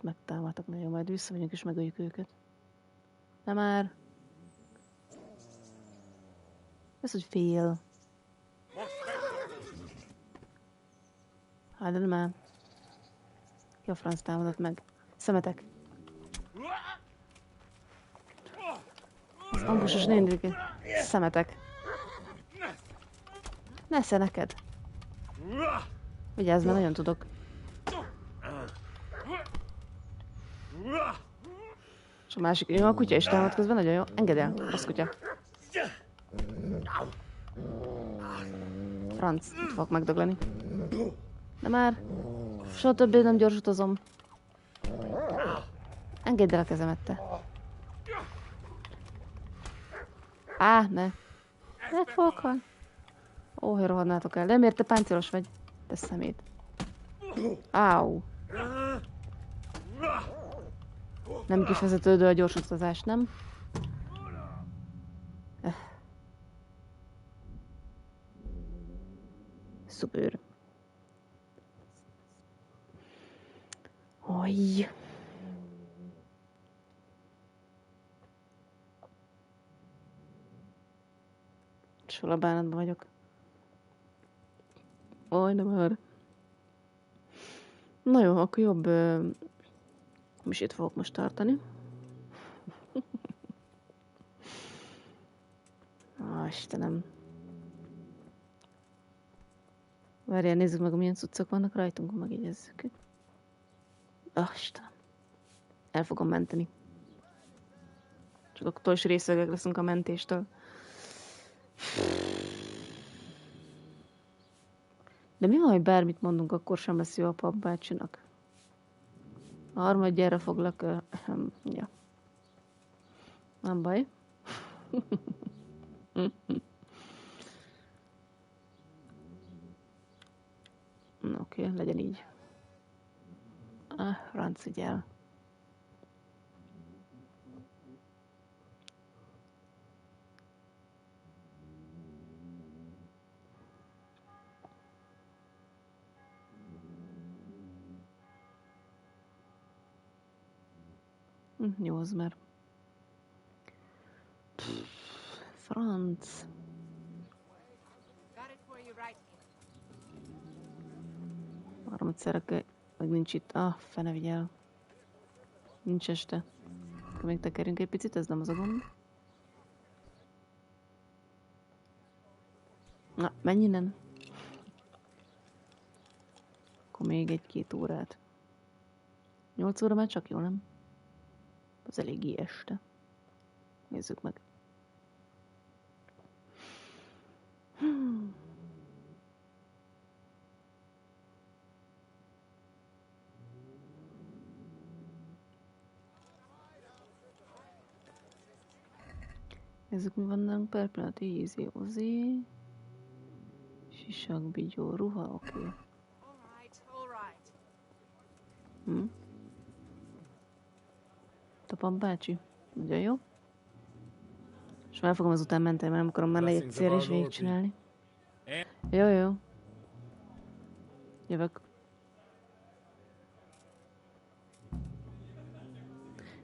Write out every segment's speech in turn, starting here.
Megtámadtak, nagyon majd visszamegyünk és megöljük őket. Nem már. Ez, hogy fél. Hát, de nem már. Ki a franc támadott meg? Szemetek. Az ambusos néndőket. Szemetek. Nesze neked. Vigyázz, mert nagyon tudok. És a másik, jó, a kutya is támad közben, nagyon jó. Engedd el, az kutya. Franc, itt fogok megdögleni. De már. Soha többé nem gyorsutazom. Engedd el a kezemet, te. Á, ne. Meg fogok halni. Ó, hogy rohadnátok el. De miért te páncélos vagy? Te szemét. Áú. Nem kifejezetődő a gyors utazás, nem? Szuper. Oj. Hol a bánatban vagyok. Oj, nem már. Na jó, akkor jobb misét fogok most tartani. Istenem. Várjál, nézzük meg, milyen cuccok vannak rajtunk, megjegyezzük. Istenem. El fogom menteni. Csak akkor is részlegek leszünk a mentéstől. De mi van, hogy bármit mondunk, akkor sem lesz jó a papbácsinak? A harmadjára foglak... ja. Nem baj. Oké, legyen így. Franc, vigyel. Jó, az már. Franc. Harmadszerek, meg nincs itt. Fene vigyel. Nincs este. Akkor még tekerünk egy picit, ez nem az a gond. Na, menj innen. Akkor még egy-két órát. 8 óra már csak jó, nem? Az eléggé este. Nézzük meg. Nézzük, mi vannak per pillanat. Easy, ozi. Sisak, bigyó, ruha, oké. Tapam bácsi. Nagyon jó. És már fogom azután menteni, mert nem akarom már egy célra is végigcsinálni. Jó, jó. Jövök.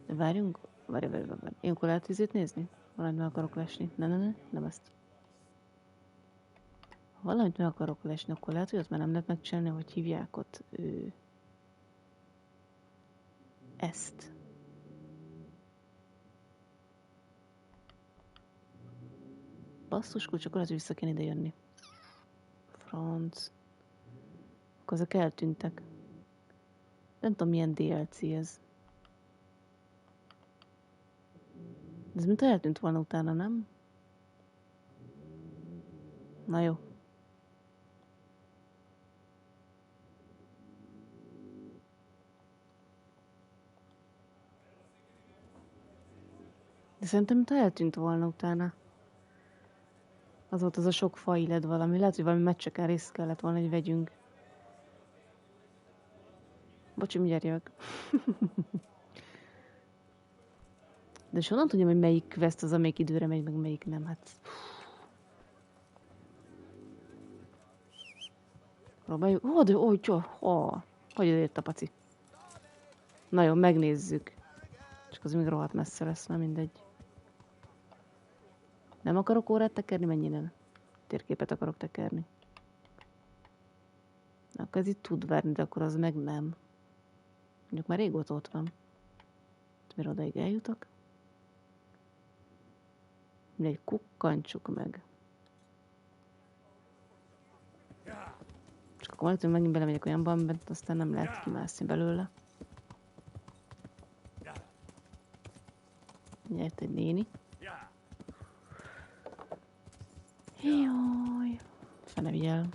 De várjunk. Várj. Én akkor lehet vizét nézni? Valamit meg akarok lesni. Ne, nem ezt. Ha valamit meg akarok lesni, akkor lehet, hogy azt már nem lehet megcsinálni, hogy hívják ott ezt. Basszus kulcs, akkor az vissza kell ide jönni. Franc. Akkor azok eltűntek. Nem tudom, milyen DLC ez. Ez mint eltűnt volna utána, nem? Na jó. De szerintem mint eltűnt volna utána. Az volt az a sok failed valami. Lehet, hogy valami meccseken részt kellett volna, hogy vegyünk. Bocsi, mindjárt jövök. De és honnan tudjam, hogy melyik quest az, amelyik időre megy, meg melyik nem, hát... Próbáljuk. De hogy jött a paci. Na jó, megnézzük. Csak az még rohadt messze lesz, na mindegy. Nem akarok órát tekerni, mennyire? Térképet akarok tekerni. Na, akkor ez itt tud várni, de akkor az meg nem. Mondjuk már régóta ott van. Mire odaig eljutok? Mindegy, kukkantsuk meg. Csak akkor majd, megint belemegyek olyanba, mert aztán nem lehet kimászni belőle. Nyert egy néni. Jaj, fene vigyel.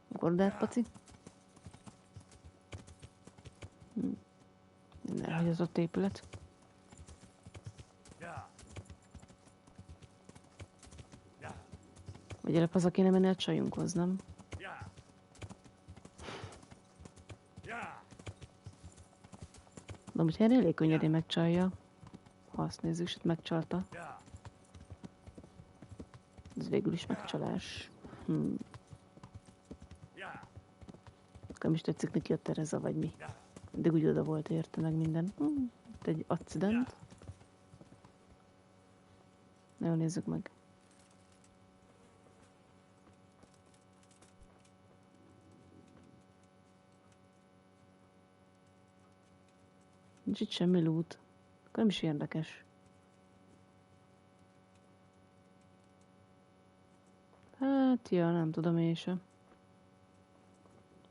Gordát, paci. Elhagyatott épület. Vagy előbb haza kéne menni a csajunkhoz, nem? De amúgy hát elég könnyedén megcsalja. Ha azt nézzük, és megcsalta. Ez végül is megcsalás. Nem is tetszik neki a Tereza, vagy mi. De úgy oda volt érte meg minden. Itt egy accident. Na jó, nézzük meg. Nincs itt semmi loot. Akkor nem is érdekes. Hát, ja, nem tudom én sem.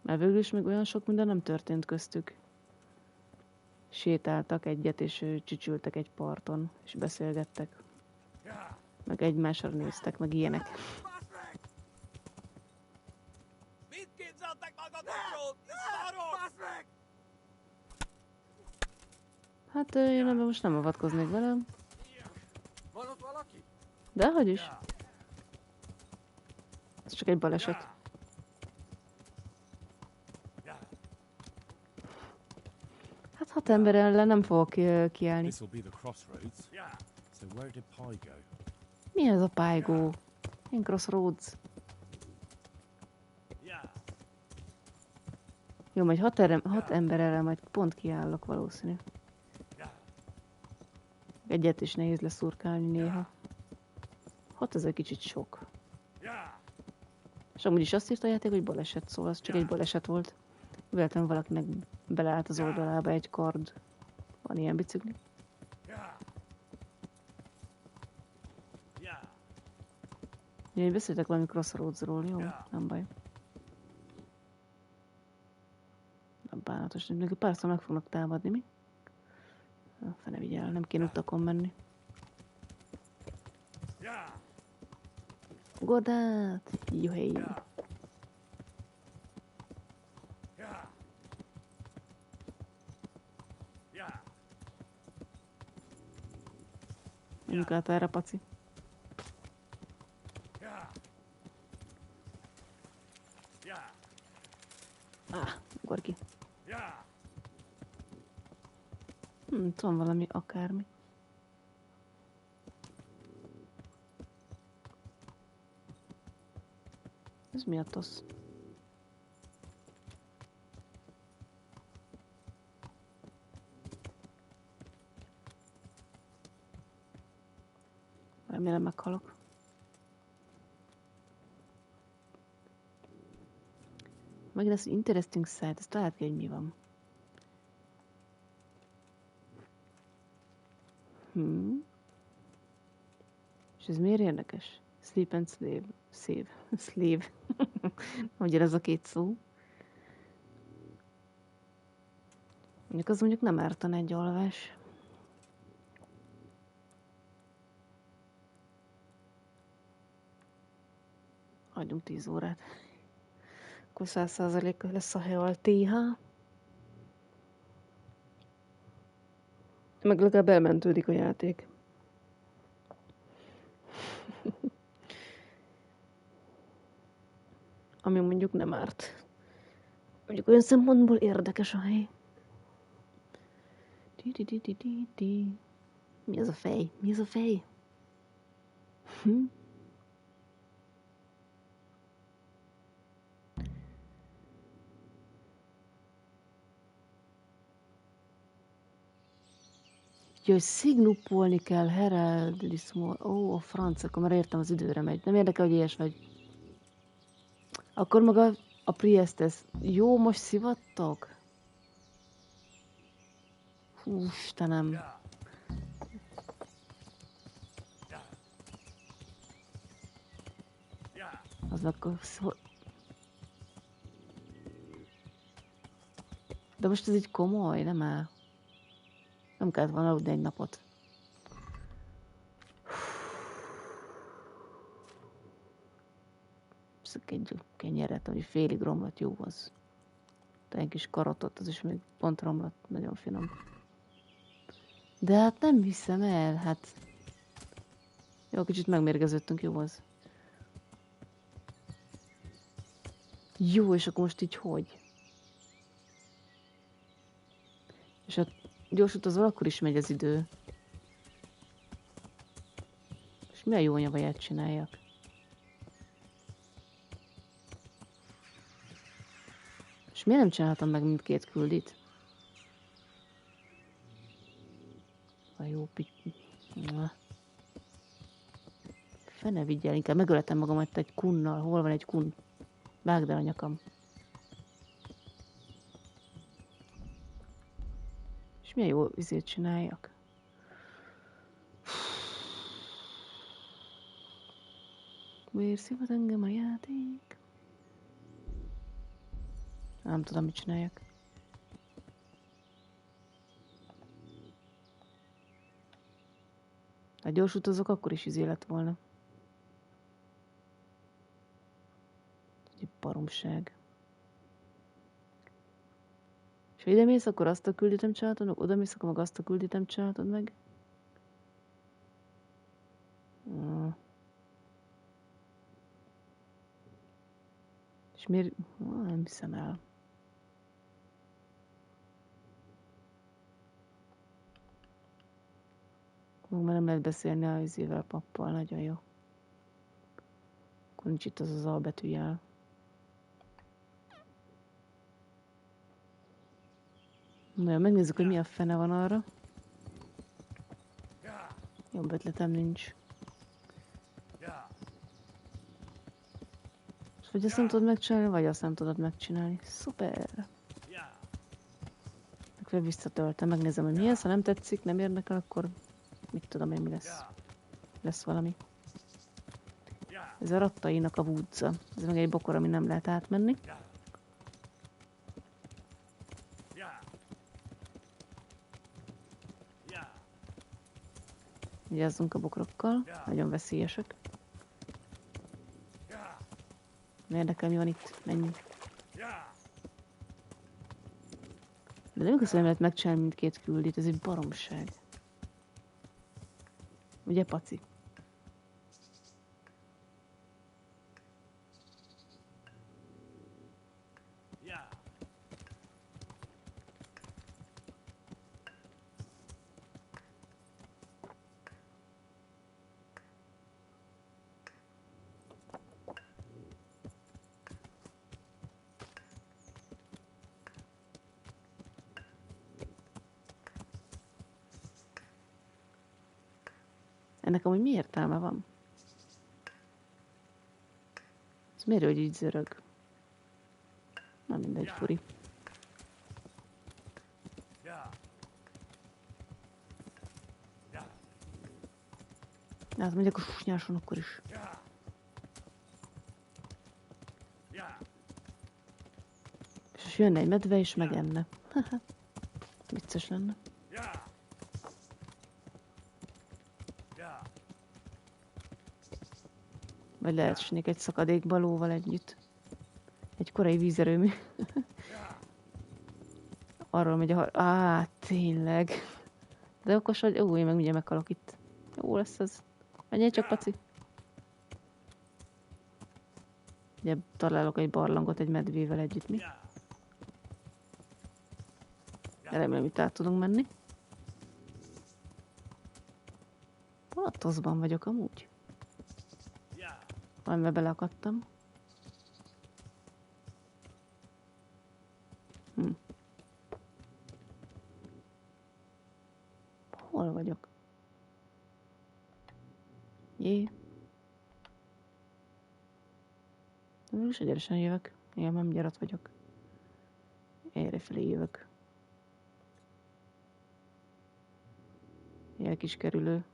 Mert végül is még olyan sok minden nem történt köztük. Sétáltak egyet, és csücsültek egy parton, és beszélgettek. Meg egymásra néztek, meg ilyenek. Mit képzeltek magatokról? Szarok! Hát én ebben most nem avatkoznék velem. Van ott valaki? Dehogy is. Ez csak egy baleset. Hát 6 ember ellen nem fogok kiállni. Mi ez a pálygo? Én Crossroads. Jó, majd 6 ember ellen majd pont kiállok valószínű. Egyet is nehéz leszurkálni néha. 6 ez egy kicsit sok. És amúgy is azt írta a játék, hogy baleset, szóval az csak egy baleset volt. Véletlenül valakinek beleállt az oldalába egy kard. Van ilyen bicikli. Ugye, beszéltek valami Crossroadsról, jó? Nem baj. Nem bánatos, még párszor meg fognak támadni, mi? Fene vigyel, nem kéne utakon menni. Godát! Juhé! Menjünk át erre, paci. Ugor ki. Itt van valami akármi. Ez mi a tosz? Remélem meghalok. Megint az interesting site, ezt találni kell, hogy mi van. És ez miért érdekes? Sleep and slave. Slave. Ugye ez a két szó. Mondjuk nem ártana egy alvás. Adjunk 10 órát. Akkor 100% lesz a heal TH. Meg legalább elmentődik a játék. Ami mondjuk nem árt. Mondjuk olyan szempontból érdekes a hely. Mi az a fej? Mi az a fej? Hm? Úgyhogy szignupolni kell, heraldli small. Ó, a franc, akkor már értem, az időre megy. Nem érdekel, hogy ilyes vagy. Akkor maga a priestess. Jó, most szivattok? Hú, Istenem. Az meg... De most ez így komoly, nem áll? Nem kellett volna aludni egy napot. Szök egy kenyeret, ami félig romlott, jó az. De egy kis karotot, az is még pont romlott, nagyon finom. De hát nem hiszem el, hát... Jó, kicsit megmérgeződtünk, jó az. Jó, és akkor most így hogy? És a gyors utazol, akkor is megy az idő. És mi a jó anyavaját csináljak? És miért nem csinálhatom meg mindkét küldit? A jó Fene vigyel, inkább megöletem magamat egy kunnal. Hol van egy kun? Vágd el a nyakam. És milyen jó izét csináljak? Miért szívad engem a játék? Nem tudom, mit csináljak. Ha gyors utazok, akkor is izé lett volna. Egy baromság. És ha ide mész, akkor azt a küldit nem csináltad meg, oda mész, akkor meg azt a küldit nem csináltad meg. És miért... Nem hiszem el. Már nem lehet beszélni a izével, pappal, nagyon jó. Akkor nincs itt az az A betűjel. Na jó, megnézzük, hogy mi a fene van arra. Jobb ötletem nincs. És vagy azt nem tudod megcsinálni, vagy azt nem tudod megcsinálni. Szuper! Akkor visszatöltem, megnézem, hogy mi ez. Ha nem tetszik, nem érdekel, akkor mit tudom én, mi lesz. Lesz valami. Ez a rattainak a vúdza. Ez meg egy bokor, ami nem lehet átmenni. Vigyázzunk a bokrokkal, nagyon veszélyesek. Nem érdekel, mi van itt, menj. De nem igaz, hogy nem lehet megcsinálni mindkét küldit, ez egy baromság. Ugye, Paci? Ennek amúgy mi értelme van? Ez miért, hogy így zörög? Na mindegy, furi. Hát mondjuk a susnyáson akkor is. És jönne egy medve és megenne. Vicces lenne. Vagy leesnék egy szakadékbalóval együtt. Egy korai vízerőmű. Arról megy a tényleg. De okos vagy? Ó, én meg mindjárt meghalok itt. Jó lesz ez. Menjél csak, Paci. Ugye találok egy barlangot egy medvével együtt, mi? Remélem, itt át tudunk menni. Hol a toszban vagyok amúgy? Yeah. Valamibe beleakadtam. Hol vagyok? Jé. Most egyenesen jövök. Igen, nem gyarat vagyok. Errefelé jövök. Ilyen kis kerülő.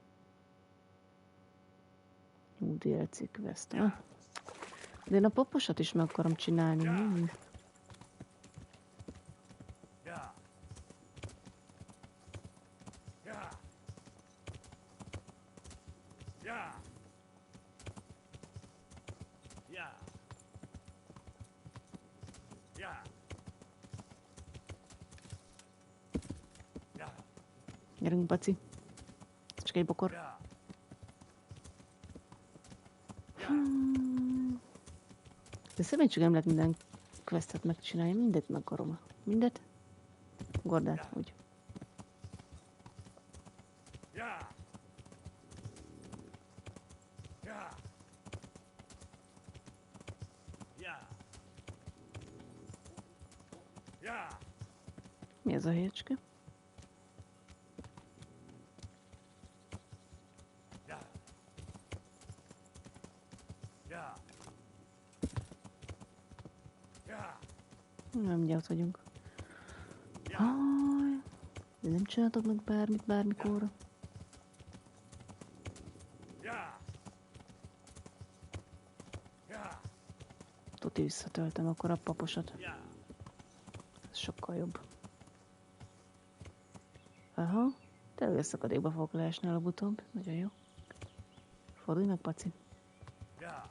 DLC quest. De én a poposat is meg akarom csinálni. Yeah. Yeah. Yeah. Yeah. Yeah. Yeah. Gyerünk, Paci. Ez csak egy bokor. Yeah. De szerencsére nem lehet minden questet megcsinálni. Mindet meg akarom. Mindet? Gordát, úgy. Yeah. Yeah. Yeah. Yeah. Mi ez a helyecske? Yeah. Yeah. Yeah. Nem, ugye ott vagyunk. Yeah. Haj, de nem csináltok meg bármit, bármikorra. Yeah. Yeah. Tuti visszatöltem akkor a paposat. Yeah. Ez sokkal jobb. Aha, tényleg szakadékba fogok leesni előbb-utóbb. Nagyon jó. Fordulj meg, Paci. Yeah.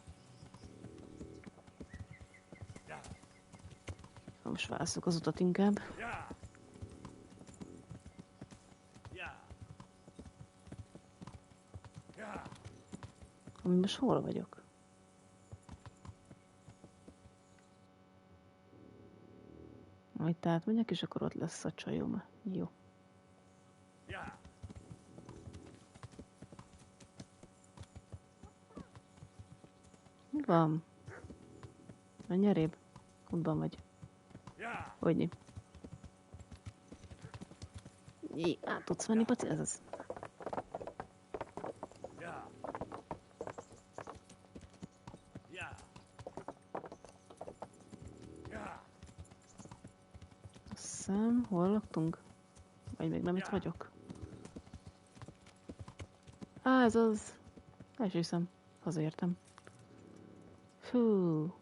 Yeah. Most válasszuk az utat inkább. Yeah. Yeah. Yeah. Ami most hol vagyok? Majd átmegyek, és akkor ott lesz a csajom. Jó. Yeah. Mi van? Menj nyerébb. Útban vagy. Yeah. Hogyne. Jé, át tudsz menni, Paci? Ez az. Yeah. Yeah. Yeah. Azt hiszem, hol laktunk? Vagy még nem itt vagyok? Á, ez az. El is hiszem. Hazaértem. Fú.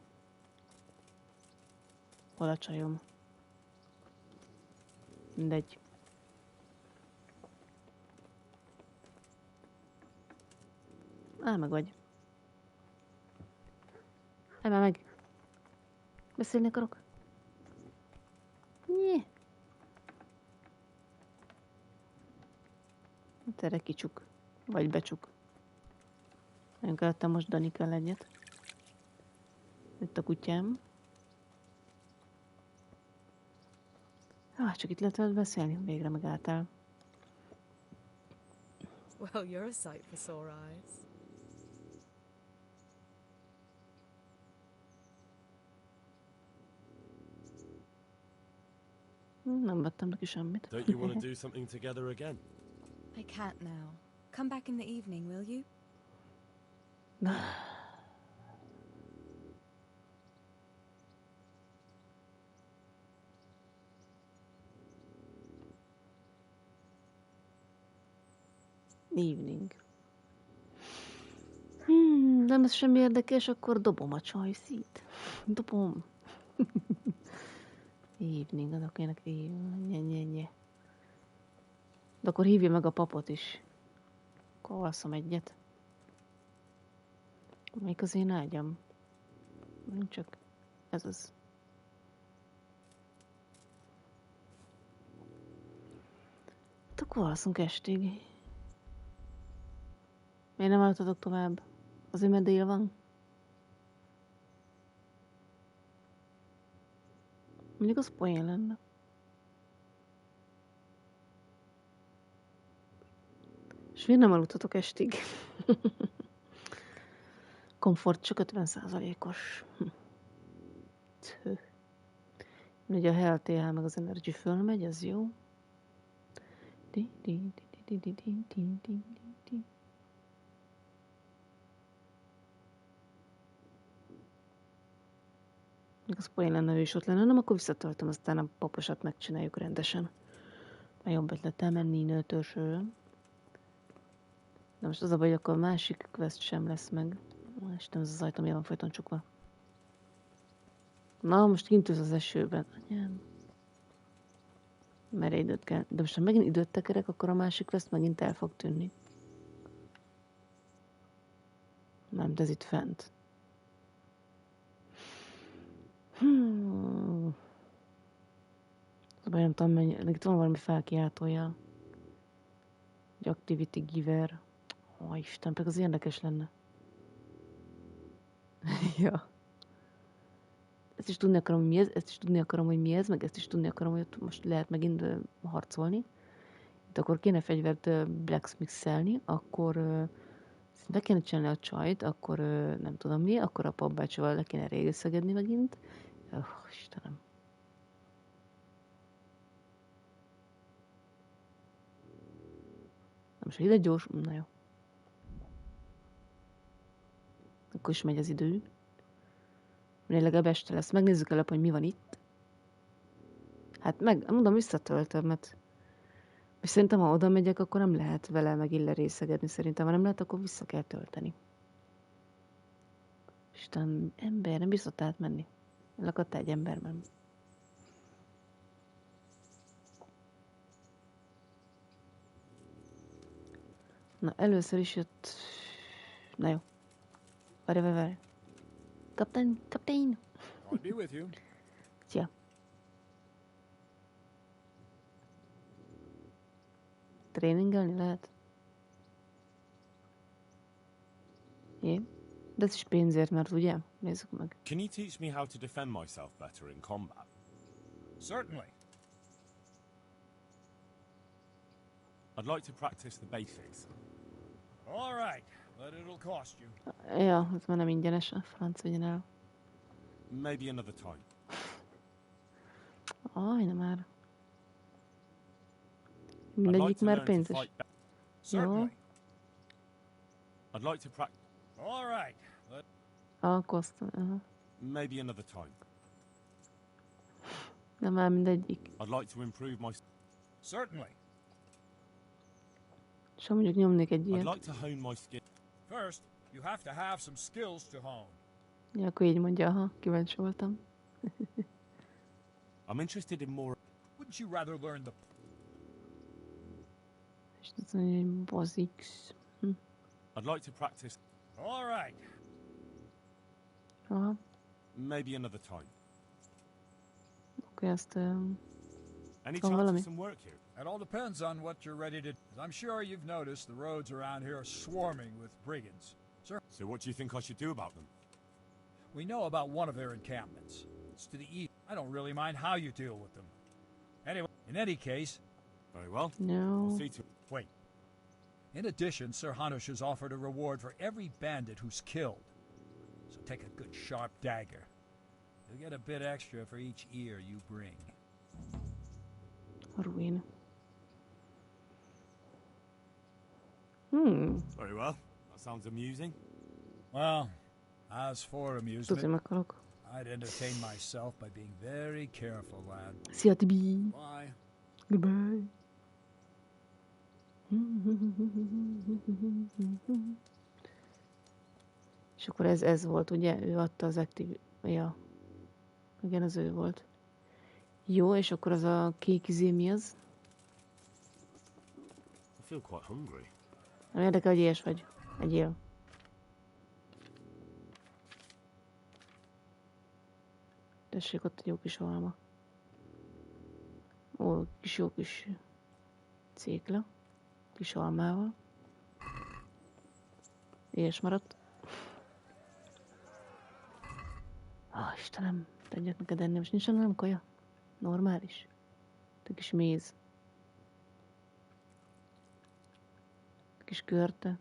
Hol a csajom? Mindegy. Á, meg vagy. Állj meg! Beszélni akarok? Nyé. Hát erre kicsuk. Vagy becsuk. Nagyon kellettem most Dani kell egyet. Itt a kutyám. Csak itt lehet veled beszélni, végre megálltál. Well, you're a sight for sore eyes. Nem vettem neki semmit. Don't you want to do something together again? I can't now. Come back in the evening, will you? Evening. Nem ez semmi érdekes, akkor dobom a csajszít. Dobom. Evening, adok ének nye. De akkor hívja meg a papot is. Akkor alszom egyet. Melyik az én ágyam? Nem csak ez az. Hát akkor alszunk estig. Miért nem aludtatok tovább? Azért mert dél van? Mondjuk az poén lenne. És És miért nem aludtatok estig? Komfort csak 50%-os. Ugye a HLTH meg az Energy fölmegy, ez jó. Még az poén lenne, ő is ott lenne, nem, akkor visszatöltöm, aztán a paposat megcsináljuk rendesen. A jobb ötletem menni nőtörsről. De most az a baj, hogy akkor a másik quest sem lesz meg. Istenem, ez az ajtó miért van folyton csukva. Na, most kint ülsz az esőben. Anyám. Merre időt kell. De most ha megint időt tekerek, akkor a másik quest megint el fog tűnni. Nem, de ez itt fent. Az a baj, nem tudom, mennyi. Itt van valami felkiáltójel. Egy activity giver. Ó, Isten, pedig az érdekes lenne. Ja. Ezt is tudni akarom, hogy mi ez, ezt is tudni akarom, hogy mi ez, meg ezt is tudni akarom, hogy ott most lehet megint harcolni. Itt akkor kéne fegyvert blacksmith-szelni, akkor le kéne csinálni a csajt, akkor nem tudom mi, akkor a papbácsival le kéne régészegedni megint. Istenem. Most ide gyors, na jó. Akkor is megy az idő. Legalább este lesz. Megnézzük előbb, hogy mi van itt. Hát mondom, visszatöltöm, mert és szerintem, ha oda megyek, akkor nem lehet vele meg illerészegedni. Szerintem, ha nem lehet, akkor vissza kell tölteni. Isten, ember, nem bízott átmenni. Lakadtál egy emberben. Na, először is jött... Na jó. Várj. Kapitán! I'll be with you. Szia. Tréningelni lehet? Én? De ez is pénzért, mert ugye? Nézzük meg. Can you teach me how to defend myself better in combat? Certainly. I'd like to practice the basics. All right, but it'll cost you. Ja, ez már nem ingyenes, a franc vigyen el. Maybe another time. Aj, nem már. I'd like Mindegyik to már learn to pénzes. fight better. Certainly. I'd like to practice. All right. Kosztom. Maybe another time. De már mindegyik. I'd like to improve my. Certainly. És ha mondjuk nyomnék egy I'd ilyet. like to hone my skill. First, you have to have some skills to hone. Ja, akkor így mondja, aha, kíváncsi voltam. I'm interested in more. Wouldn't you rather learn the... És azt mondja, hogy basics. I'd like to practice. All right. Aha, Maybe another time. akkor ezt... Any Van chance valami? of some work here? It all depends on what you're ready to... I'm sure you've noticed the roads around here are swarming with brigands. Sir, So what do you think I should do about them? we know about one of their encampments. It's to the east. I don't really mind how you deal with them. Anyway, in any case... Very well. No. I'll see to. Wait. In addition, Sir Hanush has offered a reward for every bandit who's killed. So take a good sharp dagger. You'll get a bit extra for each ear you bring. Ruin. Very well. That sounds amusing. Well, as for Tudod, hogy amusement, meghalok. I'd entertain myself by being very careful, lad. Szia, Tibi! Bye. Goodbye! És akkor ez volt, ugye? Ő adta az aktív... Ja. Igen, az ő volt. Jó, és akkor az a kék izé mi az? I feel quite hungry. Nem érdekel, hogy éhes vagy. Egyél. Tessék, ott egy jó kis alma. Ó, jó kis cékla. Kis almával. Éhes maradt. Istenem, tegyek neked enni. Most nincs nem kaja? Normális. Egy kis méz. Kis körte.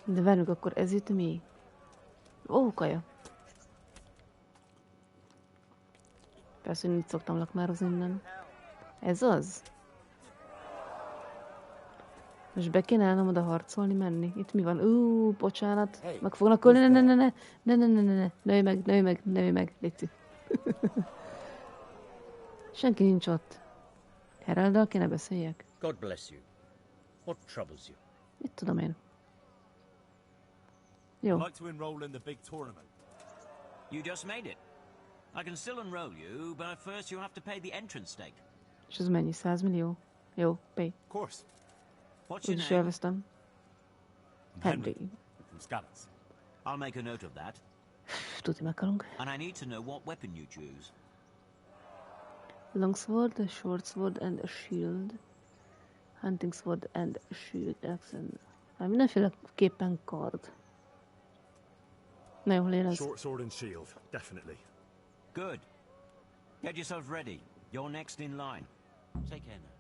De várjuk, akkor ez itt mi? Ó, kaja. Persze, hogy így szoktam lakmározni innen. Ez az? Most be kéne állnom oda harcolni, menni. Itt mi van? Bocsánat. Meg fognak ölni. Ne. Ne ölj meg. Léci. Senki nincs ott. Heralddal kéne beszéljek? God bless you. What troubles you? Mit tudom én? Jó. I'd like to enroll in the big tournament. You just made it. I can still enroll you, but first you have to pay the entrance stake. És ez mennyi? 100 millió? Jó, pay. Of course. What's your Úgyis name? elvesztem. I'm Henry. from Scallas. I'll make a note of that. Tuti meghalunk. And I need to know what weapon you choose. Longsword, a short sword and a shield. Hunting sword and a shield. Excellent. Hát mindenféleképpen kard. Na jó, legyen ez. Short sword and shield, definitely. Good. Get yourself ready. You're next in line. Take care now.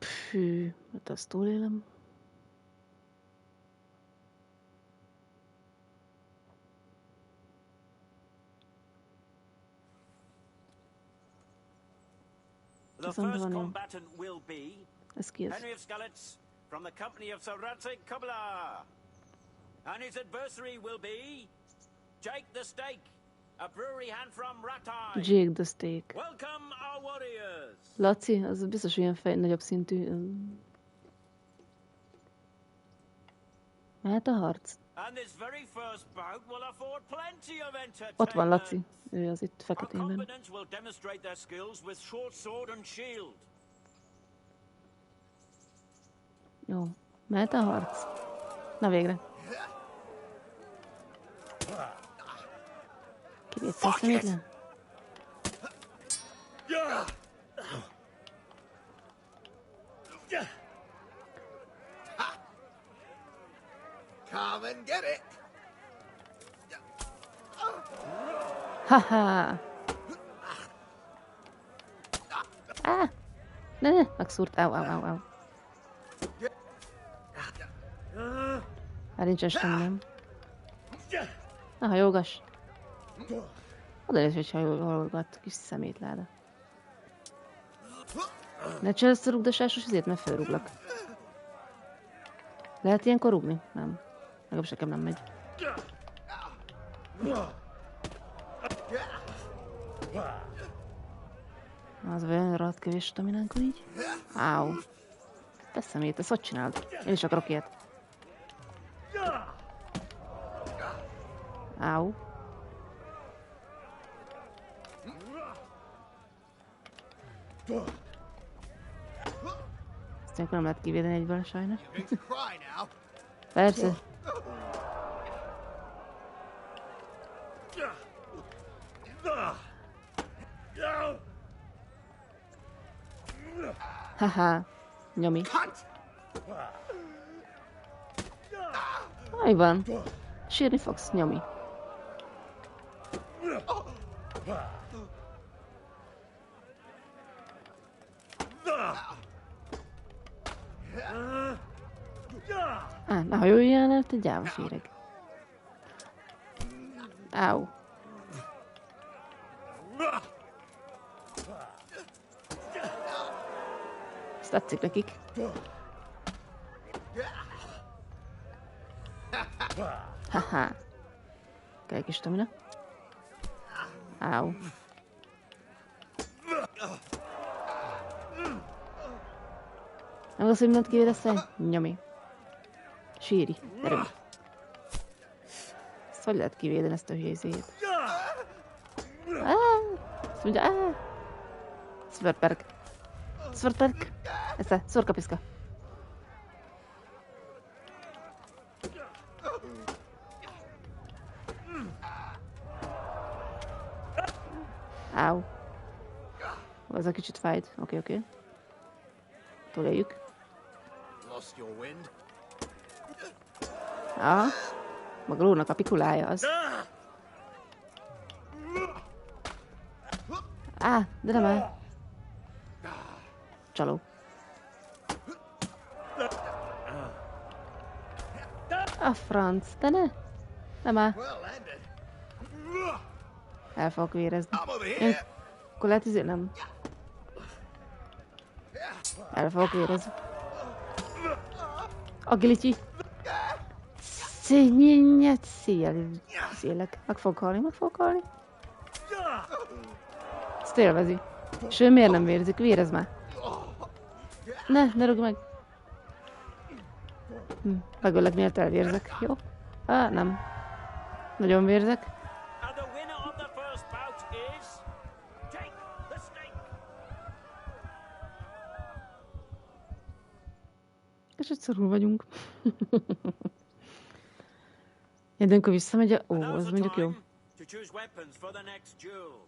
Fű, hát azt túlélem. The It's on the first one, yeah. combatant will be Ez ki ez? Henry of Skalitz from the company of Sir Radzik Kubla. And his adversary will be Jake the Stake, a brewery hand from Ratai. Jake the Steak. Welcome our warriors. Laci, az biztos ilyen nagyobb szintű. Mehet a harc? And this very first bout will afford plenty of entertainment. Ott van Laci. Ő az itt Our feketében. combatants will demonstrate their skills with short sword and shield. Jó. Mehet a harc? Na végre. Kivétel szemétlen? Come and get it. Haha! Ne, megszúrt. Au. Hát nincsen semmi, nem? Na, hajógass. Oda néz, hogy hajolgat, kis szemétláda. Ne csinálj ezt a rugdasásos izét, mert felrúglak. Lehet ilyenkor rúgni? Nem. Legalábbis nekem nem megy. Az olyan rohadt kevés staminánkon így. Áú. Te szemét, ezt hogy csinálod? Én is akarok ilyet. Áú. Ezt ilyenkor nem lehet kivédeni egyből, sajnos. Persze. Haha, nyomi. Aj van. Sírni fogsz, nyomi. Ne hajoljál el, te gyáva féreg. Áú. Ezt tetszik nekik. Haha. Kell egy kis stamina. Áú. Nem az, hogy mindent kivédesz-e? Nyomi. Síri. Erőd. Ezt hogy lehet kivédeni, ezt a hülyézét? Azt mondja, Szvörperk. Ez a szorkapiszka. Áú. Ez a kicsit fájt. Oké. Túléljük. Maga lónak a pikulája az. Á, de nem áll. Csaló. A franc, de ne. Nem áll. El fogok vérezni. Én, akkor lehet izé nem. El fogok vérezni. Agility. Szélek. Meg fog halni. Ezt élvezi. És ő miért nem vérzik? Vérez már. Ne rúgj meg. Megöllek, miért elvérzek. Jó? Á, nem. Nagyon vérzek. And the winner of the first bout is Jake the Snake. És hogy szorul vagyunk. De amikor visszamegy a... Ó, And now's az the mondjuk jó. time to choose weapons for the next duel.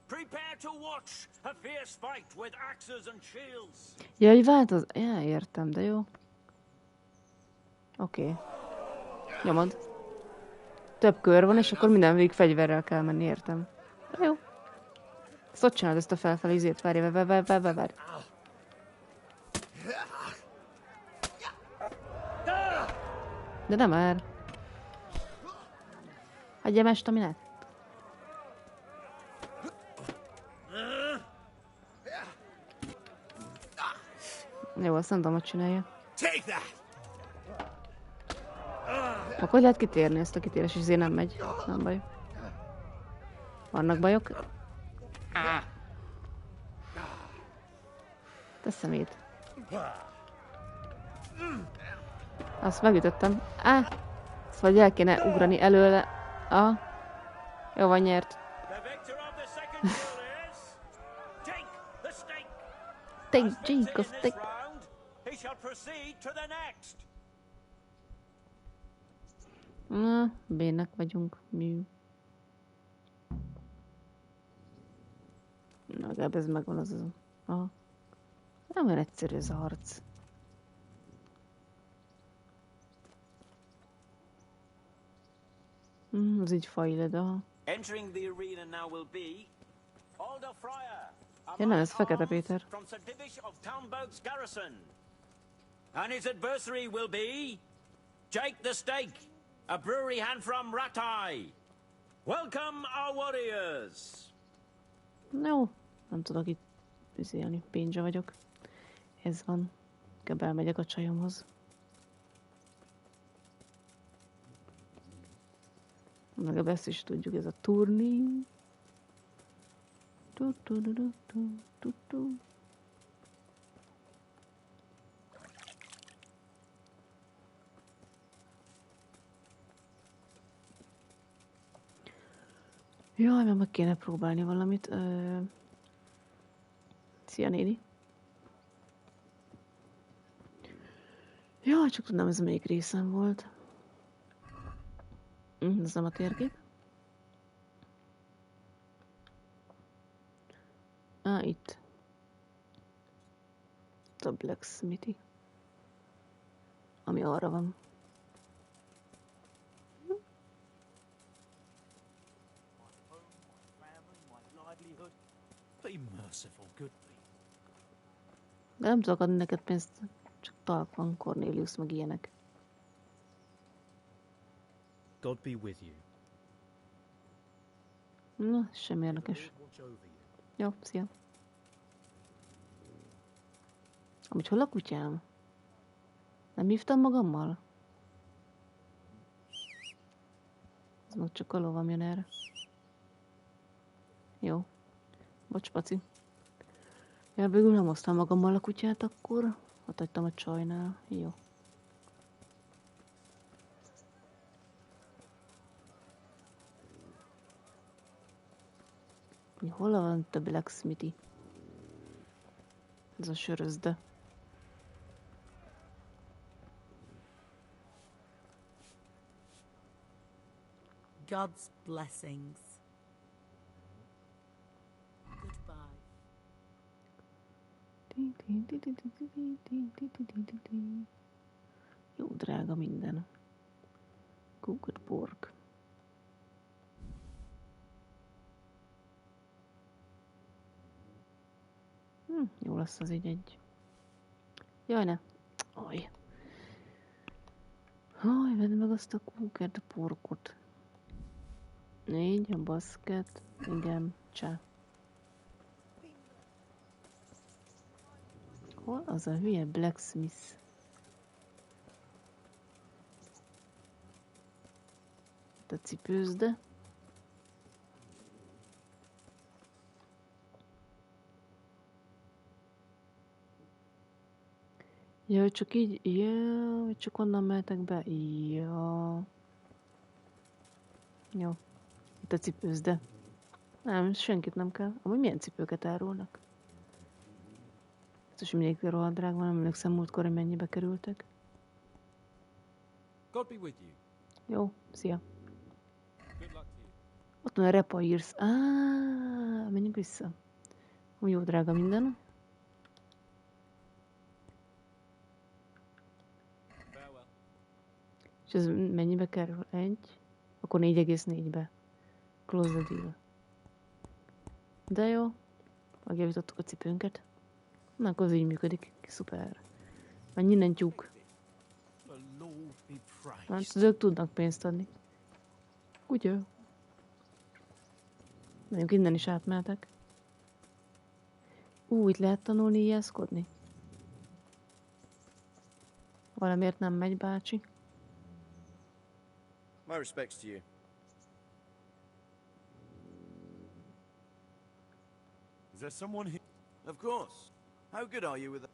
Prepare to watch a fierce fight with axes and shields. Ja, hogy változ... Ja, értem, de jó. Oké. Nyomod. Több kör van, és akkor minden végig fegyverrel kell menni, értem. Jó. Ezt ott csinálod, ezt a felfelé izét, várj. De nem már. Adjam ezt, aminek. Jó, azt nem tudom, hogy csinálja. Akkor hogy lehet kitérni? Ezt a kitérés izé nem megy. Nem baj. Vannak bajok? Te szemét. Azt megütöttem. Ezt vagy el kéne ugrani előle. Jó van, nyert. The victor of the second duel is Jake the Snake. Jake a In this stick. round, he shall proceed to the next. Na, bének vagyunk. Mi? Na, legalább ez megvan az. Nem olyan egyszerű ez a harc. Az így fajled, aha. Entering the arena now will be Alder Fryer. Ja, nem, ez Fekete Péter. From St. Divish of Townburg's garrison. And his adversary will be Jake the Stake, a brewery hand from Ratai. Welcome, our warriors. Jó, nem tudok itt üzélni. Pénzsa vagyok. Ez van. Inkább elmegyek a csajomhoz. Meg ezt is tudjuk, ez a turni. Jaj, mert meg kéne próbálni valamit. Szia, néni. Jaj, csak tudnám, ez melyik részem volt. Ez nem a térkép. Itt. A Blacksmithy. Ami arra van. De nem tudok adni neked pénzt, csak talk van, Cornelius, meg ilyenek. God be with you. Na, sem érdekes. Jó, szia. Amúgy hol a kutyám? Nem hívtam magammal? Ez meg csak a lovam jön erre. Jó. Bocs, paci. Ja, végül nem hoztam magammal a kutyát, akkor ott hagytam a csajnál. Jó. Hol van a Blacksmithy? Ez a sörözde. God's blessings. Goodbye. Jó drága minden. Kukut pork. Jó lesz az így egy. Jaj, ne. Aj. Aj, vedd meg azt a kúkert, a porkot. 4, a baszket. Igen, csá. Hol az a hülye blacksmith? Itt a cipőzde. Ja, csak így, ja, csak onnan mehetek be. Ja. Jó. Itt a cipőzde. Nem, senkit nem kell. Amúgy milyen cipőket árulnak? Ez is mindig rohadt drága van, nem emlékszem múltkor, hogy mennyibe kerültek. God be with you. Jó, szia. Good luck to you. Ott van a repairsz. Menjünk vissza. Úgy jó drága minden. Farewell. És ez mennyibe kerül? 1? Akkor 4,4-be. Close the deal. De jó. Megjavítottuk a cipőnket. Na, akkor az így működik. Szuper. Mennyi innen tyúk. The Lord be Hát, praised. ők tudnak pénzt adni. Ugye? Mondjuk innen is átmehetek. Itt lehet tanulni ijeszkodni? Valamiért nem megy, bácsi. My respects to you. Is there someone here? Of course. How good are you with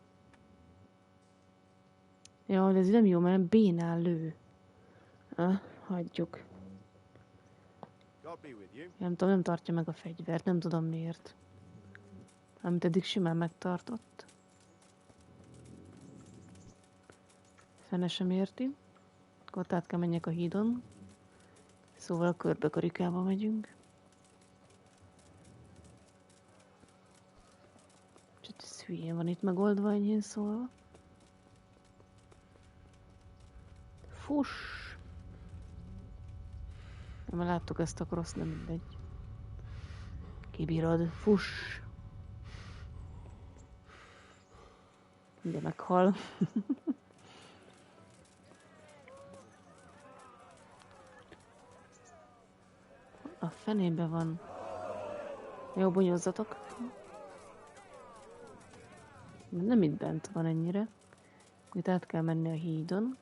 Ja, de ez nem jó, mert bénán lő. Hagyjuk. God be with you. Nem tudom, nem tartja meg a fegyvert, nem tudom miért. Amit eddig simán megtartott. Fene sem érti. Akkor át kell menjek a hídon. Szóval a körbe-karikába megyünk. Csak ez hülyén van itt megoldva, enyhén szólva. Fuss! Már láttuk ezt a cross, nem mindegy. Kibírod, fuss! De meghal. A fenébe van. Jó, bonyolzatok. Nem itt bent van ennyire. Itt át kell menni a hídon.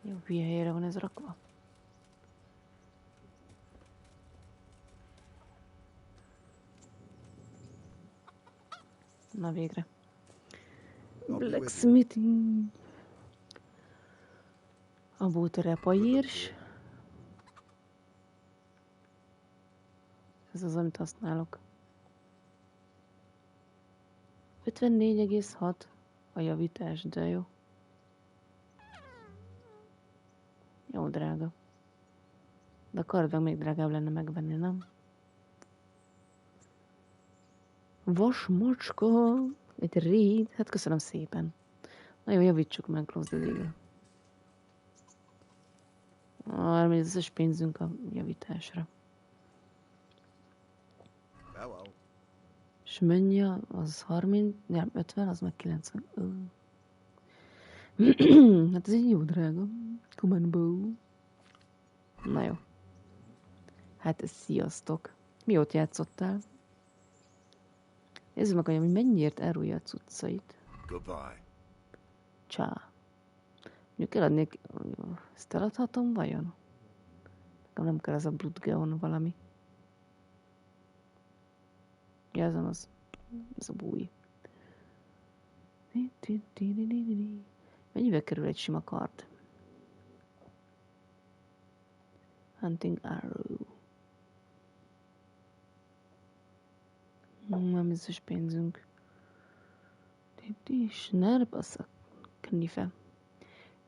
Jó, hülye helyre van ez rakva. Na végre. Blacksmithing. A bútorepajírs. Ez az, amit használok. 54,6 a javítás, de jó. Jó drága. De a kardban még drágább lenne megvenni, nem? Vasmacska! Egy réd. Hát köszönöm szépen. Na jó, javítsuk meg, close the deal. Elmegy az összes pénzünk a javításra. És mennyi az 30, nem, 50, az meg 90. Hát ez egy jó drága. Come on, bow. Na jó. Hát sziasztok. Mióta játszottál? Nézzük meg, hogy mennyiért árulja a cuccait. Goodbye. Csá. Mondjuk eladnék... Ezt eladhatom vajon? Nekem nem kell ez a Bloodgeon valami. Ja, ezen az. Ez a búj. Mennyibe kerül egy sima kard? Hunting arrow. Nem biztos pénzünk. Snarb, az a knife.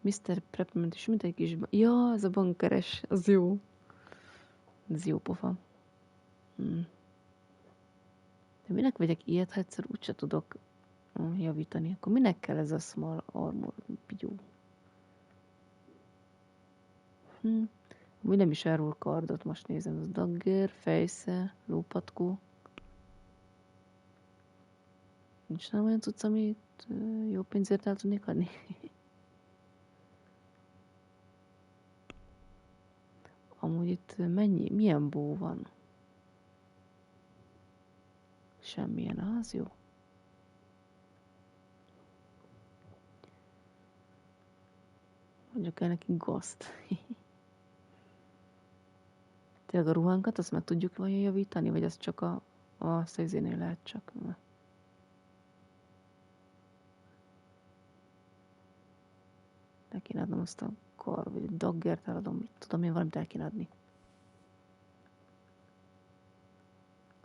Mr. Prepment is mint egy kis... Ja, ez a bankeres, az jó. Ez jó pofa. De minek vegyek ilyet, ha egyszer úgyse tudok javítani? Akkor minek kell ez a small armor pigyó? Amúgy nem is árul kardot, most nézem. Az dagger, fejsze, lópatkó. Nincs nem olyan cucc, amit jó pénzért el tudnék adni? Amúgy itt milyen bó van? Semmilyen, az jó. Mondjuk el neki gaszt. Tényleg a ruhánkat azt meg tudjuk vajon javítani, vagy az csak a szézénél lehet csak? El kéne adnom azt a kar, vagy a daggert eladom, mit tudom én, valamit el kéne adni.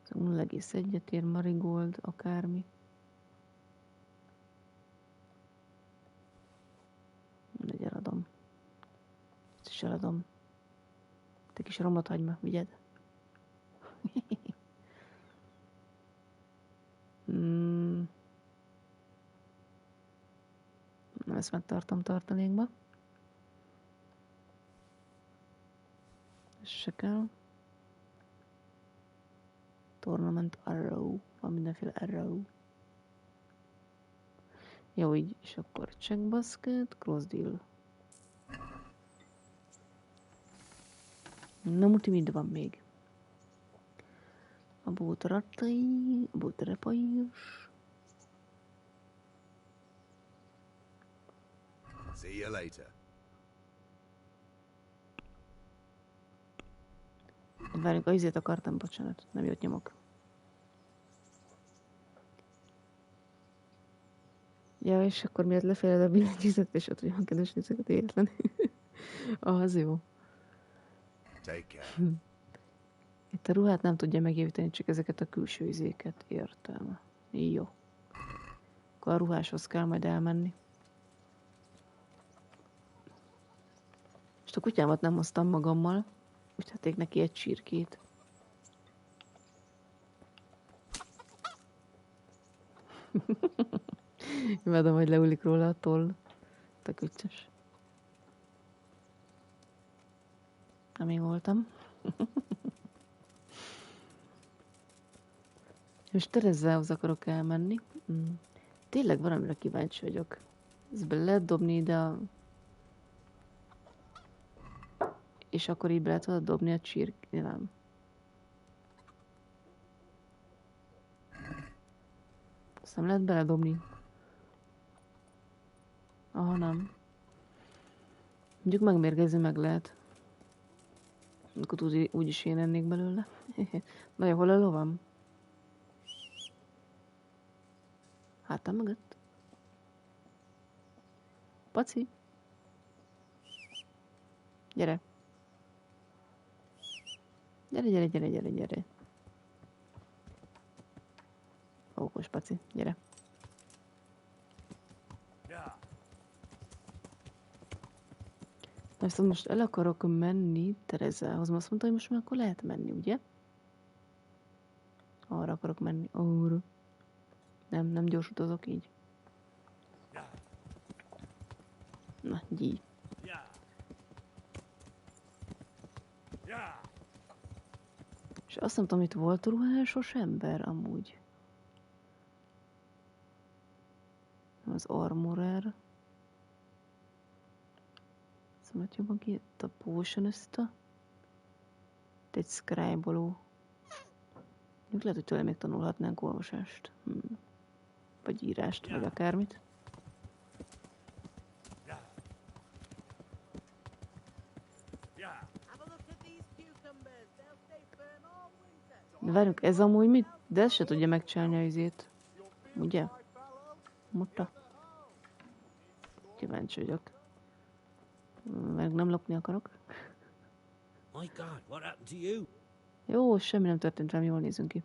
0,1-et ér marigold, akármi. Mindegy, eladom. Ezt is eladom. Te kis romot hagyma, vigyed. Ezt megtartom tartalékba. Ez se kell. Tournament arrow. Van mindenféle arrow. Jó, így, és akkor check basket, cross deal. Na, muti, mit van még? A bótratai, a bótrepajus. See you later. Várjuk, a izét akartam, bocsánat, nem jót nyomok. Ja, és akkor miért lefejled a billentyűzetet, és ott olyan kedves nézőket értlen. Az jó. Take care. Itt a ruhát nem tudja megjavítani, csak ezeket a külső izéket. Értem. Jó. Akkor a ruháshoz kell majd elmenni. És a kutyámat nem hoztam magammal. Úgy tették neki egy csirkét. Imádom, hogy leülik róla a toll. Tök vicces. Nem én voltam. És Terezához akarok elmenni. Tényleg valamire kíváncsi vagyok. Ezt be lehet dobni ide és akkor így be lehet oda dobni a csirkét. Nem. Azt nem lehet beledobni. Aha, nem. Mondjuk megmérgezni meg lehet. Akkor úgyis én ennék belőle. Na jó, hol a lovam? Hátam mögött. Paci. Gyere. Gyere. Ókos Paci, gyere. Na viszont most el akarok menni Terezához. Azt mondta, hogy most már akkor lehet menni, ugye? Arra akarok menni. Arra. Nem gyors utazok így. Na, így. És azt nem tudom, itt volt ruhásos ember amúgy. Az armorer. Szóval jobban ki itt a potionista. Itt egy scribe-oló. Lehet, hogy tőle még tanulhatnánk olvasást. Vagy írást, vagy akármit. De várjunk, ez amúgy mit? De ezt se tudja megcsinálni a izét. Ugye? Mutta. Kíváncsi vagyok. Meg nem lopni akarok. My God, what happened to you? Jó, semmi nem történt velem, jól nézünk ki.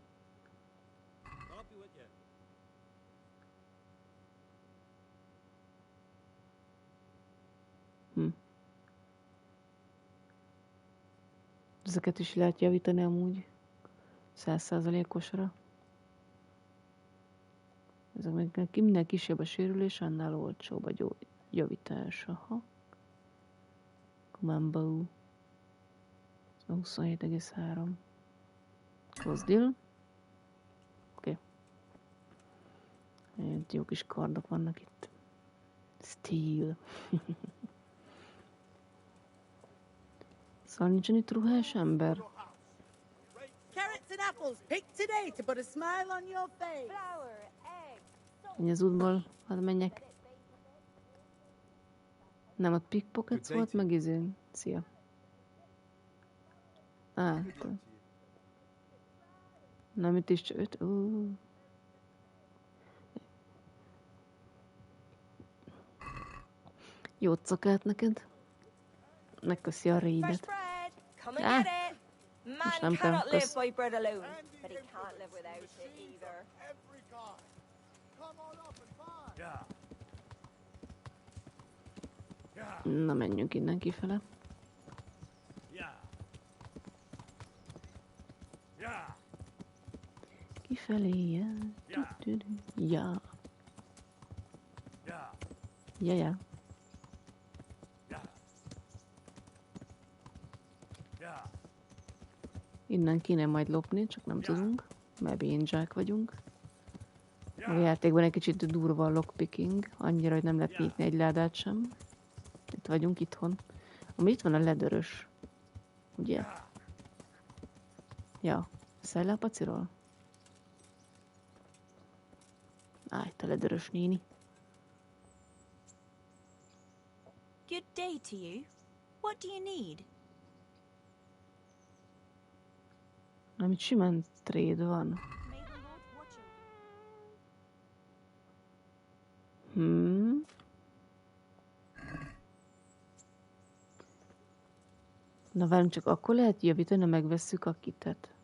Ezeket is lehet javítani amúgy. 100%-osra. Ezek meg minél kisebb a sérülés, annál olcsóbb a javítás. Aha. Combo. 27,3. Close deal. Oké. Jó kis kardok vannak itt. Steel. Szóval nincsen itt ruhás ember. Carrots and apples picked today to put a smile on your face. Flour, egg, Menj az útból, hadd menjek. Nem, ott pickpockets volt, meg izén. Szia. Nem, itt is csak 5. Jó cokát neked. Megköszi a rédet. come and get it. most Man nem kell, cannot live kösz. by bread alone, but he can't live without it either. Na, menjünk innen kifele. Kifelé, ja. Ja. Ja. Innen kéne majd lopni, csak nem tudunk, mert bénzsák vagyunk. A játékban egy kicsit durva a lockpicking, annyira, hogy nem lehet nyitni egy ládát sem. Itt vagyunk itthon. Ami itt van a ledörös. Ugye? Ja. Szállj le a paciról? Állj, te ledörös néni. Good day to you. What do you need? Amit simán trade van. May the Lord watch over you. Na várjunk, csak akkor lehet javítani, ha megvesszük a kitet.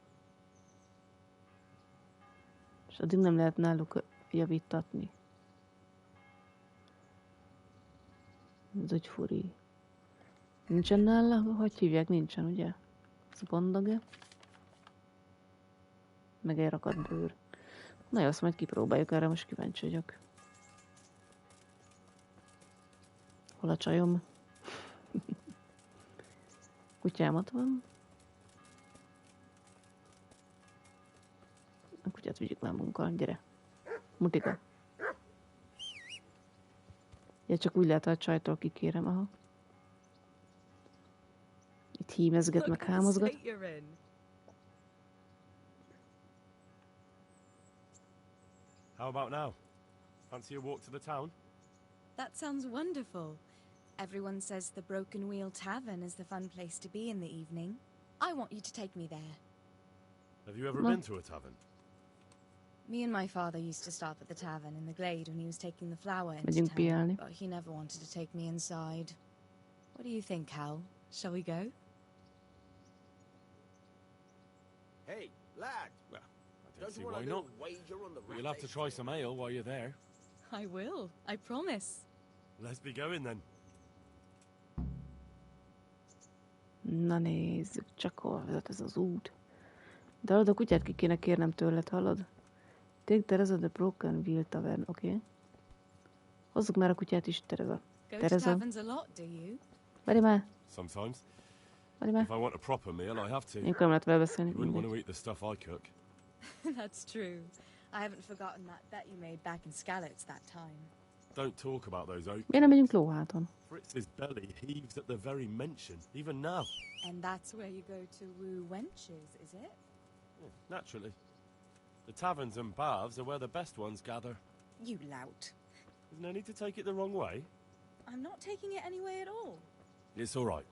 És addig nem lehet náluk javítatni. Ez egy furi. Nincsen nála? Hogy hívják? Nincsen, ugye? Ez bondage. Meg egy rakat bőr. Na jó, azt majd kipróbáljuk, erre most kíváncsi vagyok. Hol a csajom? Kutyám ott van. A kutyát vigyük már munkkal, gyere. Mutika. Ja, csak úgy lehet, hogy a csajtól kikérem, aha. Itt hímezget, meg hámozgat. How about now? Fancy a walk to the town? That sounds wonderful. Everyone says the Broken Wheel Tavern is the fun place to be in the evening. I want you to take me there. Have you ever been to a tavern? Me and my father used to stop at the tavern in the glade when he was taking the flour into Megyünk town, piálni. but he never wanted to take me inside. What do you think, Hal? Shall we go? Hey, lad. Well, I don't Don't see you want why a not. little wager on the But you'll have to try some ale while you're there. I will. I promise. Let's be going then. Na nézzük, csak hol vezet ez az út. De a kutyát ki kéne kérnem tőled, hallod? Take Teresa the Broken Wheel Tavern, oké? Okay. Hozzuk már a kutyát is, Teresa. Go to Teresa. taverns a lot, do you? Várj már, Sometimes. várj már. If I want a proper meal, I have to. Én nem lehet vele beszélni. You wouldn't want Mindegy. to eat the stuff I cook. That's true. I haven't forgotten that bet you made back in Scallots that time. Don't talk about those oak. Miért nem megyünk lóháton? Fritz's belly heaves at the very mention, even now. And that's where you go to woo wenches, is it? Yeah, naturally. The taverns and baths are where the best ones gather. You lout. There's no need to take it the wrong way. I'm not taking it any way at all. It's all right.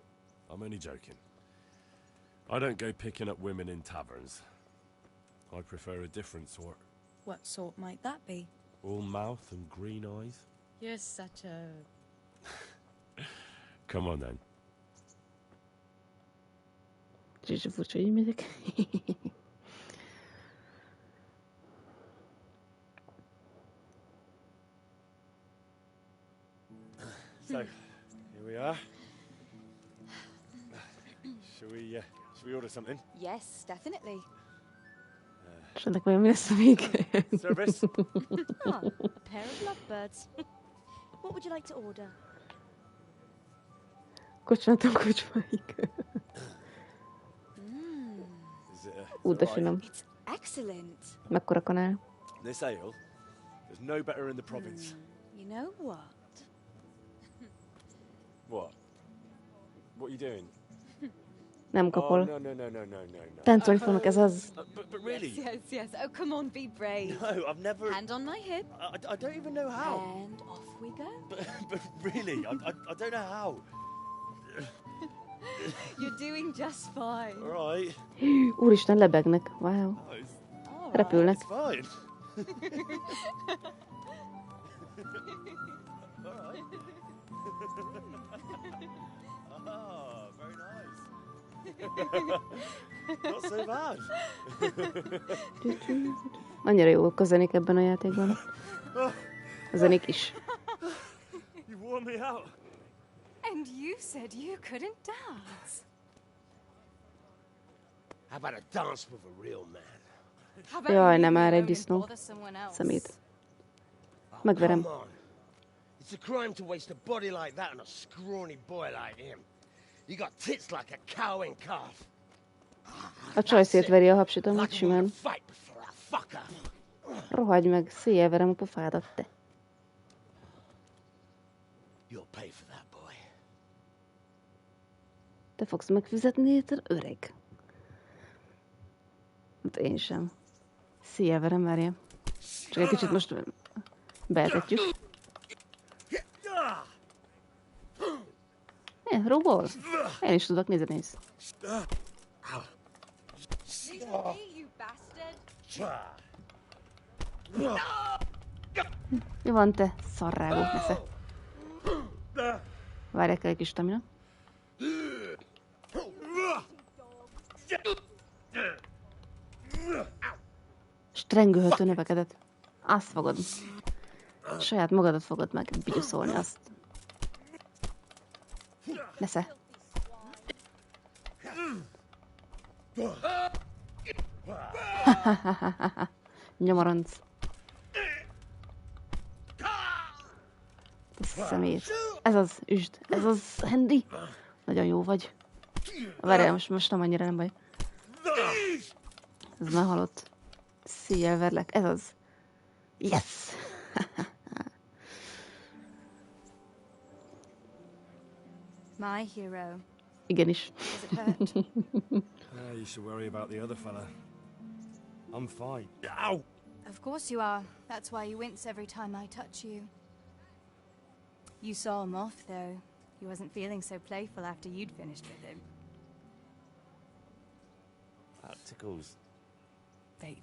I'm only joking. I don't go picking up women in taverns. I prefer a different sort. What sort might that be? All mouth and green eyes. You're such a... Come on then. Kicsit furcsa, így megyek. So, here we are. Shall we order something? Yes, definitely. És ennek vajon mi lesz a vége? Service? Ah, a pair of lovebirds. What would you like to order? Kocsmátom, kocsmáik. Is it Ú, de finom. It's excellent. Mekkora kanál? This ale? There's no better in the province. You know what? What? What are you doing? Nem Oh, kapol. no. Táncolni fognak, ez az. But really? Yes. Oh, come on, be brave. No, I've never... Hand on my hip. I don't even know how. And off we go. But really, I don't know how. You're doing just fine. All right. Úristen, lebegnek. Wow. Oh, it's Repülnek. fine. All right. Oh, very nice. Not so bad. Annyira jók a zenék ebben a játékban. A zenék is. You wore me out. And you said you couldn't dance. How about a dance with a real man? How about Jaj, you nem leave már me egy alone and disznó. bother someone else? Szemét. Oh, Megverem. come on. It's a crime to waste a body like that on a scrawny boy like him. You got tits like a cow and calf. A csaj szétveri a hapsit amúgy Like I'm gonna simán. fight before I fuck her. Rohagy meg, széjjelverem a pofádat, te. You'll pay for that, boy. Te fogsz megfizetni, te öreg. Hát én sem. Széjjelverem, várjál. Csak egy kicsit most beeltetjük. Róból? Én is tudok, nézd. You bastard. Mi van, te szarrágó nesze? Várják el egy kis stamina. Strengülhető növekedett. Azt fogod. Saját magadat fogod meg bigyuszolni, azt. Nesze. Nyomoronc. Szemét. Ez az, üsd. Ez az, Handy. Nagyon jó vagy. Várjál, most nem annyira, nem baj. Ez már halott. Széjjel verlek. Ez az. Yes! My hero. Igenis. Does it hurt? You should worry about the other fella. I'm fine. Ow! Of course you are. That's why you wince every time I touch you. You saw him off, though. He wasn't feeling so playful after you'd finished with him. That tickles. Baby.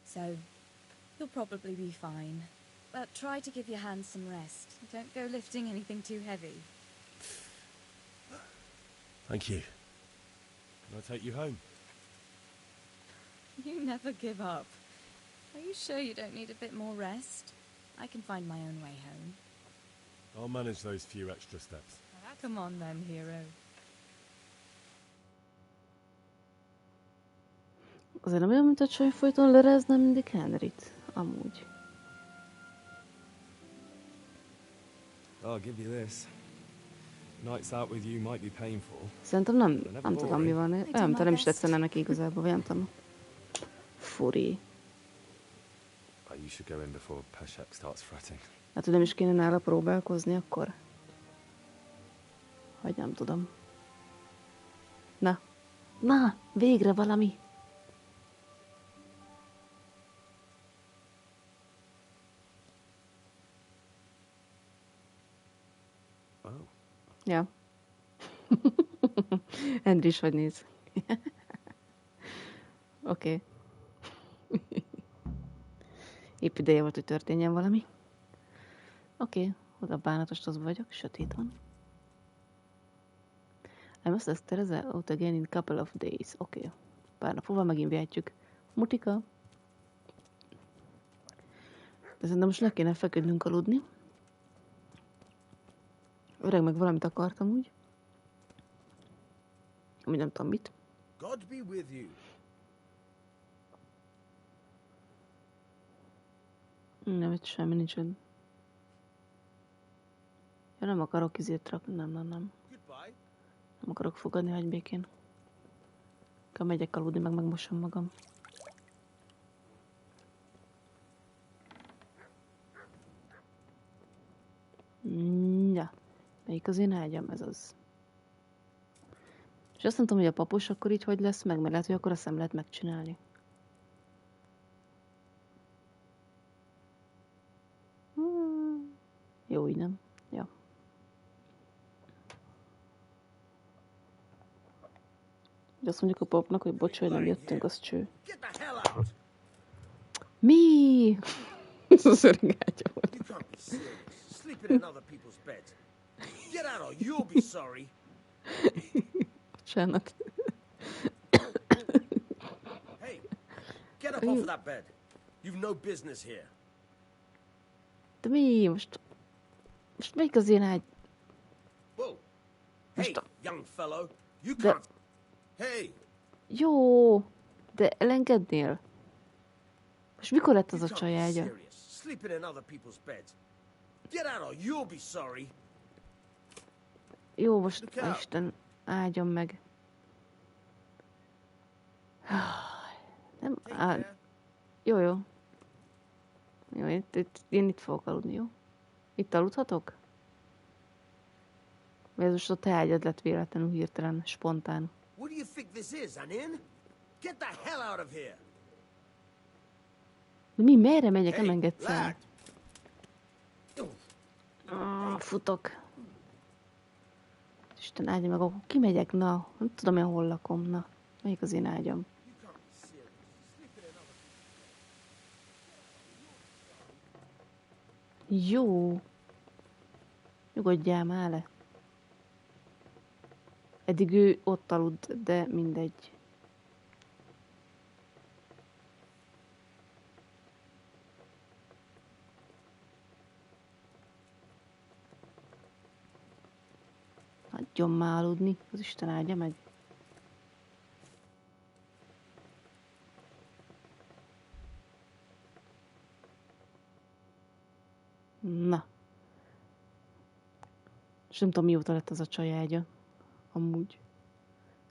So, you'll probably be fine. But try to give your hands some rest. Don't go lifting anything too heavy. Thank you. Can I take you home? You never give up. Are you sure you don't need a bit more rest? I can find my own way home. I'll manage those few extra steps. Come on then, hero. Azért nem olyan, mint a csaj folyton lerezne mindig Henryt. Amúgy. I'll give you this. Nights out with you might be painful. Szerintem nem tudom, mi van. Nem tudom, nem is tetszene neki igazából, vagy nem tudom. Furi. You should go in before Peshek starts fretting. Hát, hogy nem is kéne nála próbálkozni, akkor? Vagy nem tudom. Na, végre valami! Oh. Ja. Andrew is hogy néz. Oké. Épp ideje volt, hogy történjen valami. Oké, oda bánatos az vagyok, sötét van. I must ask Teresa out again in couple of days. Oké. Pár nap múlva megint vihetjük. Mutika. De szerintem most le kéne feküdnünk aludni. Öreg meg valamit akartam úgy. Amúgy nem tudom mit. God be with you. Nem, itt semmi nincsen. Ja, nem akarok izét rakni, nem. Nem akarok fogadni, hagyj békén. Akkor megyek aludni, meg megmosom magam. Ja, melyik az én ágyam? Ez az. És azt nem tudom, hogy a papos akkor így hogy lesz meg, mert lehet, hogy akkor azt nem lehet megcsinálni. Jó, így nem. Ja. De azt mondjuk a papnak, hogy bocs, hogy nem jöttünk, az cső. Mi? Ez az öreg ágya volt. Bocsánat. Hey, get up off of that bed. You've no business here. De mi? Most melyik az én ágy? Whoa. Hey, young fellow, you De... can't... Hey! Jó, de elengednél? Most mikor lett az a csaj ágya? Sleeping in other people's beds. Get out or you'll be sorry. Jó, most Isten áldjon meg. Nem, jó. Jó, én itt fogok aludni, jó? Itt aludhatok? Vagy ez most a te ágyad lett véletlenül hirtelen, spontán? What do you think this is, an inn? Get the hell out of here! De mi, merre megyek? Nem engedsz el. Futok. Isten áldja meg, akkor kimegyek, na. Nem tudom én hol lakom, na. Melyik az én ágyam? Jó. Nyugodjál már le. Eddig ő ott aludt, de mindegy. Hagyjon már aludni, az Isten áldja meg. Na. És nem tudom, mióta lett az a csaj ágya. Amúgy.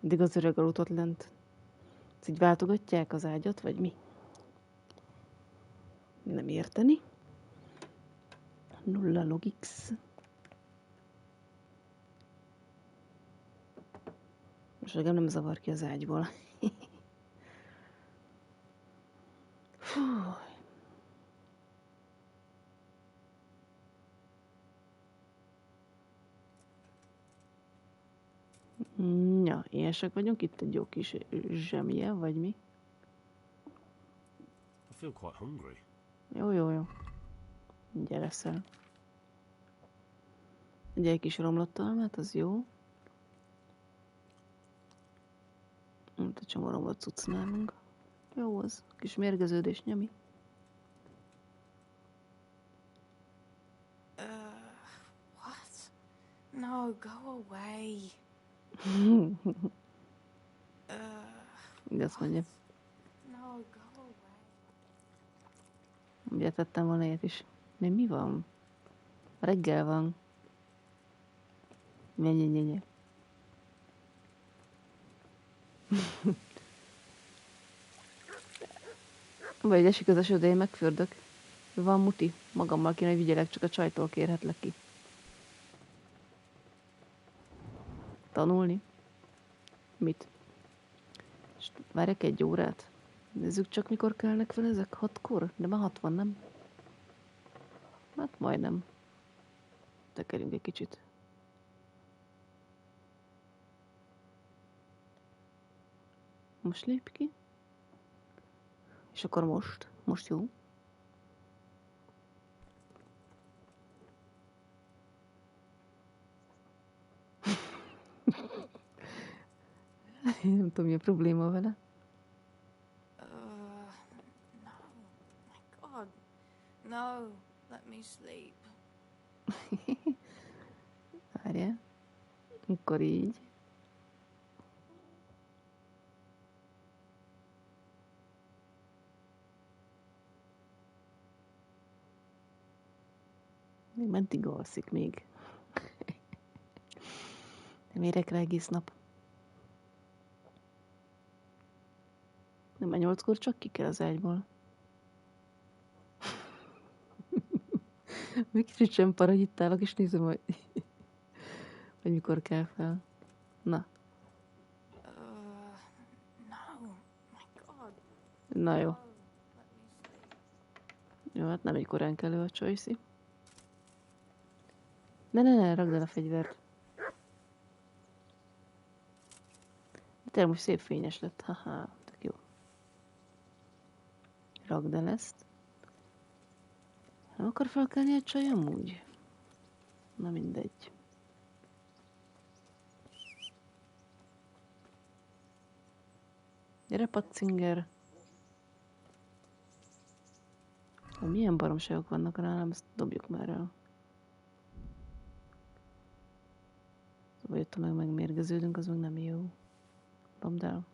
Eddig az öreg aludt ott lent. Ezt így váltogatják az ágyat, vagy mi? Nem érteni. Nulla logix. Most engem nem zavar ki az ágyból. Fú. Ja, ilyesek vagyunk. Itt egy jó kis zsemje, vagy mi? I feel quite hungry. Jó. Mindjárt eszel. Egy kis romlott almát, az jó. Mint a csomó romlott cucc nálunk. Jó az. Kis mérgeződés nyami. What? No, go away. Így azt mondja. No, go away. Ugye tettem volna ilyet is. Mi van? Reggel van. Nye. Vagy esik az eső, de én megfürdök. Van muti. Magammal kéne, hogy vigyelek, csak a csajtól kérhetlek ki. Tanulni? Mit? És várjak egy órát? Nézzük csak, mikor kelnek fel ezek? 6-kor? De már 60, nem? Hát majdnem. Tekerjünk egy kicsit. Most lép ki. És akkor most. Most jó. Én nem tudom, mi a probléma vele. No. My God. No. Let me sleep. Várjál. Akkor így. Még mentig alszik még. Nem érek rá egész nap. Nem, már 8-kor csak ki kell az ágyból. Még kicsit sem paragyitálok, és nézem, hogy mikor kell fel. Na. Na jó. Jó, hát nem egy korán kelő a Choice-i. Ne, ragd el a fegyvert. Tényleg most szép fényes lett, haha, tök jó. Ragd el ezt. Nem akar felkelni a csaj amúgy? Na mindegy. Gyere, Patzinger! Milyen baromságok vannak nálam, ezt dobjuk már el. Vagy ott megmérgeződünk, az meg nem jó. Dobd el.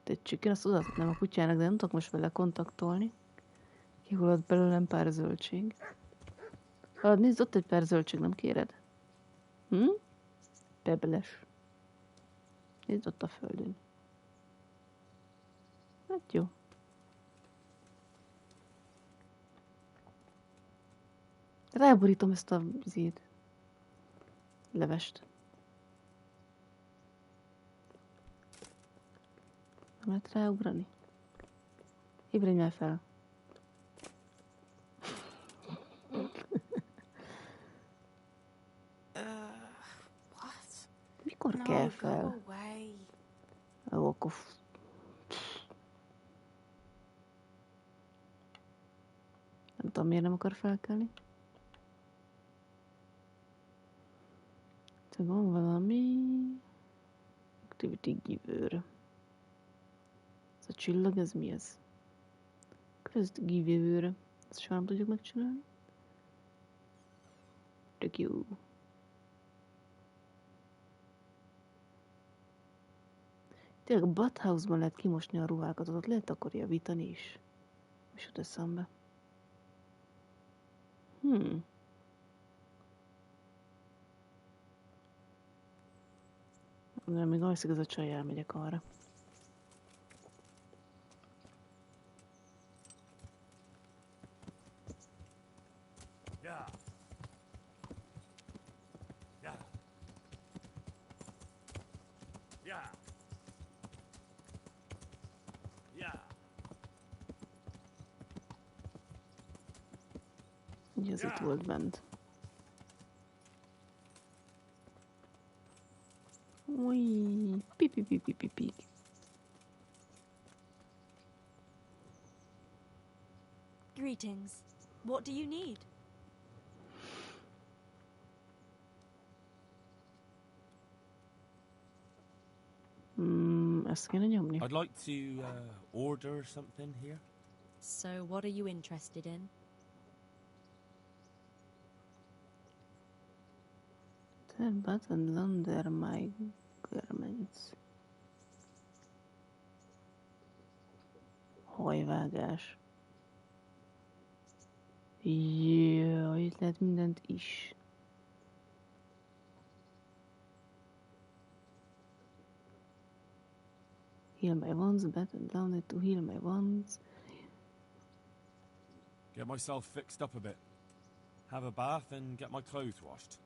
Tetszük, én azt odaadnám a kutyának, de nem tudok most vele kontaktolni. Kihullott belőlem pár zöldség. Hát nézd, ott egy pár zöldség, nem kéred? Bebeles. Nézd ott a földön. Hát jó. Ráborítom ezt a vizét. Levest. Nem lehet ráugrani? Ébredj már fel. Mikor kell fel? Ó, akkor... Nem tudom, miért nem akar felkelni. Tehát van valami... Activity giver. Ez a csillag, ez mi ez? Quest giver. Ezt soha nem tudjuk megcsinálni. Tök jó. Tényleg a Bathhouse-ban lehet kimosni a ruhákat, ott lehet akkor javítani is. És jut eszembe. Nem, még alszik az a csaj, elmegyek arra. Ugye az itt volt bent. Ui, pi. Greetings. What do you need? Ezt kéne nyomni. I'd like to order something here. So, what are you interested in? The button under my garments. Hajvágás. Jaj, itt lehet mindent is. Heal my wounds, button down it to heal my wounds. Get myself fixed up a bit. Have a bath and get my clothes washed.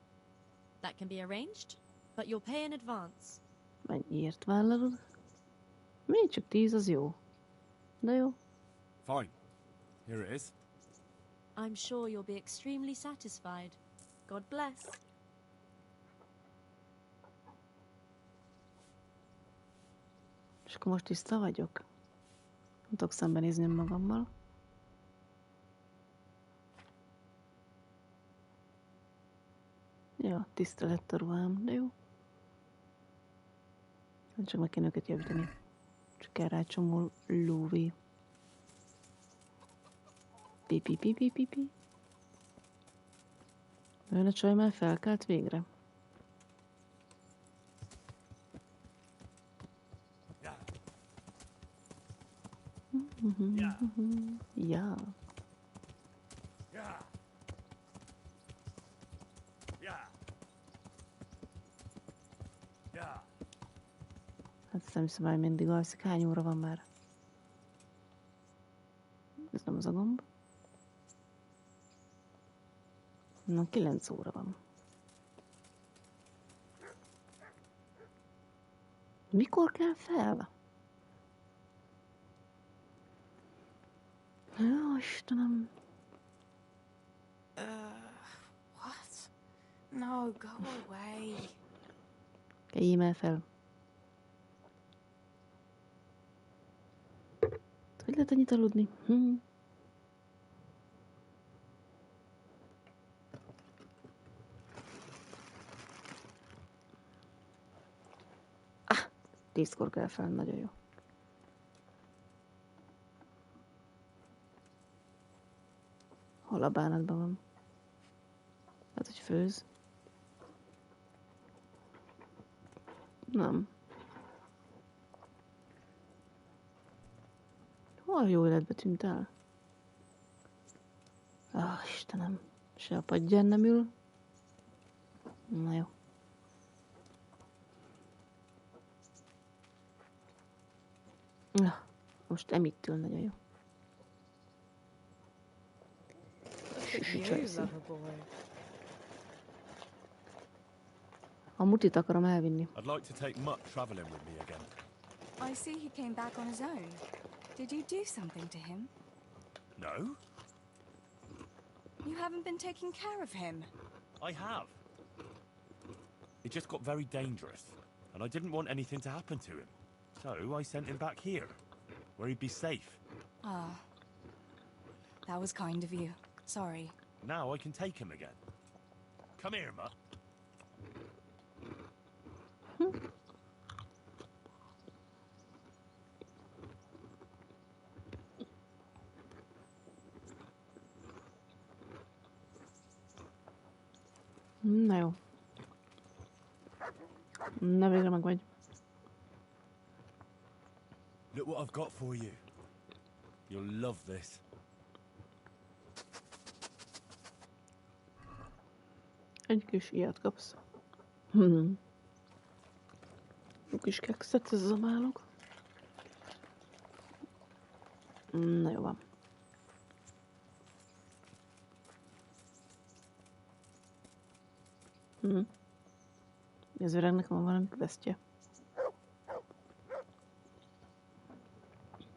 That can be arranged, but you'll pay in advance. Mennyiért vállalod? Még csak 10, az jó. De jó. Fine. Here it is. I'm sure you'll be extremely satisfied. God bless. És akkor most tiszta vagyok? Nem tudok szembenézni magammal. Ja, tiszta lett a ruhám, de jó. Csak meg kell őket javítani. Csak kell rá csomó lóvé. Pi. Olyan a csaj már felkelt végre. Ja. nem hiszem, hogy mindig alszik. Hány óra van már? Ez nem az a gomb. Na, 9 óra van. Mikor kell fel? Jó, Istenem. What? No, go away. Keljél el fel. Hogy lehet ennyit aludni? Ah, 10-kor kell fel, nagyon jó. Hol a bánatban van? Hát, hogy főz. Nem. Hol jó életbe tűnt el? Istenem. Se a padján nem ül. Na jó. Na, most Emitt ül, nagyon jó. A mutit akarom elvinni. I'd like to take Mutt traveling with me again. I see he came back on his own. Did you do something to him? No, You haven't been taking care of him. I have. It just got very dangerous, and I didn't want anything to happen to him. So I sent him back here, where he'd be safe. Ah. That was kind of you. Sorry. Now I can take him again. Come here, Mutt. Na jó. Na végre meg vagy. Look what I've got for you. You'll love this. Egy kis ilyet kapsz. Egy kis kekszet, ez zamálok. Na jó van. Az öregnek van valami questje.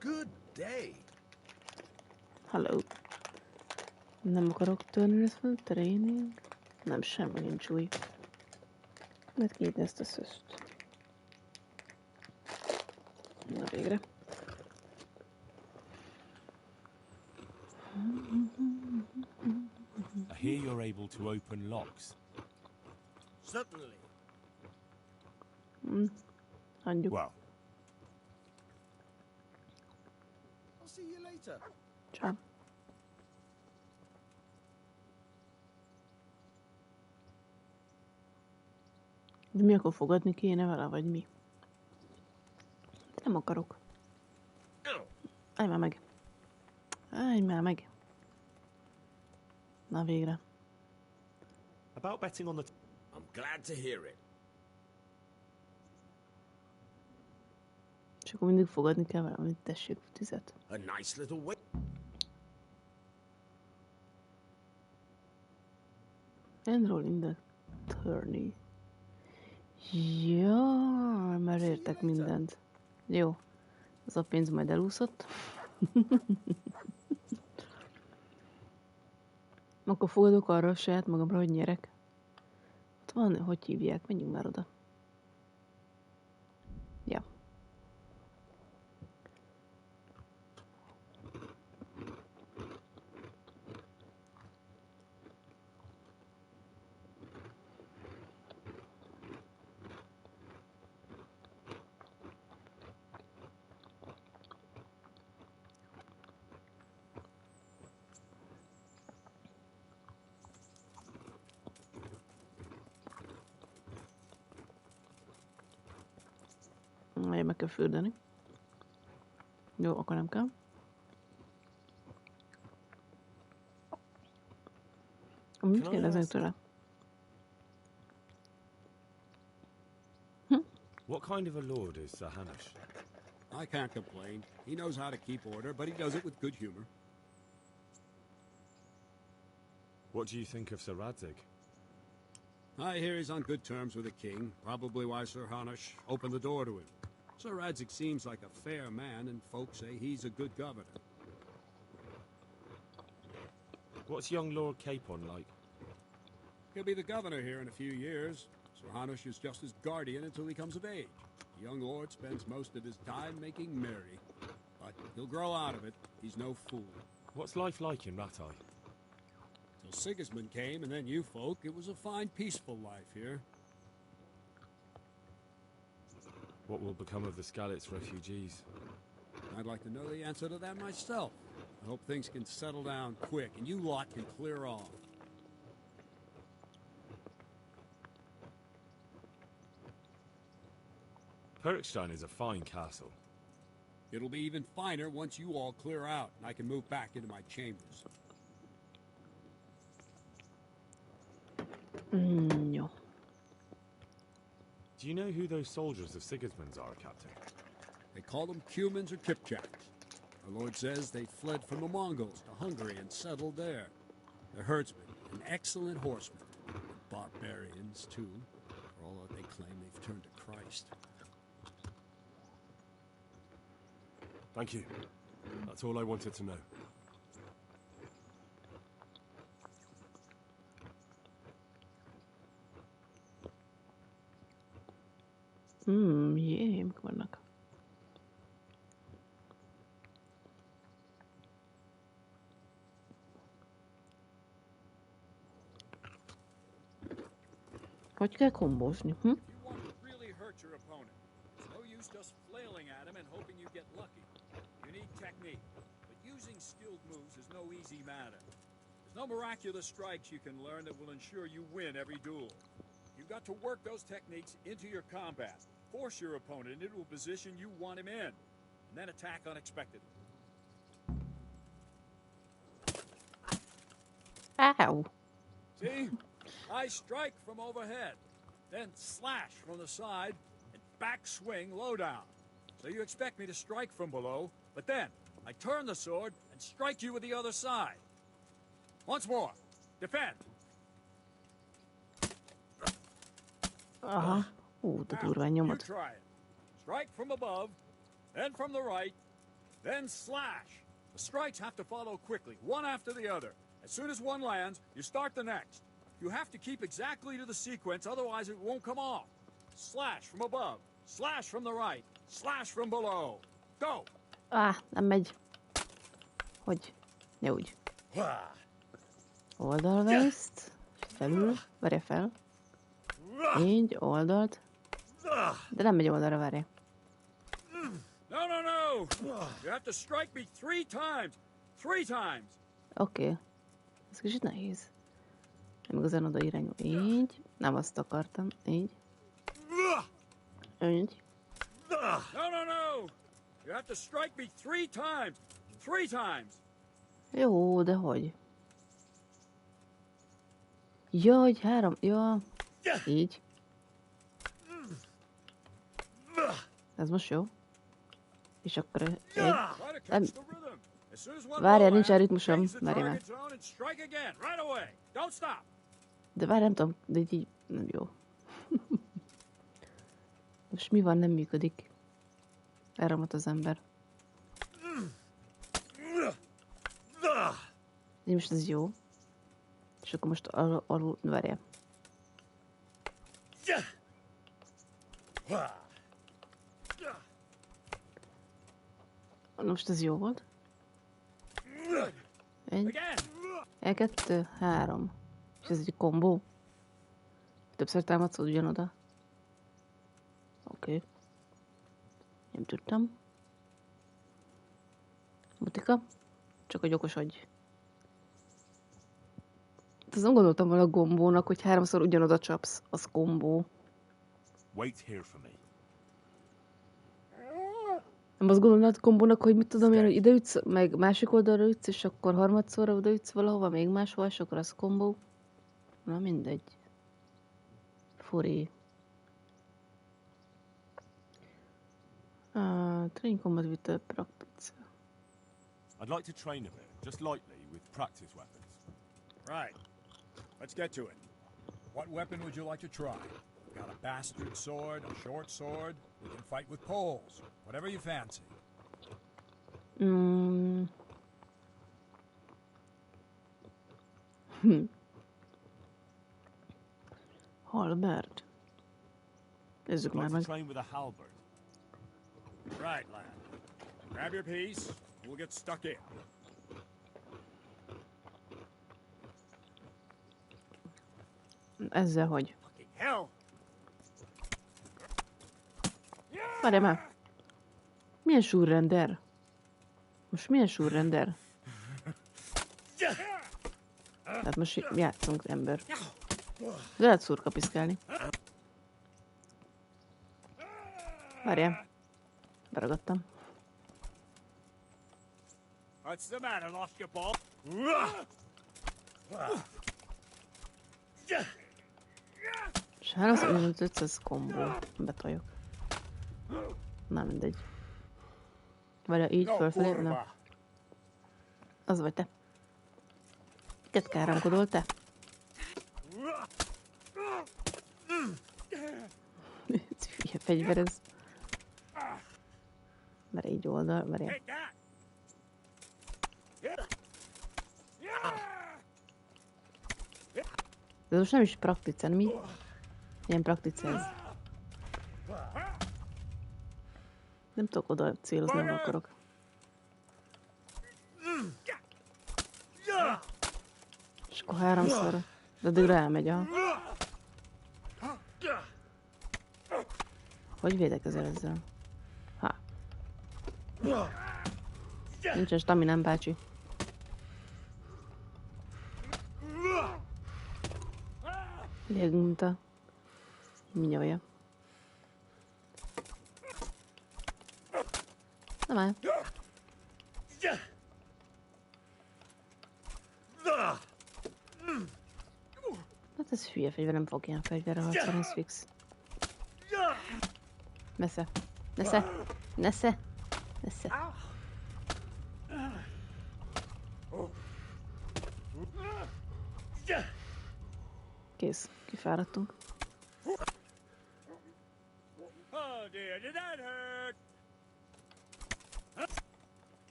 Good day. Hello. Nem akarok törni ezt fel, training. Nem, semmi nincs új. Mert kinyitni ezt a szözt. Na végre. I hear you're able to open locks. Certainly. Hagyjuk. Well, I'll see you later. Ciao. De mi akkor fogadni kéne vele, vagy mi? Nem akarok. Állj már meg. Állj már meg. Na végre. about betting on the... I'm glad to hear it. És akkor mindig fogadni kell vele, amit tessék tüzet. A nice little way. Enroll in the tourney. Ja, már értek mindent. Jó. Az a pénz majd elúszott. Akkor fogadok arra a saját magamra, hogy nyerek. Ott van, hogy hívják, menjünk már oda. Ja. Meg kell fürdeni. Jó, akkor nem kell. Mit kérdeznek tőle? What kind of a lord is Sir Hanush? I can't complain. He knows how to keep order, but he does it with good humor. What do you think of Sir Radzig? I hear he's on good terms with the king, probably why Sir Hanush opened the door to him. Sir Radzig seems like a fair man, and folks say he's a good governor. What's young Lord Capon like? He'll be the governor here in a few years. Sir Hanush is just his guardian until he comes of age. The young lord spends most of his time making merry. But he'll grow out of it. He's no fool. What's life like in Rattay? Till Sigismund came, and then you folk, it was a fine, peaceful life here. What will become of the Skalitz refugees? I'd like to know the answer to that myself. I hope things can settle down quick, and you lot can clear off. Perkstein is a fine castle. It'll be even finer once you all clear out, and I can move back into my chambers. Jó. Do you know who those soldiers of Sigismund's are, Captain? They call them Cumans or Kipchaks. Our lord says they fled from the Mongols to Hungary and settled there. They're herdsmen and excellent horsemen. Barbarians, too. For all that they claim, they've turned to Christ. Thank you. That's all I wanted to know. Jé, mik vannak? Hogy kell kombózni, hm? No miraculous strikes you can learn that will ensure you win every duel. You've got to work those techniques into your combat. Force your opponent into a position you want him in, and then attack unexpectedly. Ow! See? I strike from overhead, then slash from the side, and back swing low down. So you expect me to strike from below, but then I turn the sword and strike you with the other side. Once more. Defend. Aha. De durván nyomod. You try it. Strike from above, then from the right, then slash. The strikes have to follow quickly, one after the other. As soon as one lands, you start the next. You have to keep exactly to the sequence, otherwise it won't come off. Slash from above, slash from the right, slash from below. Go! Nem megy. Hogy? Ne úgy. Oldalvészt. Felül. Várja fel. Így, oldalt. De nem megy oldalra, várja. No, no, no! You have to strike me 3 times. 3 times. Oké. Ez kicsit nehéz. Nem igazán oda irányul. Így. Nem azt akartam. Így. Így. No, no, no! You have to strike me 3 times. 3 times. Jó, de hogy? Ja, hogy 3. Ja. Így. Ez most jó. És akkor egy. Nem. Várjál, nincsen ritmusom. Várjál már. De várjál, nem tudom, de így nem jó. Most mi van, nem működik? Elromlott az ember. De most ez jó. És akkor most alul, várjál. Most ez jó volt. 1, 2, 3. És ez egy kombó. Többször támadszod ugyanoda. Oké. Nem tudtam. Butika. Csak hogy okosodj. Azon gondoltam volna a gombónak, hogy 3-szor ugyanoda csapsz. Az kombó. Wait here for me. Nem azt gondolod kombónak, hogy mit tudom én, hogy ide ütsz, meg másik oldalra ütsz, és akkor harmadszorra oda ütsz valahova, még máshol, és akkor az kombó. Na mindegy. Furi. Train combat with a practice. I'd like to train a bit, just lightly, with practice weapons. Right. Let's get to it. What weapon would you like to try? Got a bastard sword, a short sword? We can fight with poles. Whatever you fancy. Halberd. Nézzük I'd már like to meg. train with a halberd. Right, lad. Grab your piece, and we'll get stuck in. Ezzel hogy? Hell! Várjál már. Milyen súrrender? Most milyen súrrender? Tehát most játszunk, ember. De lehet szurka piszkálni. Várjál. Beragadtam. What's the matter, lost your ball? És 355 kombó. Betoljok. Na mindegy. Vagy így fölfelé, na. Az vagy te. Miket káromkodol te? Ez hülye fegyver ez. Mert így oldal, várjál. De ez most nem is praktice, mi? Milyen praktice ez? Nem tudok oda célozni, nem akarok. És akkor háromszor. De addigra elmegy a... Hogy védekezel ezzel? Ha. Nincsen staminám, bácsi. Légmunta. Minyolja. Na már. Hát ez hülye fegyver, nem fog ilyen fegyverre harcolni, ez fix. Nesze. Nesze. Nesze. Nesze. Kész. Kifáradtunk.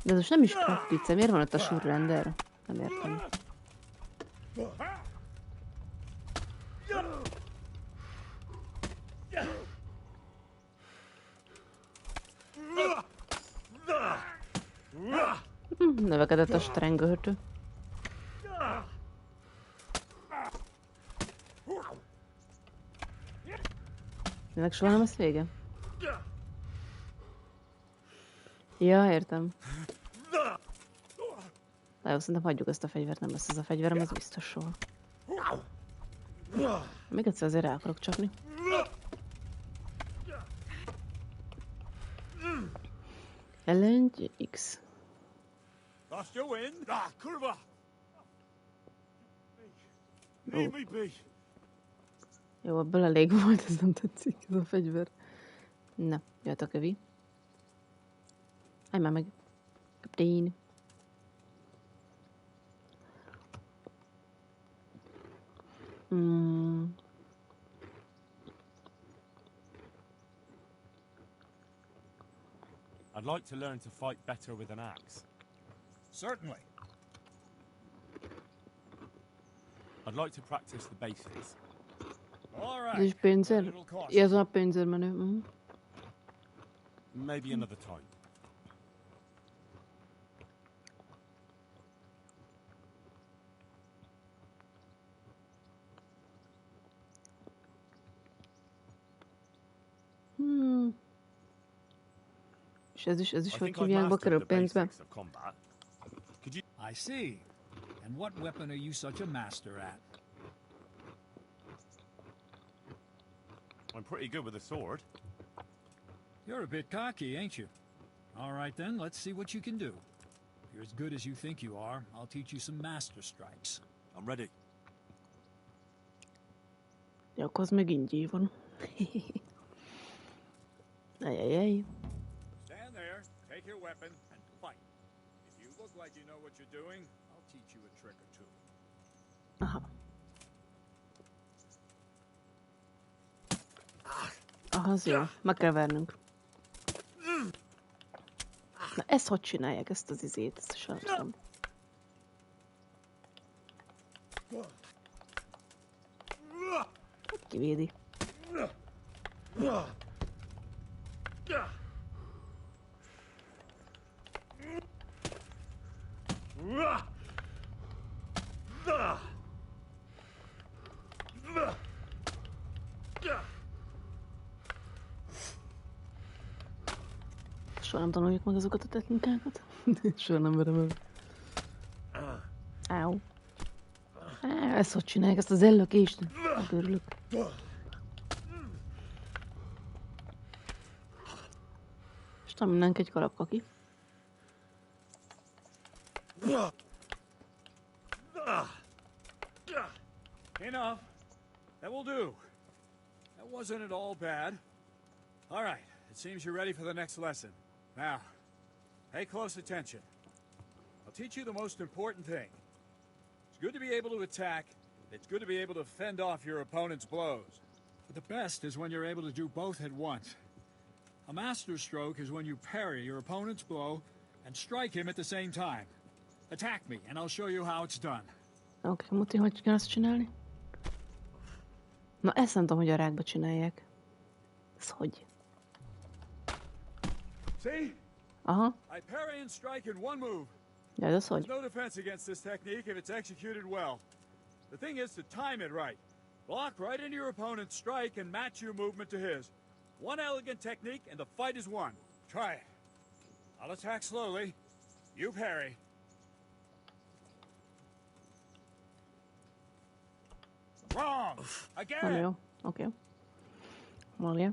De ez most nem is praktice. Miért van ott a surrender? Nem értem. Növekedett a strengöltő. Ennek soha nem lesz vége? Ja, értem. De jó, szerintem hagyjuk ezt a fegyvert, nem lesz ez a fegyverem, az biztos soha. Még egyszer azért rá akarok csapni. Ellengy X. Lost your wind? Ah, kurva! Leave me be. Jó, ebből elég volt, ez nem tetszik, ez a fegyver. Na, jött a kövi. Állj már meg. Kaptén. I'd like to learn to fight better with an axe. Certainly. I'd like to practice the basics. All Ez right. is pénzért? Ja, ez a pénzért menő. Maybe another time. És ez is hogy hívják, kerül pénzbe? I see. And what weapon are you such a master at? I'm pretty good with a sword. You're a bit cocky, ain't you? All right then, let's see what you can do. If you're as good as you think you are, I'll teach you some master strikes. I'm ready. Ja, akkor az meg ingyi van. Ajajaj. take your weapon and fight. If you look like you know what you're doing, I'll teach you a trick or two. Aha. Aha, az jó. Meg kell vernünk. Na, ezt hogy csinálják, ezt az izét? Ezt sem tudom. Kivédi. Soha nem tanuljuk meg azokat a technikákat. Soha nem verem el. Áú. Ezt hogy csinálják, ezt az ellökést? Örülök. És nem mindenki egy kalapkaki. Enough. That will do. That wasn't at all bad. All right. It seems you're ready for the next lesson. Now, pay close attention. I'll teach you the most important thing. It's good to be able to attack. It's good to be able to fend off your opponent's blows. But the best is when you're able to do both at once. A master stroke is when you parry your opponent's blow and strike him at the same time. Attack me, and I'll show you how it's done. Oké, Muti, hogy kell ezt csinálni? Na, ezt nem tudom, hogy a rákba csinálják. Ez hogy? See? Aha. I parry and strike in one move. Ja, ez hogy? There's no defense against this technique if it's executed well. The thing is to time it right. Block right into your opponent's strike and match your movement to his. One elegant technique and the fight is won. Try it. I'll attack slowly. You parry. Wrong! Again! Nem jó. Oké. Maga.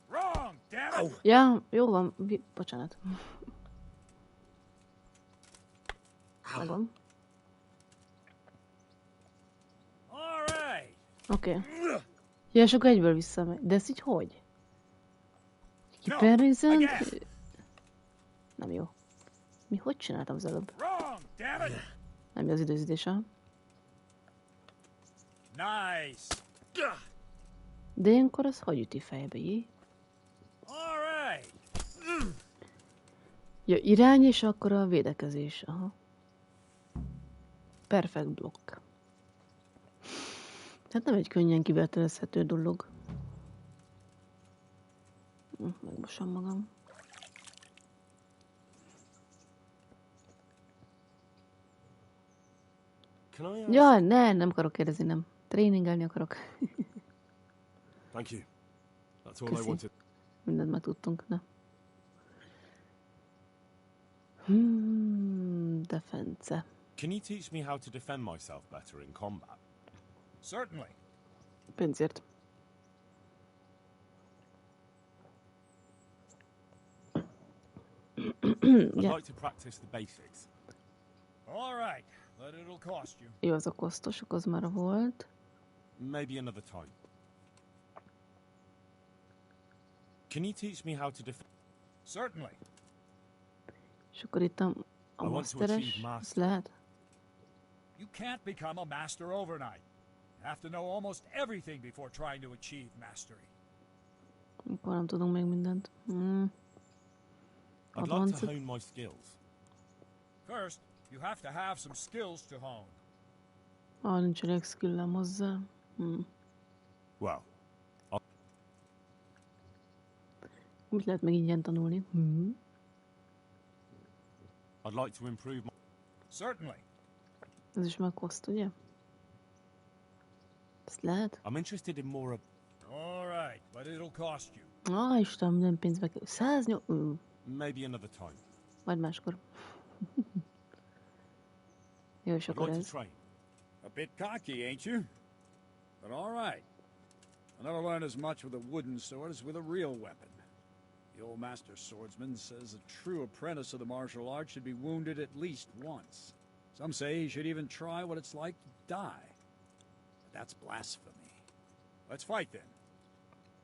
Wrong! Damn it! Ja, jó van. Bocsánat. Megvan. All right. Oké. Ja, és akkor egyből visszamegy. De ez így hogy? Kiperrizent? Nem jó. Mi hogy csináltam az előbb? Nem jó az időzítése. Nice. De ilyenkor az hogy üti fejbe, jé? Ja, irány és akkor a védekezés. Aha. Perfect blokk. Hát nem egy könnyen kivitelezhető dolog. Megmosom magam. Ja, nem akarok kérdezni, nem. Tréningelni akarok. Thank you. That's all I wanted. Mindent megtudtunk, ne? Defense. Can you teach me how to defend myself better in combat? Certainly. Pénzért. I'd like to practice the basics. All right, but it'll cost you. Jó, az a kosztosok, az már volt. Maybe another time. Can you teach me how to defend? Certainly. És akkor itt a masteres, ez lehet? You can't become a master overnight. You have to know almost everything before trying to achieve mastery. Akkor nem tudunk még mindent. I'd like to hone my skills. First, you have to have some skills to hone. Nincs elég skillem hozzá. Well, mit lehet meg ingyen tanulni? I'd like to improve my... Certainly. Ez is megkoszt, ugye? Ezt lehet? I'm interested in more of... All right, but it'll cost you. Istenem, nem pénzbe kell. 108... Maybe another time. Majd máskor. Jó, és akkor ez. A bit cocky, ain't you? But all right. I'll never learn as much with a wooden sword as with a real weapon. The old master swordsman says a true apprentice of the martial arts should be wounded at least once. Some say he should even try what it's like to die. But that's blasphemy. Let's fight then.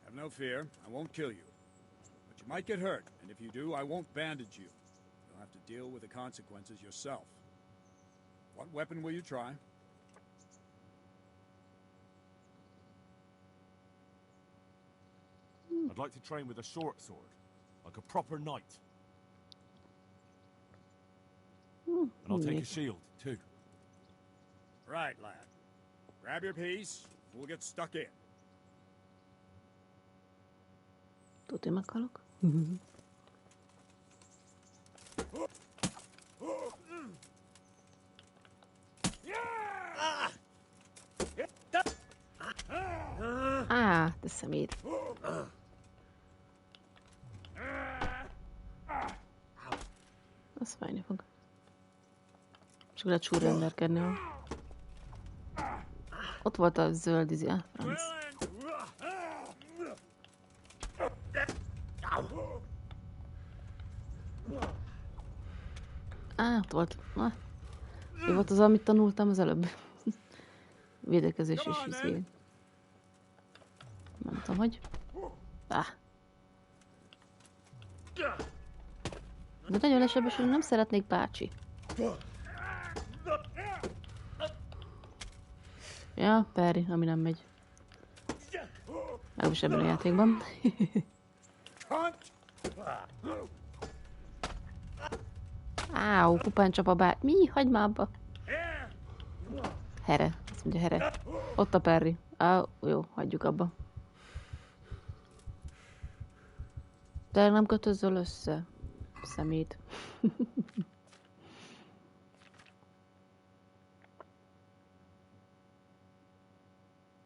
Have no fear, I won't kill you. But you might get hurt, and if you do, I won't bandage you. You'll have to deal with the consequences yourself. What weapon will you try? I'd like to train with a short sword, like a proper knight. And I'll take a shield, too. Right, lad. Grab your piece, we'll get stuck in. Tuti meghalok. De szemét. Az fájni fog. Csak lehet súrrenderkedni. Ott volt a zöld izé. Franc. Ott volt. Mi volt az, amit tanultam az előbb? Védekezés is izé. Nem tudom, hogy... De nagyon lesebesen nem szeretnék, bácsi. Ja, Perry, ami nem megy. Legalábbis ebben a játékban. Kupán csap a bár... Mi? Hagyd már abba! Here. Azt mondja, here. Ott a Perry. Jó, hagyjuk abba. De nem kötözzöl össze. Szemét.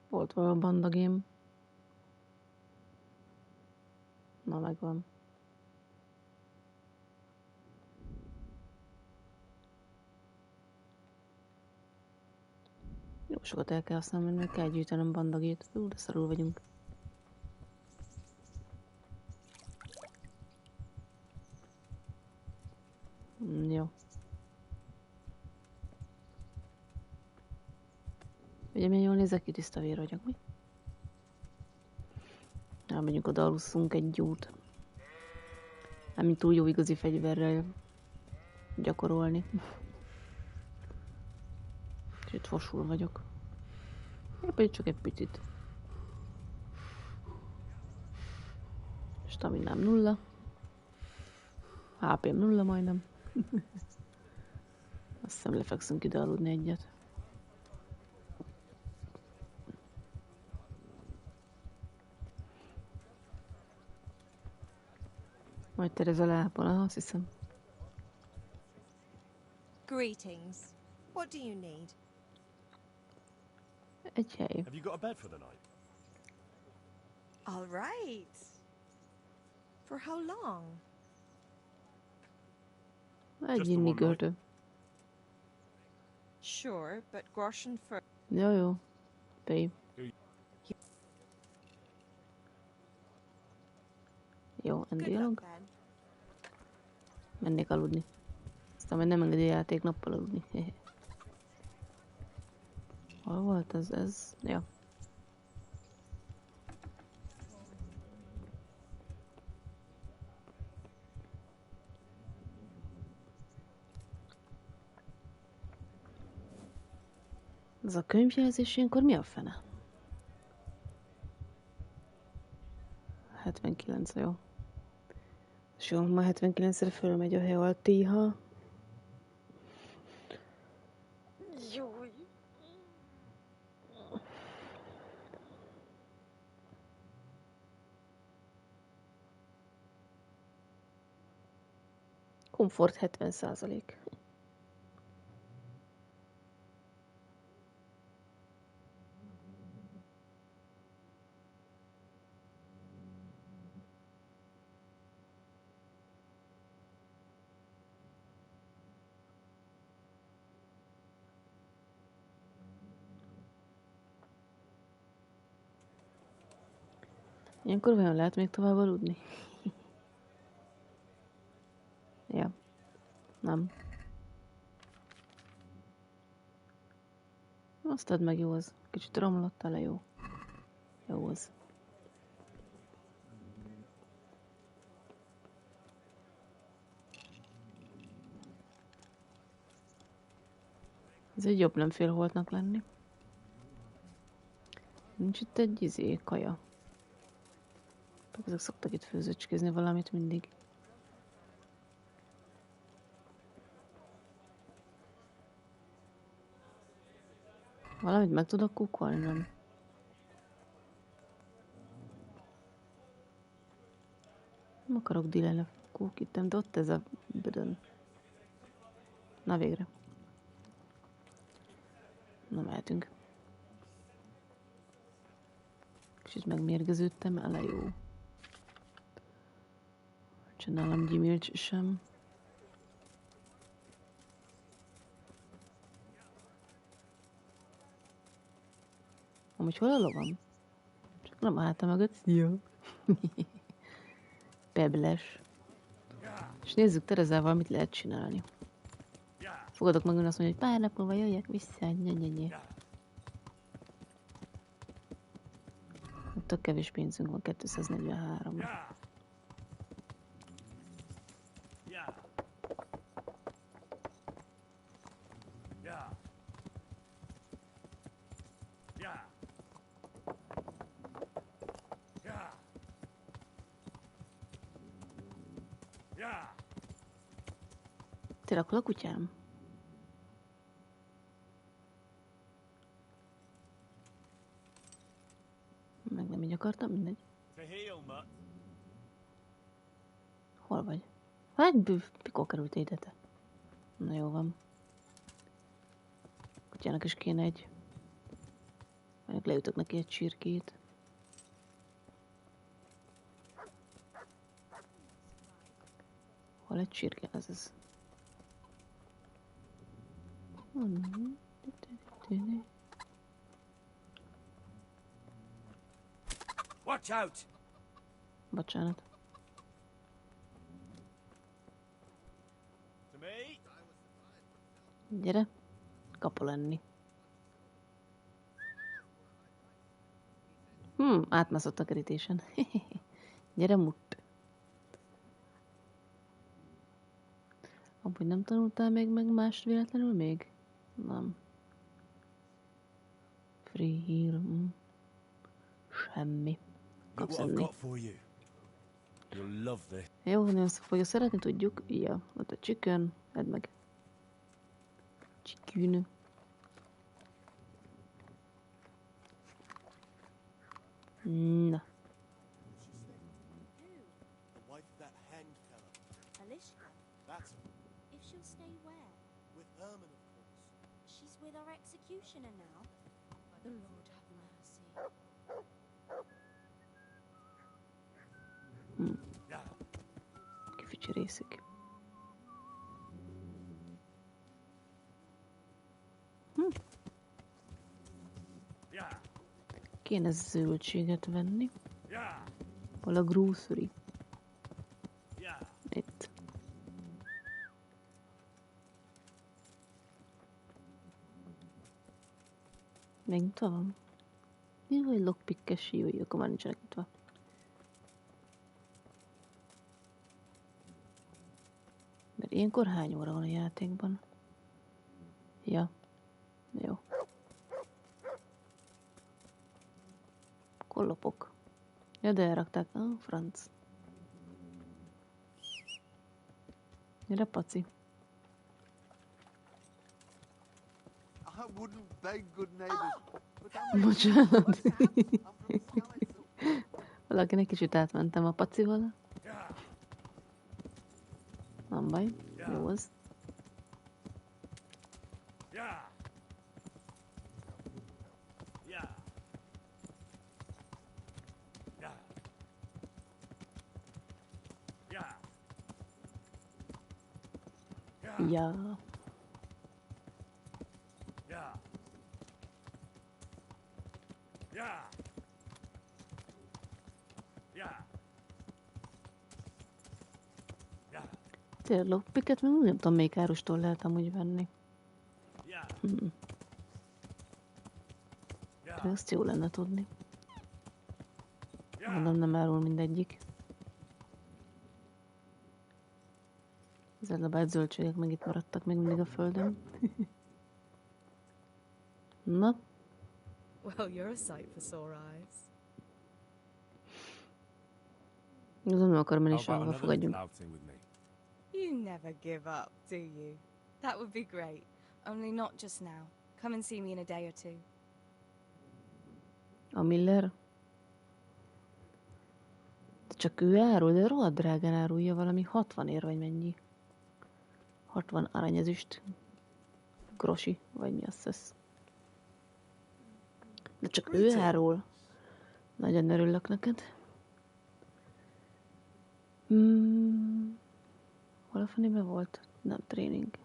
Volt valami bandagém. Na, megvan. Jó sokat el kell használni, mert kell gyűjtenem bandagét. De szarul vagyunk. Jó. Ugye milyen jól nézek ki, tiszta vér vagyok, mi? Elmegyünk oda, alusszunk egy jót. Nem mint túl jó igazi fegyverrel gyakorolni. És itt fosul vagyok. Épp egy csak egy picit. Staminám 0. HP-m 0 majdnem. Azt hiszem lefekszünk ide aludni egyet. Majd Tereza leápol, azt hiszem. Greetings. What do you need? Egy hely. Have you got a bed for the night? All right. For how long? Egy inni gördő. Sure, but groschen for... Jó. Babe. Jó, endélünk. Mennék aludni. Aztán majd nem engedi a játék nappal aludni. Hol volt ez? Ja. Ez a könyvjelzés ilyenkor mi a fene? 79, jó. És jó, ma 79-re fölmegy a hely a tíha. Jó. Komfort 70%. Ilyenkor vajon lehet még tovább aludni? Ja. Nem. Azt add meg, jó az. Kicsit romlott le, jó. Jó az. Ez egy jobb nem félholtnak lenni. Nincs itt egy kaja. Ezek szoktak itt főzőcskézni valamit mindig. Valamit meg tudok kukolni, nem? Nem akarok dilelni kókítem, de ott ez a bödön. Na végre. Na mehetünk. Kicsit megmérgeződtem, ele jó. Csinálom gyümölcs sem. Amúgy hol a lovam? Csak nem a hátam mögött. Szia! Pebles. És nézzük Terezával, mit lehet csinálni. Fogadok meg, azt mondja, hogy pár nap múlva jöjjek vissza. Nye. Ott a kevés pénzünk van, 243. Te rakol a kutyám? Meg nem így akartam, mindegy. Hol vagy? Hát, mikor került ide te? Na jó van. Kutyának is kéne egy... Majd leütök neki egy csirkét. Hol egy csirke? Ez. Watch out! Bocsánat. Gyere, kapu lenni. Átmászott a kerítésen. Gyere, mutt. Amúgy nem tanultál még meg mást véletlenül még? Nem. Free heal. Semmi. Kapsz enni. Jó, nagyon fogja szeretni, tudjuk. Ja, ott a chicken. Edd meg. Chicken. Na. With our executioner now? The Lord have mercy. Kificserészik. Kéne zöldséget venni. Hol a grocery? Itt. Még nyitva van? Jó, hogy lockpickes, jó, akkor már nincsenek nyitva. Mert ilyenkor hány óra van a játékban? Ja. Jó. Kollopok. Ja, de elrakták. Franc. Gyere, paci. Bocsánat. Valakinek kicsit átmentem a pacival. Nem baj. Jó az. Ja. Tényleg lockpicket még nem tudom, melyik árustól lehet amúgy venni. De ezt jó lenne tudni. Mondom, nem árul mindegyik. Az ellabált zöldségek meg itt maradtak még mindig a földön. Na? Well, you're a sight for sore eyes. Nem akarom én How is about ahova another little fogadjunk. outing with me? You never give up, do you? That would be great. Only not just now. Come and see me in a day or two. A Miller? Csak ő árul, de rohadt drágán árulja, valami 60 ér vagy mennyi. 60 aranyezüst. Grosi, vagy mi azt hisz. De csak ő árul. Nagyon örülök neked. Hol a fenébe volt? Nem, tréning.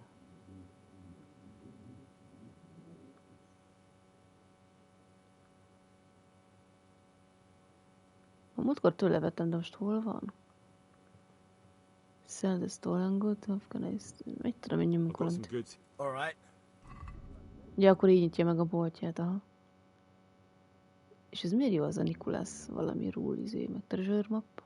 A múltkor tőle vettem, de most hol van? Sell the stolen goods, mit tudom én nyomunk valamit. Ja, akkor így nyitja meg a boltját, aha. És ez miért jó az a Nicholas valami rule izé, meg treasure map?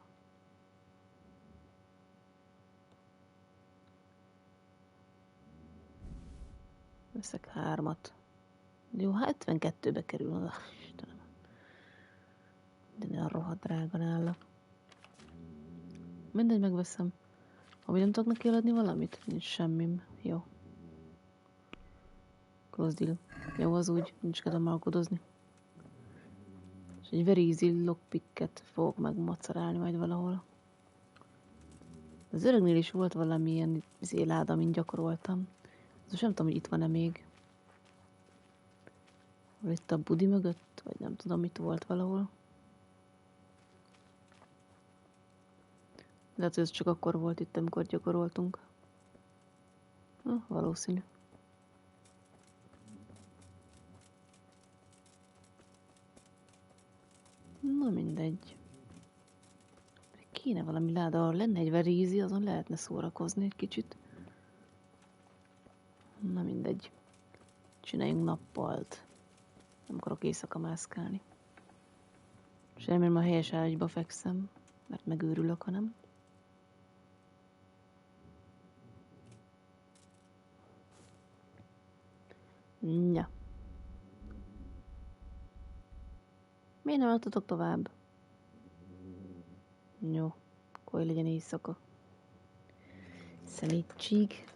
Veszek 3-at. Jó, 72-be kerül oda. Istenem. De ne a rohadt drága nála. Mindegy, megveszem. Amíg nem tudok neki eladni valamit? Nincs semmim. Jó. Close deal. Jó, az úgy. Nincs kedvem alkodozni. És egy very easy lockpicket fogok megmacerálni majd valahol. Az öregnél is volt valamilyen zéláda, amin gyakoroltam. Most nem tudom, hogy itt van-e még. Vagy itt a budi mögött? Vagy nem tudom, mit volt valahol. Lehet, hogy ez csak akkor volt itt, amikor gyakoroltunk. Valószínű. Na mindegy. Kéne valami láda, ahol lenne egy verízi, azon lehetne szórakozni egy kicsit. Na mindegy. Csináljunk nappalt. Nem akarok éjszaka mászkálni. És remélem a helyes ágyba fekszem, mert megőrülök, ha nem. Ja. Miért nem adtatok tovább? Jó. Akkor legyen éjszaka. Szemétség.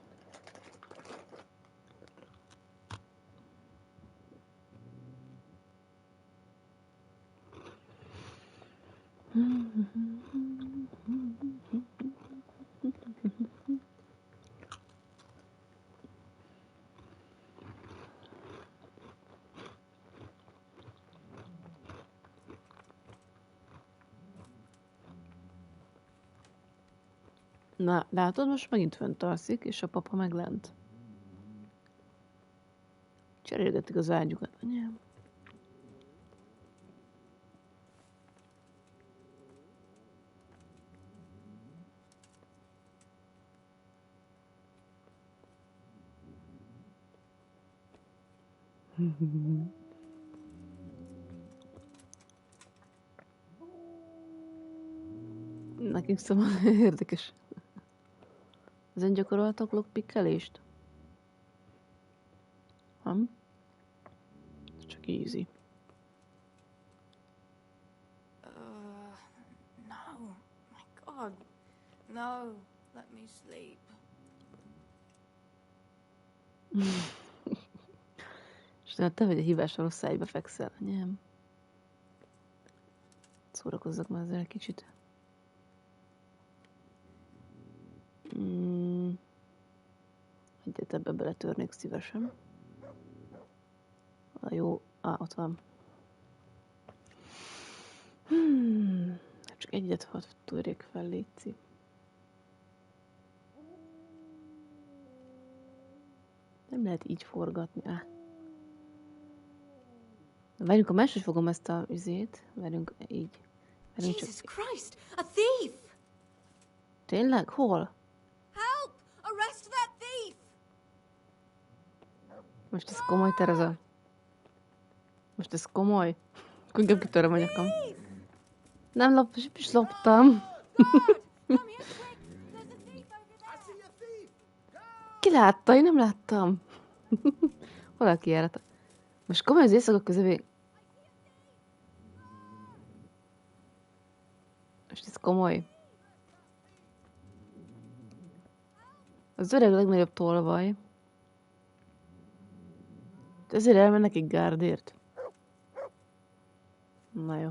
Na, látod, most megint fönt alszik, és a papa meg lent. Cserélgetik az ágyukat, anyám. Nekünk szóval érdekes. Ezen gyakoroltak lockpickelést? Csak easy. No. My God. No. Let me sleep. Istenem, te vagy a hívásra rossz ágyba fekszel, anyám. Szórakozzak már ezzel egy kicsit. Egyet ebbe beletörnék szívesen. Jó, ott van. Csak egyet hadd törjék fel, létszik. Nem lehet így forgatni. Várjunk, a máshogy fogom ezt a üzét. Várjunk, így. Várjunk Jesus Christ! A thief! Tényleg? Hol? Help! Arrest that thief! Most ez komoly, Tereza? Most ez komoly? Inkább kitöröm a nyakam. Nem is loptam. Ki látta? Én nem láttam. Valaki járat. Most komoly az éjszaka közepén. Most ez komoly. Az öreg legnagyobb tolvaj. Ezért elmennek egy gárdért. Na jó.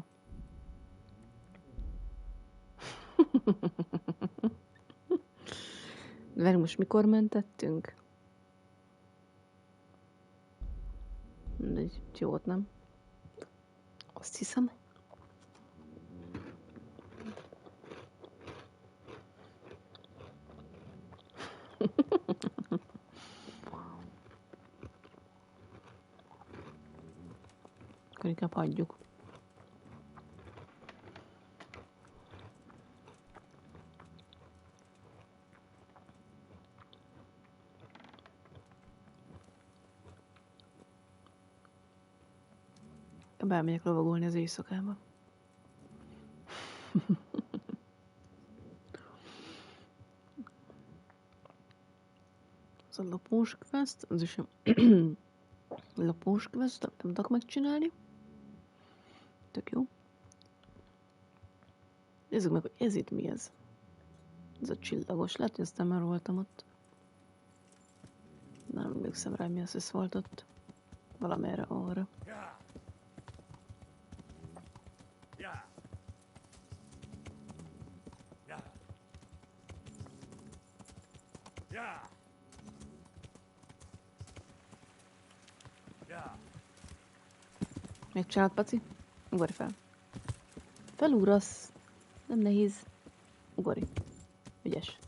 De most mikor mentettünk? Egy jót, nem? Azt hiszem. Akkor inkább hagyjuk. Bármegyek lovagolni az éjszakába. Az a lapós quest, az is lapós quest, nem tudok megcsinálni. Tök jó. Nézzük meg, hogy ez itt mi ez. Ez a csillagos. Lehet, hogy aztán már voltam ott. Nem emlékszem rá, mi az, ez volt ott. Valamerre arra. Megcsinált, Paci? Ugorj fel. Felúrasz. Nem nehéz. Ugorj. Ügyes.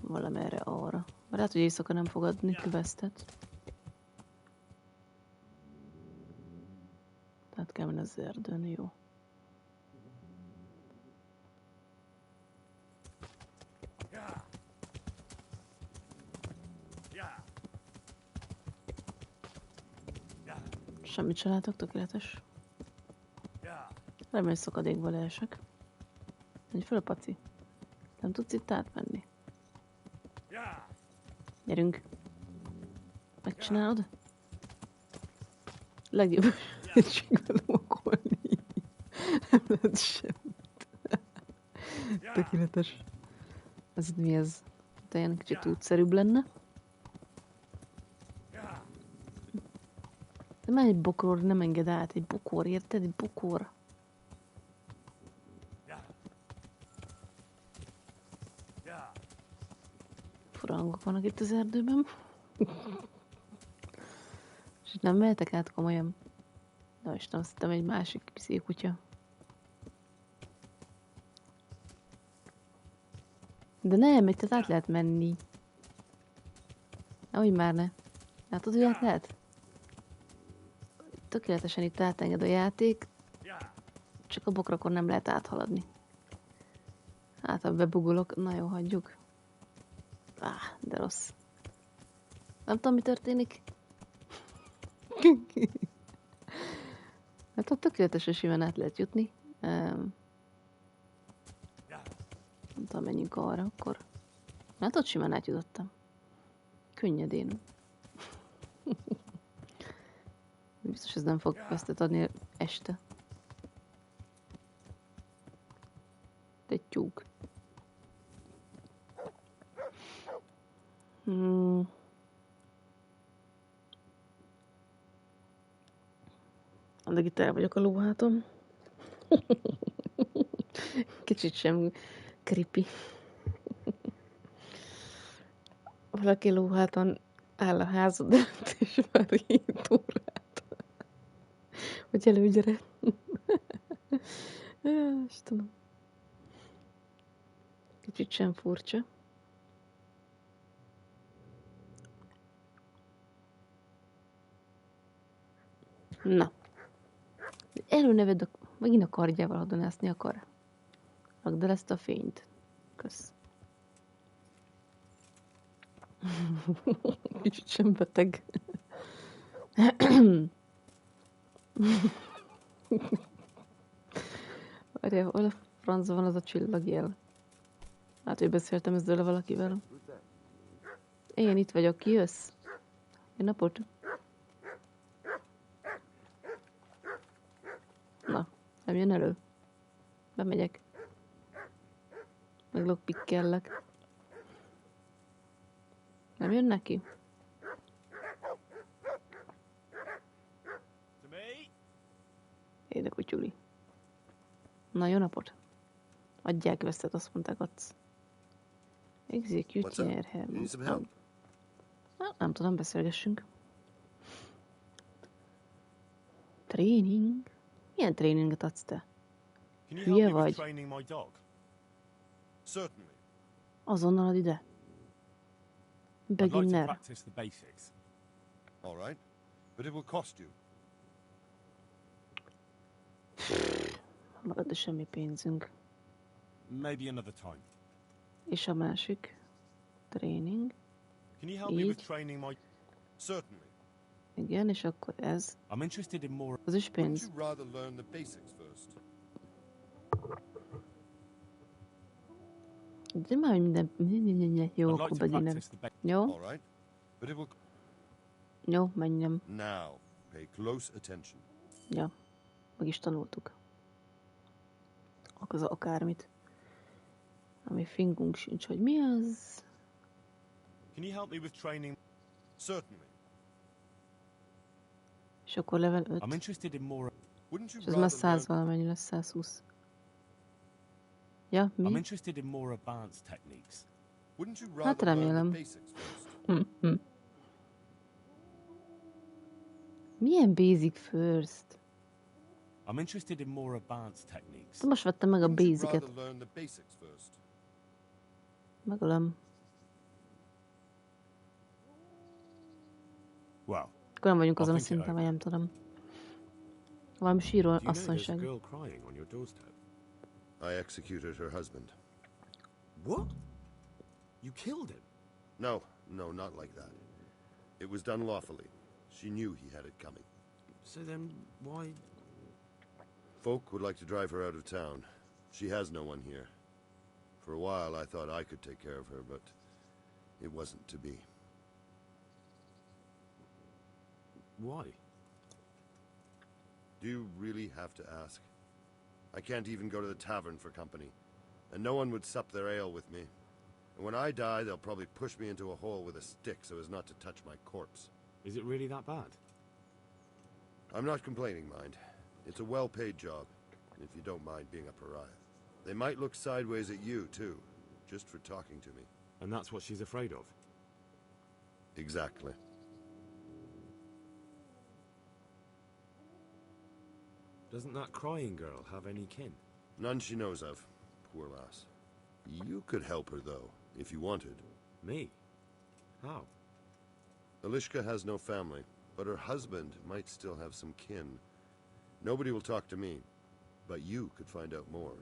Valamerre arra. Lehet, hogy éjszaka nem fog adni questet. Tehát kell menni az erdőn, jó. Semmit sem látok, tökéletes. Remélem, hogy szakadékba leesek. Menj föl, Paci. Nem tudsz itt átmenni? Gyerünk. Megcsinálod? Legjobb segítségben lovakolni. Nem lehet semmit. Tökéletes. Ez mi ez? De ilyen kicsit útszerűbb lenne. De már egy bokor nem enged át. Egy bokor, érted? Egy bokor. Fura hangok vannak itt az erdőben. És nem mehetek át komolyan. Na, Isten, azt hittem egy másik székutya. De nem, itt át lehet menni. Ahogy már ne. Látod, hogy át lehet? Tökéletesen itt átenged a játék. Csak a bokrakon nem lehet áthaladni. Hát, ha bebugolok, na jó, hagyjuk. De rossz. Nem tudom, mi történik. Hát ott tökéletesen simán át lehet jutni. Nem tudom, menjünk arra akkor. Hát ott simán átjutottam. Könnyedén. Biztos ez nem fog questet adni este. Egy tyúk. Addig itt el vagyok a lóháton. Kicsit sem creepy. Valaki lóháton áll a házad előtt, és már 7 órát. Hogy előgyere. Istenem. Kicsit sem furcsa. Na. Előneved megint a kardjával hadonászni akar. Rakd el ezt a fényt. Kösz. Kicsit sem beteg. Várjál, hol a francban van az a csillagjel? Hát, hogy beszéltem ezzel valakivel. Én itt vagyok, ki jössz? Jó napot! Na, nem jön elő. Bemegyek. Meg lockpickellek. Nem jön neki? Éde kutyuli. Na, jó napot. Adják vesztet, azt mondták, adsz. Execute your Herman. Nem tudom, beszélgessünk. Tréning? Milyen tréninget adsz te? Hülye vagy? Azonnal ad ide. Beginner. Marad semmi pénzünk. Maybe another time. És a másik tréning. Can you help me with training my... Certainly. Igen, és akkor ez. I'm interested in more... Az is pénz. De már minden jó, akkor beginner. Jó? Jó, menjem. Now, pay close attention. Ja, meg is tanultuk. Az akármit. Ami fingunk sincs, hogy mi az. Can you help me with training? Certainly. És akkor level 5. I'm interested in more. És ez már 100 valamennyi lesz, 120. Ja, mi? I'm interested in more advanced techniques. Hát remélem. Milyen basic first? I'm interested in more advanced techniques. De most vettem meg a basicet. Megölöm. Well, akkor nem vagyunk azon a szinten, vagy nem tudom. Valami síró asszonyság. I executed her husband. What? You killed him? No, not like that. It was done lawfully. She knew he had it coming. So then, why... Folk would like to drive her out of town. She has no one here. For a while, I thought I could take care of her, but it wasn't to be. Why? Do you really have to ask? I can't even go to the tavern for company, and no one would sup their ale with me. And when I die, they'll probably push me into a hole with a stick so as not to touch my corpse. Is it really that bad? I'm not complaining, mind. It's a well-paid job, if you don't mind being a pariah. They might look sideways at you, too, just for talking to me. And that's what she's afraid of? Exactly. Doesn't that crying girl have any kin? None she knows of, poor lass. You could help her, though, if you wanted. Me? How? Elishka has no family, but her husband might still have some kin. Nobody will talk to me, but you could find out more.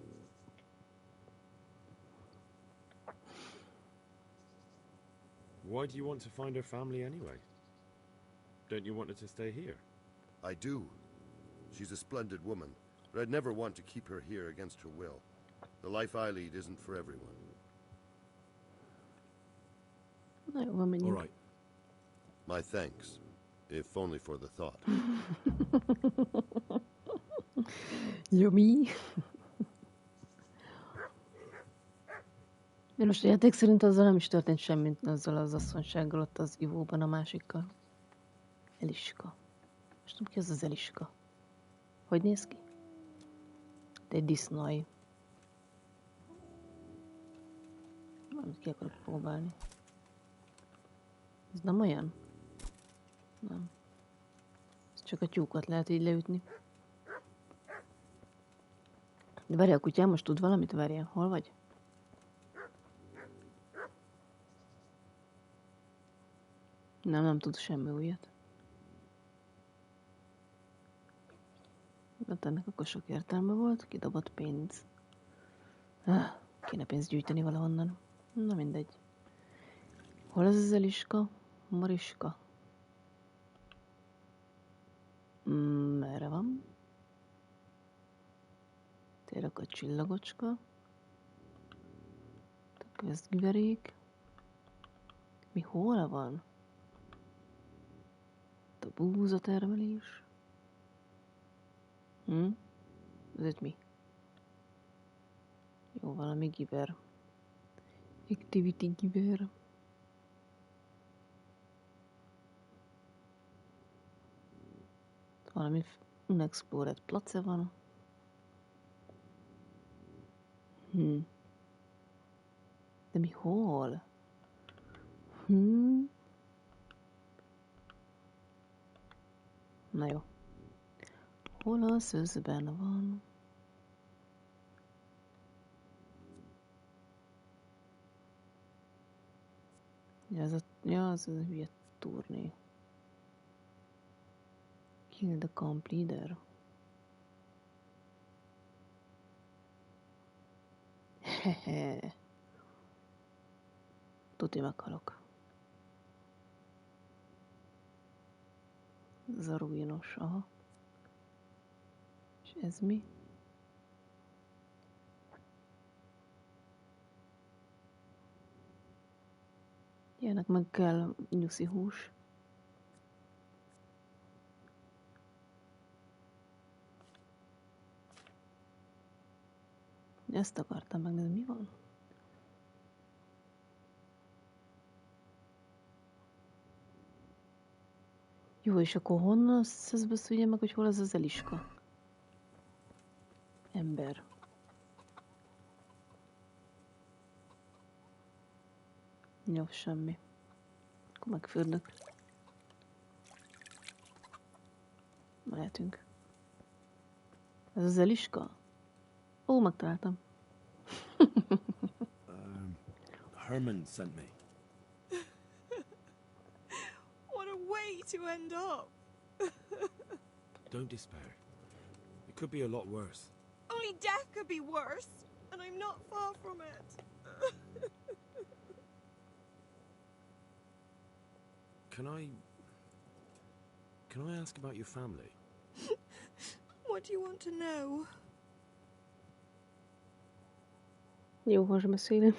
Why do you want to find her family anyway? Don't you want her to stay here? I do. She's a splendid woman, but I'd never want to keep her here against her will. The life I lead isn't for everyone. All right. My thanks, if only for the thought. Yummy. De most a játék szerint azzal nem is történt semmit, azzal az asszonysággal ott az ivóban a másikkal. Eliska. Most nem ki az Eliska. Hogy néz ki? De egy disznói. Valamit ki akarok próbálni. Ez nem olyan? Nem. Ez csak a tyúkot lehet így leütni. De várj, a kutyám most tud valamit? Várjál, hol vagy? Nem tud semmi újat. Hát ennek akkor sok értelme volt, kidobott pénz. Kéne pénzt gyűjteni valahonnan. Na mindegy. Hol az Eliska? Mariska? Merre van? Térek a csillagocska. A közgverék. Mi hol van? A búzatermelés. Ez itt mi? Jó, valami giver. Activity giver. Valami unexplored place van. De mi hol? Na jó. Hol a szözben van? Ja, ez a hülye turné. Kill the camp leader. Hehe. Tuti meghalok. Ez a ruinos, aha. És ez mi? Ilyenek meg kell nyuszi hús. Ezt akartam megnézni, mi van? Jó, és akkor honnan szedbe meg, hogy hol az az Eliska? Ember. Jó, semmi. Akkor megfürdök. Mehetünk. Ez az Eliska? Ó, megtaláltam. Herman sent me. What a way to end up! Don't despair. It could be a lot worse. Only death could be worse, and I'm not far from it. Can I ask about your family? What do you want to know? Jó, most beszélem.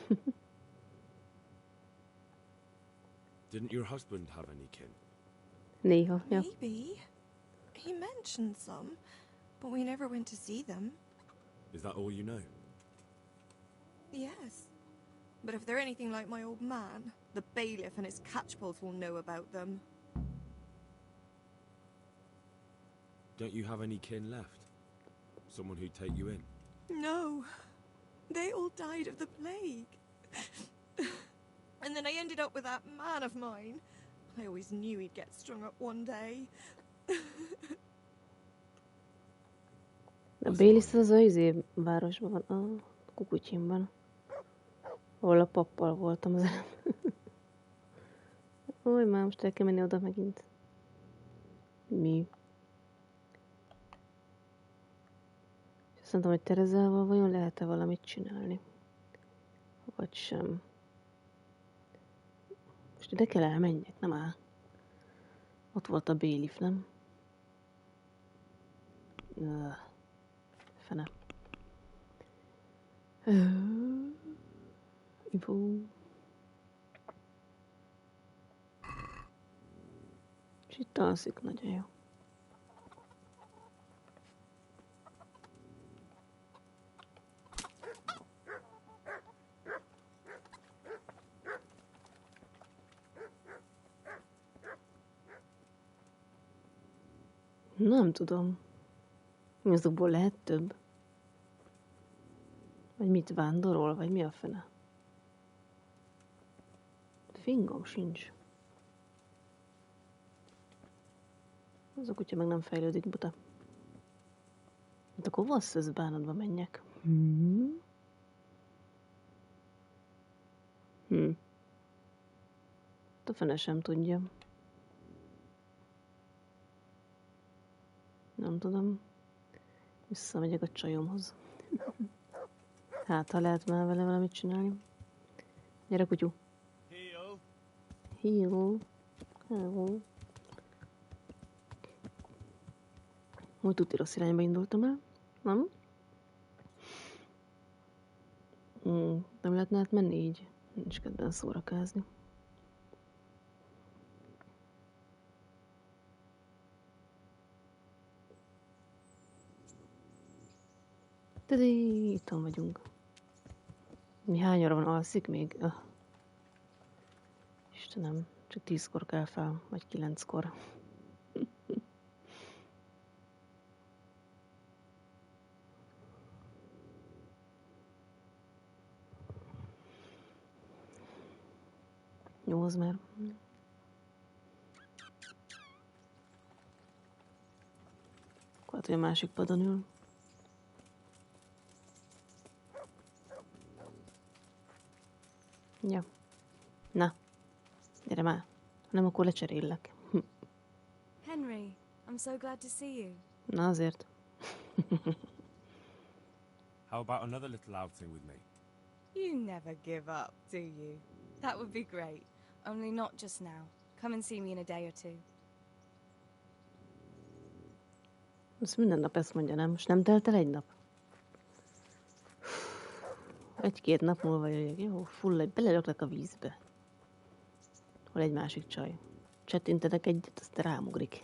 Didn't your husband have any kin? Néha, ja. Maybe. He mentioned some, but we never went to see them. Is that all you know? Yes. But if they're anything like my old man, the bailiff and his catchpolls will know about them. Don't you have any kin left? Someone who'd take you in? No. They all died of the plague. And then I ended up with that man of mine. I always knew he'd get strung up one day. A Bélisz az a városban van, a Kukutyinban. Ahol a pappal voltam az előbb. Ó, már most el kell menni oda megint. Mi? És azt mondtam, hogy Terezával vajon lehet-e valamit csinálni? Vagy sem. Most ide kell elmenjek, nem áll? Ott volt a Bélif, nem? Fene. Info. És itt alszik, nagyon jó. Nem tudom. Azokból lehet több? Vagy mit vándorol, vagy mi a fene? Fingom sincs. Az a kutya meg nem fejlődik, buta. Hát akkor vasszöz bánatba menjek. A fene sem tudja. Nem tudom. Visszamegyek a csajomhoz. Hát, ha lehet már vele valamit csinálni. Gyere, kutyú. Heal. Hello. Úgy tuti rossz irányba indultam el. Nem? Nem lehetne átmenni így. Nincs kedven szórakázni. Itthon vagyunk. Mi hány óra van, alszik még? Istenem, csak 10-kor kell fel, vagy 9-kor. Jó, az már. Akkor hogy a másik padon ül. Ja. Na, gyere már. Nem, akkor lecserélek. Henry, I'm so glad to see you. Na azért. How about another little outing with me? You never give up, do you? That would be great. Only not just now. Come and see me in a day or two. Most minden nap ezt mondja, nem? Most nem telt el egy nap? 1-2 nap múlva jöjjek. Jó, beleraklak a vízbe. Hol egy másik csaj. Csettintetek egyet, azt rámugrik.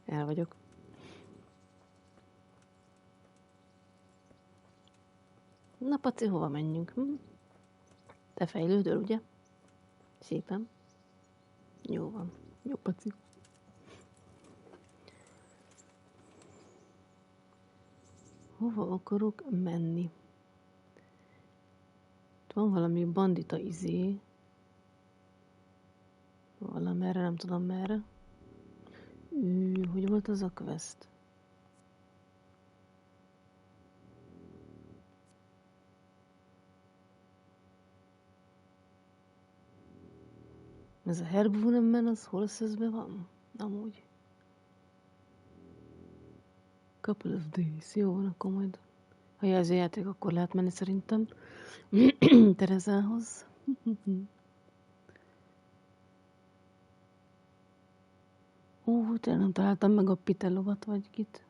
El vagyok. Na, Paci, hova menjünk? Te fejlődöl, ugye? Szépen. Jó van. Jó, Paci. Hova akarok menni? Van valami bandita izé. Valamerre, nem tudom merre. Hogy volt az a quest? Ez a Herbvunemben az Horses-ben van? Amúgy. Couple of days. Jó van, akkor majd ha jelzi a játék, akkor lehet menni szerintem. Terezához. Tényleg nem találtam meg a Pitelovat, vagy kit.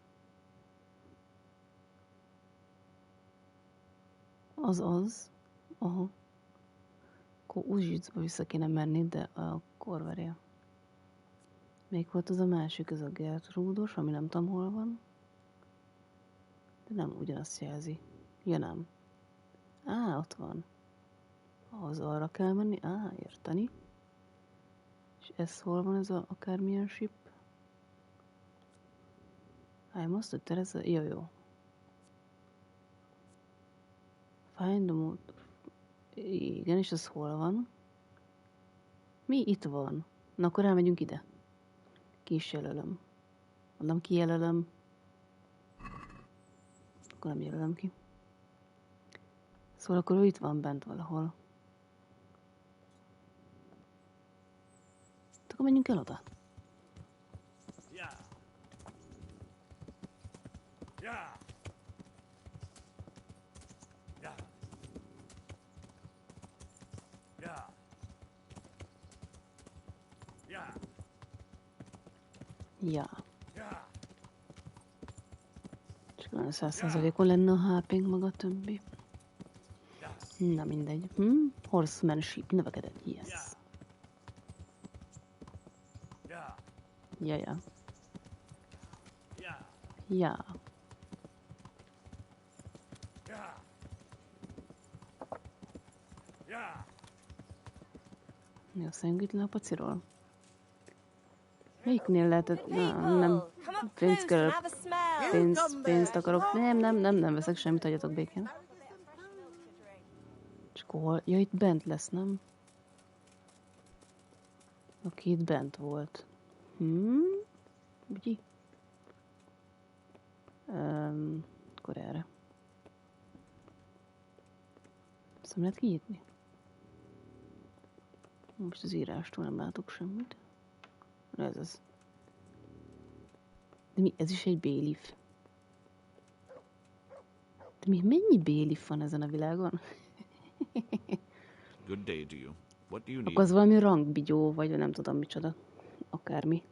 Az. Aha. Akkor Uzsicba vissza kéne menni, de a Korverja. Még volt az a másik, ez a Gertrúdos, ami nem tudom hol van. De nem ugyanazt jelzi. Ja, nem. Ott van. Az arra kell menni. Érteni. És ez hol van, ez a akármilyen ship? Most, hogy Tereza... Jó. Find the mood. Igen, és ez hol van? Mi itt van? Na, akkor elmegyünk ide. Ki is jelölöm. Mondom, ki jelölöm. Akkor nem jelölöm ki. Szóval akkor ő itt van bent valahol. Akkor menjünk el oda. Ja. Csak olyan 100%-on lenne a HP-nk, maga a többi. Na mindegy. Horsemanship, növekedett, yes. Ja. Mi a szengít le a paciról? Melyiknél lehetett? Nem. Pénzt akarok. Nem veszek semmit, hagyjatok békén. Csak hol? Ja, itt bent lesz, nem? Aki itt bent volt. Ugye? Akkor erre. Ezt nem lehet kinyitni? Most az írástól nem látok semmit. Ez az. De mi? Ez is egy bailiff. De mennyi bailiff van ezen a világon? Good day to you. What do you need? Akkor az valami rangbigyó, vagy nem tudom micsoda. Akármi.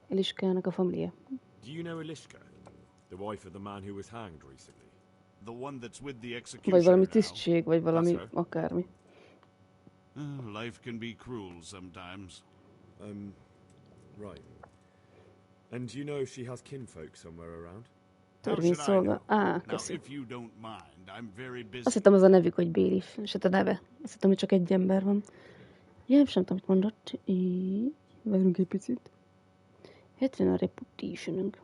Eliskának a família. Do you know Eliska? The wife of the man who was hanged recently? The one that's with the executioner. Vagy valami tisztség, vagy valami akármi. Life can be cruel sometimes. Right. And do you know if she has kinfolk somewhere around? Törvényszolga. Now, Köszi. if you don't mind, I'm very busy. Azt hittem az a nevük, hogy Bailiff, és hát a neve. Azt hittem, hogy csak egy ember van. Ja, és nem tudom, mit mondott. Várjunk egy picit. 70 a reputationünk.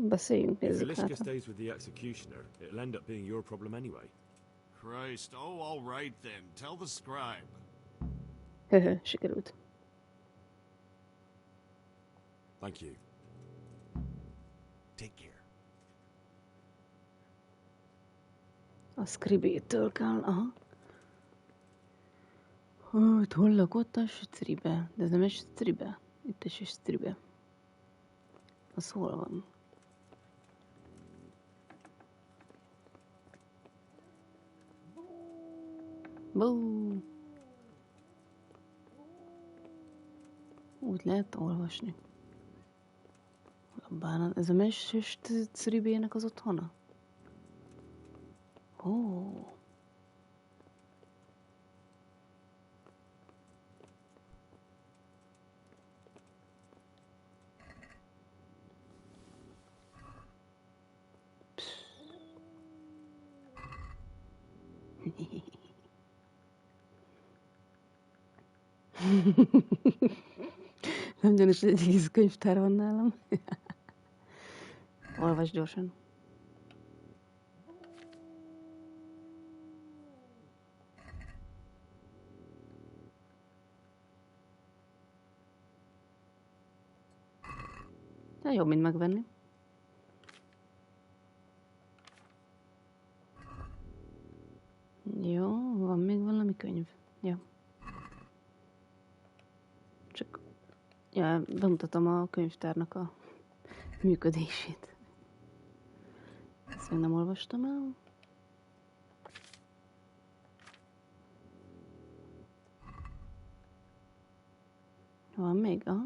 Beszéljünk, If nézzük Eliska hát. stays with the executioner, it'll end up being your problem anyway. Christ, oh, all right then. Tell the scribe. Sikerült. Thank you. Take care. A scribétől kell, aha. Itt hol lakott a stribe? De ez nem egy stribe. Itt is egy stribe. Az hol van? Bú. Úgy lehet olvasni. A bánat. Ez a meses stribének az otthona? Ó. Nem gyanús, hogy egy egész könyvtár van nálam. Olvasd gyorsan. De jobb, mint megvenni. Jó, van még valami könyv. Ja. Csak bemutatom a könyvtárnak a működését. Ezt még nem olvastam el. Van még? Aha.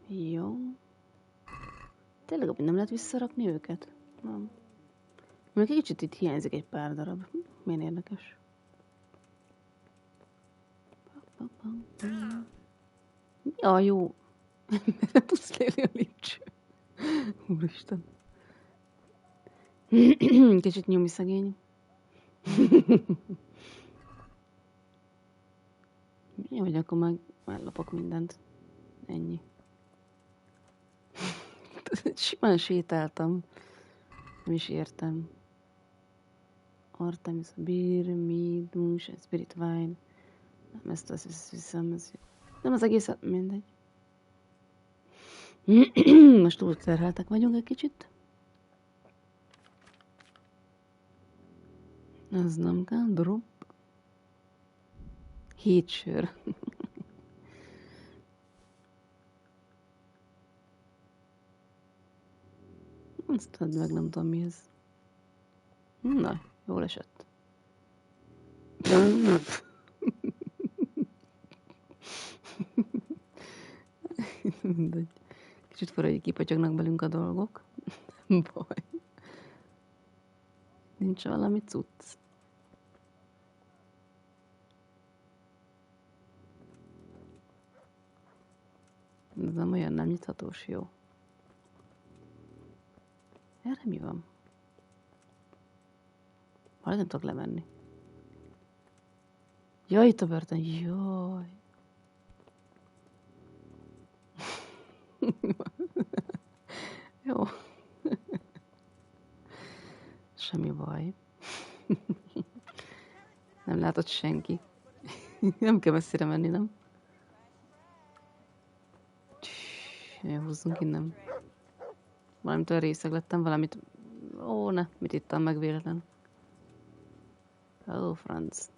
Jó. Tényleg, nem lehet visszarakni őket? Nem. Még egy kicsit itt hiányzik egy pár darab. Milyen érdekes. Ja, jó. Merre tudsz lélni a lépcső? Úristen. Kicsit nyumi szegény. Jó, hogy akkor meg ellopok mindent. Ennyi. Simán sétáltam. Nem is értem. Artemis, beer, mead, moonshine, spirit wine. Nem, ezt viszem. Nem az egészet, mindegy. Most túl terheltek vagyunk egy kicsit. Ez nem kell, drop. 7 sör. Azt add meg, nem tudom mi ez. Na, jól esett. Mindegy. Kicsit fura, hogy kipatyognak belünk a dolgok. Baj. Nincs valami cucc. Ez nem olyan nem nyithatós, jó. Erre mi van? Valahogy nem tudok lemenni. Jaj, itt a börtön, jaj. Jó. Semmi baj. Nem látott senki. Nem kell messzire menni, nem? Húzzunk innen. Valamitől részeg lettem, valamit... Ó, ne, mit ittam meg véletlen. Ó, franc.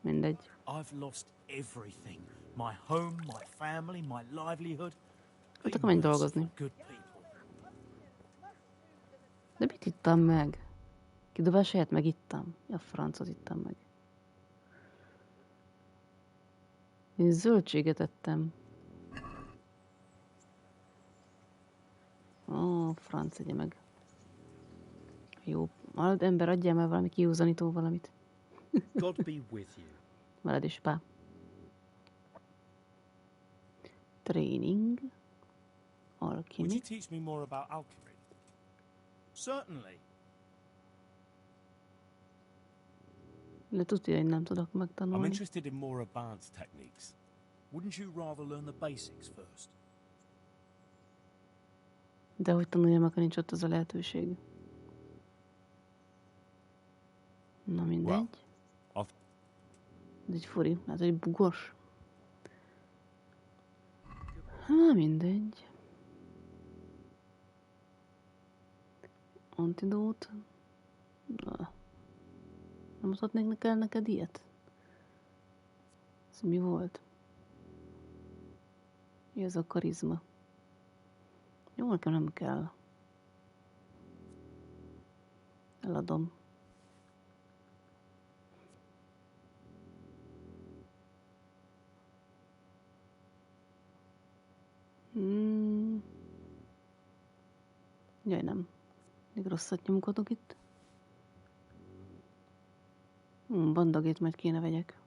Mindegy. I've lost everything. My home, my family, my livelihood. Hát akkor menj dolgozni. De mit ittam meg? Kidobás helyett megittam. Ja, francot ittam meg. Én zöldséget ettem. franc egye meg. Jó, ember, adjál már valami kiúzanító valamit. God be with you. Veled is, pá. Training. Alchemy. Would you teach me more about alchemy? Certainly. De tudja, hogy nem tudok I'm megtanulni. interested in more advanced techniques. Wouldn't you rather learn the basics first? De hogy tanuljam, akkor nincs ott az a lehetőség. Na mindegy. Well, Ez egy furi, hát egy bugos. Na mindegy. Antidót. Na. Nem mutatnék neked ilyet? Ez mi volt? Mi ez a karizma? Jó, nekem nem kell. Eladom. Jaj, nem. Még rosszat nyomkodok itt. Bandagét majd kéne vegyek.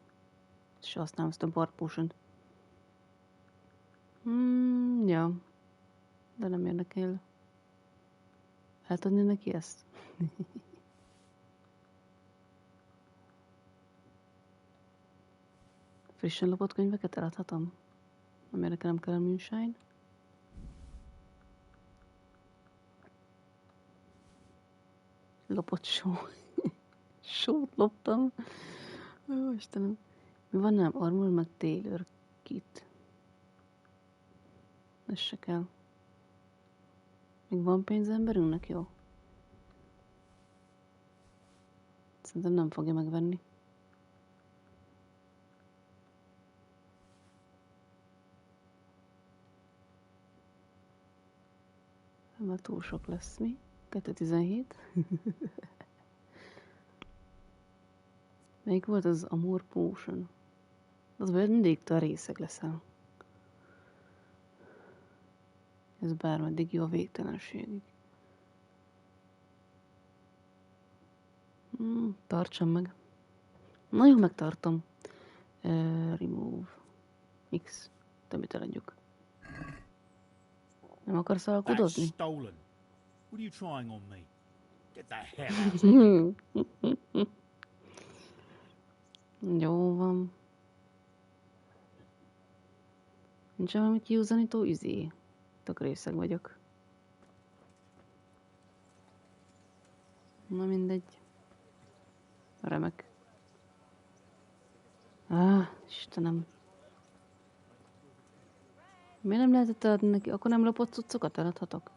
És használom ezt a bar potion-t. Ja. De nem érdekel. Átadni neki ezt? Frissen lopott könyveket eladhatom? Nem érdekel, nem kell a moonshine. Lopott só. Sót loptam. Ó, Istenem. Mi van nem? Armor meg Taylor kit. Ez se kell. Még van pénz emberünknek? Jó. Szerintem nem fogja megvenni. Már túl sok lesz, mi? 217. Melyik volt az Amor Potion? Az mindig a részeg leszel. Ez bármeddig jó a végtelenségig. Tartsam meg. Na jó, megtartom. Remove. X. Többit eladjuk. Nem akarsz alkudozni? Stolen. What are you trying on me? Get the hell out of here. Jó van. Nincs valami kiúzanító üzé. Tök részeg vagyok. Na mindegy. Remek. Istenem. Miért nem lehetett eladni neki? Akkor nem lopott cuccokat eladhatok?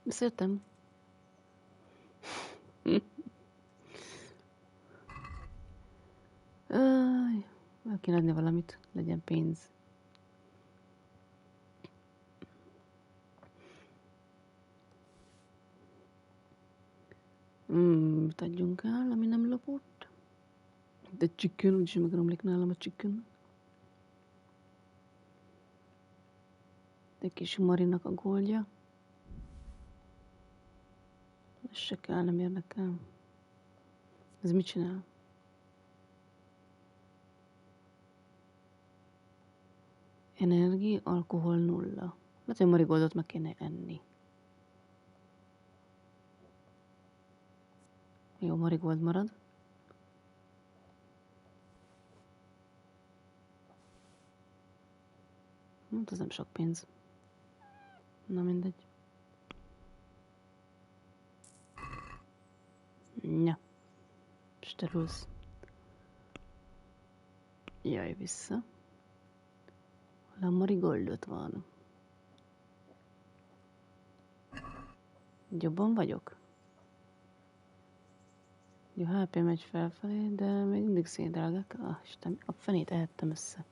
Beszéltem. El kéne adni valamit, legyen pénz. Mit adjunk el, ami nem lopott? De chicken, úgyis megromlik nálam a chicken. Egy kis Marinak a goldja. Ez se kell, nem érdekel. Ez mit csinál? Energia, alkohol 0. Lehet, hogy marigoldot meg kéne enni. Jó, marigold marad. Hát ez nem sok pénz. Na mindegy. Ja. Sterülsz. Jaj, vissza. A marigoldot van. Jobban vagyok? Jó, HP megy felfelé, de még mindig széndrágák. Isten, a fenét ehettem össze.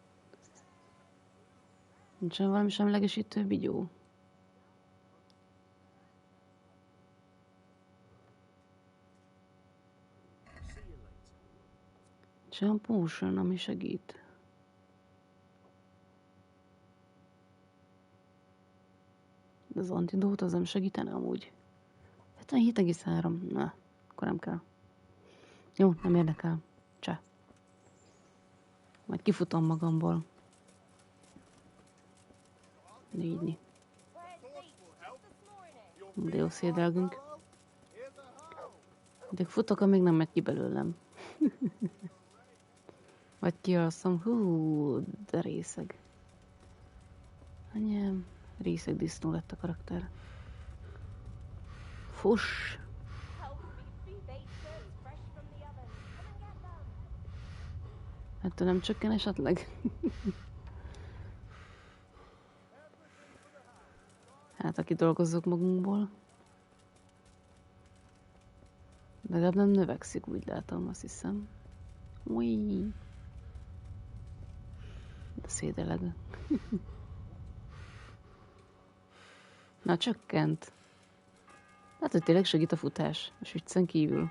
Nincsen valami semlegesítő bigyó? Nincsen potion, ami segít. De az antidót az nem segítene amúgy. 77,3. Na, akkor nem kell. Jó, nem érdekel. Csá. Majd kifutom magamból. Így. De jó szédelgünk. De futok, amíg nem megy ki belőlem. Vagy kialszom. Hú, de részeg. Anyám, részeg disznó lett a karakter. Fuss! Hát nem csökken esetleg? Hát, aki dolgozzuk magunkból. De legalább nem növekszik, úgy látom, azt hiszem. Ui. De szédeleg. Na, csökkent. Hát, hogy tényleg segít a futás. A viccen kívül.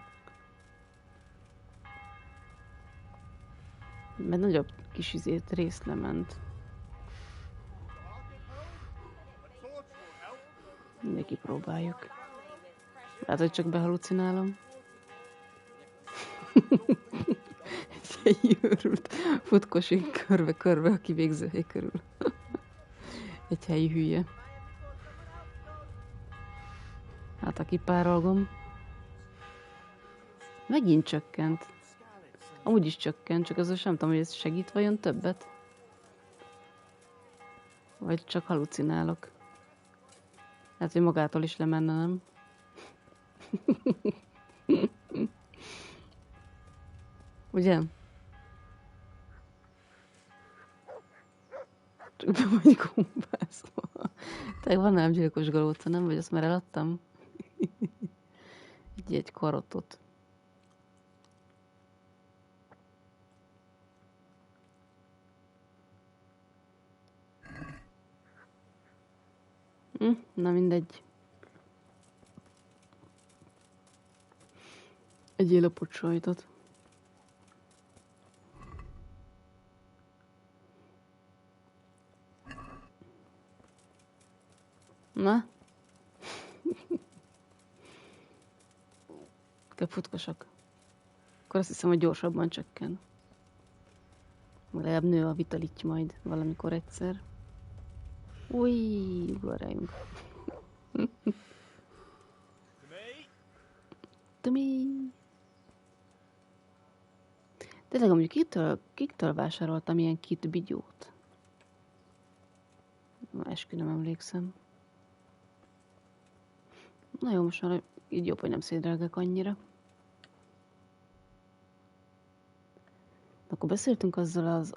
Mert nagyobb kis részt lement. Mindegy, kipróbáljuk. Hát, hogy csak behalucinálom. Egy őrült futkosik körbe-körbe a kivégzőhely körül. Egy helyi hülye. Hát a kipárolgom. Megint csökkent. Amúgy is csökkent, csak azért sem tudom, hogy ez segít vajon többet? Vagy csak halucinálok. Hát, hogy magától is lemenne, nem? Ugye? Csak be vagy kumpászva. Tehát van nem gyilkos galóca, nem? Vagy azt már eladtam? Egy karotot. Na mindegy. Egy élapot sajtot. Na? Kell futkosak. Akkor azt hiszem, hogy gyorsabban csökken. Legalább nő a vitalitty majd valamikor egyszer. Új, ugorjunk. To me. Tényleg, amúgy kiktől vásároltam ilyen kit bigyót? Eskü nem emlékszem. Na jó, most már így jobb, hogy nem szédelgek annyira. Akkor beszéltünk azzal az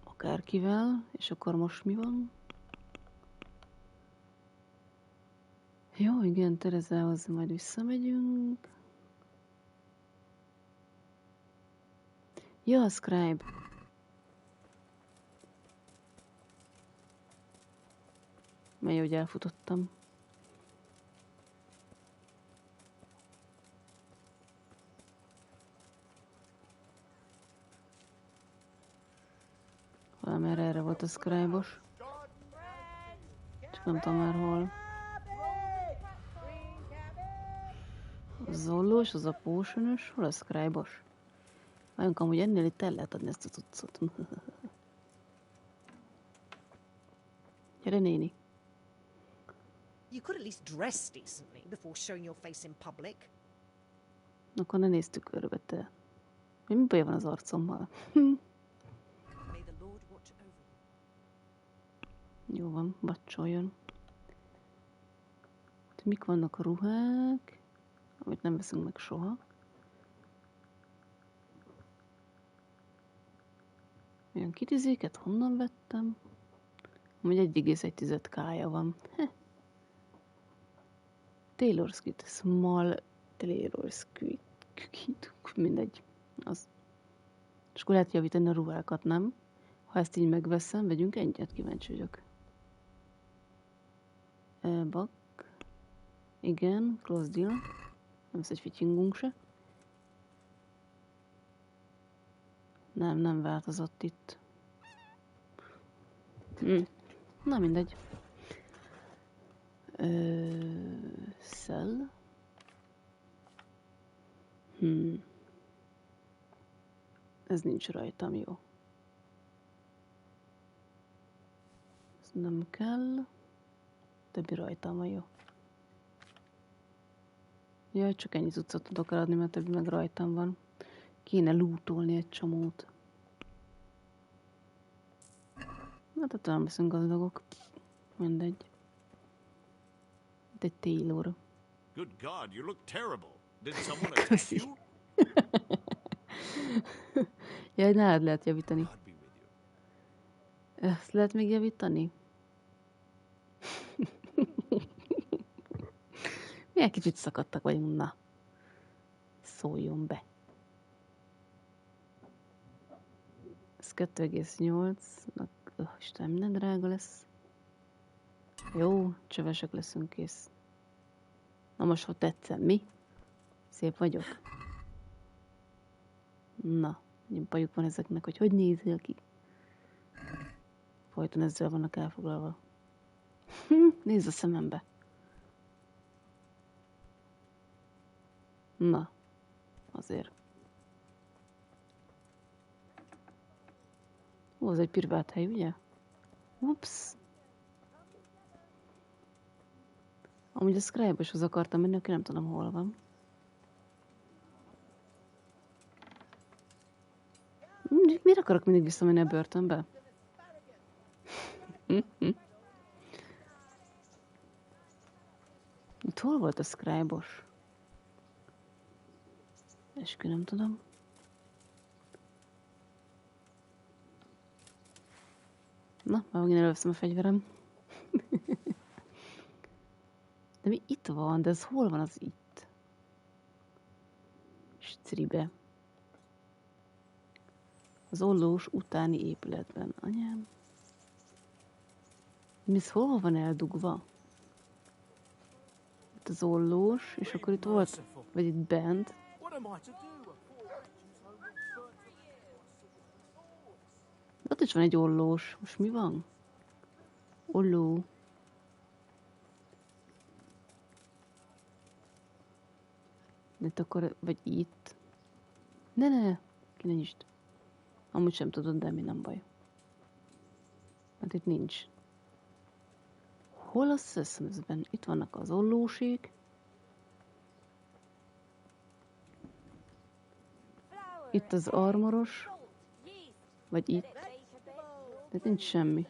akárkivel, és akkor most mi van? Jó, igen, Terezához majd visszamegyünk. Ja, a Scribe. Mely, hogy elfutottam. Valamerre erre volt a Scribe-os. Csak nem tudom már hol. A zollós, az a potionös, hol a Scribe-os? Vajon amúgy ennél itt el lehet adni ezt a cuccot. Gyere, néni. You could at least dress decently before showing your face in public. Akkor ne nézz tükörbe, te. Mi baj van az arcommal? May the Lord watch over you. Jó van, bacsoljon. Mik vannak a ruhák, amit nem veszünk meg soha. Olyan kitizéket honnan vettem? Amúgy 1,1 K-ja van. Taylor's Kit, Small Taylor's Kit, mindegy. Az. És akkor lehet javítani a ruhákat, nem? Ha ezt így megveszem, vegyünk egyet, kíváncsi vagyok. Bak. Igen, close deal. Nem lesz egy fityingunk se. Nem változott itt. Na mindegy. viszel. Ez nincs rajtam, jó. Ez nem kell. Többi rajtam van, jó. Jaj, csak ennyi cuccot tudok eladni, mert többi meg rajtam van. Kéne lootolni egy csomót. Hát ott nem leszünk gazdagok. Mindegy. Itt egy Taylor. Good God, you look terrible. Did someone attack you? Jaj, nálad lehet javítani. Ezt lehet még javítani? Milyen kicsit szakadtak vagyunk, na. Szóljon be. Ez 2,8. Isten, minden drága lesz. Jó, csövesek leszünk, kész. Na most, hogy tetszem, mi? Szép vagyok. Na, egy bajuk van ezeknek, hogy nézzél ki. Folyton ezzel vannak elfoglalva. Nézz a szemembe. Na, azért. Ó, az egy privát hely, ugye? Ups. Amúgy a Scribe-oshoz akartam menni, aki nem tudom, hol van. Miért akarok mindig visszamenni a börtönbe? Itt hol volt a Scribe-os? Eskü nem tudom. Na, már megint előveszem a fegyverem. De mi itt van? De ez hol van az itt? Stribe. Az ollós utáni épületben. Anyám. Mi ez hol van eldugva? Itt az ollós, és akkor itt volt, vagy itt bent. Ott is van egy ollós. Most mi van? Olló. Itt akkor, vagy itt. Ne. Ki ne nyisd. Amúgy sem tudod, de mi nem baj. Mert itt nincs. Hol a szeszmezben? Itt vannak az ollósék. Itt az armoros. Vagy itt. De nincs semmi.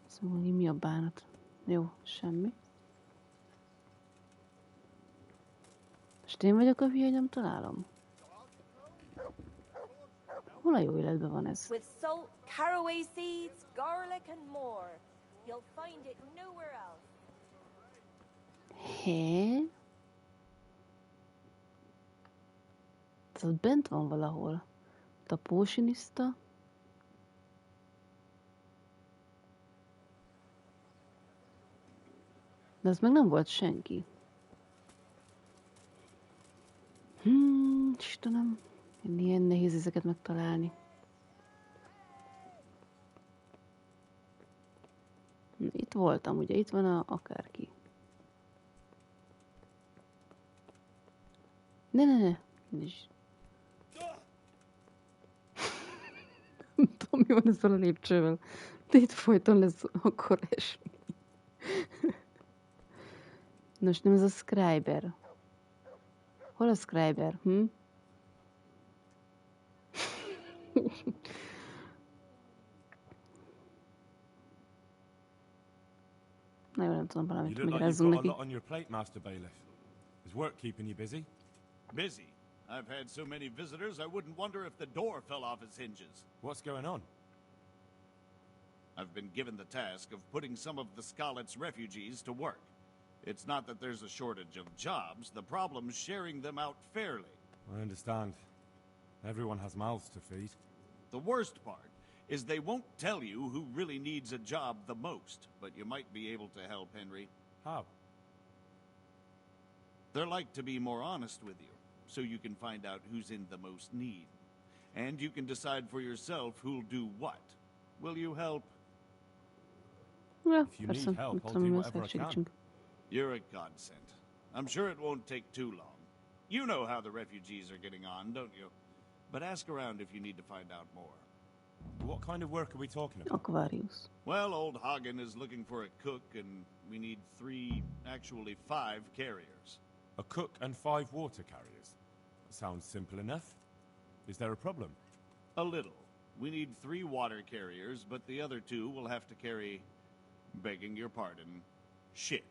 Szóval mi a bánat? Jó, semmi. Most én vagyok a hülye, hogy nem találom. Hol a jó életben van ez? With salt, caraway seeds, garlic and more. You'll find it nowhere else. Hé? Ez ott bent van valahol. A potionista. De az meg nem volt senki. Istenem. Ilyen nehéz ezeket megtalálni. Itt voltam, ugye? Itt van akárki. Ne. Nincs. Nem tudom, mi van ezzel a lépcsővel. De itt folyton lesz akkor esni. Nos, nem ez a Scriber. Hol a Scriber? Na jó, nem tudom, valamit magyarázzunk neki. You look like you've got a lot on your plate, Master Bailiff. Is work keeping you busy? Busy? I've had so many visitors, I wouldn't wonder if the door fell off its hinges. What's going on? I've been given the task of putting some of the Scarlet's refugees to work. It's not that there's a shortage of jobs, the problem's sharing them out fairly. I understand. Everyone has mouths to feed. The worst part is they won't tell you who really needs a job the most, but you might be able to help, Henry. How? They're like to be more honest with you, so you can find out who's in the most need. And you can decide for yourself who'll do what. Will you help? Ja, If you need persze, help, nem I'll tudom, do mi whatever I can. segítsünk. You're a godsend. I'm sure it won't take too long. You know how the refugees are getting on, don't you? But ask around if you need to find out more. What kind of work are we talking about? Aquarius. Well, old Hagen is looking for a cook, and we need 3, actually 5 carriers. A cook and 5 water carriers. Sounds simple enough. Is there a problem? A little. We need 3 water carriers, but the other 2 will have to carry, begging your pardon, shit.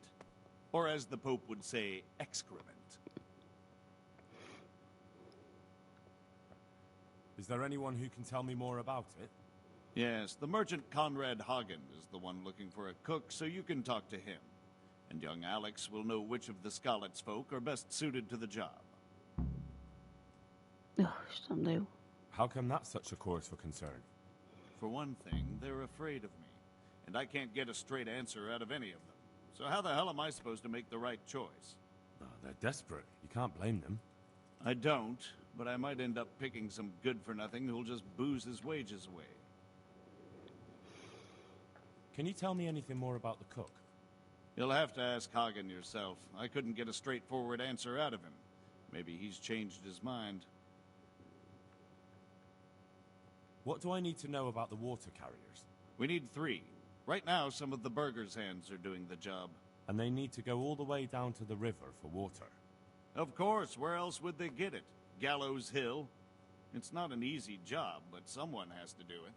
Or as the Pope would say, excrement. Is there anyone who can tell me more about it? Yes, the merchant Conrad Hagen is the one looking for a cook, so you can talk to him. And young Alex will know which of the Skalitz folk are best suited to the job. Istenem, de jó. How come that's such a cause for concern? For one thing, they're afraid of me, and I can't get a straight answer out of any of them. So how the hell am I supposed to make the right choice? Oh, they're desperate. You can't blame them. I don't, but I might end up picking some good-for-nothing who'll just booze his wages away. Can you tell me anything more about the cook? You'll have to ask Hagen yourself. I couldn't get a straightforward answer out of him. Maybe he's changed his mind. What do I need to know about the water carriers? We need 3. Right now, some of the burgers' hands are doing the job. And they need to go all the way down to the river for water. Of course, where else would they get it? Gallows Hill? It's not an easy job, but someone has to do it.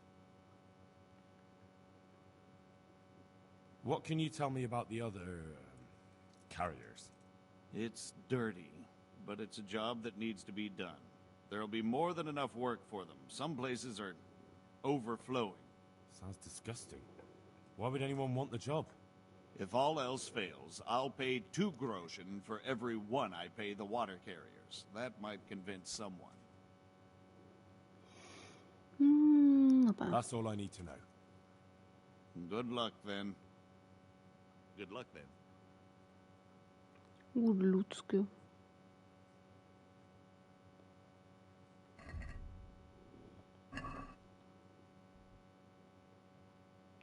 What can you tell me about the other carriers? It's dirty, but it's a job that needs to be done. There'll be more than enough work for them. Some places are overflowing. Sounds disgusting. Why would anyone want the job? If all else fails, I'll pay 2 groschen for every 1 I pay the water carriers. That might convince someone. That's all I need to know. Good luck, then. Good luck, then. Good luck.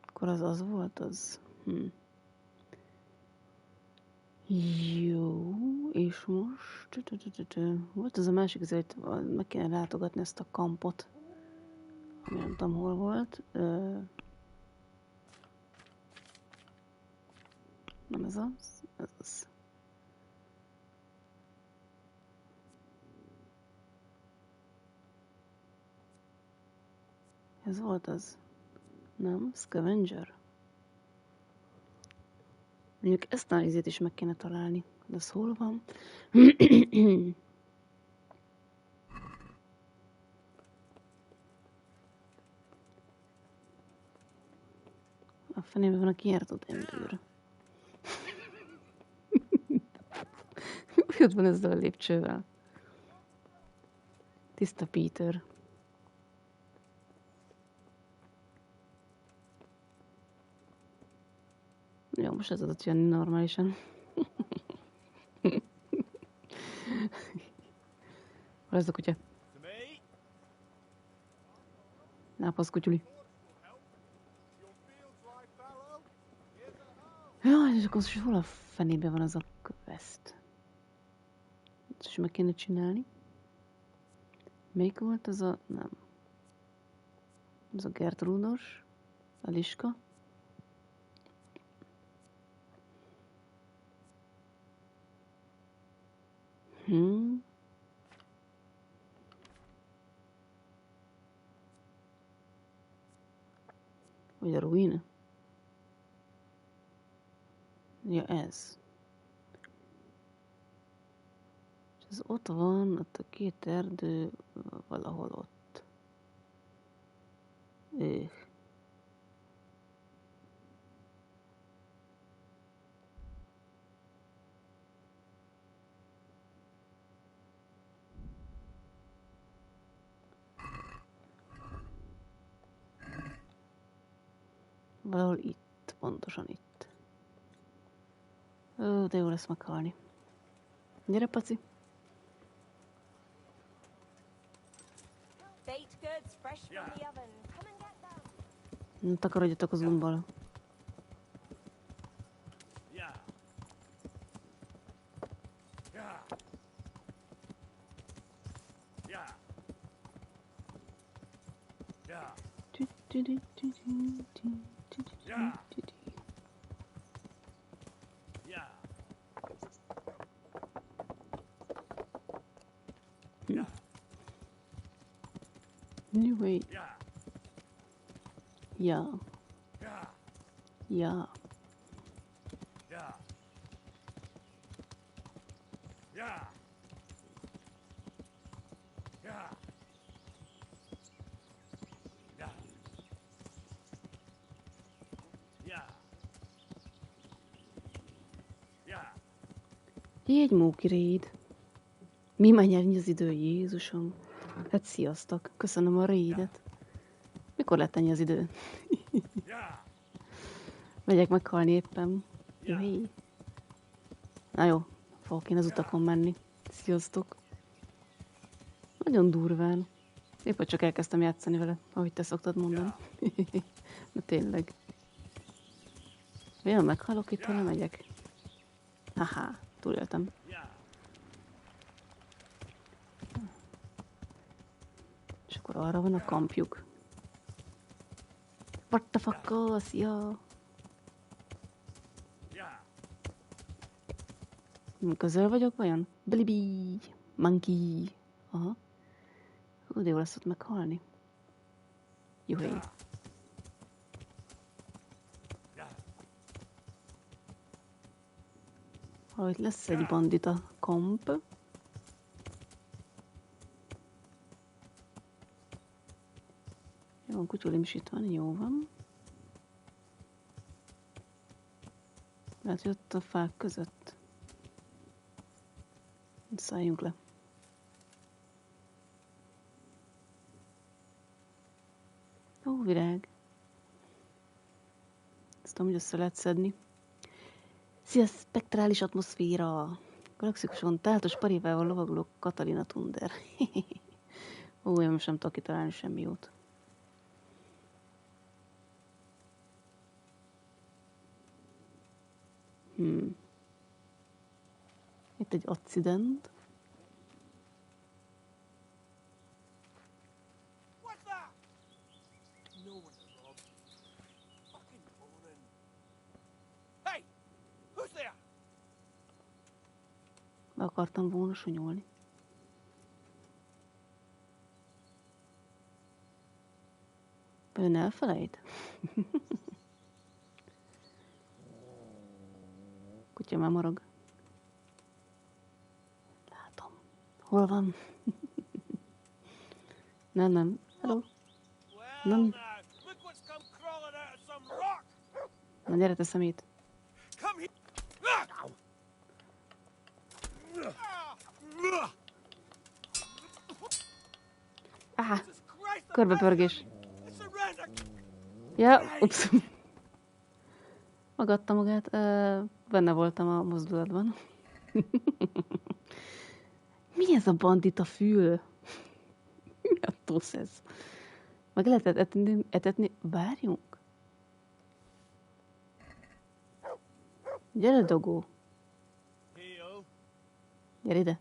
Akkor az volt az. Jó, és most... Volt az a másik, hogy meg kéne látogatni ezt a kampot. Ami nem tudom, hol volt. Nem ez az. Ez az. Ez volt az. Nem, Scavenger. Mondjuk ezt a izét is meg kéne találni. De ez hol van? A fenében van a kijáratott endőr. Úgy van ezzel a lépcsővel. Tiszta Peter. Jó, most ez adott jönni normálisan. Hol ez a kutya? Nápasz kutyuli. Jaj, és akkor hol a fenében van az a quest? Ezt is meg kéne csinálni. Melyik volt az a... Nem. Ez a Gertrudos. A Liska. Vagy a ruina? Ja, ez. És ez ott van, ott a 2 erdő, valahol ott. Valahol itt, pontosan itt. Ó, de jó lesz meghalni. Gyere, Paci! Baked goods fresh from the oven. Come and get them. Nem takarodjatok az útból. Yeah. Yeah. Anyway. Yeah. Ja. Yeah. Ja. Yeah. Yeah. Yeah. Yeah. Yeah. Yeah. Jégy, Móki Raid. Mi már nyerni az idő, Jézusom. Hát sziasztok, köszönöm a raidet. Mikor lett ennyi az idő? Megyek meghalni éppen. Juhi. Na jó, fogok én az utakon menni. Sziasztok. Nagyon durván. Épp, hogy csak elkezdtem játszani vele, ahogy te szoktad mondani. Na tényleg. Olyan meghalok itt, hol megyek? Haha, túléltem. És akkor arra van a kampjuk. What the fuck, szia! Közel vagyok vajon? Blibi! Monkey! Aha. Hú, de jó lesz ott meghalni. Juhé. Ahogy lesz egy bandita komp. Jó, kutyulim is itt van, jó van. Lehet, hogy ott a fák között. Szálljunk le. Ó, virág. Ezt tudom, hogy össze lehet szedni. Szia, spektrális atmoszféra! Galaxikuson táltos parivával lovagoló Katalina Tunder. Ó, én most nem tudok kitalálni semmi jót. Itt egy accident. Be akartam volna sonyolni. Ön elfelejt? Kutya már morog. Látom. Hol van? Nem. Hello. Nem. Na gyere, te szemét. Körbepörgés. Ja, ups. Magadta magát. Benne voltam a mozdulatban. Mi ez a bandita fül? Mi a tosz ez? Meg lehet etetni? Várjunk. Gyere, dogó. Gyere ide.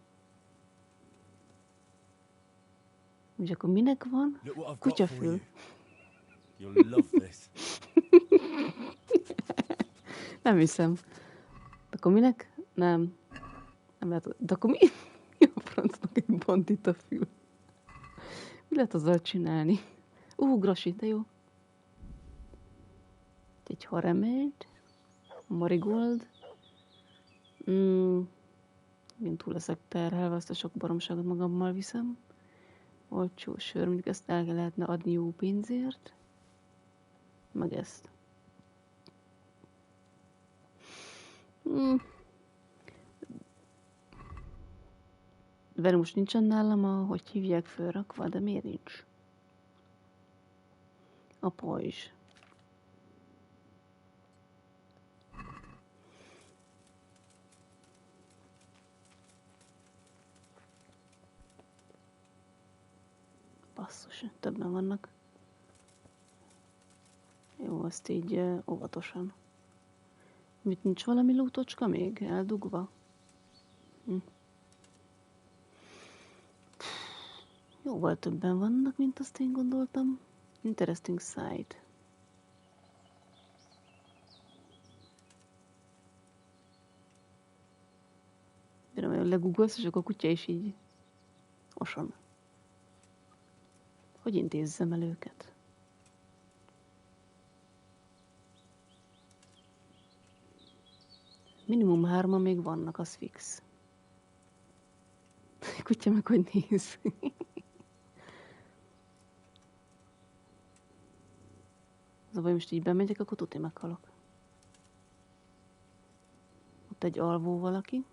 És akkor minek van? Kutyafül. You'll love this. Nem hiszem. De akkor minek? Nem lehet. De akkor mi? Mi a francnak egy bandita fül? Mi lehet azzal csinálni? Grasi, de jó. Egy haremed. Marigold. Mint túl leszek terhelve, azt a sok baromságot magammal viszem. Olcsó sör, mondjuk ezt el lehetne adni jó pénzért. Meg ezt. Vele most nincsen nálam hogy hívják fölrakva, de miért nincs? A pajzs. Basszus, többen vannak. Jó, azt így óvatosan. Mit, nincs valami lútocska még eldugva? Jóval többen vannak, mint azt én gondoltam. Interesting sight. legugolsz, és akkor a kutya is így oson. Hogy intézzem el őket? Minimum 3 még vannak, az fix. A kutya meg hogy néz. Az a baj, most így bemegyek, akkor tuti meghalok. Ott egy alvó valaki.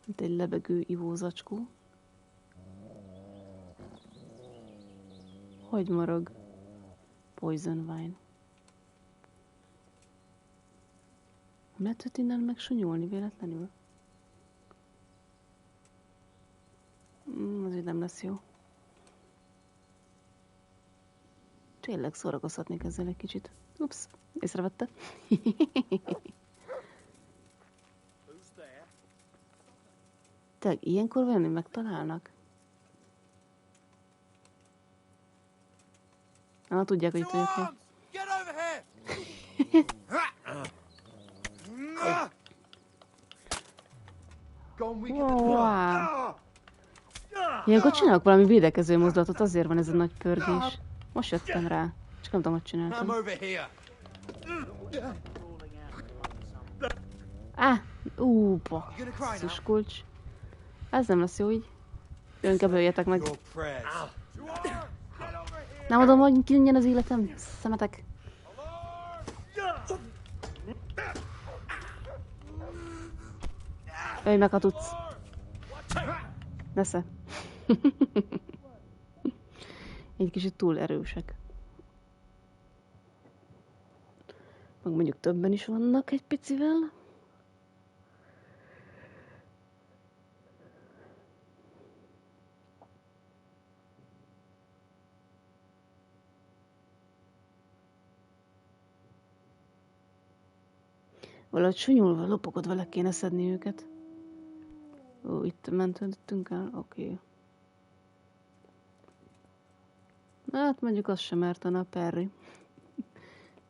Itt egy lebegő ivózacskó. Hogy marag? Poison wine. Nem lehet innen megsúnyolni véletlenül? Az így nem lesz jó. Tényleg szórakozhatnék ezzel egy kicsit. Ups, észrevette. Tehát ilyenkor vajon megtalálnak? Na, tudják, hogy itt vagyok én. Wow. Ilyenkor csinálok valami védekező mozdulatot, azért van ez a nagy pörgés. Most jöttem rá, csak nem tudom, hogy csináltam. Basszus kulcs. Ez nem lesz jó így. Önkebböljetek meg. Nem adom, hogy kinnyen az életem, szemetek. Ölj meg, ha tudsz. Nesze. Egy kicsit túl erősek. Meg mondjuk többen is vannak egy picivel. Valahogy sunyulva, lopokodva le kéne szedni őket. Ó, itt mentünk el? Oké. Hát mondjuk az sem ártana a Perry.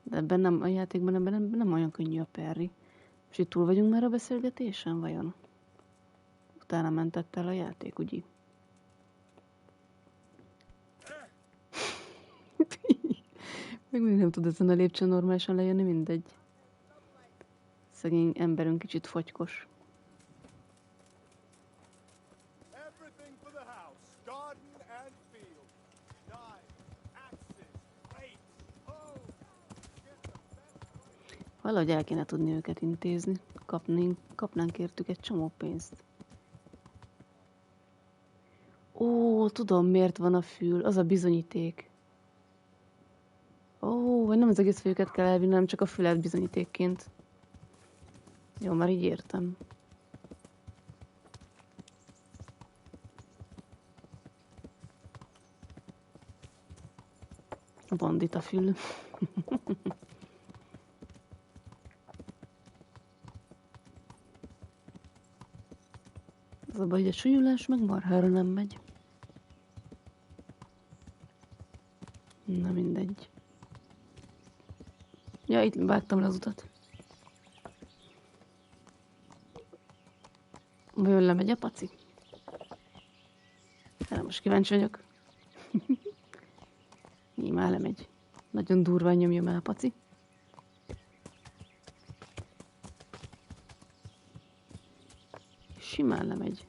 De ebben nem, a játékban ebben nem olyan könnyű a Perry. És itt túl vagyunk már a beszélgetésen, vajon? Utána mentett el a játék, ugye? Még mindig nem tud ezen a lépcsőn normálisan lejönni, mindegy. Szegény emberünk kicsit fogykos. Valahogy el kéne tudni őket intézni. Kapnánk értük egy csomó pénzt. Ó, tudom, miért van a fül. Az a bizonyíték. Ó, vagy nem az egész fejüket kell elvinni, hanem csak a fület bizonyítékként. Jó, már így értem. Bandita fül. Az a baj, hogy a súlyulás meg marhára nem megy. Na mindegy. Ja, itt vágtam le az utat. Vajon lemegy a paci? Erre most kíváncsi vagyok. Már lemegy. Nagyon durván nyomja már a paci. Simán lemegy.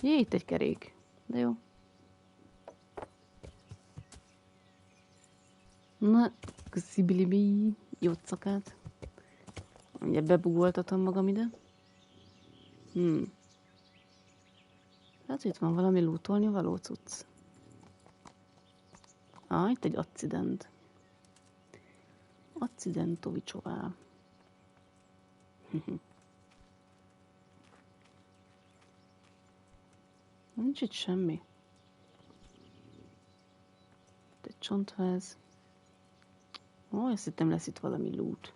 Jé, itt egy kerék. De jó. Na, köszibilibi. Jócakát. Ugye bebugoltatom magam ide. Hát itt van valami lootolni való cucc. Itt egy accident. Accidentovicsová. Nincs itt semmi. Itt egy csontváz. Azt hittem lesz itt valami loot.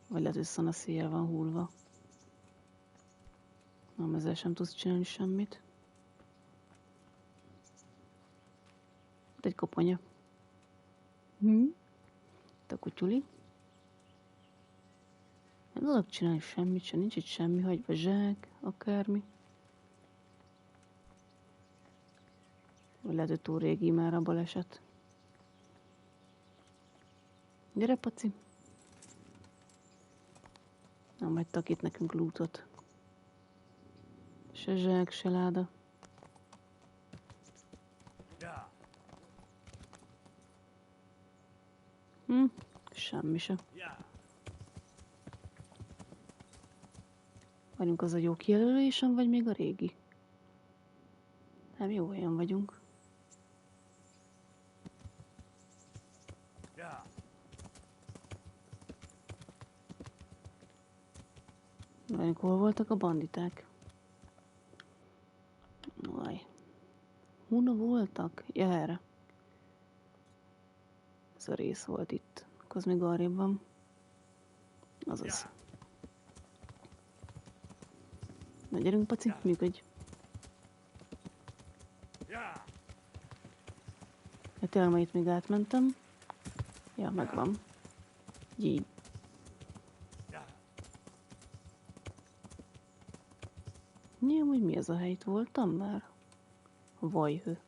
Vagy lehet, hogy szanaszéjjel van hullva. Nem, ezzel sem tudsz csinálni semmit. Ott egy koponya. Itt a kutyuli. Nem tudok csinálni semmit sem, nincs itt semmi, hagyva zsák, akármi. Vagy lehet, hogy túl régi már a baleset. Gyere, paci! Nem hagytak itt nekünk lootot. Se zsák, se láda. Semmi se. Vagyunk az a jó kijelölésen, vagy még a régi? Nem jó helyen vagyunk. Vagyunk, hol voltak a banditák? Vaj. Huna voltak? Ja, erre. Ez a rész volt itt. Akkor az még arrébb van. Azaz. Na gyerünk, paci, működj. Hát tényleg, ma itt még átmentem. Ja, megvan. Így. Nem, hogy mi ez a hely? Itt voltam már? Vajhő.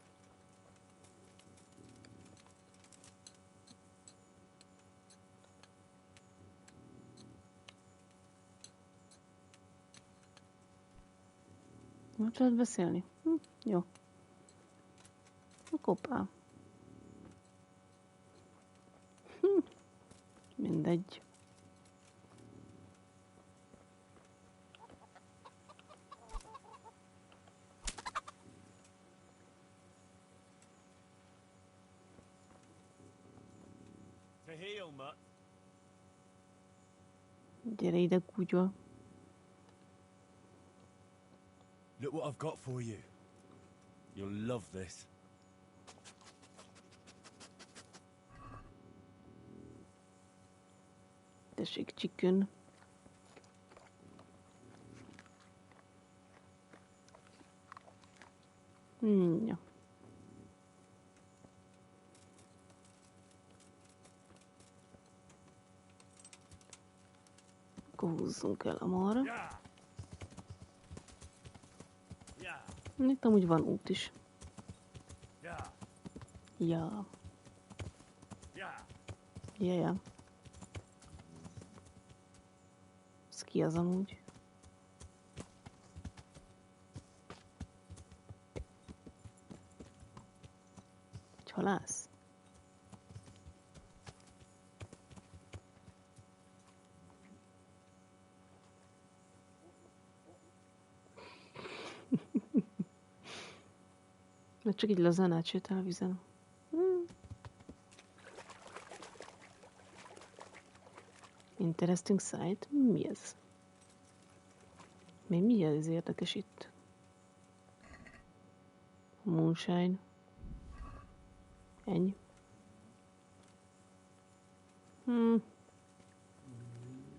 Most lehet beszélni? Jó. A kopá. Mindegy. Gyere ide, kutya. Look what I've got for you. You'll love this. Tessék, chicken. Ja. Akkor húzzunk el a marra. Itt amúgy van út is. Ja. Ja. Ez ki az amúgy? Egy halász? Mert csak így lazán átsétál a vizen. Interesting sight. Mi ez? Mi ez érdekes itt? Moonshine. Ennyi.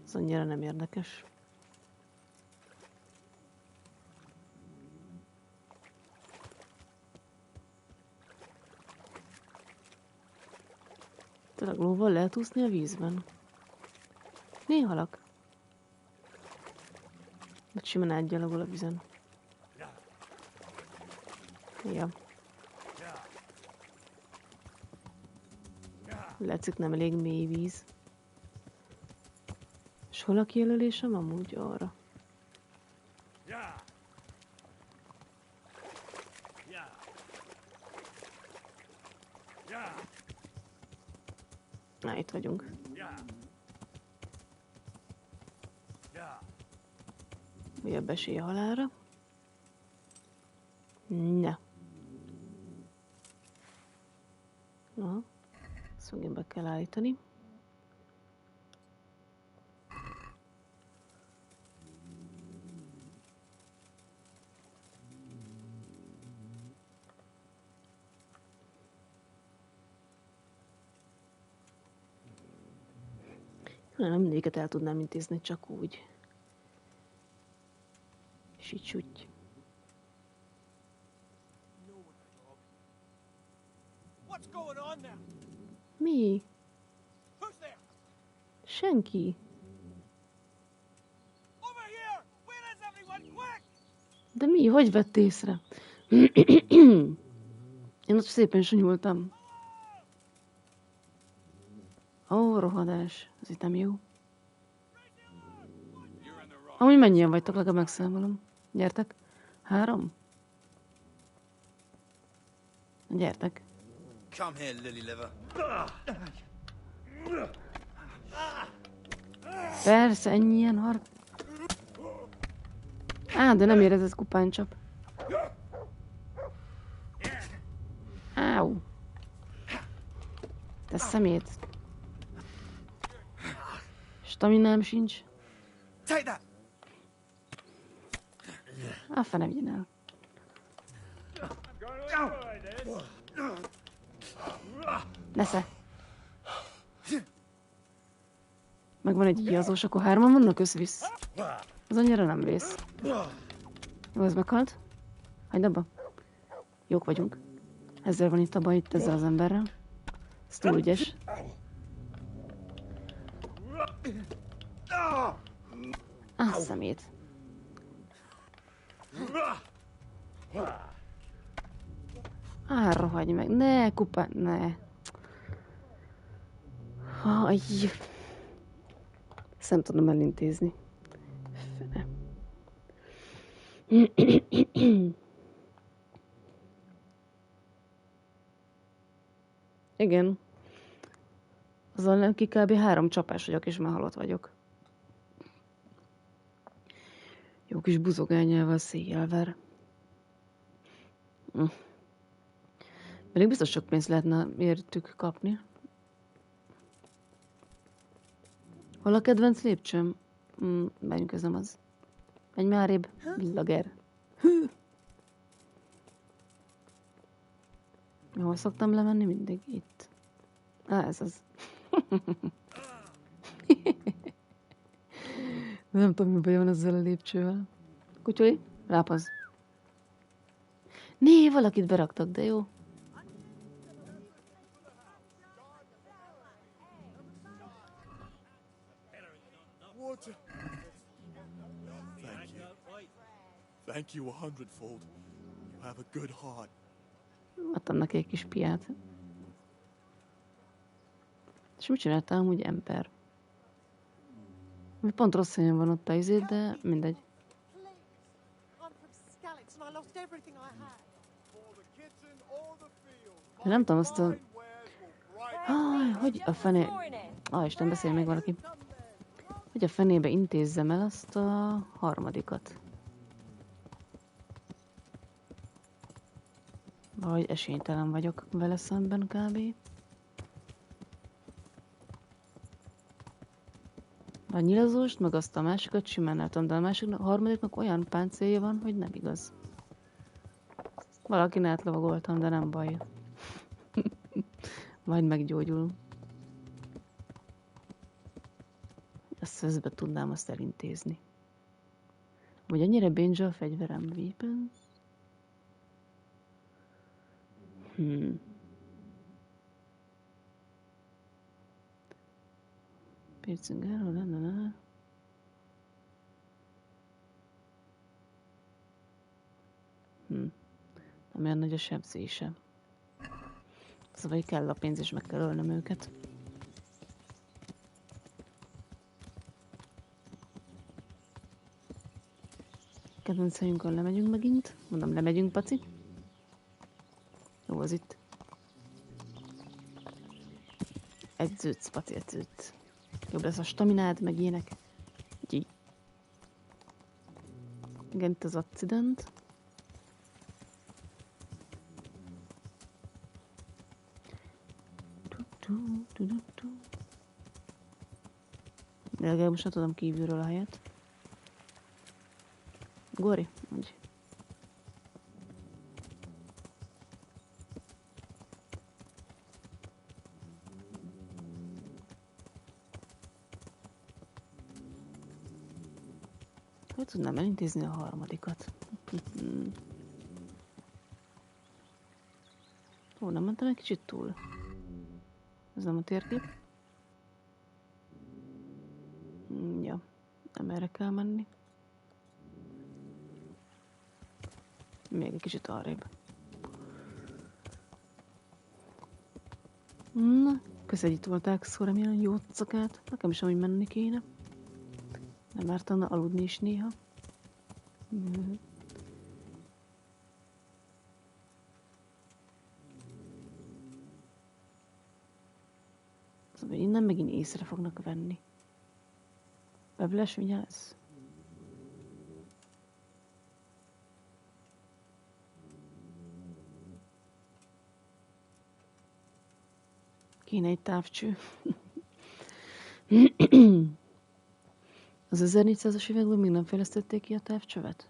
Ez annyira nem érdekes. Tényleg lóval lehet úszni a vízben? Néha halak. Vagy simán átgyalogol a vízen. Ja. Látszik, nem elég mély víz. És hol a kijelölésem? Amúgy arra. Na, itt vagyunk. Újabb esély a halálra. Na. Na. Ezt megint be kell állítani. Nem mindegyiket el tudnám intézni, csak úgy. És így sütty. What's Mi? Senki. De mi? Hogy vett észre? Én ott szépen sunyultam. Ó, rohadás. Ez itt nem jó. Amúgy mennyien vagytok, legalább megszámolom. Gyertek. 3? Gyertek. Come here, lily liver. Persze, ennyi ilyen harc. Á, de nem érez ez kupáncsap. Áú. Te szemét. Staminám sincs. Take that. Á, fene vigyen el. Nesze. Megvan egy íjazós, akkor 3-an vannak, összvisz. Az annyira nem vész. Jó, ez meghalt. Hagyd abba. Jók vagyunk. Ezzel van itt a baj, itt ezzel az emberrel. Ez túl ügyes. Szemét. Rohagyj meg. Ne, kupa, ne. Haj. Ezt nem tudom elintézni. Fene. Igen. Azzal neki kb. 3 csapás vagyok, és már halott vagyok. Jó kis buzogányával széjjelver. Pedig biztos sok pénzt lehetne értük kapni. Hol a kedvenc lépcsőm? Menjünk, ez nem az. Menj már rébb, villager. Hol szoktam lemenni mindig? Itt. Ez az. Nem tudom, mi baj van ezzel a lépcsővel. Kutyuli, rápaz. Né, valakit beraktak, de jó. Thank you 100-fold. You have a good heart. Adtam neki egy kis piát. És mit csináltál amúgy ember? Pont rossz helyen van ott a izét, de mindegy. Nem tudom azt a... hogy a fené... Isten, beszélj még valaki. Hogy a fenébe intézzem el azt a harmadikat. Vagy esélytelen vagyok vele szemben kb. A nyilazóst, meg azt a másikat simán el tudom, de a harmadiknak olyan páncélja van, hogy nem igaz. Valakin átlovagoltam, de nem baj. Majd meggyógyul. Azt közbe tudnám azt elintézni. Hogy ennyire bénzsa a fegyverem, weapons? Piercing arrow, nem olyan nagy a sebzése. Szóval kell a pénz, és meg kell ölnöm őket. Kedvenc helyünkön lemegyünk megint. Mondom, lemegyünk, paci. Jó, az itt. Edződsz, paci, edződsz. Jobb lesz a staminád, meg ilyenek. Gyi. Igen, itt az accident. De legalább most nem tudom kívülről a helyet. Gori, mondj. Hogy tudnám elintézni a harmadikat? Ó, nem mentem egy kicsit túl. Ez nem a térkép. Ja, nem erre kell menni. Még egy kicsit arrébb. Na, köszönjük, itt volták, szó remélem jó szakát. Nekem is amúgy menni kéne. Nem ártana aludni is néha. Szóval innen megint észre fognak venni. Bebless, vigyázz! Kéne egy távcső. Az 1400-as években még nem fejlesztették ki a távcsövet?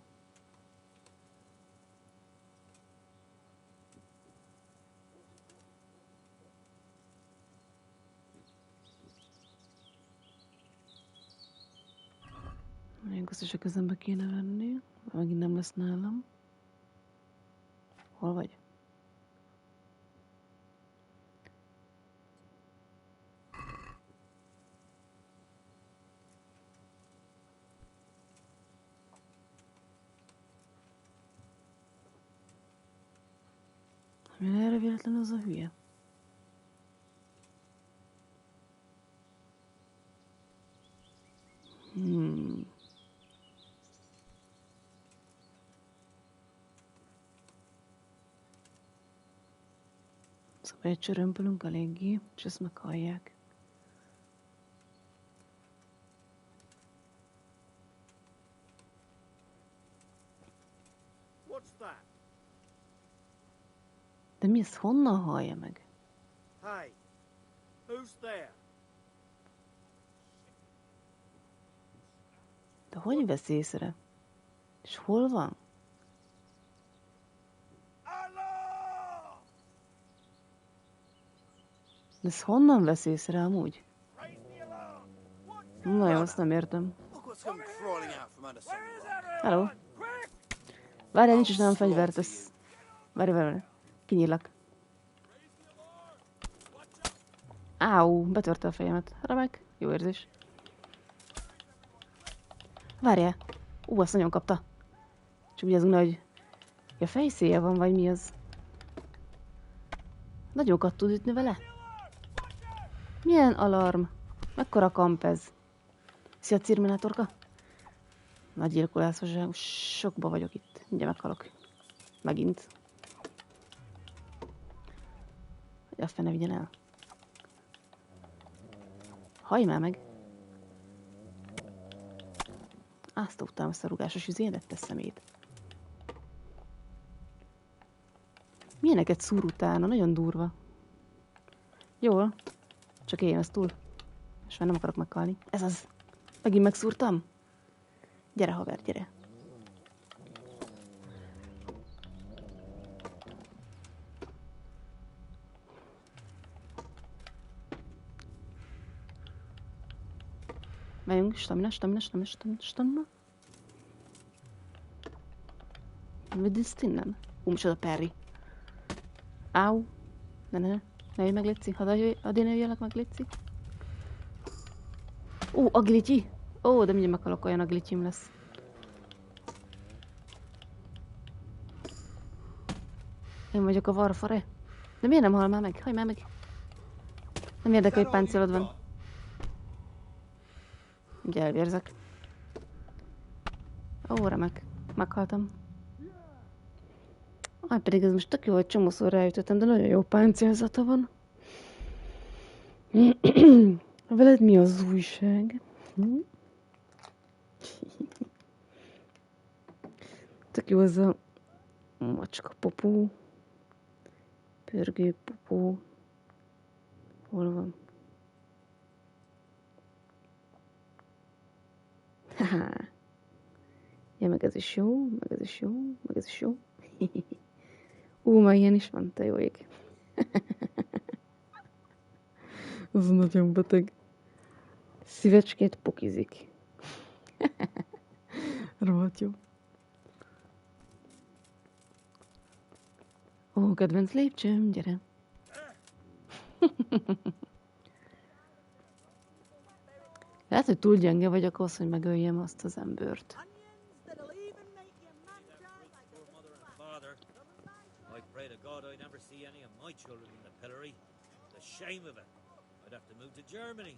Még azt is a kezembe kéne venni. Megint nem lesz nálam. Hol vagy? Mi erre véletlen az a hülye? Szóval egy csörömpölünk eléggé, és ezt meghallják. What's that? De mi ezt honnan hallja meg? Hey, who's there? De hogy vesz észre? És hol van? De ezt honnan vesz észre amúgy? Na jó, azt nem értem. Hello. Várjál, nincs is nálam fegyvert, ez... Várj. Kinyílak. Áú, betörte a fejemet. Remek, jó érzés. Várjál. Azt nagyon kapta. Csak vigyázzunk, hogy a fejszéje van, vagy mi az? Nagyokat tud ütni vele? Milyen alarm? Mekkora kamp ez? Szia, cirminátorka! Nagy gyilkolászosság, sokba vagyok itt. Mindjárt meghalok. Megint. Hogy a fene vigyen el. Hajj már meg! Azt tudtam, ezt a rugásos üzédet, te szemét. Milyeneket szúr utána, nagyon durva. Jól. Csak én ezt túl. És már nem akarok meghalni. Ez az. Megint megszúrtam. Gyere, haver, gyere. Megyünk, stamina. Vidd ezt innen. Micsoda Perry. Áú. Ne jöjj meg, létszi. Hadd én jöjjelek meg, létszi. Agility. De mindjárt meghalok, olyan agilitym lesz. Én vagyok a varfare. De miért nem hal már meg? Hajj már meg. Nem érdekel, hogy páncélod van. Ugye elvérzek. Remek. Meghaltam. Pedig ez most tök jó, hogy csomószor ráütöttem, de nagyon jó páncélzata van. Veled mi az újság? Tök jó az a macska popó. Pörgő popó. Hol van? Haha. Ja, meg ez is jó, meg ez is jó. Már ilyen is van, te jó ég. Az nagyon beteg. Szívecskét pokizik. Rohadt jó. Kedvenc lépcsőm, gyere. Lehet, hogy túl gyenge vagyok ahhoz, hogy megöljem azt az embert. Father, I pray to God I never see any of my children in the pillory. The shame of it. I'd have to move to Germany.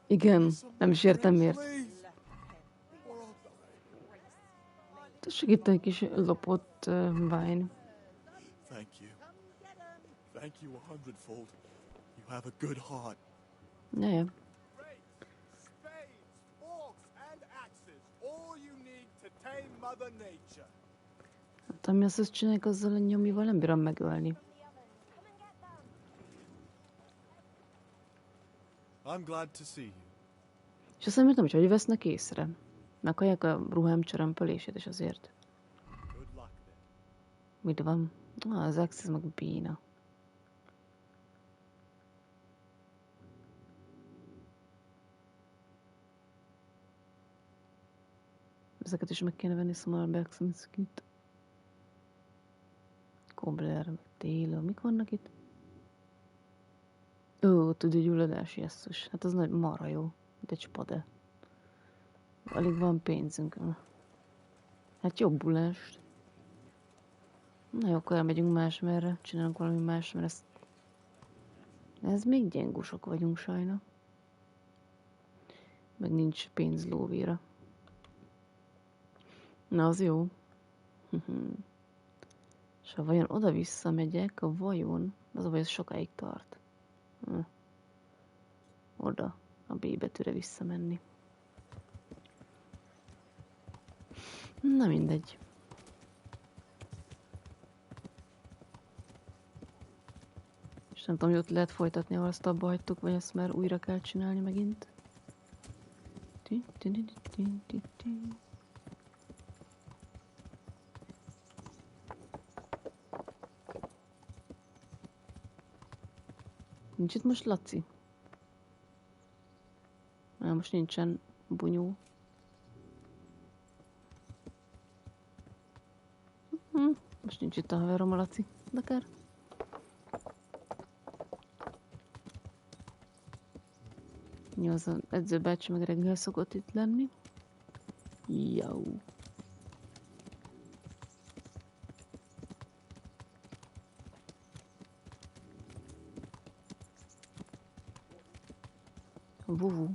Igen, nem is értem miért. Tessék itt egy kis lopott wine. Thank you. Thank you 100-fold. You have a good heart. Jaja. Spades, forks, and axes. All you need to tame Mother Nature. Hát ami azt csinálják azzal a nyomival, nem bírom megölni. I'm glad to see you. És aztán miért nem, hogy vesznek észre? Meghallják a ruhám csörömpölését, és azért. Mit van? Az access meg béna. Ezeket is meg kéne venni, Small Backsmith-t. Cobbler, Taylor, mik vannak itt? Ó, tüdőgyulladási esszus. Hát az nagy marha jó. Mint egy spade. Alig van pénzünk. Hát jobbulást. Na jó, akkor elmegyünk másmerre. Csinálunk valami más, mert ez még gyengusok vagyunk sajna. Meg nincs pénz lóvéra. Na, az jó. És ha vajon oda-vissza megyek, a vajon, az a baj, ez sokáig tart. Oda, a B betűre visszamenni. Na mindegy. És nem tudom, hogy ott lehet folytatni, ahol azt abba hagytuk, vagy ezt már újra kell csinálni megint. Nincs itt most Laci? Most nincsen bunyó. Most nincs itt a haverom, a Laci. De kár. Jó, az edzőbácsi meg reggel szokott itt lenni. Jó. Vuvu.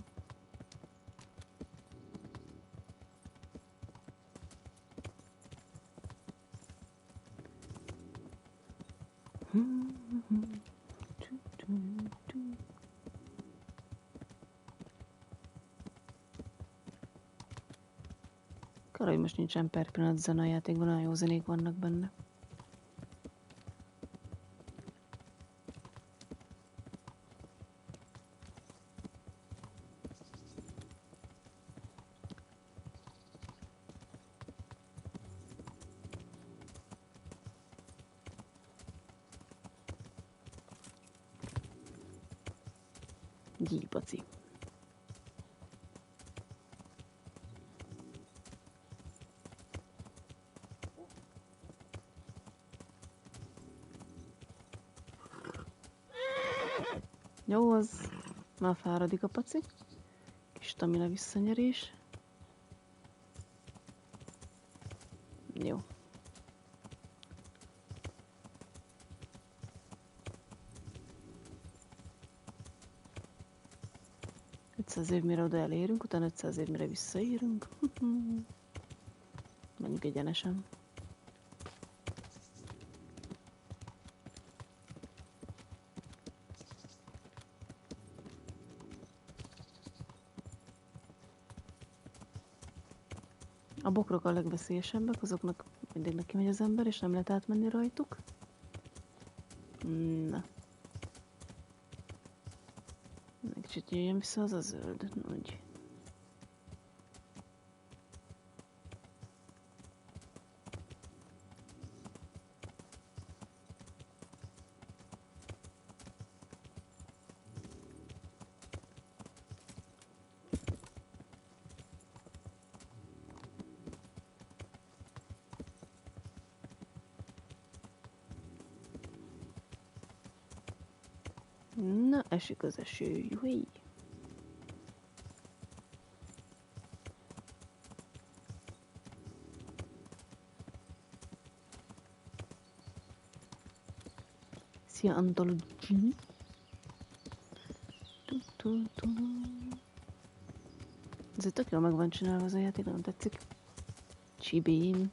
Kár, hogy most nincsen per pillanat zene a játékban, nagyon jó zenék vannak benne. Gyípaci. Jó, az már fáradik a paci. Kis stamina visszanyerés. Jó. ...500 év mire oda elérünk, utána 500 év mire visszaérünk. Menjünk egyenesen. A bokrok a legveszélyesebbek, azoknak mindig neki megy az ember, és nem lehet átmenni rajtuk. Na. Egy kicsit jöjjön vissza az a zöld. Úgy. Na, esik az eső. Juhi. Szia, Anthology. Ez tök jól meg van csinálva az a játék, nem tetszik. Csibén.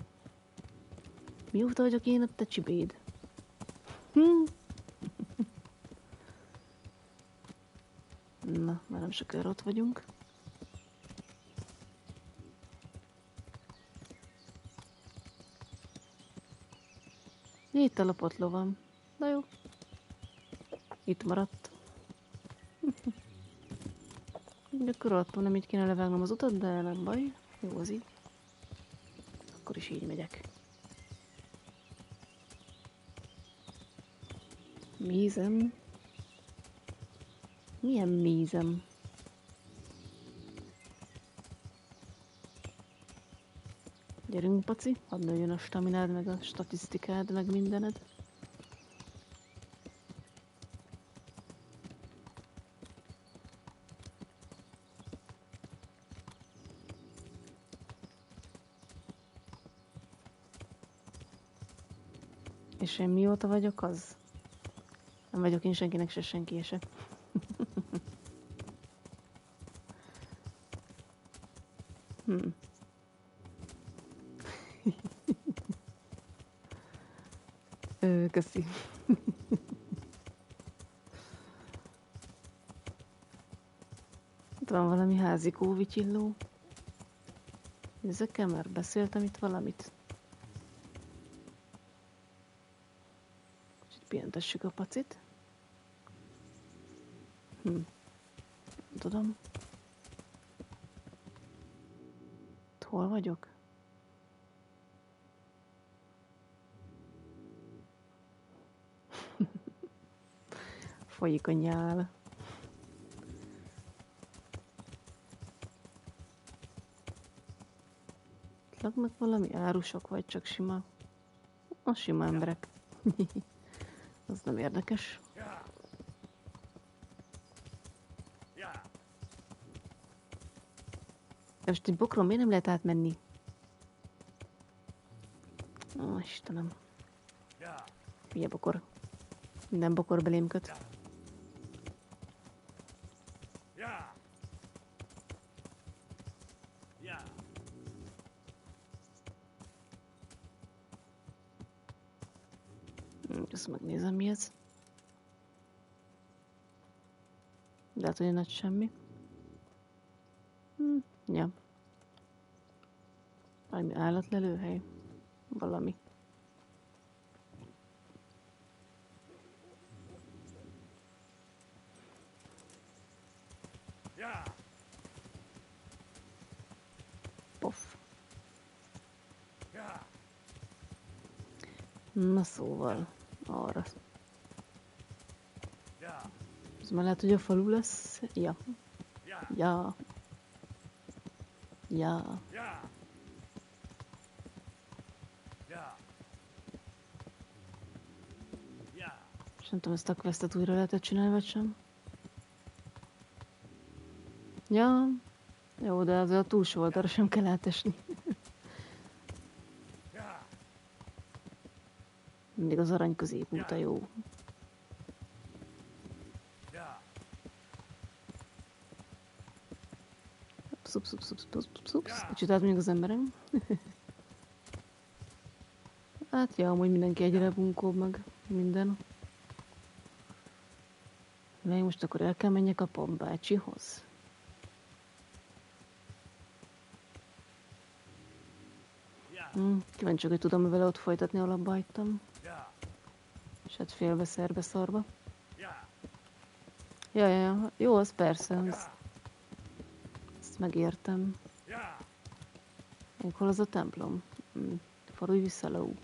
Mióta vagyok én ott, te csibéd? Na, már nem sokára ott vagyunk. Itt a lopott lovam. Na jó. Itt maradt. Akkor attól nem így kéne levágnom az utat, de nem baj. Jó az így. Akkor is így megyek. Mézem. Milyen mézem? Gyerünk, paci, hadd nőjön a staminád, meg a statisztikád, meg mindened. És én mióta vagyok az? Nem vagyok én senkinek se senki se. Köszi. Itt van valami házikó vityilló. Ezekkel már beszéltem itt valamit. Kicsit pihentessük a pacit. Nem tudom. Hol vagyok? Folyik a nyál. Laknak valami árusok, vagy csak sima? A sima emberek. Az nem érdekes. Most egy bokron miért nem lehet átmenni? Ó, Istenem. Hülye bokor. Minden bokor belém köt. Ezt megnézem, mi ez. De hát, hogy nagy semmi. Ja. Valami állatlelőhely. Valami. Poff. Na szóval, arra. Ez már lehet, hogy a falu lesz. Ja. Ja. Ja. És nem tudom, ezt a questet újra lehetett csinálni, vagy sem. Ja. Jó, de az a túlsó oldalra sem kell átesni. Mindig az arany középút a jó. Kicsit átmegyünk az emberem. Hát ja, amúgy mindenki egyre bunkóbb meg minden. Még most akkor el kell menjek a Pombácsihoz. Kíváncsi, hogy tudom vele ott folytatni, ahol abba hagytam. És hát félbe, szerbe, szarba. Ja. Jó, az persze. Ezt megértem. Még hol az a templom? Fordulj vissza, ló.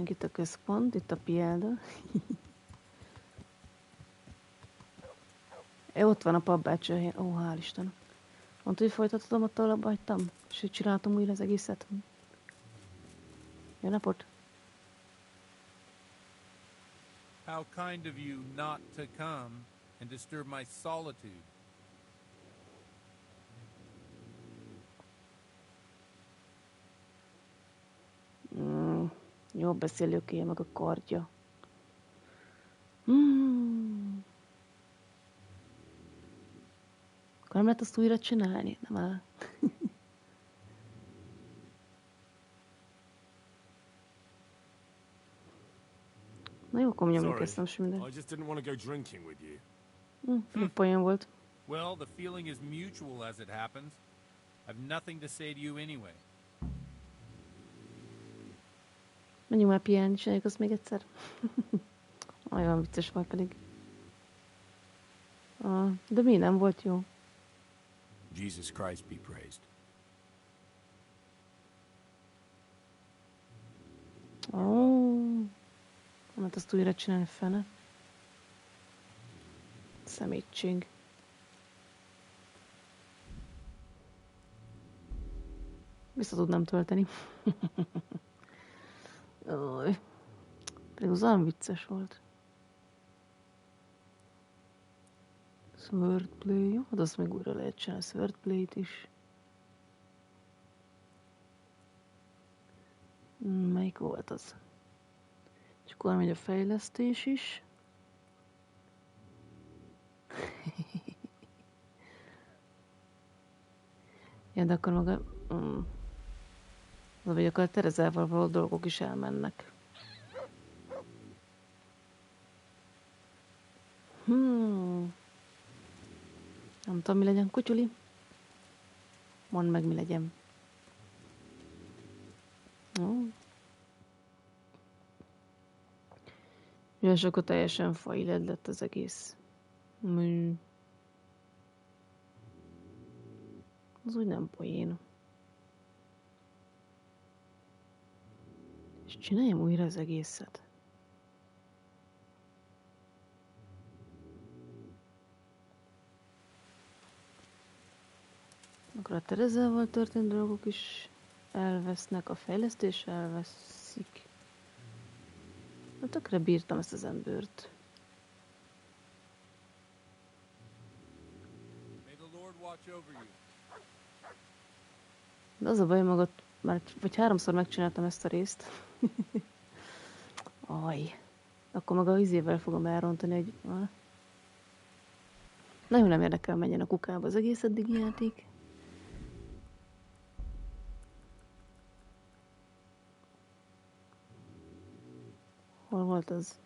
Itt a központ, itt a piálda. Ott van a papbácsi a helyen. Ó, hál' Isten. Mondta, hogy folytathatom ott, ahol abba hagytam? És hogy csináltam újra az egészet? Jó napot! How kind of you not to come and disturb my solitude. Jó beszélőkéje meg a kardja. Akkor nem lehet azt újra csinálni? Nem áll. Na jó, akkor nyomjuk ezt, nem sem minden. I just didn't want to go drinking with you. Poén volt. Well, the feeling is mutual as it happens. I've nothing to say to you anyway. Menjünk már pihenni, csináljuk azt még egyszer. Olyan vicces volt pedig. De mi nem volt jó? Jesus Christ be praised. Nem lehet azt újra csinálni, fene. Szemétség. Vissza tudnám tölteni. Pedig az olyan vicces volt. Swordplay, jó? Hát azt még újra lehet csinálni, Swordplay-t is. Melyik volt az? És akkor megy a fejlesztés is. Ja, de akkor maga... Vagy akkor a Terezával való dolgok is elmennek. Nem tudom, mi legyen, kutyuli. Mondd meg, mi legyen. És akkor teljesen failed lett az egész. Az úgy nem poén. És csináljam újra az egészet. Akkor a Terezával történt dolgok is elvesznek, a fejlesztés elveszik. Hát tökre bírtam ezt az embert. De az a baj, magat már vagy 3-szor megcsináltam ezt a részt. Akkor maga izével fogom elrontani, hogy... Nagyon nem érdekel, menjen a kukába az egész eddigi játék. Hol volt az?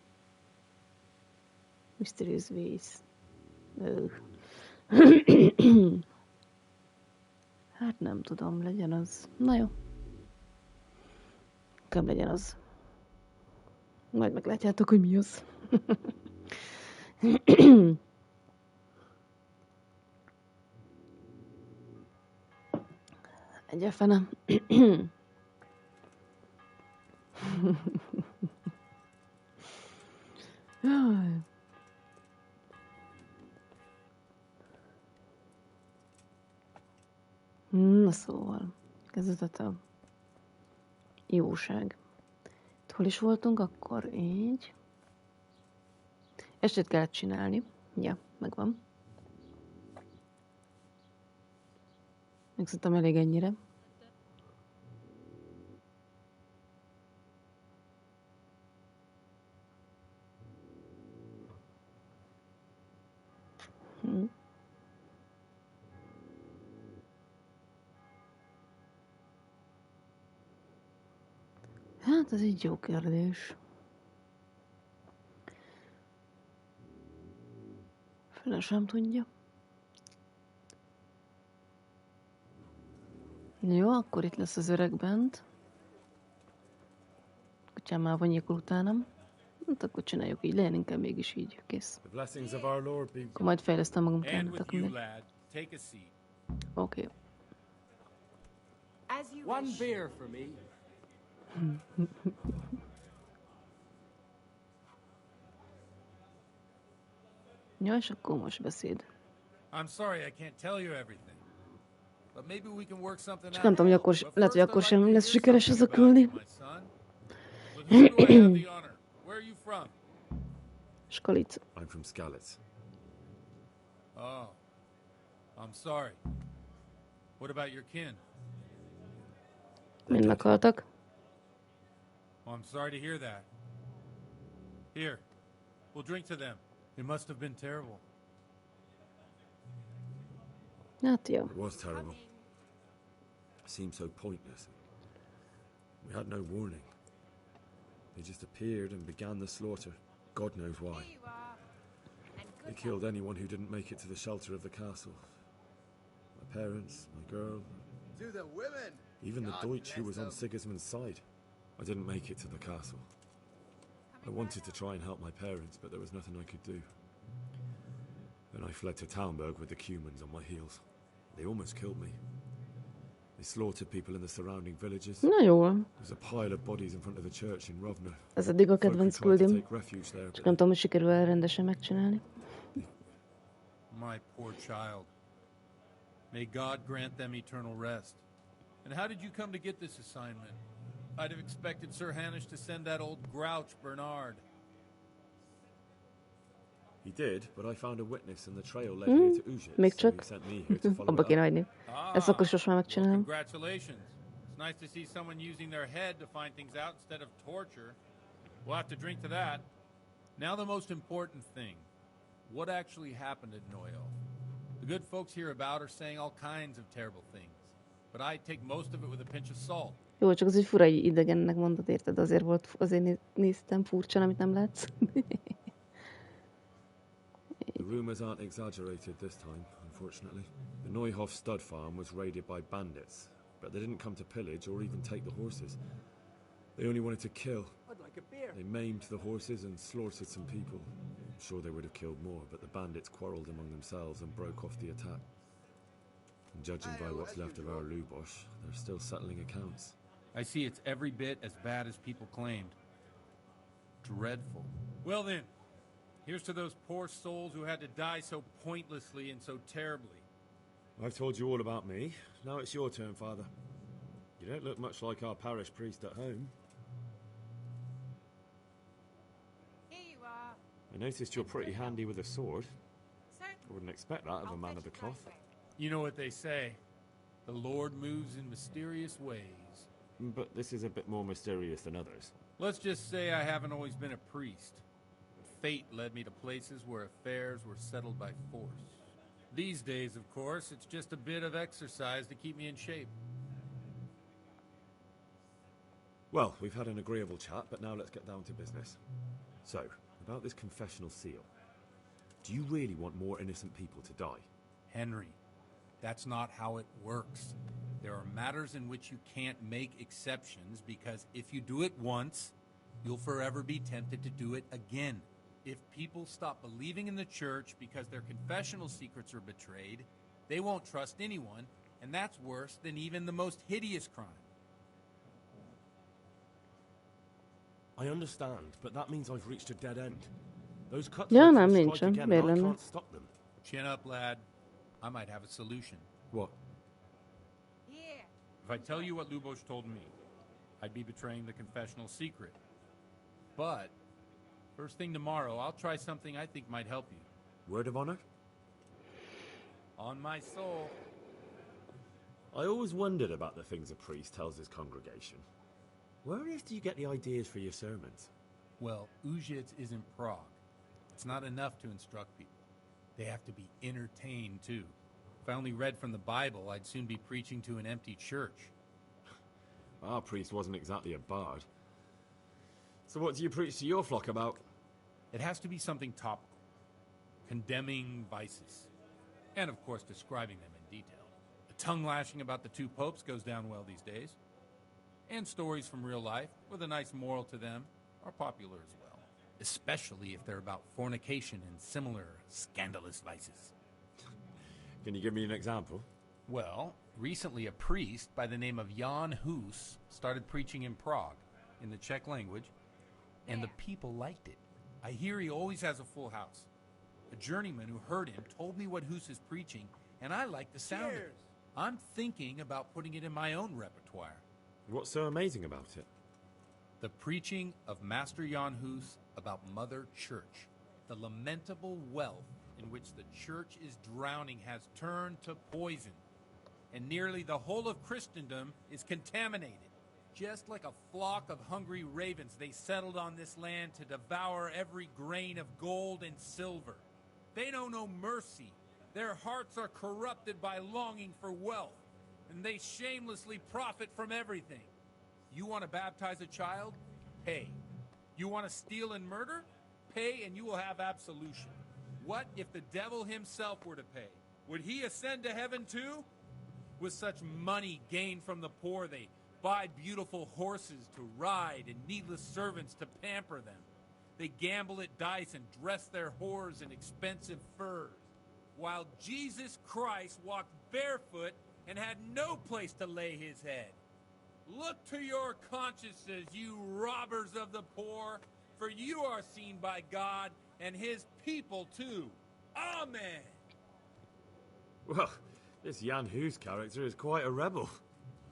Mysterious Ways. Hát nem tudom, legyen az. Na jó. Inkább legyen az. Majd meglátjátok, hogy mi az. Egyáltalán. Na szóval, kezdődött a jóság. Hol is voltunk akkor? Így. Estét kellett csinálni. Ja, megvan. Megszedtem elég ennyire. Hát, ez egy jó kérdés. Fele sem tudja. Jó, akkor itt lesz az öreg bent. Kutyám már vanyékol utánam. Hát akkor csináljuk így, legyen inkább mégis így. Kész. Akkor majd fejlesztem magam kellett. Oké. One beer for me. Ja, és akkor most beszéd. I'm sorry I can't tell you everything. But maybe we can work something Csak nem out. tudom, hogy akkor, lehet, hogy akkor sem lesz sikeres ez a With who do I have the honor? Where are you from? Skalic. I'm from Skalitz. Oh. I'm sorry. What about your kin? Mind meghaltak. Oh, I'm sorry to hear that. Here, we'll drink to them. It must have been terrible. Hát jó. It was terrible. It seemed so pointless. We had no warning. They just appeared and began the slaughter. God knows why. They killed anyone who didn't make it to the shelter of the castle. My parents, my girl, To the women. even the God Deutsch who bless was on them. Sigismund's side. I didn't make it to the castle. I wanted to try and help my parents, but there was nothing I could do. Then I fled to Talmberg with the Cumans on my heels. They almost killed me. They slaughtered people in the surrounding villages. Na jó. There's a pile of bodies in front of the church in Rovno. Ez eddig a kedvenc küldim. Refuge there, Csak nem tudom, hogy sikerül el rendesen megcsinálni. My poor child. May God grant them eternal rest. And how did you come to get this assignment? I'd have expected Sir Hanish to send that old grouch, Bernard. He did, but I found a witness and the trail led me to Uzhitz, Még so he csak. sent me here to follow Abba it kéne up. hagyni. Ezt akkor sosem megcsinálom. Congratulations. It's nice to see someone using their head to find things out instead of torture. We'll have to drink to that. Now the most important thing. What actually happened at Noyo? The good folks hereabout are saying all kinds of terrible things. But I take most of it with a pinch of salt. Jó, csak az egy fura idegennek mondod, érted? Azért néztem furcsa, amit nem látsz. The rumors aren't exaggerated this time, unfortunately. The Neuhof stud farm was raided by bandits, but they didn't come to pillage or even take the horses. They only wanted to kill. I'd like a beer. They maimed the horses and slaughtered some people. I'm sure they would have killed more, but the bandits quarreled among themselves and broke off the attack. And judging by what's left of our Lubosh, they're still settling accounts. I see it's every bit as bad as people claimed. Dreadful. Well then, here's to those poor souls who had to die so pointlessly and so terribly. I've told you all about me. Now it's your turn, Father. You don't look much like our parish priest at home. Here you are. I noticed you're pretty handy with a sword. I wouldn't expect that of a man of the cloth. You know what they say. The Lord moves in mysterious ways. But this is a bit more mysterious than others. Let's just say I haven't always been a priest. Fate led me to places where affairs were settled by force. These days, of course, it's just a bit of exercise to keep me in shape. Well, we've had an agreeable chat, but now let's get down to business. So, about this confessional seal. Do you really want more innocent people to die? Henry, that's not how it works. There are matters in which you can't make exceptions because if you do it once, you'll forever be tempted to do it again. If people stop believing in the church because their confessional secrets are betrayed, they won't trust anyone, and that's worse than even the most hideous crime. I understand, but that means I've reached a dead end. Those cuts Ja, will nem, strike nincsen. again, and I Miért lenne? can't stop them. Chin up, lad. I might have a solution. What? Here. If I tell you what Lubosh told me, I'd be betraying the confessional secret. But, first thing tomorrow, I'll try something I think might help you. Word of honor? On my soul. I always wondered about the things a priest tells his congregation. Where on earth do you get the ideas for your sermons? Well, Uzhitz isn't Prague. It's not enough to instruct people. They have to be entertained, too. If I only read from the Bible, I'd soon be preaching to an empty church. Our priest wasn't exactly a bard. So what do you preach to your flock about? It has to be something topical. Condemning vices. And, of course, describing them in detail. The tongue-lashing about the two popes goes down well these days. And stories from real life, with a nice moral to them, are popular as well. Especially if they're about fornication and similar scandalous vices. Can you give me an example? Well, recently a priest by the name of Jan Hus started preaching in Prague, in the Czech language, and the people liked it. I hear he always has a full house. A journeyman who heard him told me what Hus is preaching, and I like the sound of it. I'm thinking about putting it in my own repertoire. What's so amazing about it? The preaching of Master Jan Hus about Mother Church. The lamentable wealth in which the Church is drowning has turned to poison, and nearly the whole of Christendom is contaminated. Just like a flock of hungry ravens, they settled on this land to devour every grain of gold and silver. They know no mercy. Their hearts are corrupted by longing for wealth, and they shamelessly profit from everything. You want to baptize a child? Pay. You want to steal and murder? Pay and you will have absolution. What if the devil himself were to pay? Would he ascend to heaven too? With such money gained from the poor, they buy beautiful horses to ride and needless servants to pamper them. They gamble at dice and dress their whores in expensive furs, while Jesus Christ walked barefoot and had no place to lay his head. Look to your consciences, you robbers of the poor, for you are seen by God and his people too. Amen. Well, this Jan Hus character is quite a rebel.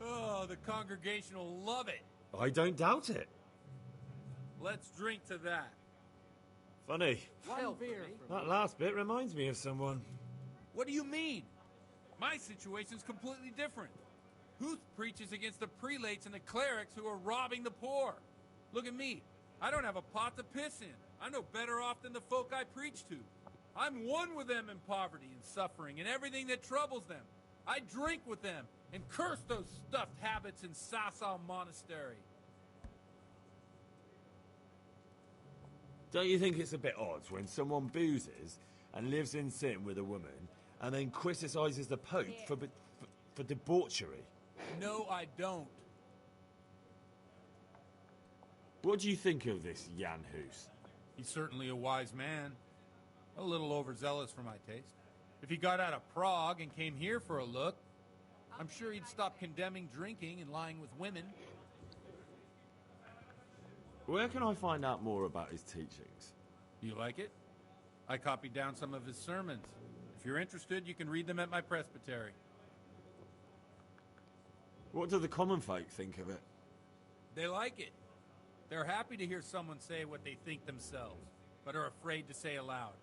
Oh, the congregation will love it. I don't doubt it. Let's drink to that. Funny. One beer. That last bit reminds me of someone. What do you mean? My situation's completely different. Huth preaches against the prelates and the clerics who are robbing the poor. Look at me. I don't have a pot to piss in. I'm no better off than the folk I preach to. I'm one with them in poverty and suffering and everything that troubles them. I drink with them and curse those stuffed habits in Sasau Monastery. Don't you think it's a bit odd when someone boozes and lives in sin with a woman and then criticises the Pope for debauchery? No, I don't. What do you think of this Jan Hus? He's certainly a wise man. A little overzealous for my taste. If he got out of Prague and came here for a look, I'm sure he'd stop condemning drinking and lying with women. Where can I find out more about his teachings? You like it? I copied down some of his sermons. If you're interested, you can read them at my presbytery. What do the common folk think of it? They like it. They're happy to hear someone say what they think themselves, but are afraid to say aloud.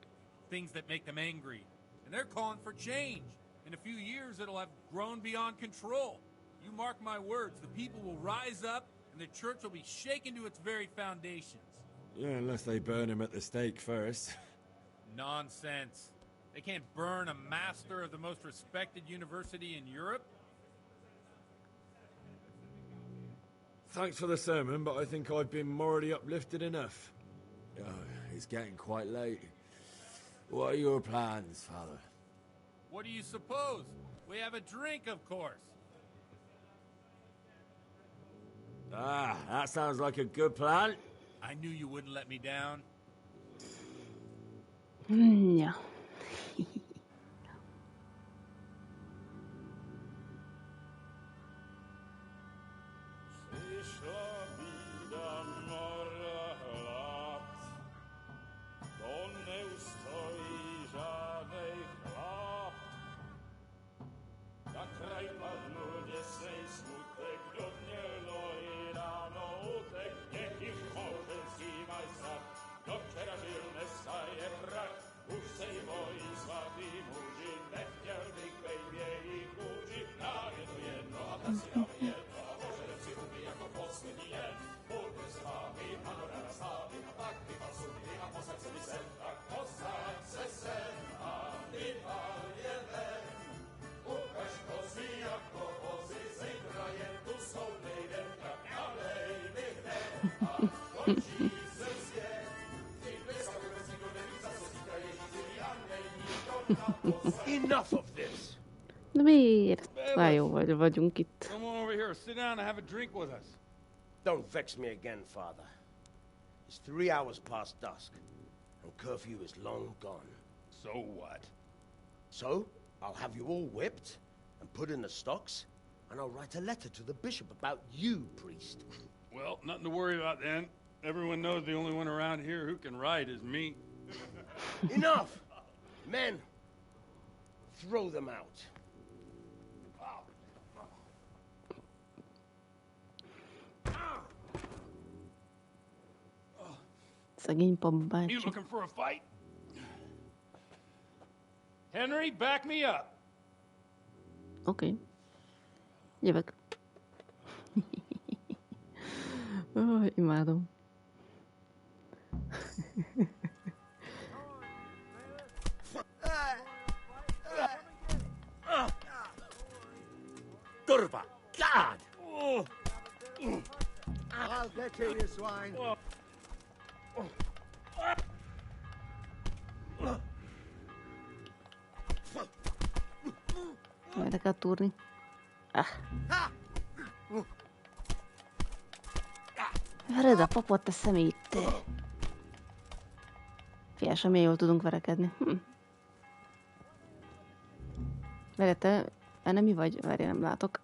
Things that make them angry. And they're calling for change. In a few years, it'll have grown beyond control. You mark my words, the people will rise up, and the church will be shaken to its very foundations. Yeah, unless they burn him at the stake first. Nonsense. They can't burn a master of the most respected university in Europe. Thanks for the sermon, but I think I've been morally uplifted enough. Oh, it's getting quite late. What are your plans, Father? What do you suppose? We have a drink, of course. Ah, that sounds like a good plan. I knew you wouldn't let me down. Ja. Enough of this. De miért? Már jó vagyunk itt. Come on over here, sit down and have a drink with us. Don't vex me again, Father. It's 3 hours past dusk, and curfew is long gone. So what? So, I'll have you all whipped and put in the stocks, and I'll write a letter to the bishop about you, priest. Well, nothing to worry about then. Everyone knows the only one around here who can write is me. Enough! Men, throw them out. Szegény pap You bácsi. looking for a fight? Henry, back me up. Oké. Jövök. Oh, imádom. Durba! God! I'll get you, you swine. Erre kell túrni. Ah. Vered a papot, te szemét, te. Figyelj, sem jól tudunk verekedni. Várjál, te enemi vagy? Várjál, nem látok.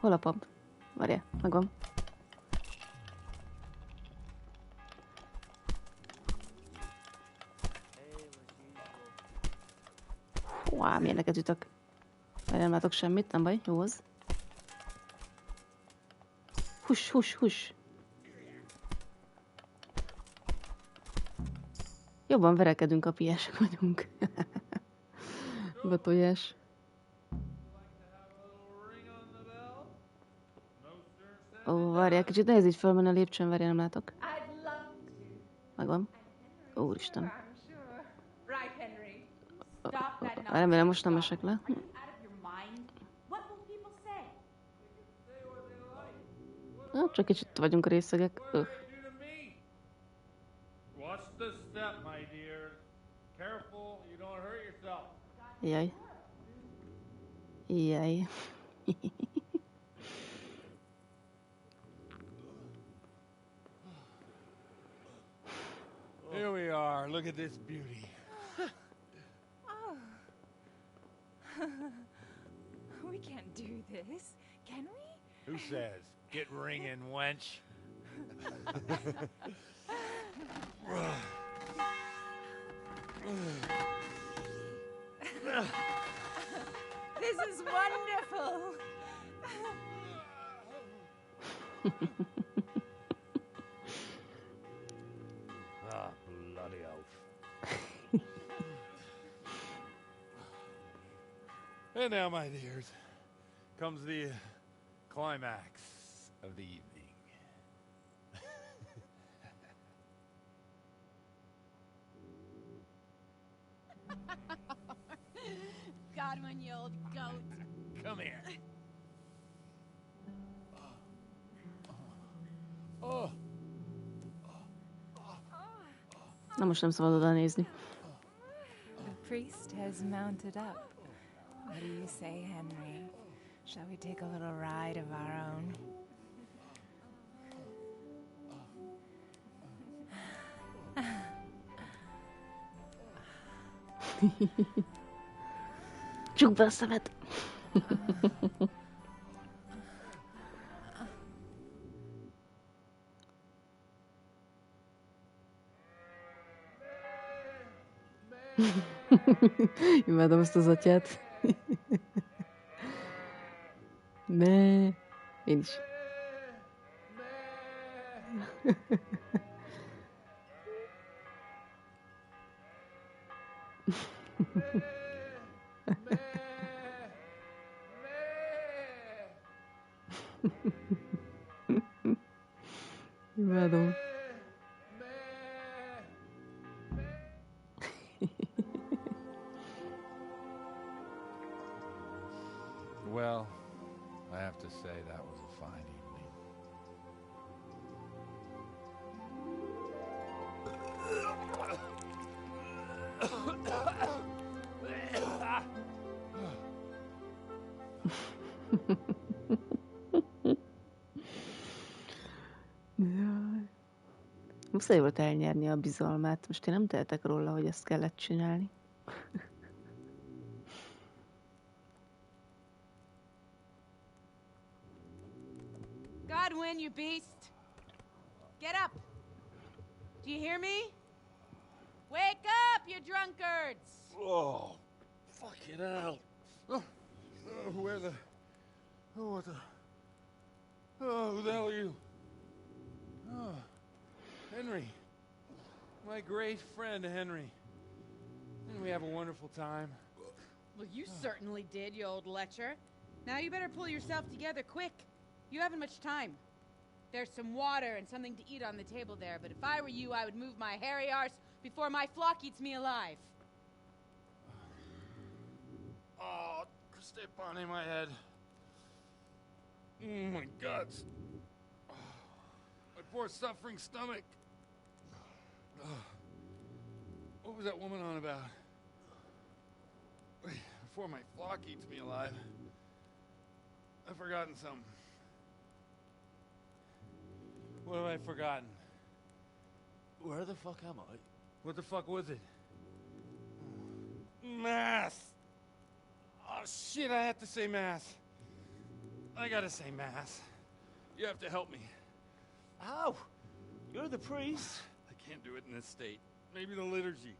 Hol a pap? Várjál, megvan. Húá, milyen neked ütök. Várjál, nem látok semmit, nem baj, jó az. Hús, hús, hús. Jobban verekedünk, a piások vagyunk. Betojás. Ó, várjál, kicsit nehéz így fölmenni a lépcsőn, várjál, nem látok. Megvan. Úristen. Remélem most nem esek le. Csak kicsit vagyunk részegek. Watch the step, my dear. Careful, you don't hurt yourself. Jaj. Jaj. Here we are. Look at this beauty. We can't do this, can we? Who says? Get ringing, wench. This is wonderful. Ah, bloody oath. And now, my dears, comes the climax of the evening. Godwin, you old goat. Come here. Oh. Na most nem szabad oda nézni. The priest has mounted up. What do you say, Henry? Shall we take a little ride of our own? Csukd be a szemed! Imádom ezt az atyát. Ne. Én is. Imádom. Well, I have to say that was a fine evening. Muszáj volt elnyerni a bizalmát. Most én nem tehetek róla, hogy ezt kellett csinálni. Godwin, you beast! Get up! Do you hear me? Wake up, you drunkards! Oh, fucking hell. Where the... Oh, what the... Oh, who the hell are you? Oh, Henry. My great friend, Henry. Didn't we have a wonderful time? Well, you certainly did, you old lecher. Now you better pull yourself together quick. You haven't much time. There's some water and something to eat on the table there, but if I were you, I would move my hairy arse before my flock eats me alive. Oh, step on in my head. Oh, my guts. Oh, my poor suffering stomach. Oh, what was that woman on about? Wait, before my flock eats me alive. I've forgotten something. What have I forgotten? Where the fuck am I? What the fuck was it? Mass! Oh shit, I have to say mass. I gotta say mass. You have to help me. How? You're the priest. I can't do it in this state. Maybe the liturgy.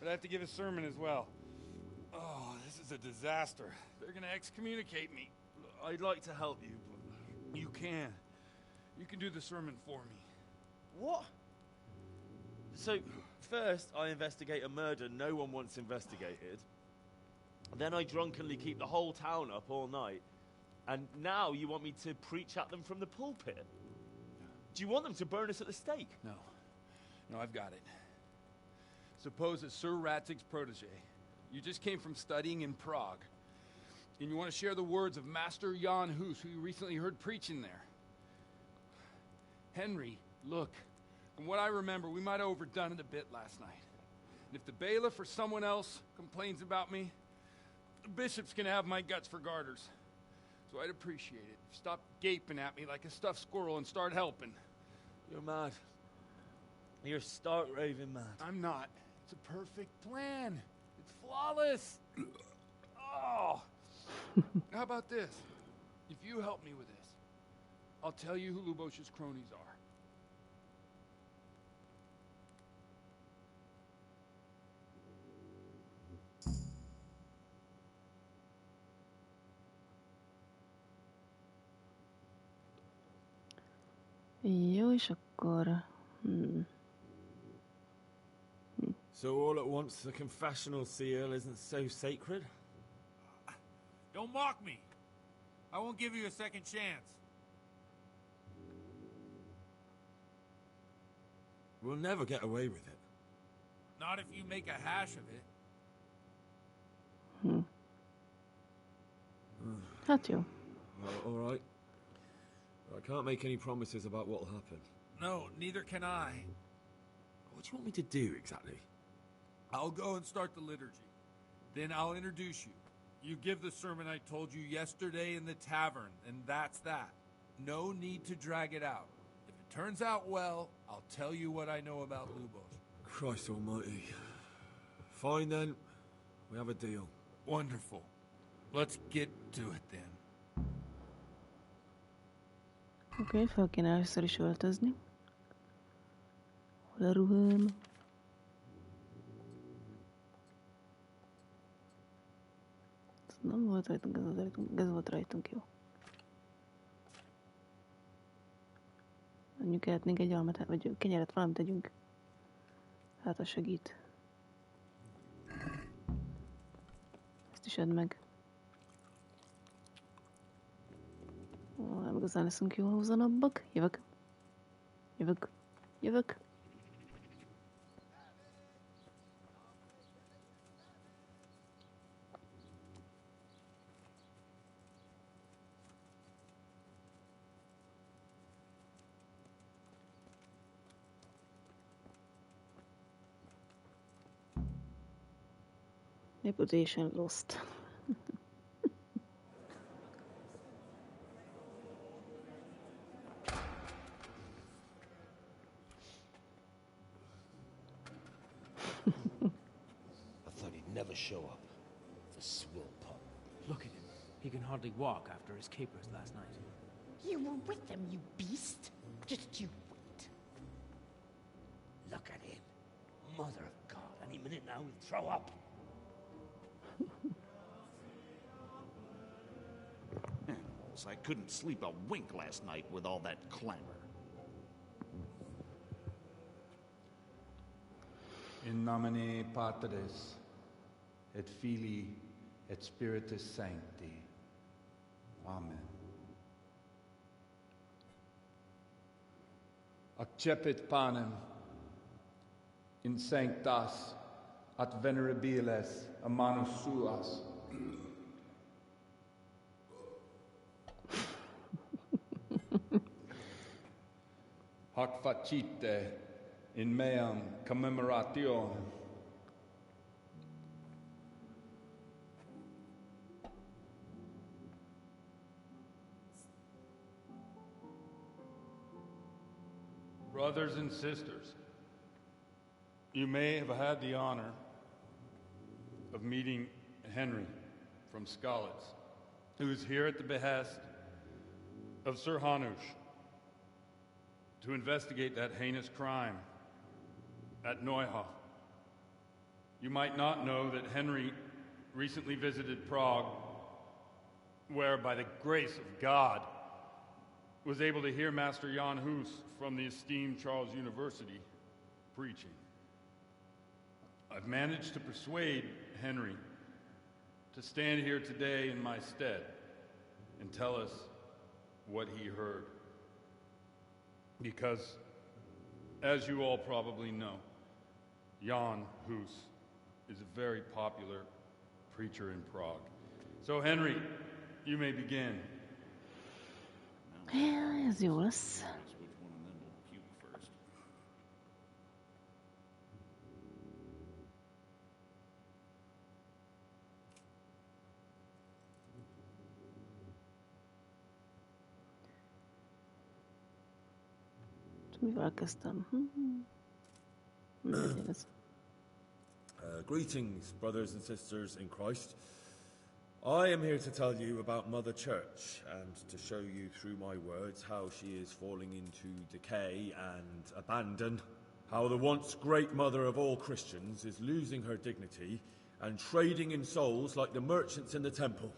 But I have to give a sermon as well. Oh, this is a disaster. They're gonna excommunicate me. I'd like to help you, but... You can. You can do the sermon for me. What? So, first I investigate a murder no one wants investigated. Then I drunkenly keep the whole town up all night. And now you want me to preach at them from the pulpit? Do you want them to burn us at the stake? No. No, I've got it. Suppose that Sir Ratzig's protege. You just came from studying in Prague. And you want to share the words of Master Jan Hus, who you recently heard preaching there. Henry, look. From what I remember, we might have overdone it a bit last night. And if the bailiff or someone else complains about me, the bishop's gonna have my guts for garters. So I'd appreciate it. Stop gaping at me like a stuffed squirrel and start helping. You're mad. You're stark raving mad. I'm not. It's a perfect plan. It's flawless. Oh. How about this? If you help me with this, I'll tell you who Lubosh's cronies are. Jó, és akkor... So all at once the confessional seal isn't so sacred? Don't mock me. I won't give you a second chance. We'll never get away with it. Not if you make a hash of it. Hát jó. Well, all right. I can't make any promises about what'll happen. No, neither can I. What do you want me to do exactly? I'll go and start the liturgy. Then I'll introduce you. You give the sermon I told you yesterday in the tavern, and that's that. No need to drag it out. If it turns out well, I'll tell you what I know about Lubosh. Christ almighty. Fine then. We have a deal. Wonderful. Let's get to it then. Oké, fel kéne először is öltözni. Hol a ruhám? Ez nem volt rajtunk, ez volt rajtunk, jó. Mondjuk ehetnénk egy almát, vagy kenyeret, valamit tegyünk. Hát, a segít. Ezt is edd meg. Nem igazán leszünk jól húzanabbak. Jövök. Jövök. Jövök. Reputation lost. Never show up. The swill pup. Look at him. He can hardly walk after his capers last night. You were with them, you beast. Just you wait. Look at him. Mother of God, Any minute now, he'll throw up. So I couldn't sleep a wink last night with all that clamor. In nomine Patris, et Filii, et Spiritus Sancti. Amen. Accepit panem in sanctas at venerabiles a manus suas. Hac facite in meam commemorationem. Brothers and sisters, you may have had the honor of meeting Henry from Skalitz, who is here at the behest of Sir Hanush to investigate that heinous crime at Neuhof. You might not know that Henry recently visited Prague, where, by the grace of God, was able to hear Master Jan Hus from the esteemed Charles University preaching. I've managed to persuade Henry to stand here today in my stead and tell us what he heard. Because, as you all probably know, Jan Hus is a very popular preacher in Prague. So, Henry, you may begin. Ez jó lesz. Mivel kezdtem? Greetings, brothers and sisters in Christ. I am here to tell you about Mother Church and to show you through my words how she is falling into decay and abandon, how the once great mother of all Christians is losing her dignity and trading in souls like the merchants in the temple.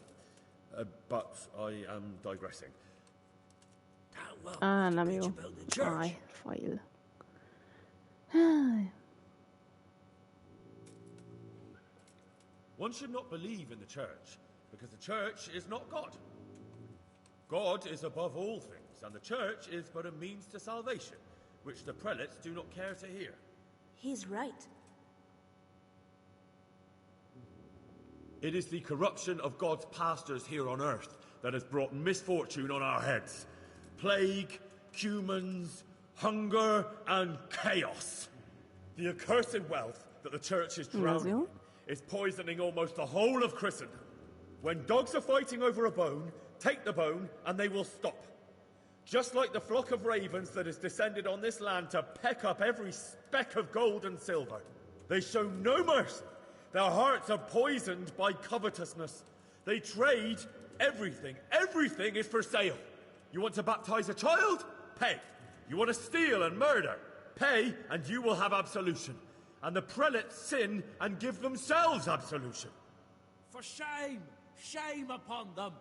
But I am digressing. Nem jó. Aj, fail. One should not believe in the church, because the church is not God. God is above all things, and the church is but a means to salvation, which the prelates do not care to hear. He's right. It is the corruption of God's pastors here on earth that has brought misfortune on our heads. Plague, cumens, hunger, and chaos. The accursed wealth that the church is drowning in is poisoning almost the whole of Christendom. When dogs are fighting over a bone, take the bone and they will stop. Just like the flock of ravens that has descended on this land to peck up every speck of gold and silver. They show no mercy. Their hearts are poisoned by covetousness. They trade everything. Everything is for sale. You want to baptize a child? Pay. You want to steal and murder? Pay, and you will have absolution. And the prelates sin and give themselves absolution. For shame! Shame upon them!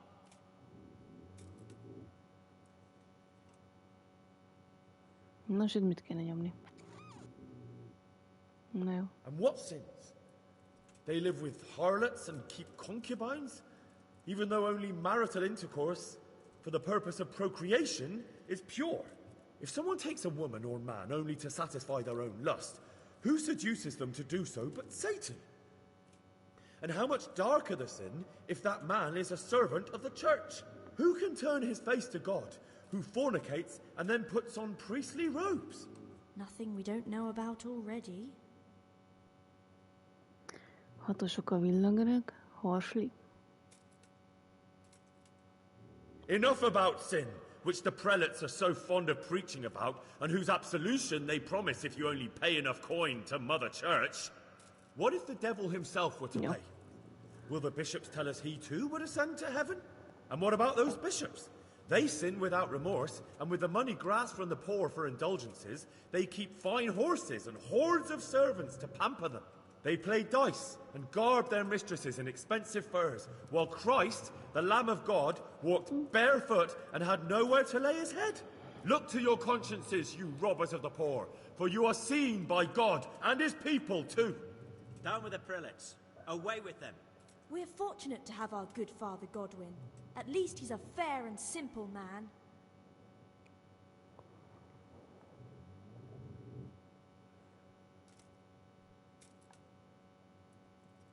Na, és itt mit kéne nyomni? Na jó. And what sins? They live with harlots and keep concubines, even though only marital intercourse for the purpose of procreation is pure. If someone takes a woman or man only to satisfy their own lust, who seduces them to do so but Satan? And how much darker the sin if that man is a servant of the church? Who can turn his face to God, who fornicates and then puts on priestly robes? Nothing we don't know about already. Hatosok a villagreg, harslik. Enough about sin, which the prelates are so fond of preaching about, and whose absolution they promise if you only pay enough coin to Mother Church. What if the devil himself were to pay? Will the bishops tell us he too would ascend to heaven? And what about those bishops? They sin without remorse, and with the money grasped from the poor for indulgences, they keep fine horses and hordes of servants to pamper them. They played dice and garbed their mistresses in expensive furs, while Christ, the Lamb of God, walked barefoot and had nowhere to lay his head. Look to your consciences, you robbers of the poor, for you are seen by God and his people too. Down with the prelates. Away with them. We're fortunate to have our good Father Godwin. At least he's a fair and simple man.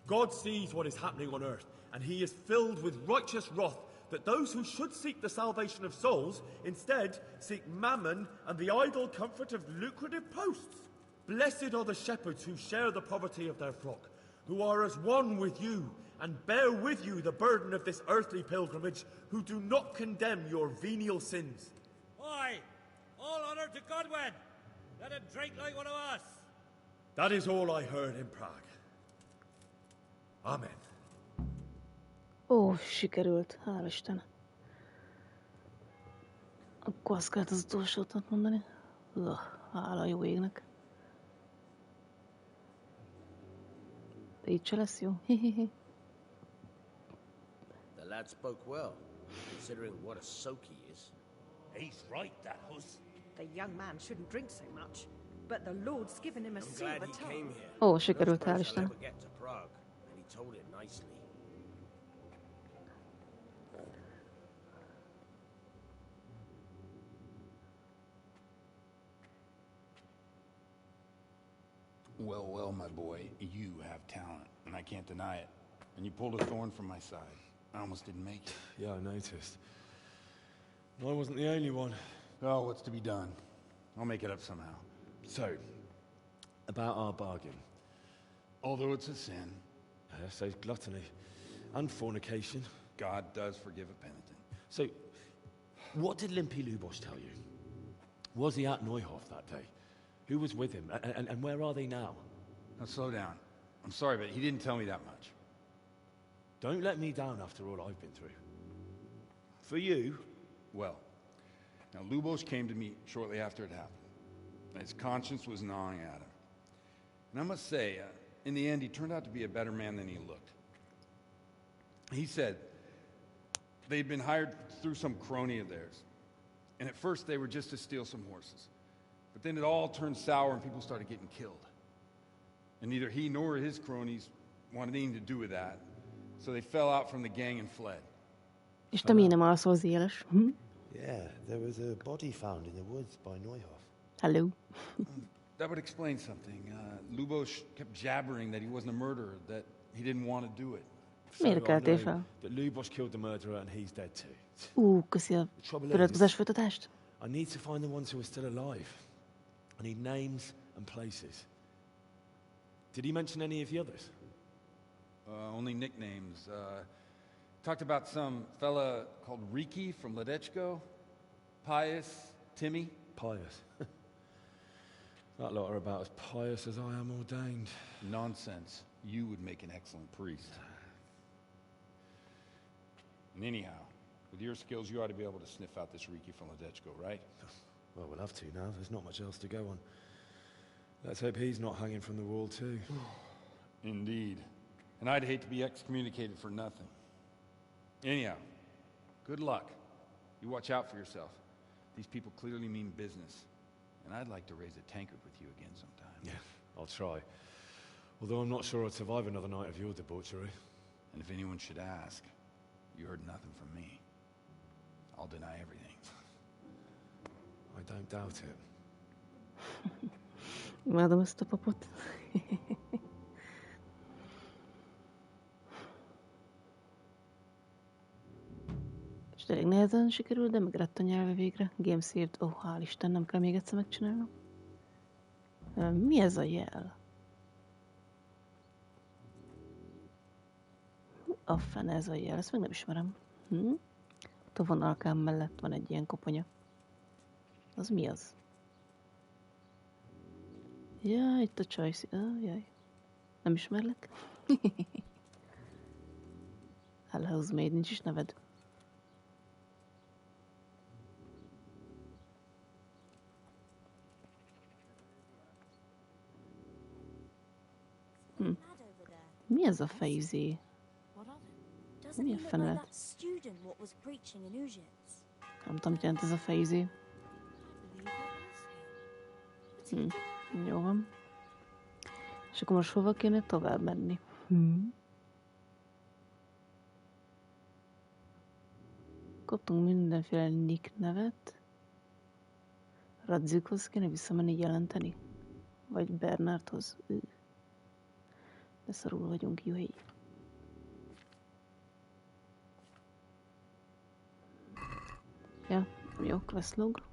God sees what is happening on earth, and he is filled with righteous wrath that those who should seek the salvation of souls instead seek mammon and the idle comfort of lucrative posts. Blessed are the shepherds who share the poverty of their flock, who are as one with you and bear with you the burden of this earthly pilgrimage, who do not condemn your venial sins. Oi! All honor to Godwin! Let him drink like one of us! That is all I heard in Prague. Amen. Ó, sikerült, hál' Isten. Akkor azt kellett az utolsót mondani. Hála jó égnek. De így se lesz jó. The lad spoke well, considering what a soak he is. He's right, that huss. The young man shouldn't drink so much, but the Lord's given him a I'm silver glad he tongue. came here. Ó, sikerült, Don't hál' suppose I'll Isten. ever get to Prague, and he told it nicely. Well, well, my boy, you have talent, and I can't deny it. And you pulled a thorn from my side. I almost didn't make it. Yeah, I noticed. I wasn't the only one. Oh, what's to be done? I'll make it up somehow. So, about our bargain. Although it's a sin. So gluttony and fornication. God does forgive a penitent. So, what did Limpy Lubosh tell you? Was he at Neuhof that day? Who was with him? And where are they now? Now, slow down. I'm sorry, but he didn't tell me that much. Don't let me down after all I've been through. For you? Well, now Lubosh came to me shortly after it happened. His conscience was gnawing at him. And I must say, in the end, he turned out to be a better man than he looked. He said they'd been hired through some crony of theirs. And at first they were just to steal some horses. But then it all turned sour and people started getting killed. And neither he nor his cronies wanted anything to do with that. So they fell out from the gang and fled. És te miért nem alszol éles? Hm? Yeah, there was a body found in the woods by Neuhof. Hello. That would explain something. Lubosh kept jabbering that he wasn't a murderer, that he didn't want to do it. Miért keltél fel? That Lubosh killed the murderer and he's dead too. Köszi a feliratkozás folytatást. I need to find the ones who are still alive. I need names and places. Did he mention any of the others? Only nicknames. Talked about some fella called Riki from Ledechko, Pius, Timmy. Pious. That lot are about as pious as I am ordained. Nonsense. You would make an excellent priest. And anyhow, with your skills, you ought to be able to sniff out this Riki from Ledechko, right? Well, we'll have to now. There's not much else to go on. Let's hope he's not hanging from the wall too. Indeed. And I'd hate to be excommunicated for nothing. Anyhow, good luck. You watch out for yourself. These people clearly mean business. And I'd like to raise a tankard with you again sometime. Yeah, I'll try. Although I'm not sure I'd survive another night of your debauchery. And if anyone should ask, you heard nothing from me. I'll deny everything. I don't doubt it. Imádom ezt a papot. És elég nehezen sikerül, de megrett a nyelve végre. Game saved. Hál' Isten, nem kell még egyszer megcsinálnom. Mi ez a jel? A fene ez a jel? Ezt még nem ismerem. A vonalkám mellett van egy ilyen koponya. Az mi az? Ja, itt a csajsz... jaj. Nem ismerlek? Hellhouse Maid, nincs is neved. Mi ez a fejizé? Doesn't Mi a he look like fenelet? that student what was preaching in Ujits? Nem tudom, mit jelent ez a fejizé. Jó van. És akkor most hova kéne tovább menni? Kaptunk mindenféle nick nevet. Radzikhoz kéne visszamenni jelenteni? Vagy Bernardhoz? De szarul vagyunk, juhéj. Ja, jó, questlog.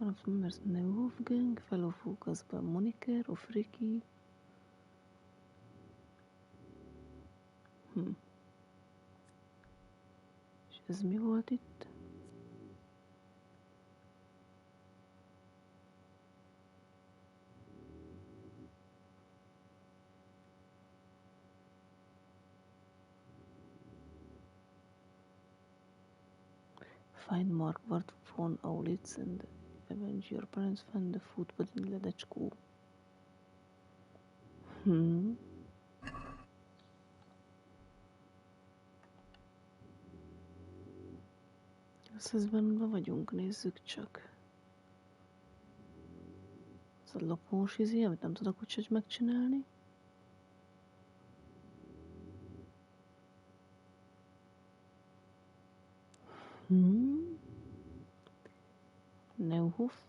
One of members of the Wolfgang, fellow focus by Moniker of Ricky. És ez mi volt itt? Find Markwart von Aulitz and avenge your parents, find the football in Ledecskó. Összezbenben vagyunk, nézzük csak. Ez a lopós izé, amit nem tudok úgyhogy megcsinálni. Neuhof.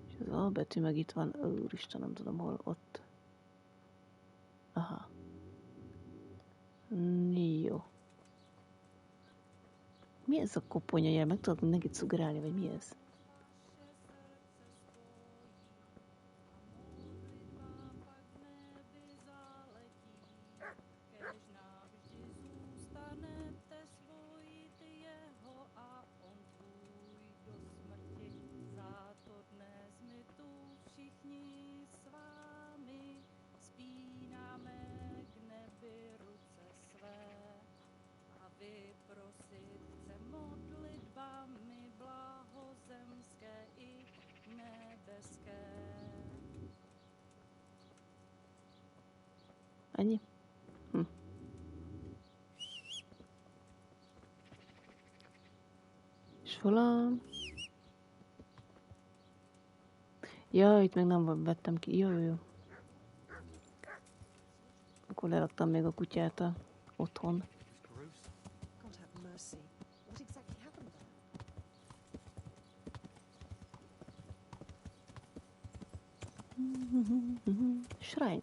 És az A betű meg itt van. Úristen, nem tudom hol, ott. Aha. Jó. Mi ez a koponya jel? Meg tudok mindenkit szugerálni, vagy mi ez? Ennyi? És hol a... Ja, itt még nem vettem ki. Jó. Akkor leraktam még a kutyát otthon. God have mercy. What exactly happened there? Shrine.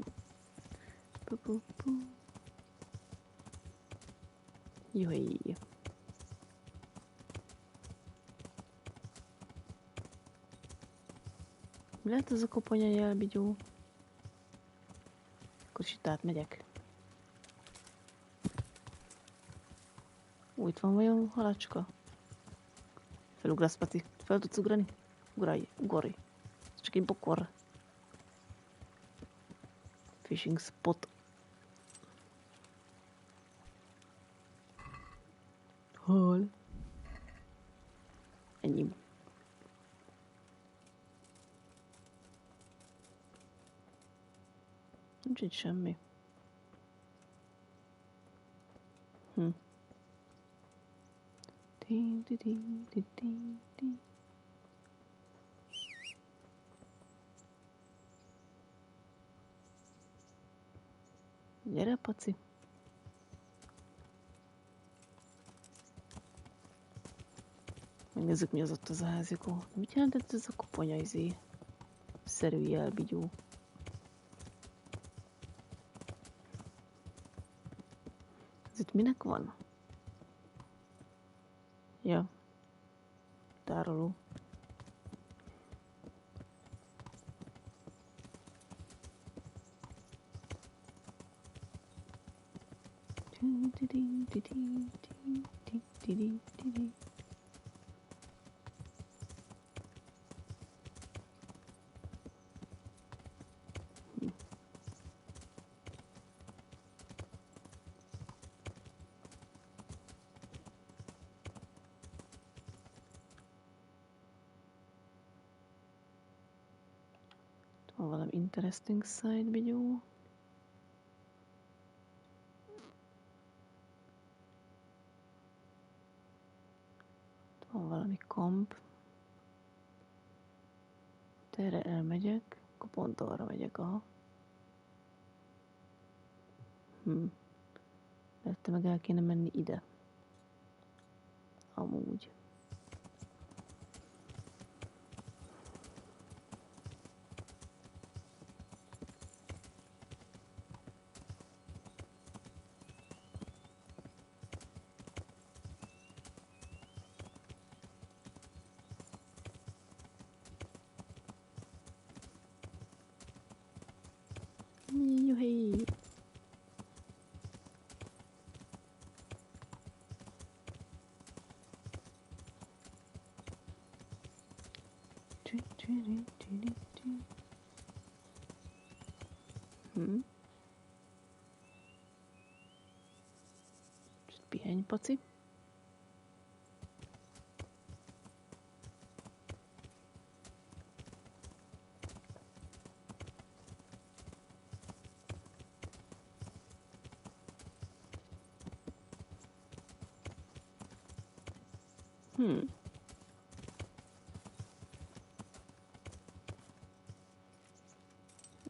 Jöjj. Mi lehet ez a koponya jelbigyó? Akkor is itt átmegyek. Itt van vajon halacska? Felugrasz, Pati. Fel tudsz ugrani? Ugorj. Ez csak egy bokor. Fishing spot. Hol? Ennyi. Nincs itt semmi. Gyere, Paci. Megnézzük, mi az ott az a házikó. Mit jelentett ez a koponya izé? Szerű jelbigyó. Ez itt minek van? Ja. Tároló. Interesting side video. Van valami kamp. Erre elmegyek, akkor pont arra megyek, aha. Lehet, meg el kéne menni ide. Amúgy. Juhé! Csak pihenj, paci.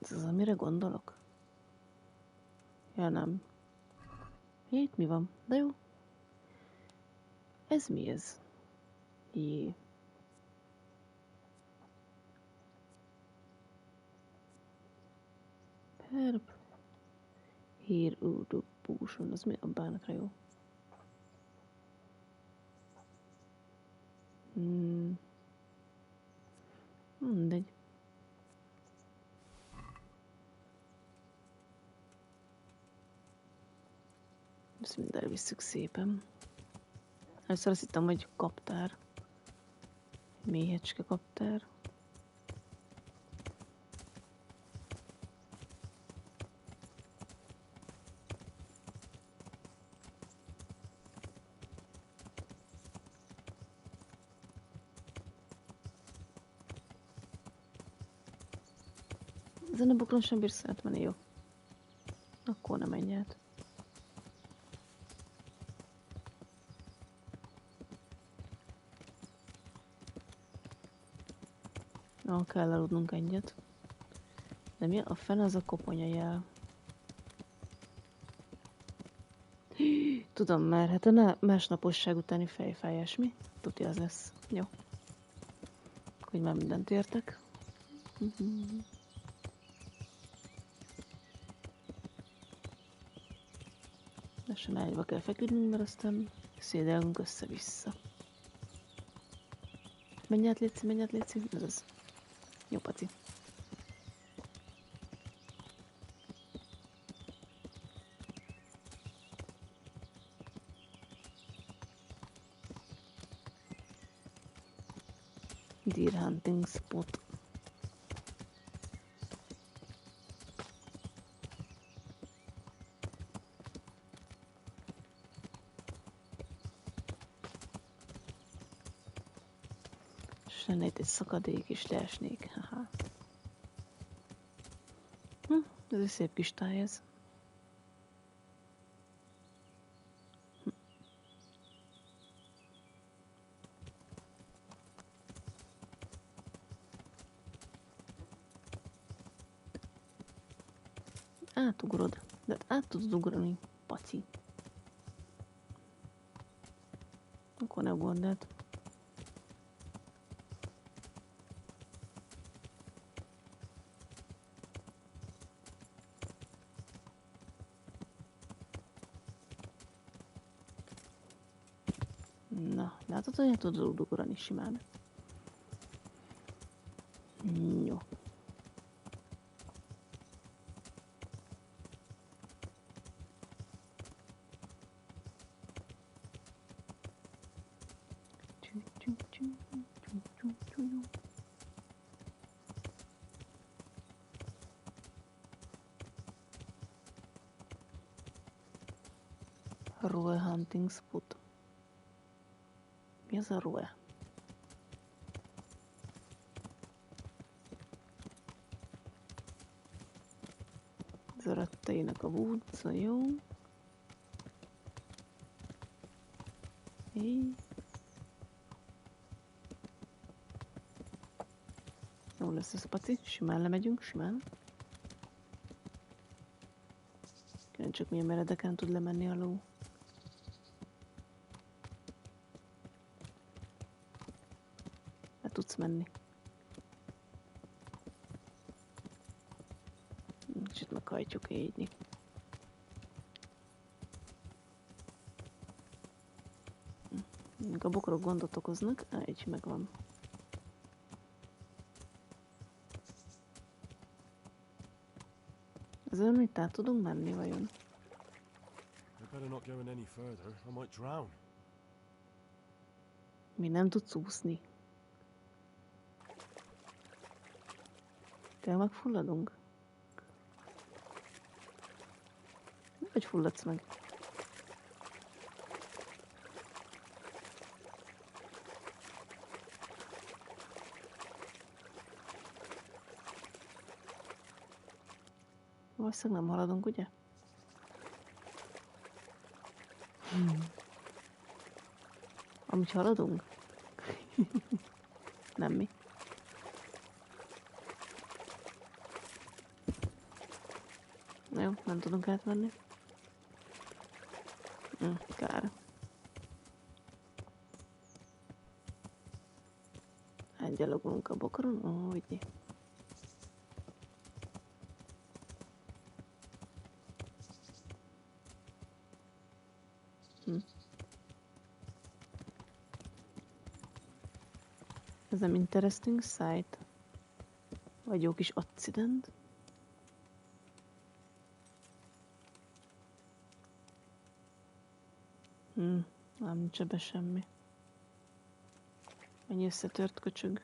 Ez az, amire gondolok? Ja, nem. Itt mi van? De jó. Ez mi ez? Jé. Herb. Here, the potion. Az mi a bánatra jó? Mindegy. Ezt mind elvisszük szépen. Először azt hittem, hogy kaptár. Méhecske kaptár. Ezen a boklon sem bírsz átmenni, jó? Akkor nem menj át. Na, kell aludnunk egyet. De mi a fene az a koponya jel? Tudom már, hát a másnaposság utáni fejfájás, mi? Tudja, az lesz. Jó. Hogy már mindent értek. Lassan ágyba kell feküdnünk, mert aztán szédelünk össze-vissza. Menj át, létszi, menj át, létszi. Ez az. Jó, paci. Deer hunting spot. És lenne itt egy szakadék, és leesnék. Haha. Ez egy szép kis táj ez. Átugrod. De át tudod ugrani, paci. Akkor ne ugord. Na, látod, hogy tudod ugrani simán. Jó. Roe hunting spot. Mi az a roe? tetének a búca, jó. Így. Jó lesz ez, Paci. Simán lemegyünk, simán. Csak milyen meredeken tud lemenni a ló. Le tudsz menni. Kicsit meghajtjuk így. A bokrok gondot okoznak, így megvan. Ezzel mit át tudunk menni vajon? Mi nem tudsz úszni? Tényleg megfulladunk? Vagy fulladsz meg? Valószínűleg nem haladunk, ugye? Amúgy haladunk? Nem mi. Na jó, nem tudunk átmenni. Kár. Átgyalogolunk a bokron, úgy. Ez nem interesting sight. Vagy jó kis accident. Nem nincs ebbe semmi. Mennyi összetört köcsög.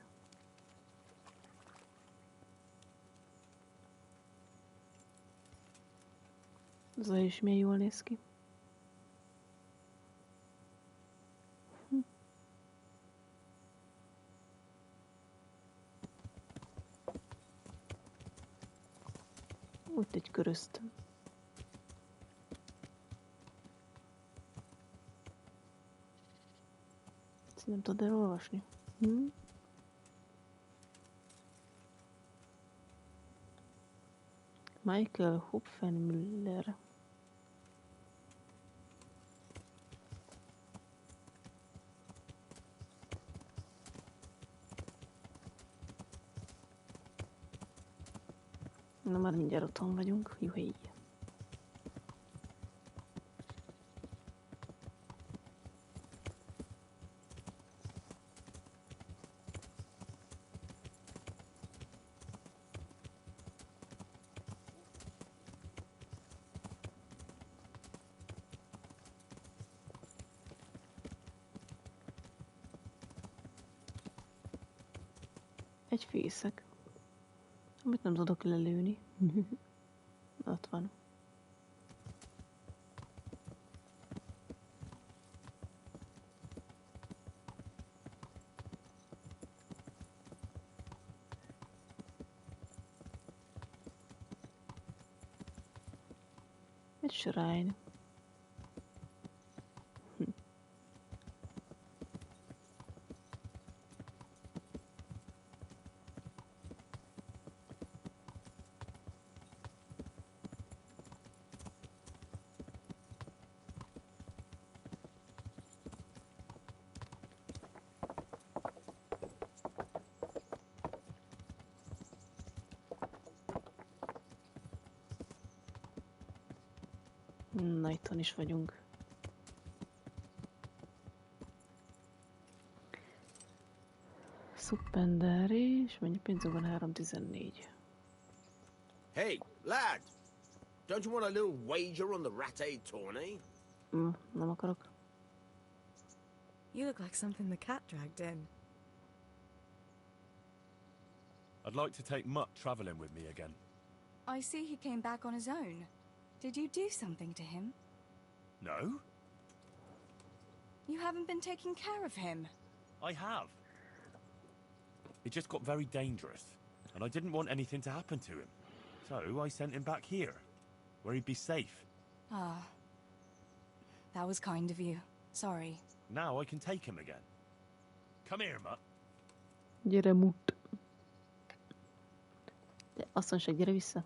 Zaj is milyen jól néz ki. Ott egy köröztöm. Ezt nem tudod elolvasni? Michael Hopfenmüller. Na már mindjárt otthon vagyunk, juhéj. Egy fészek, amit nem tudok lelőni. Ott van. Egy shrine. Na, itthon is vagyunk. Szuppenderi, és mennyi pénzünk van? 314. Hey, lad! Don't you want a little wager on the Ratte tourney? Nem akarok. You look like something the cat dragged in. I'd like to take Mutt travelling with me again. I see he came back on his own. Did you do something to him? No? You haven't been taking care of him. I have. It just got very dangerous, and I didn't want anything to happen to him. So I sent him back here, where he'd be safe. Ah. That was kind of you. Sorry. Now I can take him again. Come here, Mutt. Gyere, Mutt. De asszonyság, gyere vissza.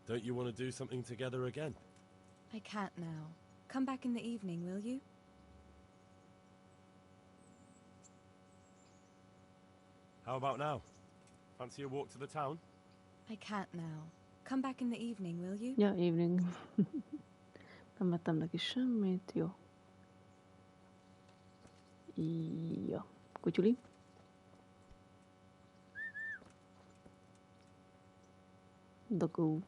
Don't you want to do something together again? I can't now. Come back in the evening, will you? How about now? Fancy a walk to the town? I can't now. Come back in the evening, will you? Ja, evening. Nem vettem neki semmit, jó. Ja. Kutyuli. Dogó.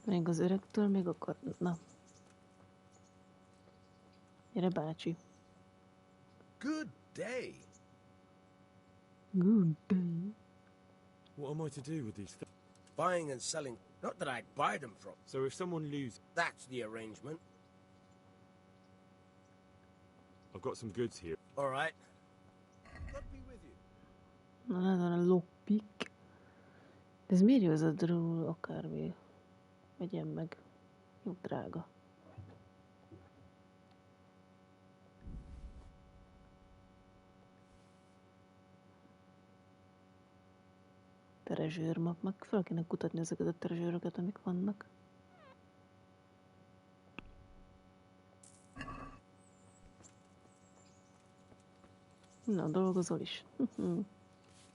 Még az öregtől még akar... Na. Gyere, bácsi. Good day. Good day. What am I to do with these things? Buying and selling. Not that I'd buy them from. So if someone loses... That's the arrangement. I've got some goods here. All right. God be with you. Na, van a loppik. Ez miért jó ez a drúl, akármi? Vegyem meg. Jó drága. Treasure map, meg fel kéne kutatni ezeket a treasure-öket, amik vannak. Na, dolgozol is.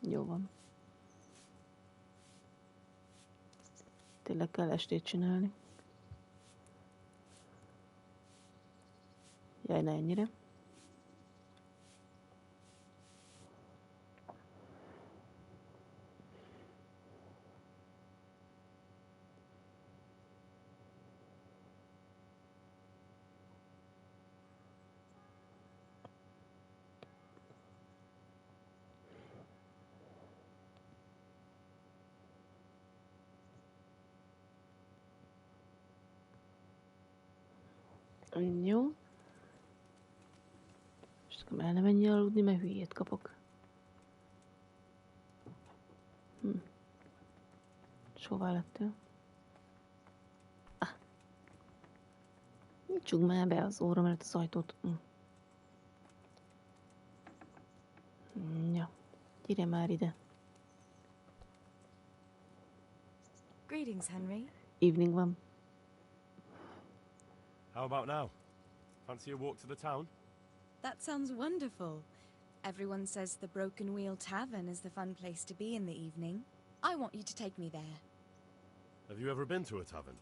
Jó van. Tényleg kell estét csinálni. Jaj, ne ennyire. Jó. És akkor el ne menjél aludni, mert hülyét kapok. Sová lettél? Nyitsuk már be az óra mellett az ajtót. Ja. Gyere már ide. Greetings, Henry. Evening van. How about now? Fancy a walk to the town? That sounds wonderful. Everyone says the Broken Wheel Tavern is the fun place to be in the evening. I want you to take me there. Have you ever been to a tavern?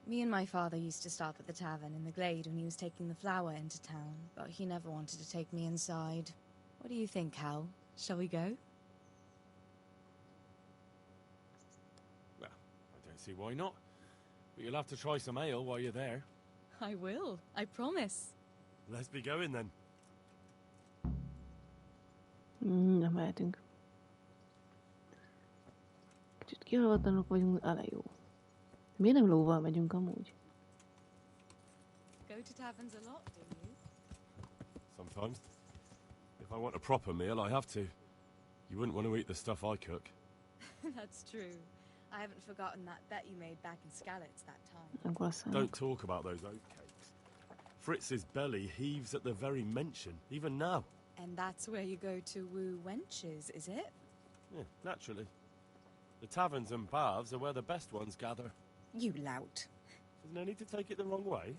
Me and my father used to stop at the tavern in the glade when he was taking the flour into town, but he never wanted to take me inside. What do you think, Hal? Shall we go? Well, I don't see why not. But you'll have to try some ale while you're there. I will, I promise. Let's be going then. Nem mehetünk. Kicsit kihalvatlanok vagyunk, ale jó. Miért nem lóval megyünk amúgy? Go to taverns a lot, do you? Sometimes. If I want a proper meal, I have to. You wouldn't want to eat the stuff I cook. That's true. I haven't forgotten that bet you made back in Skalitz that time. Don't talk about those oatcakes. Fritz's belly heaves at the very mention, even now. And that's where you go to woo wenches, is it? Yeah, naturally. The taverns and baths are where the best ones gather. You lout. There's no need to take it the wrong way.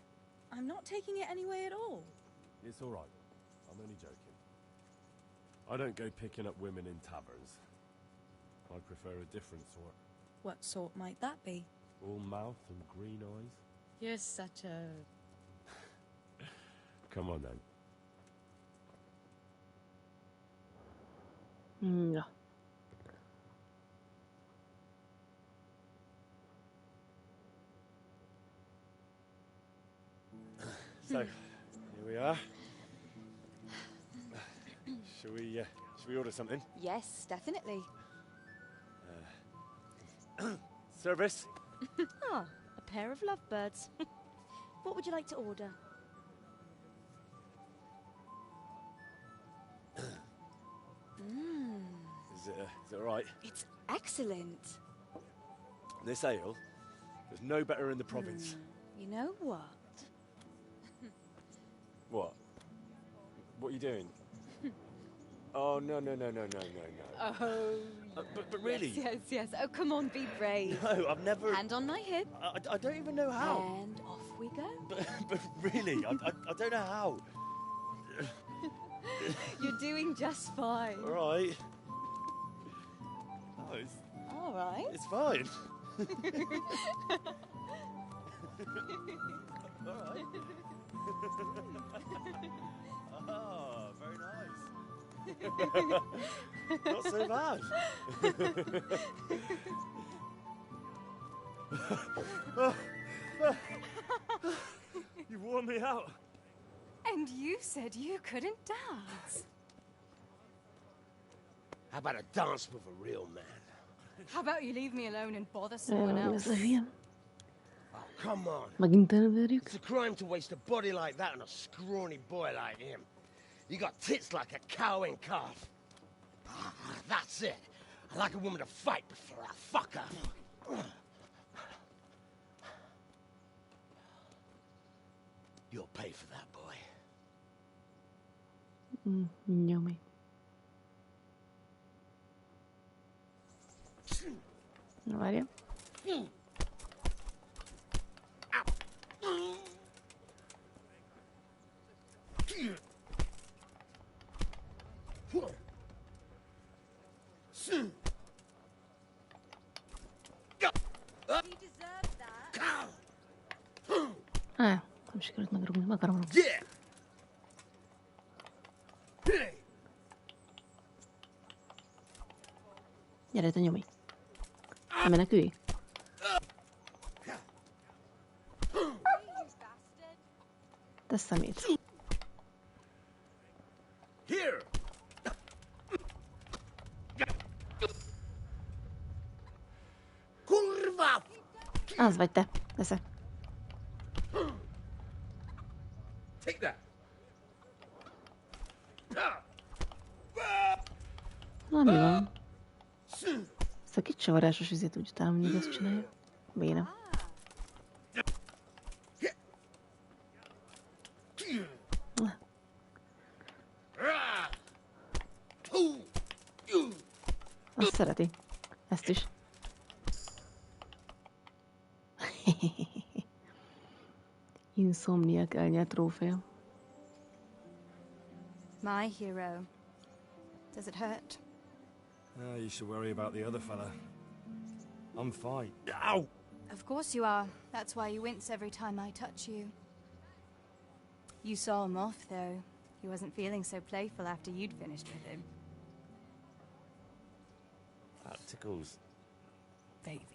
I'm not taking it any way at all. It's all right. I'm only joking. I don't go picking up women in taverns. I prefer a different sort. What sort might that be? All mouth and green eyes. You're such a... Come on then. Ja. So, here we are. Shall we order something? Yes, definitely. Service? Ah, a pair of lovebirds. What would you like to order? Is it all right? It's excellent. This ale, there's no better in the province. You know what? What? What are you doing? Oh, no. Oh, But really? yes. Oh, come on, be brave. No, I've never... Hand on my hip. I don't even know how. And off we go. But really, I don't know how. You're doing just fine. All right. No, All right. it's fine. All right. Oh, very nice. Not so bad. You wore me out. And you said you couldn't dance. How about a dance with a real man? How about you leave me alone and bother someone else? Oh, come on. Megint előverjük. It's a crime to waste a body like that on a scrawny boy like him. You got tits like a cow and calf. That's it. I like a woman to fight before I fuck her. You'll pay for that, boy. Nyomi. Na várja. Nem sikerült megrúgni, meg akarom rúgni. Gyere, te nyomi. Nem menekülj. Te szemét. Kurva! Az vagy te. Leszek. Take that. Na, mi van? Ezt a kicsavarásos üzét úgy utálom, mindig ezt csinálja. Béna. Azt szereti. Ezt is. Insomniac elnyert trófea. My hero. Does it hurt? You should worry about the other fella. I'm fine. Ow! Of course you are. That's why you wince every time I touch you. You saw him off, though. He wasn't feeling so playful after you'd finished with him. That tickles. Baby.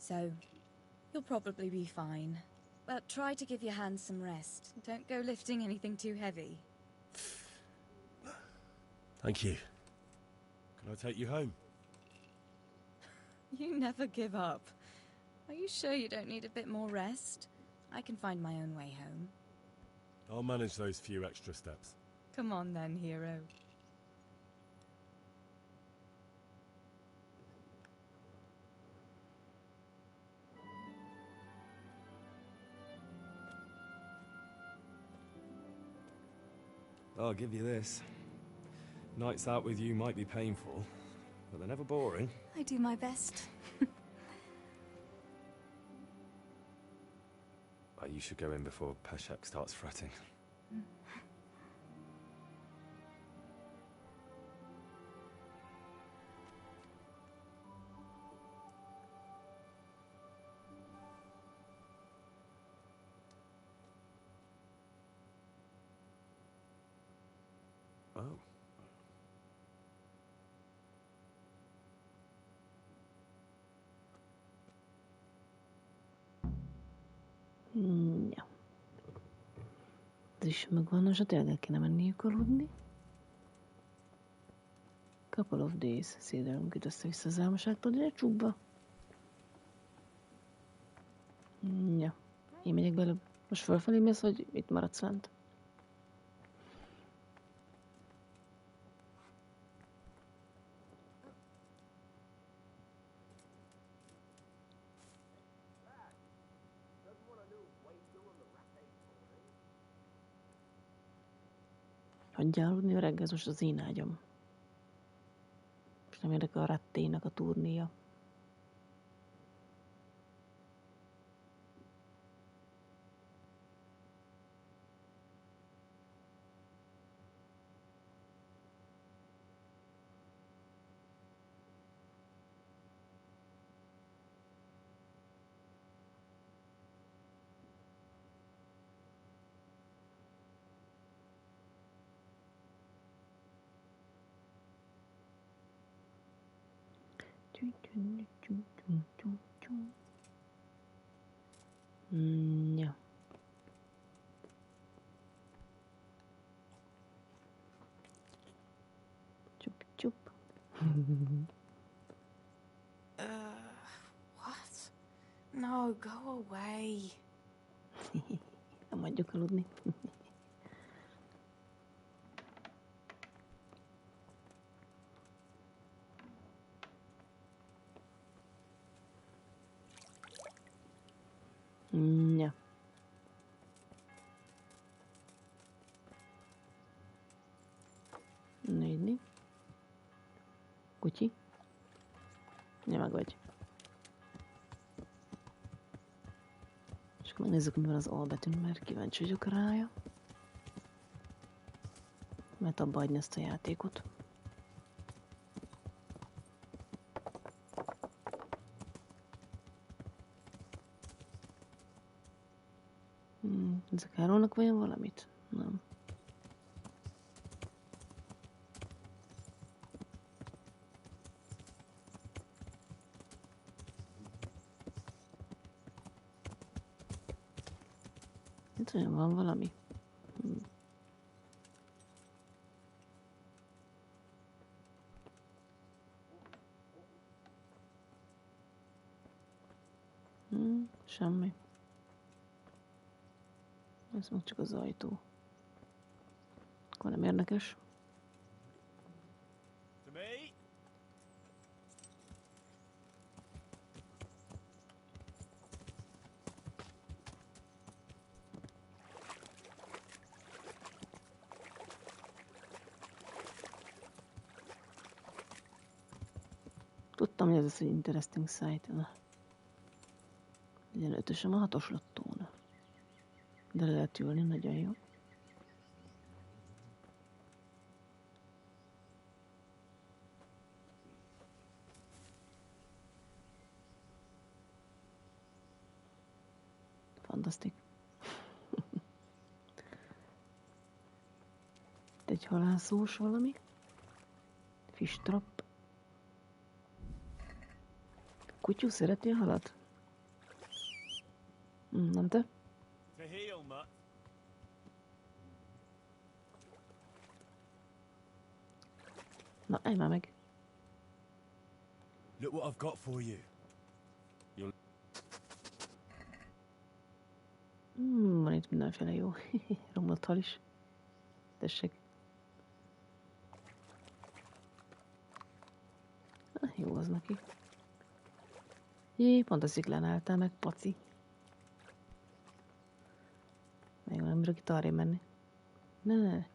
So, you'll probably be fine. But try to give your hands some rest. Don't go lifting anything too heavy. Thank you. Can I take you home? You never give up. Are you sure you don't need a bit more rest? I can find my own way home. I'll manage those few extra steps. Come on then, hero. I'll give you this. Nights out with you might be painful, but they're never boring. I do my best. You should go in before Peshek starts fretting. Oh. Ja. Ez is megvan, most tényleg el kéne menniük aludni. Couple of days. Szédelünk itt össze-vissza az álmoságtól, de csukba. Ja. Én megyek bele. Most fölfelé mész, vagy itt maradsz lent? Hagyjál aludni, öreg, ez most az én ágyam. És nem érdekel a ratténak a turnéja. Ja. Csup, csup. What? No, go away. Nem hagyjuk aludni. Ja. Nézni. Kutyi. Ja, meg vagy. És akkor megnézzük, mi van az A betűn, mert kíváncsi vagyok rája. Mert abba hagyni ezt a játékot. Ezek árulnak vajon valamit? Nem. Itt olyan van valami. Semmi. Ez meg csak az ajtó. Akkor nem érdekes. Tudtam, hogy ez az egy interesting site. Legyen 5-ösem a 6-os lottón. De le lehet ülni, nagyon jó. Fantasztik. Itt egy halászós valami. Fish trap. Kutyú szereti a halat? Nem te? Na, állj már meg. Look what I've got for you. Van itt mindenféle jó. Romlott hal is. Tessék. Jó az neki. Jé, pont a sziklán álltál meg, paci. Még nem bírok itt arrébb menni. Ne.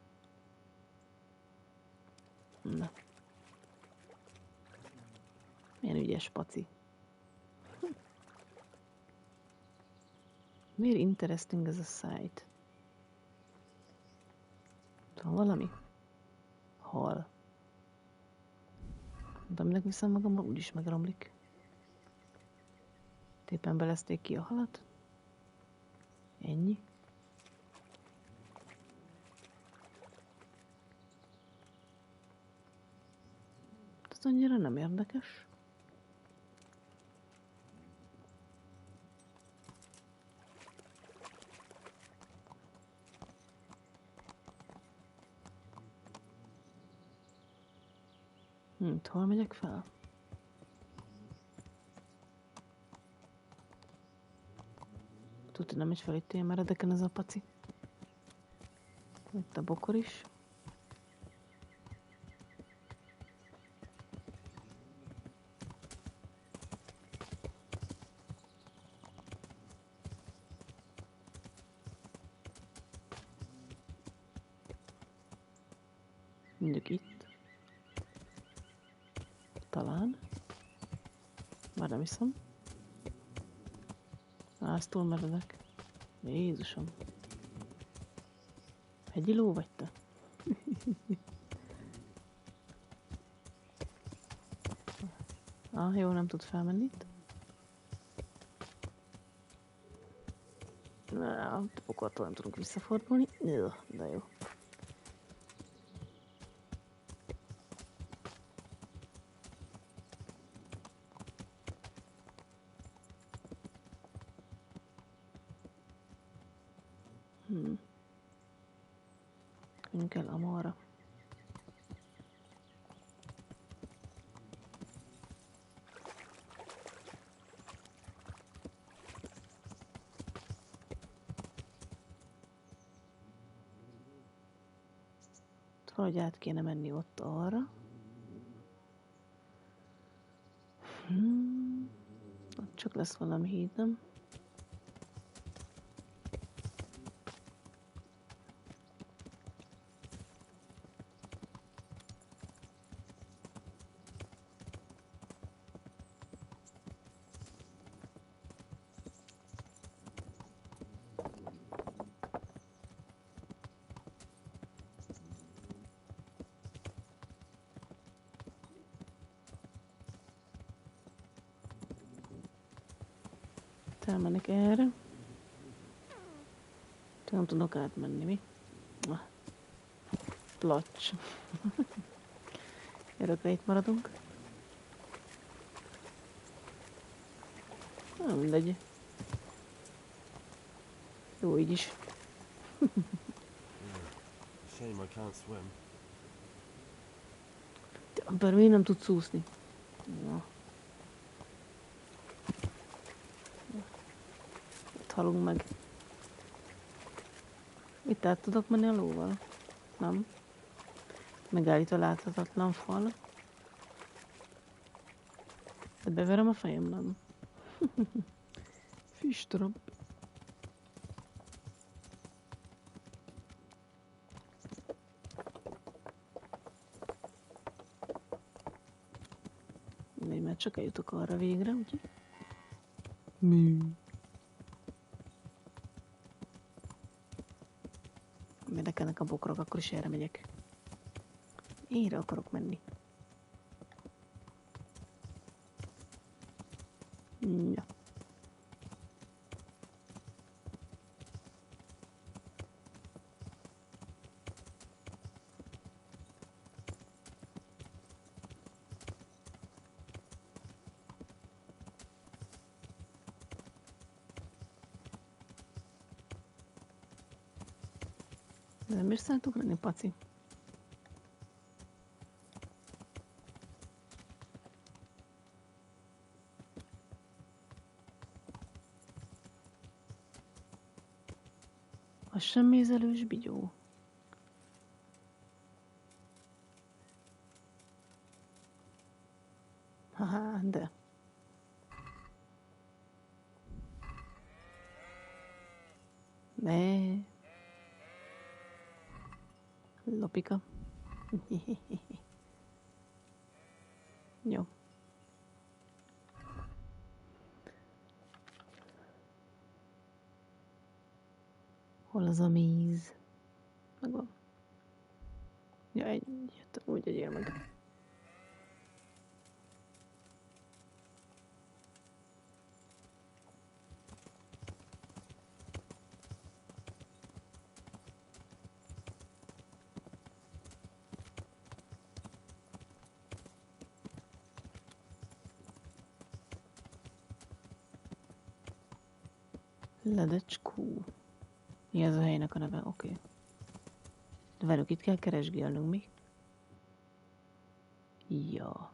Na. Milyen ügyes paci. Miért interesting ez a site? Van valami? Hal. De aminek viszem magammal, úgyis megromlik. Éppen belezték ki a halat. Ennyi. Ez annyira nem érdekes. Hol megyek fel? Tudod, nem megy fel itt ilyen meredeken ez a paci. Itt a bokor is. Mondjuk itt. Talán. Már nem hiszem. Ez túl meredek. Jézusom. Hegyi ló vagy te? Jó, nem tud felmenni itt. A pokortól nem tudunk visszafordulni. De jó. Menjünk el Amarra. Valahogy át kéne menni ott arra. Ott csak lesz valami híd, nem? Elmennek erre. Nem tudok átmenni, mi? Placs. Örökre itt maradunk. Mindegy. Jó, így is. Shame I can't swim. Bár miért nem tudsz úszni? Halunk meg. Itt át tudok menni a lóval? Nem. Megállít a láthatatlan fal. De beverem a fejem, nem. Füstorop. Még már csak eljutok arra végre, ugye? Érdekelnek a bokrok, akkor is erre megyek. Erre akarok menni. Ja. Nem is szálltok lenni, paci? Az sem mézelős bigyó. Haha, de. Ne. Lopika. Jó. Hol az a méz? Megvan. Ja, egyet, úgy egyél meg. Ledecskó. Mi ez a helynek a neve? Oké. De velük itt kell keresgélnünk, mi? Ja.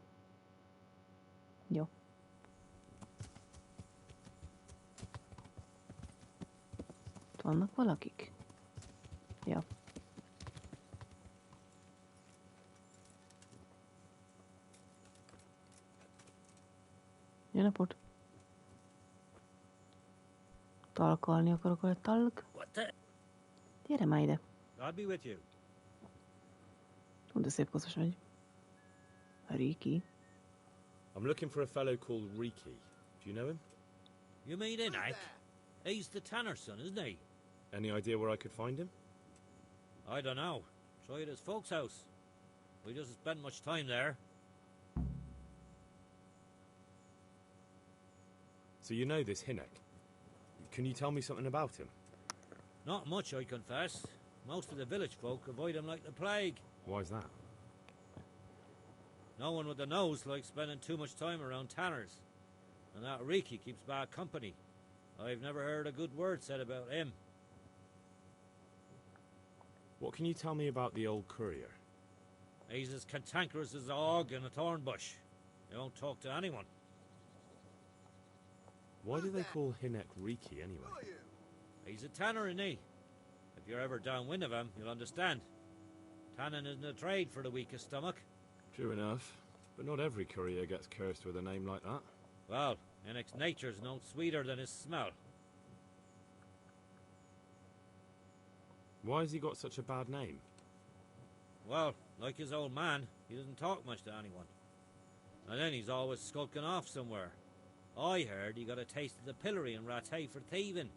Jó. Itt vannak valakik? Ja. Jó napot! Talkalni akarok, vagy talk? Gyere már ide! God be with you. De szép koszos vagy. Riki. I'm looking for a fellow called Riki. Do you know him? You mean Enoch? He's the tanner's son, isn't he? Any idea where I could find him? I don't know. Try at his folks' house. We doesn't spend much time there. So you know this Hinnock. Can you tell me something about him? Not much, I confess. Most of the village folk avoid him like the plague. Why's that? No one with a nose likes spending too much time around tanners. And that Riki keeps bad company. I've never heard a good word said about him. What can you tell me about the old courier? He's as cantankerous as a hog in a thorn bush. He won't talk to anyone. Why do they call Hinnock Riki anyway? He's a tanner, isn't he? If you're ever downwind of him, you'll understand. Tanning isn't a trade for the weakest stomach. True enough, but not every courier gets cursed with a name like that. Well, Enoch's nature's no sweeter than his smell. Why has he got such a bad name? Well, like his old man, he doesn't talk much to anyone. And then he's always skulking off somewhere. I heard he got a taste of the pillory in Rattay for thieving.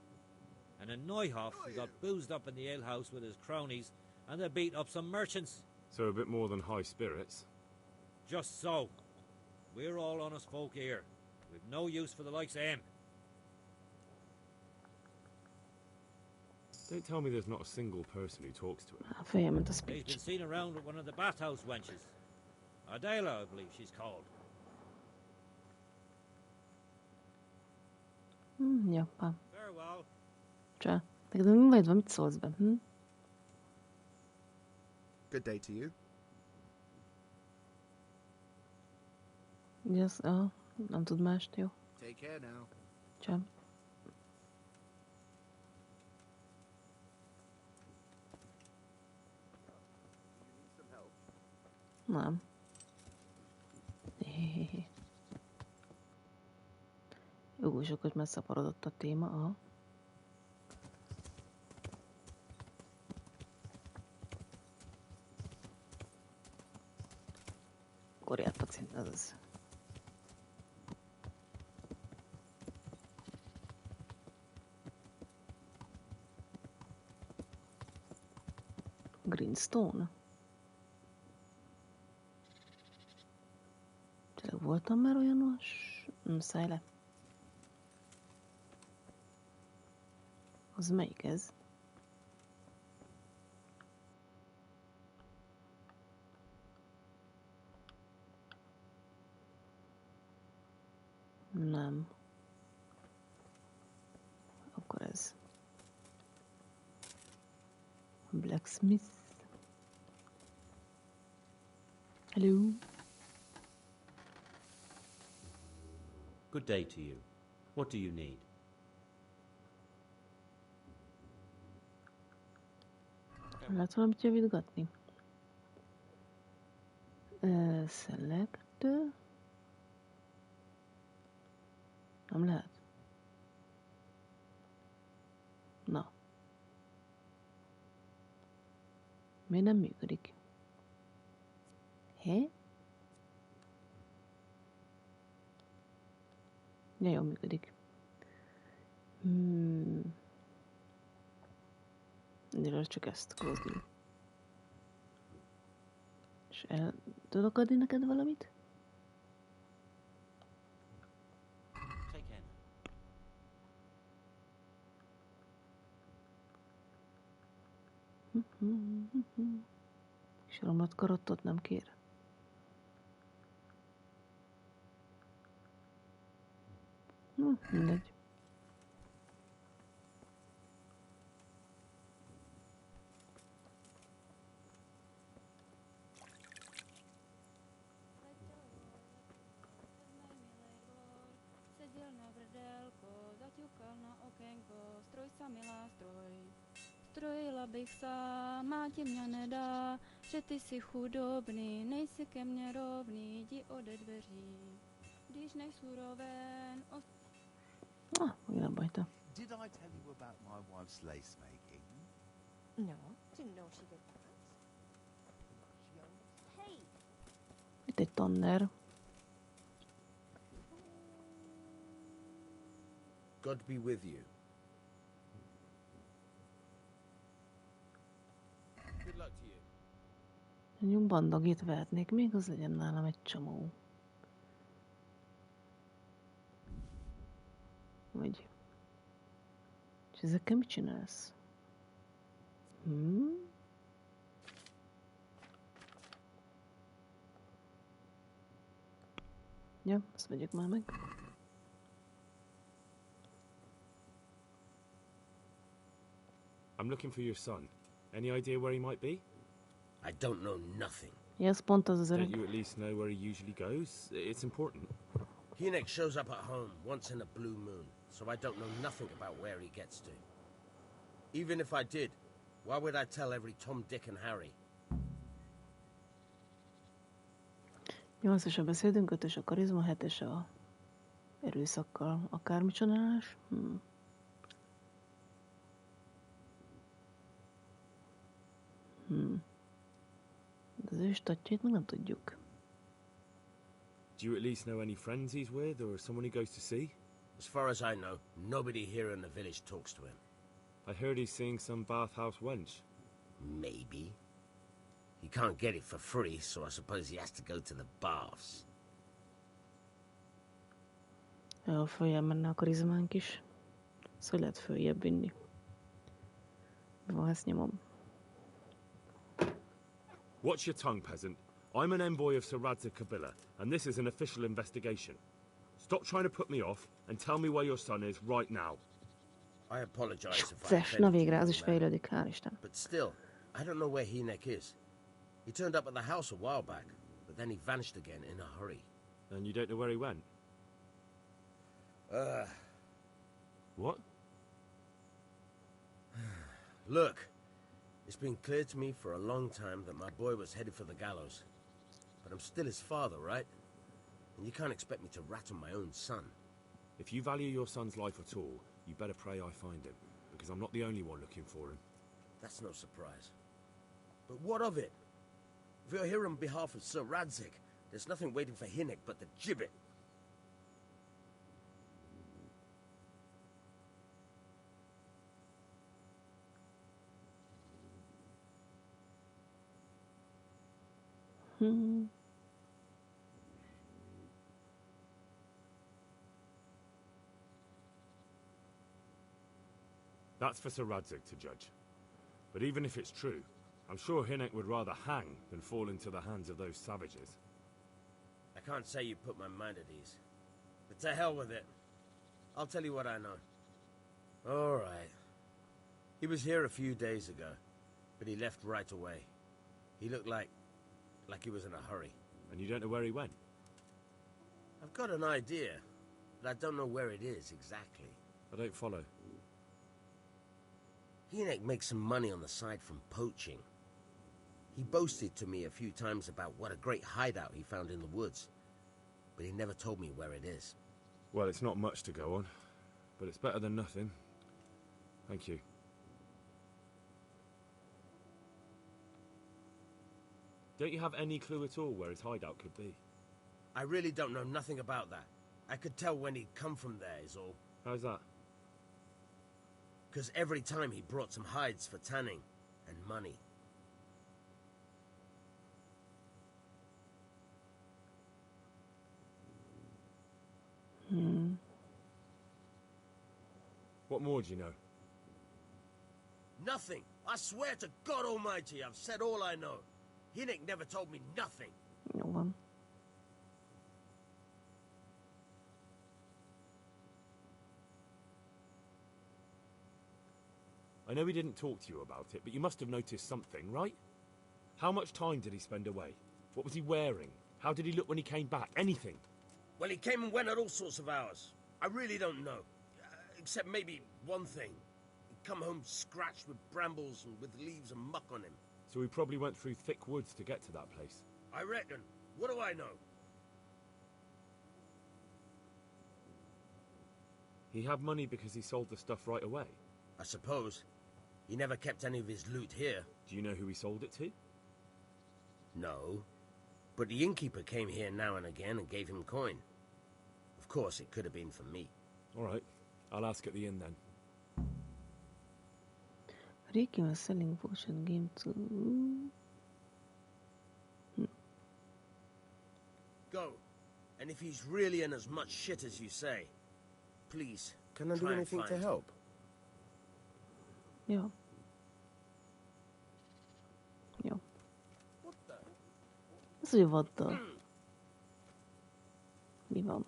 And in Neuhof, he got boozed up in the alehouse with his cronies, and they beat up some merchants. So a bit more than high spirits. Just so. We're all honest folk here. We've no use for the likes of him. Don't tell me there's not a single person who talks to him. Fejement a He's speech. been seen around with one of the bathhouse wenches. Adela, I believe she's called. Jó, pa. Farewell. Csá. Neked mi vagy van, mit szólsz be? Hm? Good day to you. Ugye az, nem tud mást, jó. Take care now. Csá. Nem. Jó, sok, hogy megszaporodott a téma. Aha. Koreát pacint, ez az. Greenstone. Tényleg voltam már olyanos? Szállj le. Az melyik ez? Nem. Akkor ez. Blacksmith. Hello. Good day to you. What do you need? Lehet valamit javítgatni? Select. Nem lehet. Na. Miért nem működik? Hé? Ja, jól működik. Egyelőre csak ezt close. És el tudok adni neked valamit? Take care. És romlott karottot nem kér. Mindegy. okénko, stroj sa milá, stroj. Strojila bych sa, má ti mě nedá, že ty jsi chudobný, nejsi ke mně rovný, jdi ode dveří. Když nejsou roven, olyan bajta. Did I tell you about my wife's lace making? No, didn't know she did that. Hey! Itt egy tanner. God be with you. Good luck to you. Mondjuk bandagit vehetnék, még az legyen nálam egy csomó. Vagy... És ezekkel mit csinálsz? Ja, azt vegyük már meg. I'm looking for your son. Any idea where he might be? I don't know nothing. Ja, pont az öreg. Don't you at least know where he usually goes? It's important. Hinek shows up at home once in a blue moon, so I don't know nothing about where he gets to. Even if I did, why would I tell every Tom, Dick and Harry? 8-as a beszédünk, 5-ös a karizma, 7-es a erőszakkal. Akármi csinálás? De az ő statjait meg nem tudjuk. Do you at least know any friends he's with, or someone he goes to see? As far as I know, nobody here in the village talks to him. I heard he's seeing some bathhouse wench. Maybe. He can't get it for free, so I suppose he has to go to the baths. Ja, följebb menne a karizmánk is. Szóval lehet följebb vinni. Van, ezt nyomom. Watch your tongue, peasant. I'm an envoy of Sir Radzig Kabila, and this is an official investigation. Stop trying to put me off, and tell me where your son is right now. I apologize if I Zes, na végre, az is offended you, fejlődik, hál' Isten. but still, I don't know where Hinek is. He turned up at the house a while back, but then he vanished again in a hurry. And you don't know where he went? What? Look, it's been clear to me for a long time that my boy was headed for the gallows. But I'm still his father, right? And you can't expect me to rat on my own son. If you value your son's life at all, you better pray I find him, because I'm not the only one looking for him. That's no surprise. But what of it? If you're here on behalf of Sir Radzig, there's nothing waiting for Hinek but the gibbet. That's for Sir Radzig to judge. But even if it's true, I'm sure Hinek would rather hang than fall into the hands of those savages. I can't say you put my mind at ease. But to hell with it. I'll tell you what I know. All right. He was here a few days ago, but he left right away. He looked like he was in a hurry. And you don't know where he went? I've got an idea, but I don't know where it is exactly. I don't follow. Hinek makes some money on the side from poaching. He boasted to me a few times about what a great hideout he found in the woods, but he never told me where it is. Well, it's not much to go on, but it's better than nothing. Thank you. Don't you have any clue at all where his hideout could be? I really don't know nothing about that. I could tell when he'd come from there, is all. How's that? Because every time he brought some hides for tanning and money. What more do you know? Nothing. I swear to God Almighty, I've said all I know. Hinek never told me nothing. Jó van. I know he didn't talk to you about it, but you must have noticed something, right? How much time did he spend away? What was he wearing? How did he look when he came back? Anything? Well, he came and went at all sorts of hours. I really don't know. Except maybe one thing. He'd come home scratched with brambles and with leaves and muck on him. So we probably went through thick woods to get to that place. I reckon. What do I know? He had money because he sold the stuff right away. I suppose. He never kept any of his loot here. Do you know who he sold it to? No. But the innkeeper came here now and again and gave him coin. Of course, it could have been for me. All right. I'll ask at the inn then. Ricky was selling potion game too. Go. And if he's really in as much shit as you say, please, Can I do try and anything to find him. help? Jó. Jó. Ez hogy vaddal? Mi van?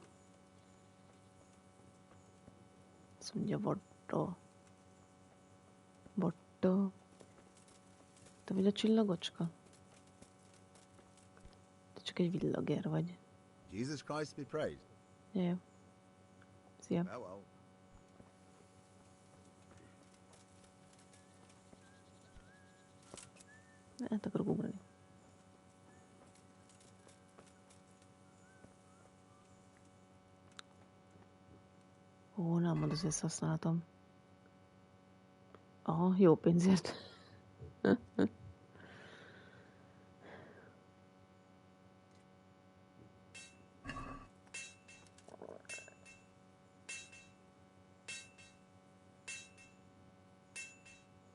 Azt mondja vaddal. Vaddal. Te vagy a csillagocska? Te csak egy villager vagy. Jesus Christ be praised. Jó. Szia. Well, well. Hát akarok ugrani. Ó, nem mondd, az összehasználhatom. Aha, jó pénzért.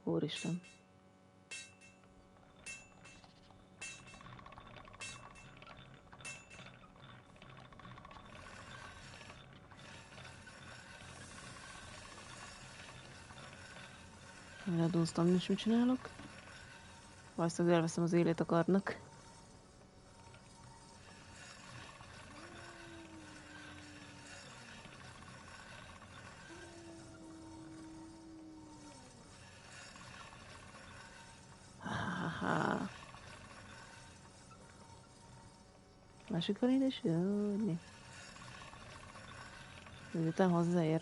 Úristen. Ledúztam, és mit csinálok? Valószínűleg elveszem az élét a kardnak. Haha. Másik felé is jönni. Miután hozzáér.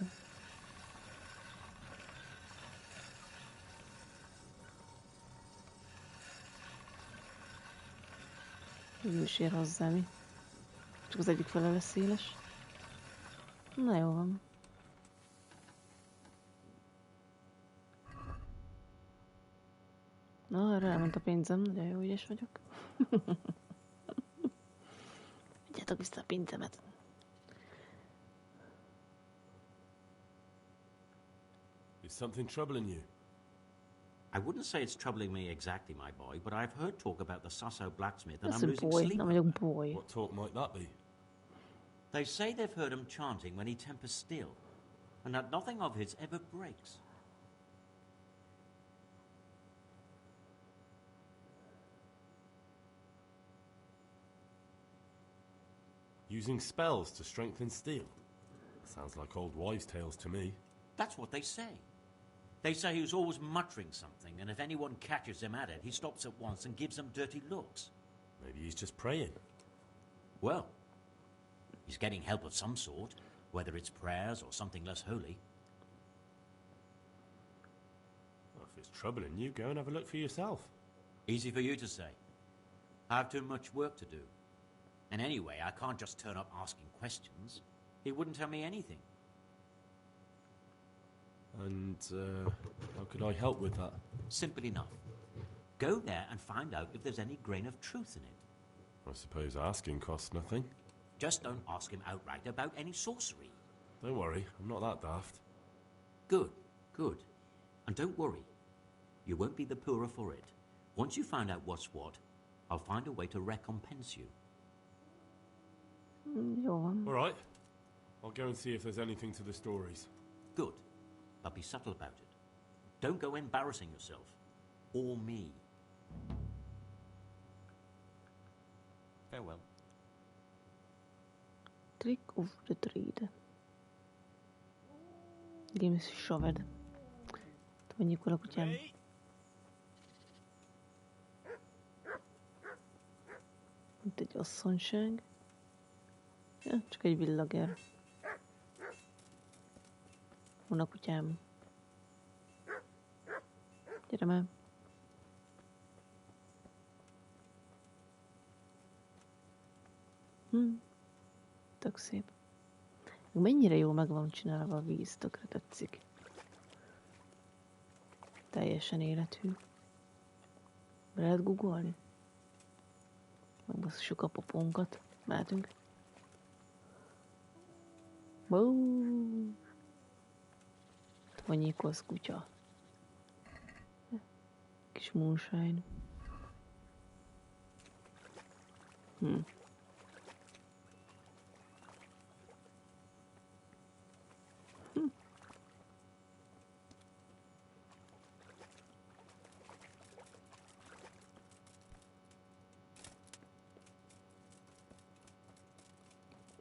Ő is ér hozzá, mi? Csak az egyik fele lesz széles. Na jó van. Na, erre elment a pénzem, nagyon jó ügyes vagyok. Vigyátok vissza a pénzemet. Is something troubling you? I wouldn't say it's troubling me exactly, my boy, but I've heard talk about the Sasso blacksmith and That's I'm a losing boy, sleep. nem vagyok boy. What talk might that be? They say they've heard him chanting when he tempers steel, and that nothing of his ever breaks. Using spells to strengthen steel? Sounds like old wives' tales to me. That's what they say. They say he was always muttering something, and if anyone catches him at it, he stops at once and gives them dirty looks. Maybe he's just praying. Well, he's getting help of some sort, whether it's prayers or something less holy. Well, if it's troubling you, go and have a look for yourself. Easy for you to say. I have too much work to do. And anyway, I can't just turn up asking questions. He wouldn't tell me anything. And how could I help with that? Simple enough. Go there and find out if there's any grain of truth in it. I suppose asking costs nothing. Just don't ask him outright about any sorcery. Don't worry, I'm not that daft. Good, good. And don't worry. You won't be the poorer for it. Once you find out what's what, I'll find a way to recompense you. Jó van. All right. I'll go and see if there's anything to the stories. Good. But be subtle about it. Don't go embarrassing yourself. Or me. Farewell. Trick of the trade. Game is shoved. Mondjuk a kutyám. Itt egy asszonyság. Ja, csak egy villager. Van a kutyám. Gyere már. Tök szép. Mennyire jó meg van csinálva a víz, tökre tetszik. Teljesen élethű. Be lehet googolni? Megbassuk a popónkat. Mehetünk. Tonyikosz kutya. Kis moonshine.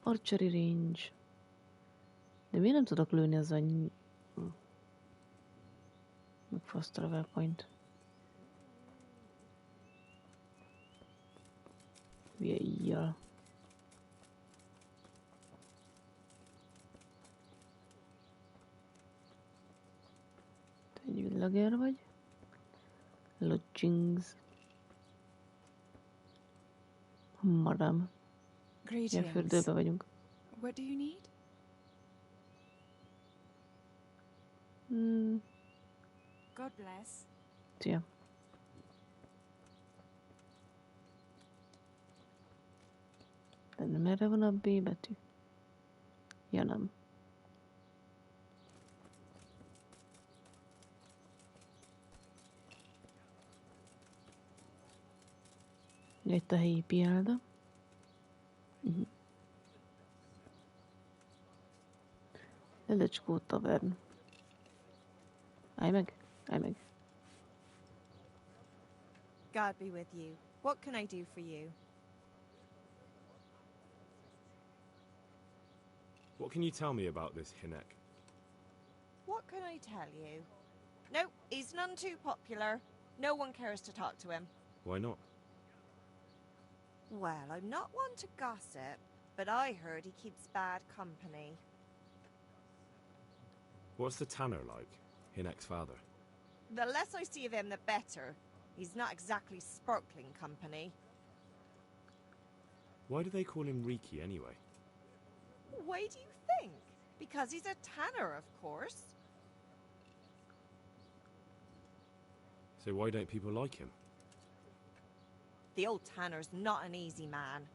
Archery range. De miért nem tudok lőni az annyi... Meg fast travel point. Hülye íjjal. Te egy villager vagy? Lodgings. Madam. Ja, fürdőbe vagyunk. What do you need? God bless. Szia. De nem erre van a B betű? Ja, nem. Itt a helyi piálda. Ledecskó tavern. Állj meg. God be with you. What can I do for you? What can you tell me about this Hinek? What can I tell you? No, he's none too popular. No one cares to talk to him. Why not? Well, I'm not one to gossip, but I heard he keeps bad company. What's the tanner like? Hinek's father. The less I see of him, the better. He's not exactly sparkling company. Why do they call him Riki anyway? Why do you think? Because he's a tanner, of course. So why don't people like him? The old tanner's not an easy man.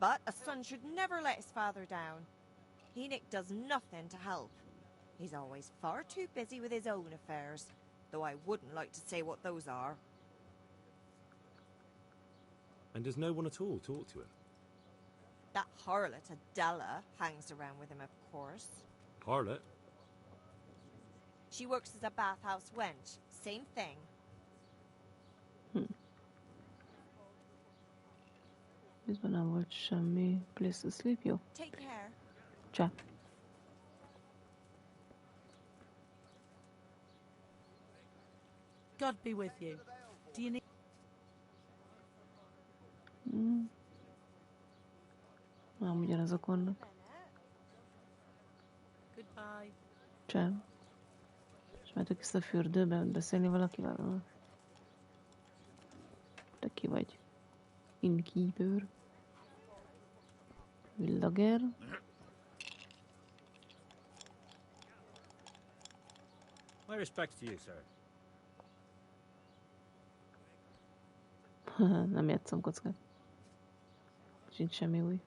But a son should never let his father down. Enoch does nothing to help. He's always far too busy with his own affairs, though I wouldn't like to say what those are. And does no one at all talk to him? That harlot Adela hangs around with him, of course. Harlot? She works as a bathhouse wench. Same thing. Bizban nem volt semmi place to sleep, jó? Take care. Csá. God be with you. Do you need... Nem ugyanazok vannak. Goodbye. Csá. És mehetök vissza a fürdőbe beszélni valakivel? Te ki vagy? Innkeeper. Villager. My respects to you, sir. Nem játszom kockát. Sincs semmi új.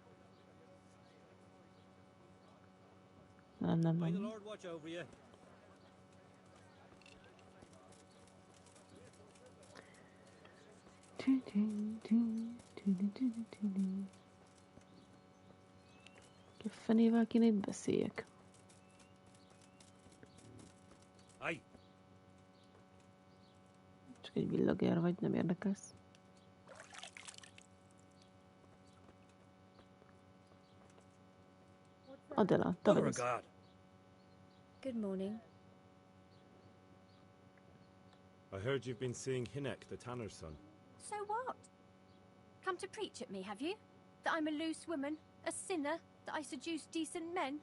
Nem. May the Lord watch over you. Ki fenével kéne itt beszéljek? Aj! Csak egy villager vagy, nem érdekelsz. Adela, te vagy az. Good morning. I heard you've been seeing Hinek, the tanner's son. So what? Come to preach at me, have you? That I'm a loose woman, a sinner, that I seduce decent men?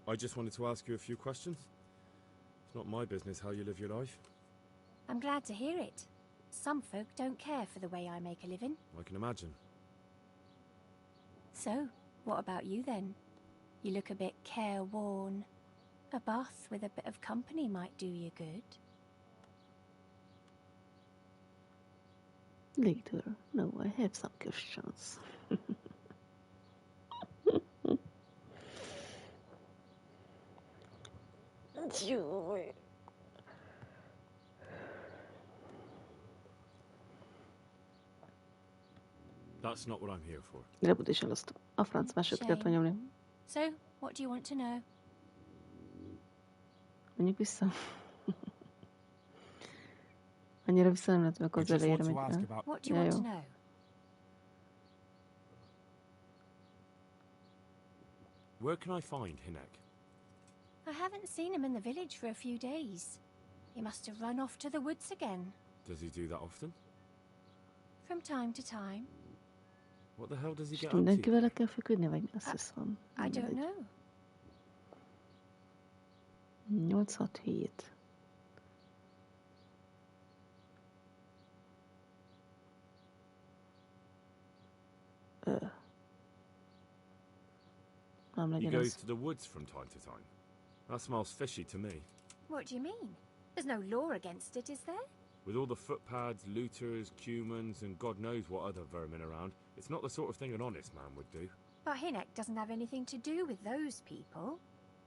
I just wanted to ask you a few questions. It's not my business how you live your life. I'm glad to hear it. Some folk don't care for the way I make a living. I can imagine. So, what about you then? You look a bit careworn. A bath with a bit of company might do you good. Later. No, I have some questions. Jaj. That's not what I'm here for. Reput is azt a franc másod kellett nyomni. So, what do you want to know? Mondjuk vissza. Annyira vissza nem lett meg az elejére. What do you want to know? Where can I find Hinek? I haven't seen him in the village for a few days. He must have run off to the woods again. Does he do that often? From time to time. What the hell does he És get up to? mindenkivel le kell feküdni, vagy azt hiszem. I don't know. 8-6-7. He goes to the woods from time to time. That smells fishy to me. What do you mean? There's no law against it, is there? With all the footpads, looters, cumans, and God knows what other vermin around, it's not the sort of thing an honest man would do. But Hinek doesn't have anything to do with those people.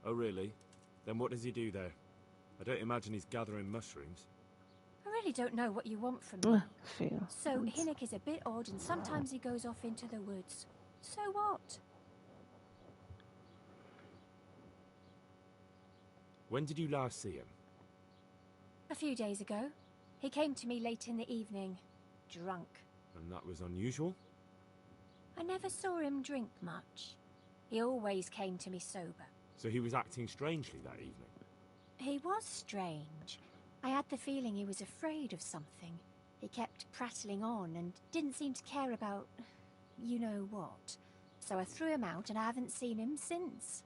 Oh, really? Then what does he do there? I don't imagine he's gathering mushrooms. I really don't know what you want from me. Fair. So Hinek is a bit odd and sometimes he goes off into the woods. So what? When did you last see him? A few days ago. He came to me late in the evening, drunk. And that was unusual? I never saw him drink much. He always came to me sober. So he was acting strangely that evening? He was strange. I had the feeling he was afraid of something. He kept prattling on and didn't seem to care about you know what. So I threw him out and I haven't seen him since.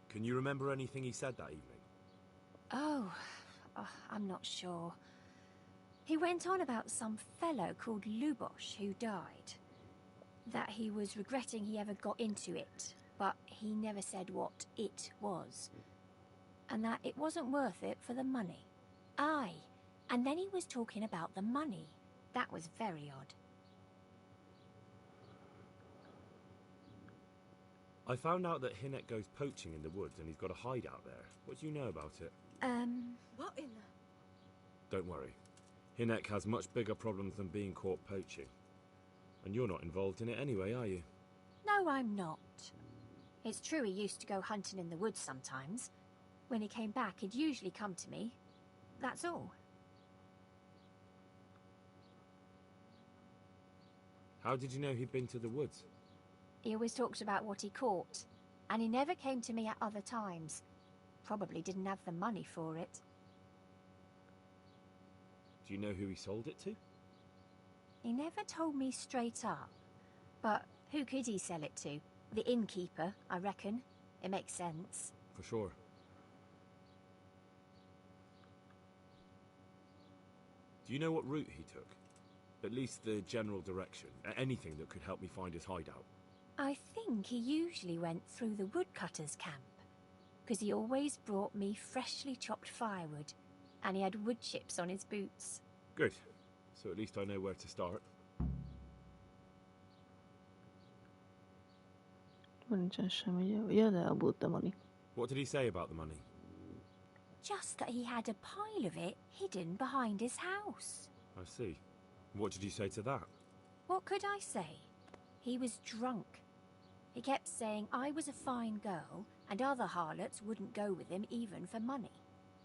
Can you remember anything he said that evening? Oh, I'm not sure. He went on about some fellow called Lubosh who died. That he was regretting he ever got into it, but he never said what it was. And that it wasn't worth it for the money. Aye, and then he was talking about the money. That was very odd. I found out that Hinek goes poaching in the woods and he's got a hideout there. What do you know about it? What in the... Don't worry. Hinek has much bigger problems than being caught poaching. And you're not involved in it anyway, are you? No, I'm not. It's true he used to go hunting in the woods sometimes. When he came back, he'd usually come to me. That's all. How did you know he'd been to the woods? He always talked about what he caught, and he never came to me at other times. Probably didn't have the money for it. Do you know who he sold it to? He never told me straight up. But who could he sell it to? The innkeeper, I reckon. It makes sense. For sure. Do you know what route he took? At least the general direction. Anything that could help me find his hideout. I think he usually went through the woodcutter's camp, because he always brought me freshly chopped firewood, and he had wood chips on his boots. Good. So at least I know where to start. What did he say about the money? Just that he had a pile of it hidden behind his house. I see. What did you say to that? What could I say? He was drunk. He kept saying I was a fine girl and other harlots wouldn't go with him even for money.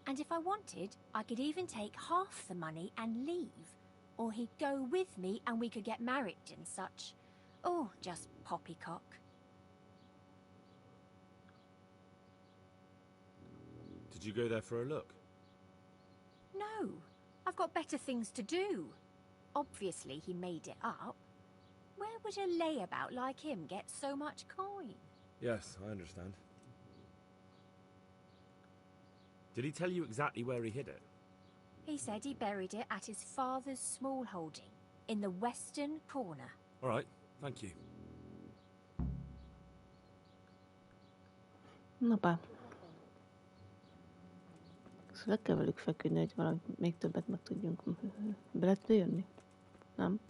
And if I wanted, I could even take half the money and leave. Or he'd go with me and we could get married and such. Oh, just poppycock. Did you go there for a look? No, I've got better things to do. Obviously he made it up. Where would a layabout like him get so much coin? Yes, I understand. Did he tell you exactly where he hid it? He said he buried it at his father's small holding, in the western corner. All right, thank you. Napá. Szóval le kell velük feküdni, hogy valami még többet meg tudjunk. Be lehet jönni? Nem?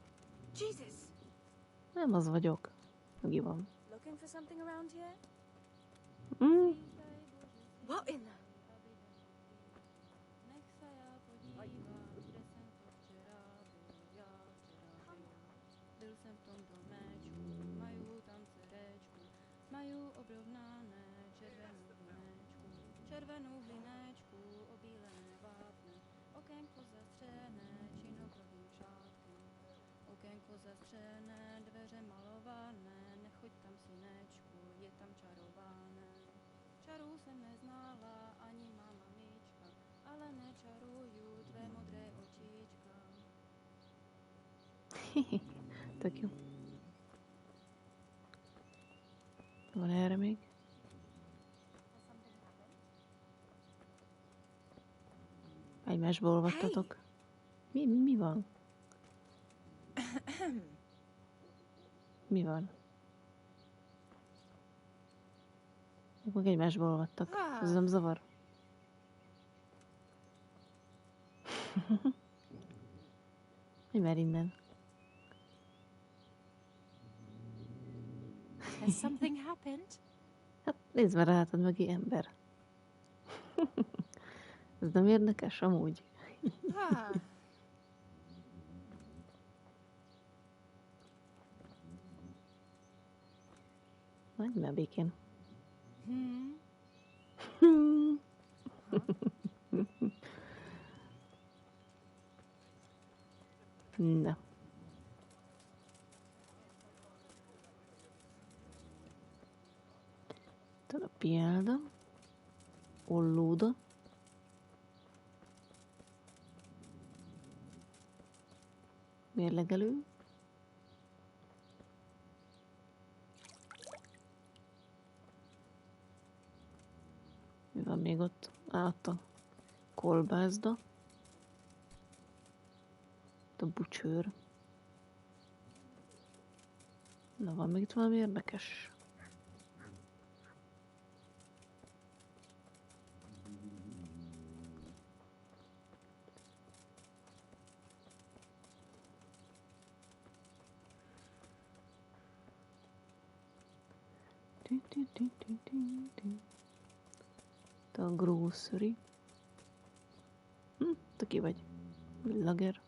Jesus! Nem az vagyok. Mögi van. Looking for something around here? What in the... Majú obrovnané červenou hlinečku, červenou hlinečku, obílené vápne, okénko zastřené činokrovým šátkem, okénko zastřené, dveře malované, nechoď tam synečku, je tam čarované. Čarů jsem neznála, ani má mamička, ale nečaruju tvé modré očička. Tök jó. Van erre még? Egymásba olvattatok. Mi van? Mi van? Meg egymásba olvattak. Ez nem zavar? Mi már innen? Has something happened? Hát nézd már rátad mögé, ember. Ez nem érdekes amúgy. Menj már békén. Na. Talapjáda. Ollóda. Mérlegelő. Mi van még ott? Ott a kolbászda. Ott a bucsőr. Na, van még itt valami érdekes? Te a grocery. Te ki vagy? Villager.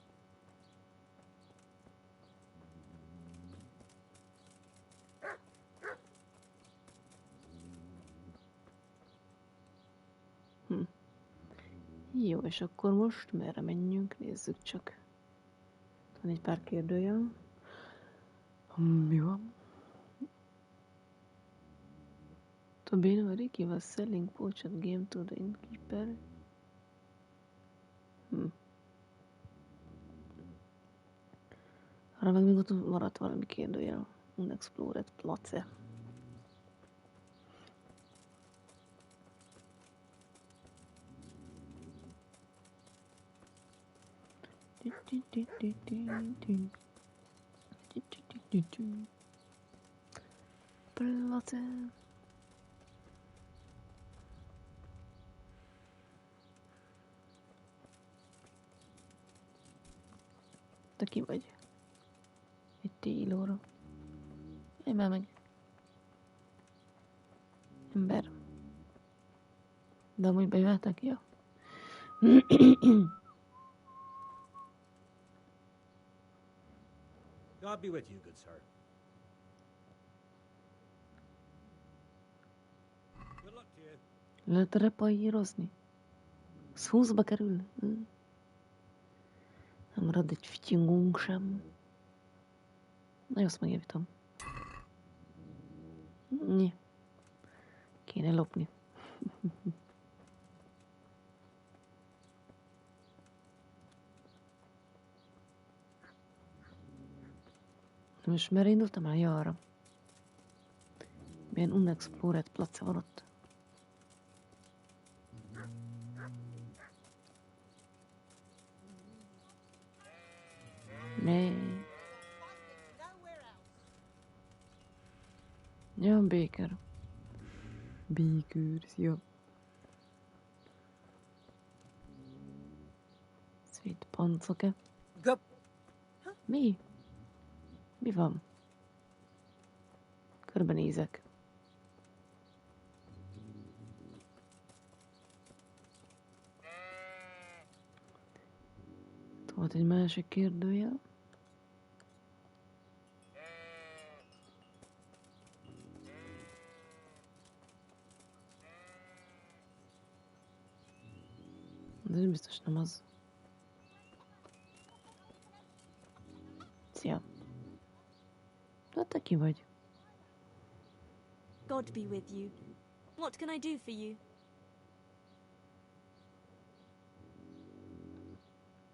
Jó, és akkor most merre menjünk? Nézzük csak. Van egy pár kérdőjel. Mi van? To be no Ricky was selling poached game to the innkeeper. Arra meg még ott maradt valami kérdőjel. Unexplored place. Place. Te ki vagy? Egy télóra. Én már meg. Ember. De amúgy bejöhetek? Ja. God be with you, good sir. Good luck to you. Lehet repajírozni? Ez 20-ba kerül? Nem marad egy fütyingunk sem. Na jó, azt megjavítom. Kéne lopni. Most merre indultam el? Ja, arra. Milyen unexplored place van ott? Mi? Ja, Baker. Baker, szia. Sweet pancoke. Mi? Mi van? Körbenézek. Itt volt egy másik kérdőjel. De ez biztos nem az. Szia. Hát te ki vagy? God be with you. What can I do for you?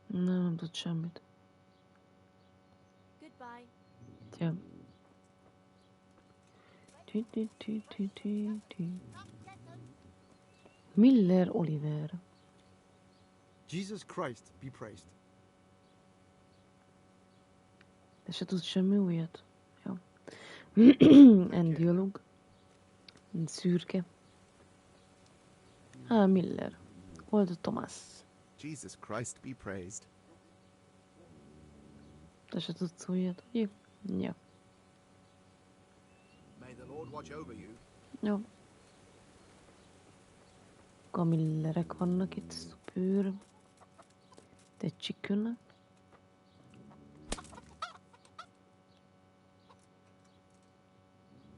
Nem tud semmit. Goodbye. Szia. Miller Oliver. Jesus Christ be praised. De se tudsz semmi újat? Jó. En dialog. En szürke. Miller. Old Thomas. Jesus Christ be praised. De se tudsz újat? Jó. Ja. May the Lord watch over you. Jó. Kamillerek vannak itt. Szuper. De chicken.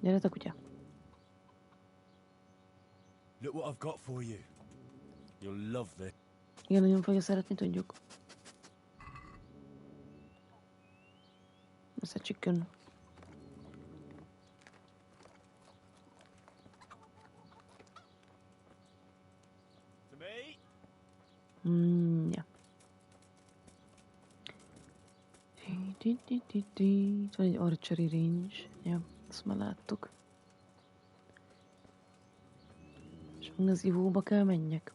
Gyere te kutya. Look what I've got for you. You'll love this. Igen, nagyon fogja szeretni, tudjuk. Ez a chicken. To me? Ja. Itt van egy archery range. Ja, azt már láttuk. És még az ivóba kell menjek.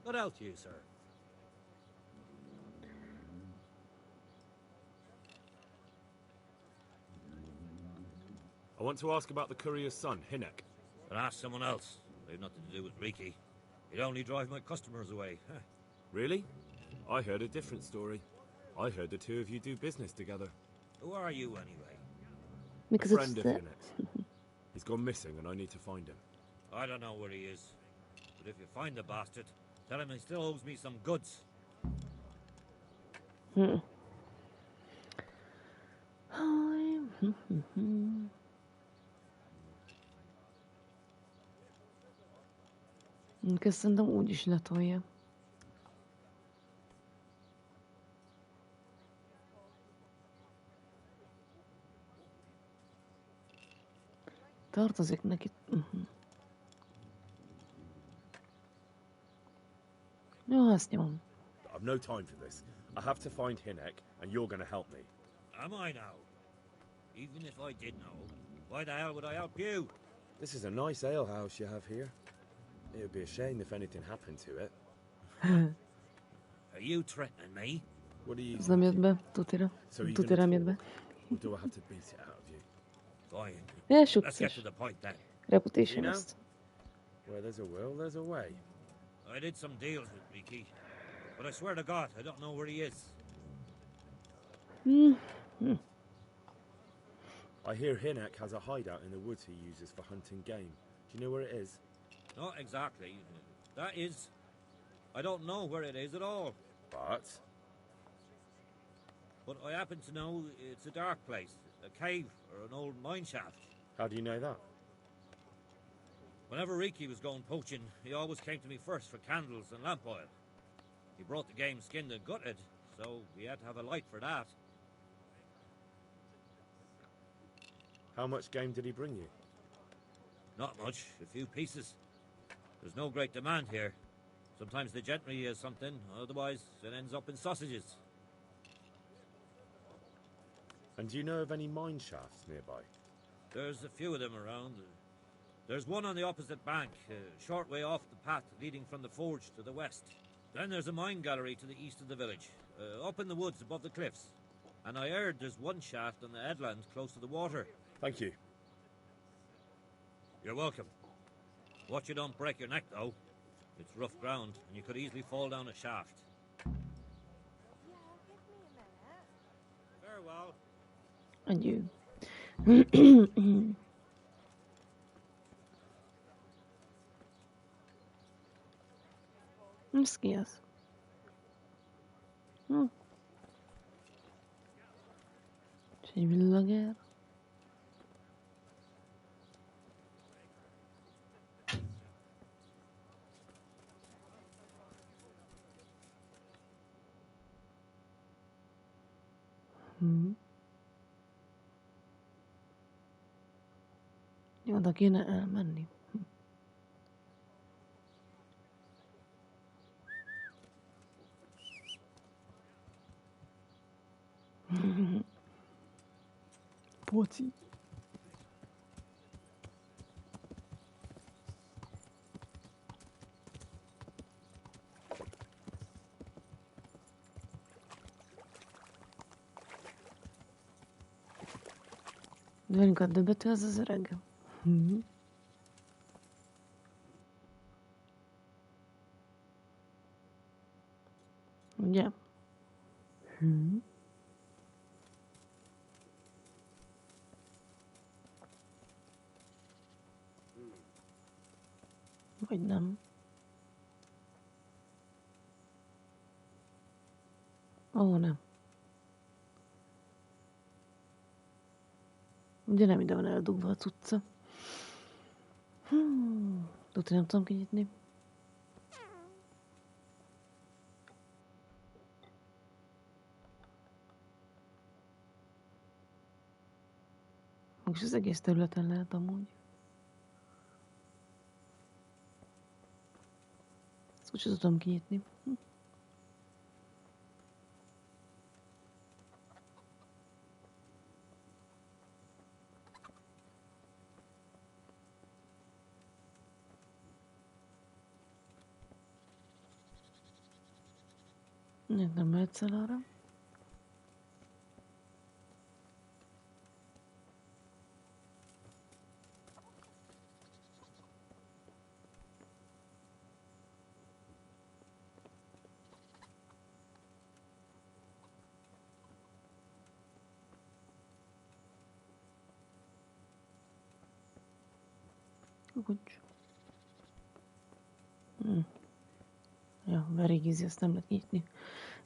What else you, sir? I want to ask about the courier's son, Hinek. But ask someone else. They've nothing to do with Riki. He'd only drive my customers away. Really? I heard a different story. I heard the two of you do business together. Who are you, anyway? Because a friend of Hinek's. He's gone missing and I need to find him. I don't know where he is. But if you find the bastard, tell him he still owes me some goods. Szerintem úgy is letolja. Tartozik neki. Jó, azt nyomom. I've no time for this. I have to find Hinek and you're going to help me. Am I now? Even if I did know, why the hell would I help you? This is a nice alehouse you have here. It would be a shame if anything happened to it. Are you threatening me? What are you... Ez nem jött be, tutira. Tutira nem jött be. Or do I have to beat it out of you? Fine. Yeah, Let's get to the point then. Reputation You know? ezt. Where there's a will, there's a way. I did some deals with Riki, but I swear to God, I don't know where he is. I hear Hinek has a hideout in the woods he uses for hunting game. Do you know where it is? Not exactly. That is... I don't know where it is at all. But I happen to know it's a dark place, a cave or an old mine shaft. How do you know that? Whenever Riki was going poaching, he always came to me first for candles and lamp oil. He brought the game skinned and gutted, so we had to have a light for that. How much game did he bring you? Not much, a few pieces. There's no great demand here. Sometimes the gentry has something, otherwise it ends up in sausages. And do you know of any mine shafts nearby? There's a few of them around. There's one on the opposite bank, a short way off the path leading from the forge to the west. Then there's a mine gallery to the east of the village, up in the woods above the cliffs. And I heard there's one shaft on the headland close to the water. Thank you. You're welcome. Watch you don't break your neck, though. It's rough ground, and you could easily fall down a shaft. Farewell. And you. Hezký az. És egy villager. Oda kéne elmenni. Poci. Velünk a döbötő az öreg. Ugye? Vagy nem. Ó, nem. Ugye nem ide van eldugva a cucca. Tudod, hogy nem tudom kinyitni. Most az egész területen lehet amúgy. Ezt úgy sem tudom kinyitni. Nem mehetsz el arra. Úgy. Ja, very easy, azt nem lehet nyitni.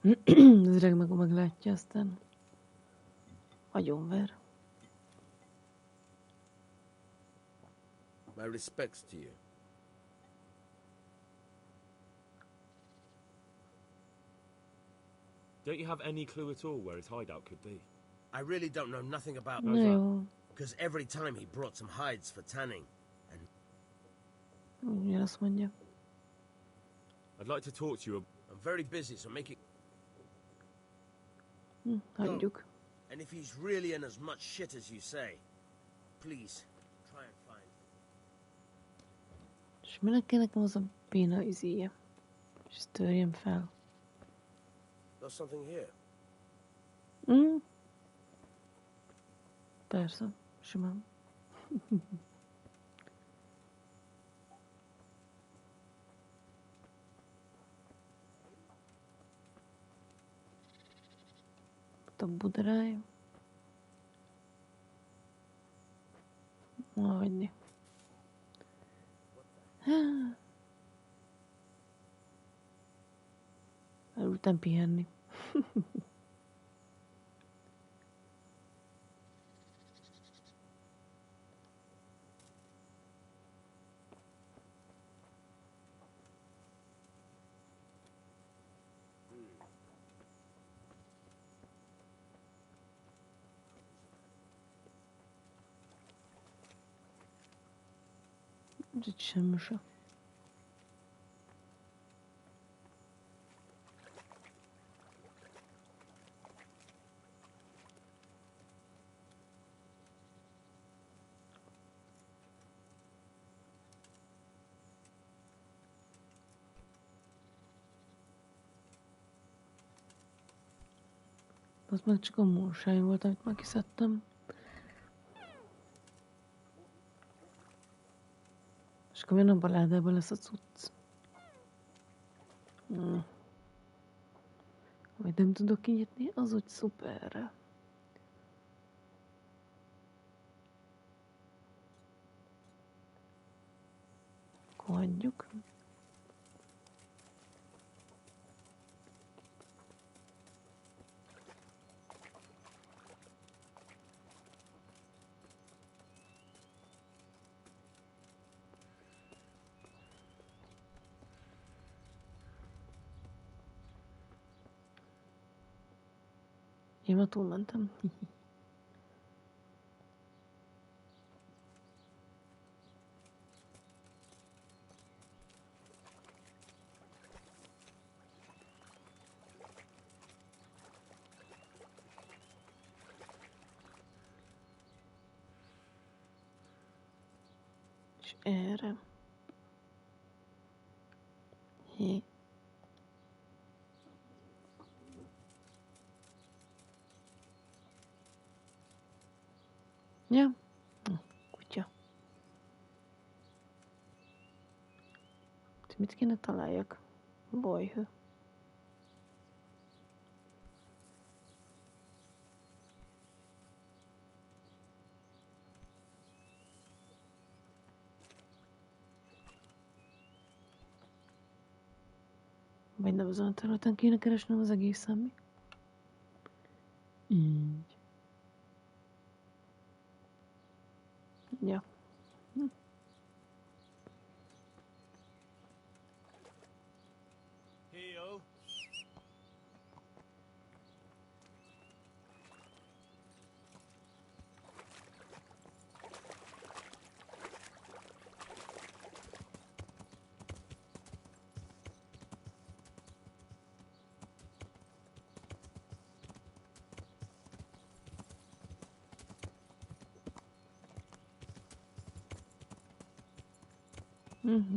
Az öreg meglátja, aztán agyonver. My respects to you. Don't you have any clue at all where his hideout could be? I really don't know nothing about No. because every time he brought some hides for tanning. Ugyan azt mondja. I'd like to talk to you. I'm very busy, so make it. Hagyjuk. And if he's really in as much shit as you say, please try and find. És minek kell nekem az a béna izéje? És ezt törjem fel. There's something here. Persze, simán. Ott a budrája. Hagyni. Elültem pihenni. Itt semmi se. Az meg csak a moonshine volt, amit már kiszedtem. És akkor jön a baládában lesz a cucc. Amit nem tudok kinyitni, az úgy szuperre. Akkor hagyjuk. Én már túlmentem. És erre. Hé. Ja. Kutya. Mit kéne találjak? Bolyhő. Vagy nem azon a területen kéne keresnem az egészen mi? Így. Ja. Heal.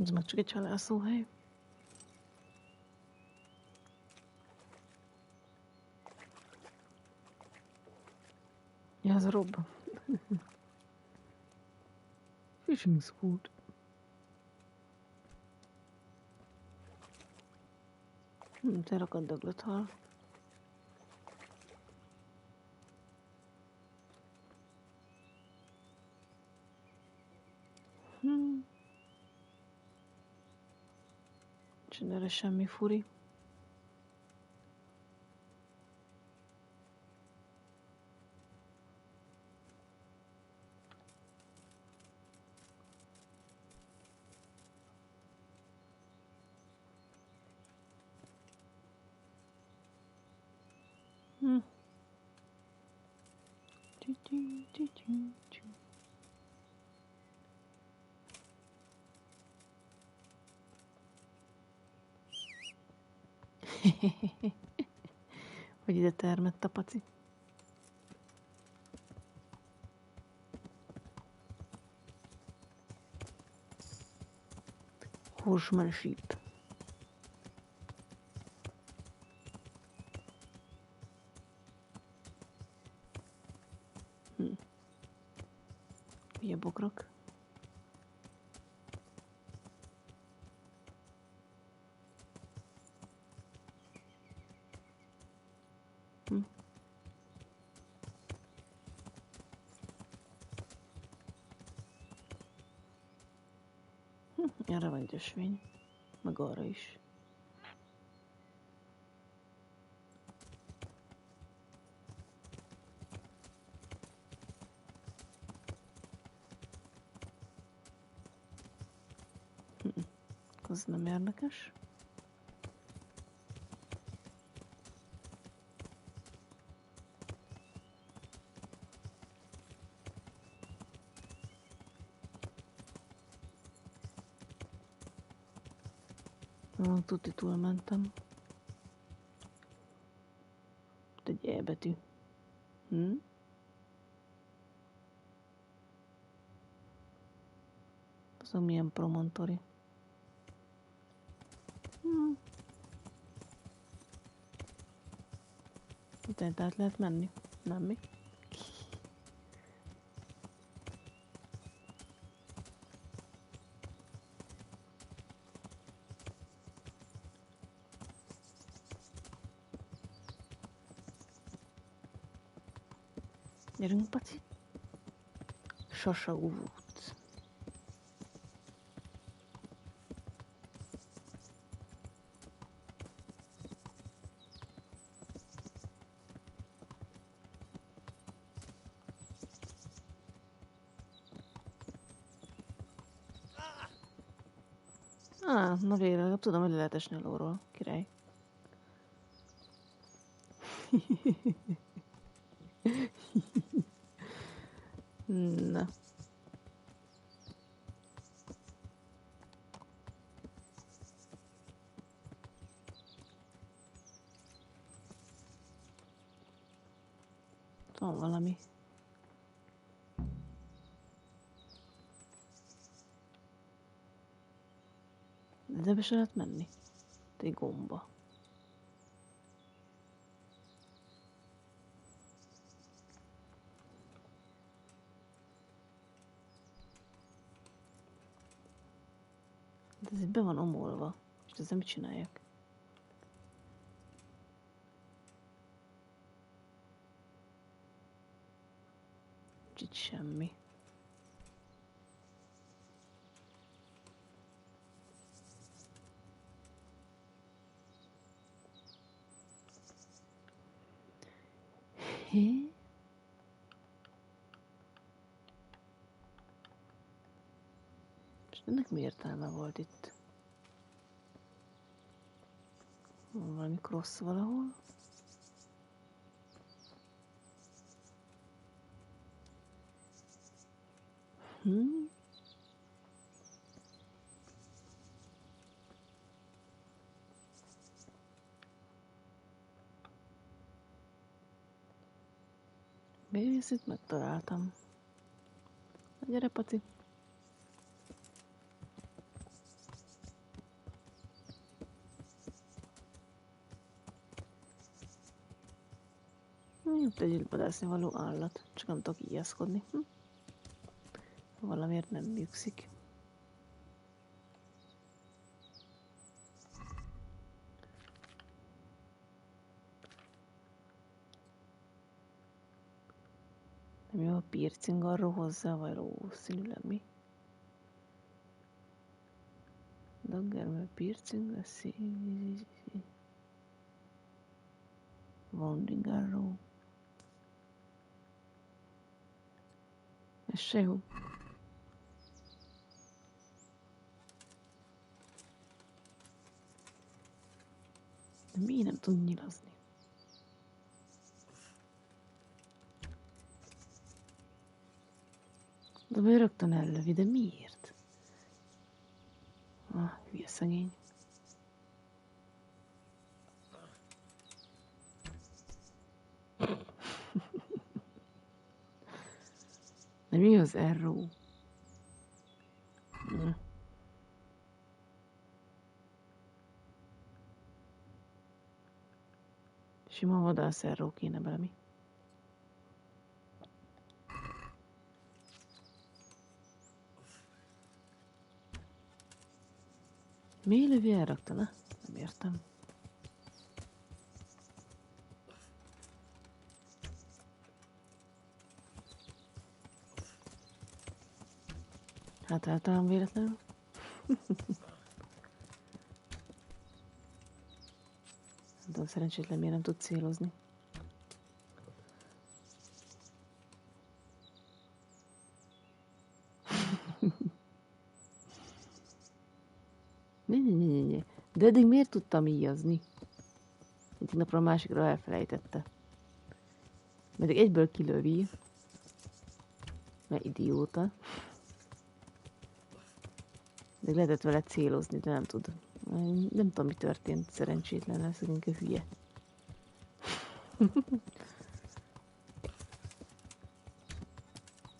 Ez meg csak egy csalászóhely. Ja, az a robb. Fishing sport. Te rakad döglött hal. Nincsen erre semmi furi. Hogy ide termett a paci. Horseman sheep. Ugye bokrok? Erre van egy ösvény. Meg arra is. Az nem érdekes. Tuti túlmentem. Egy E betű. Az milyen promontori. történt? Át lehet menni? Nem mi? Gyerünk, Paci. Sasa út. Na végre, tudom, hogy le lehet esni a lóról. Király. Na. Van valami. De be se lehet menni. Egy gomba. De ez be van omolva. És ezzel mit csináljak? Itt semmi. Hé? És ennek mi értelme volt itt? Van valami crossz valahol? Bévészét megtaláltam. Gyere, Paci! Itt egy vadászni való állat, csak nem tudok ijeszkodni. Valamiért nem működik. Nem jó a piercing arról hozzá, vagy valószínűleg mi? Daggermel piercing, a wounding arrow. Ez se jó. De miért nem tud nyilazni? De vagy rögtön ellövi, de miért? Hülye szegény. De mi az arrow? Sima vadász arrow kéne bele, mi? Miért lövi el rögtön, ne? Nem értem. Hát általán véletlenül. Nem tudom, szerencsétlen miért nem tud célozni. Ne. De eddig miért tudtam íjazni? Egyik napról a másikra elfelejtette. Meddig egyből kilövi. Mert idióta. De lehetett vele célozni, de nem tud. Nem tudom, mi történt, szerencsétlen, ez inkább hülye.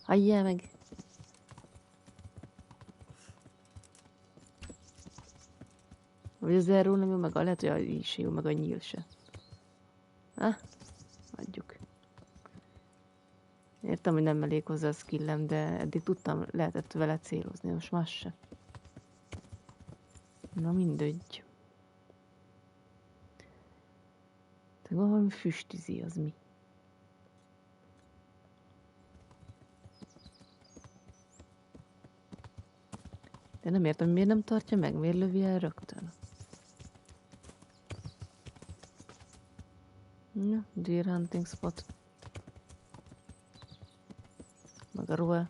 Hagyjál meg! Vagy az erről nem jó meg, lehet, hogy is jó meg a nyíl se. Értem, hogy nem elég hozzá a skillem, de eddig tudtam, lehetett vele célozni, most más se. Na mindegy. Te valami füstüzi, az mi? De nem értem, miért nem tartja meg, miért lövi el rögtön. Ja, deer hunting spot. Meg a roe.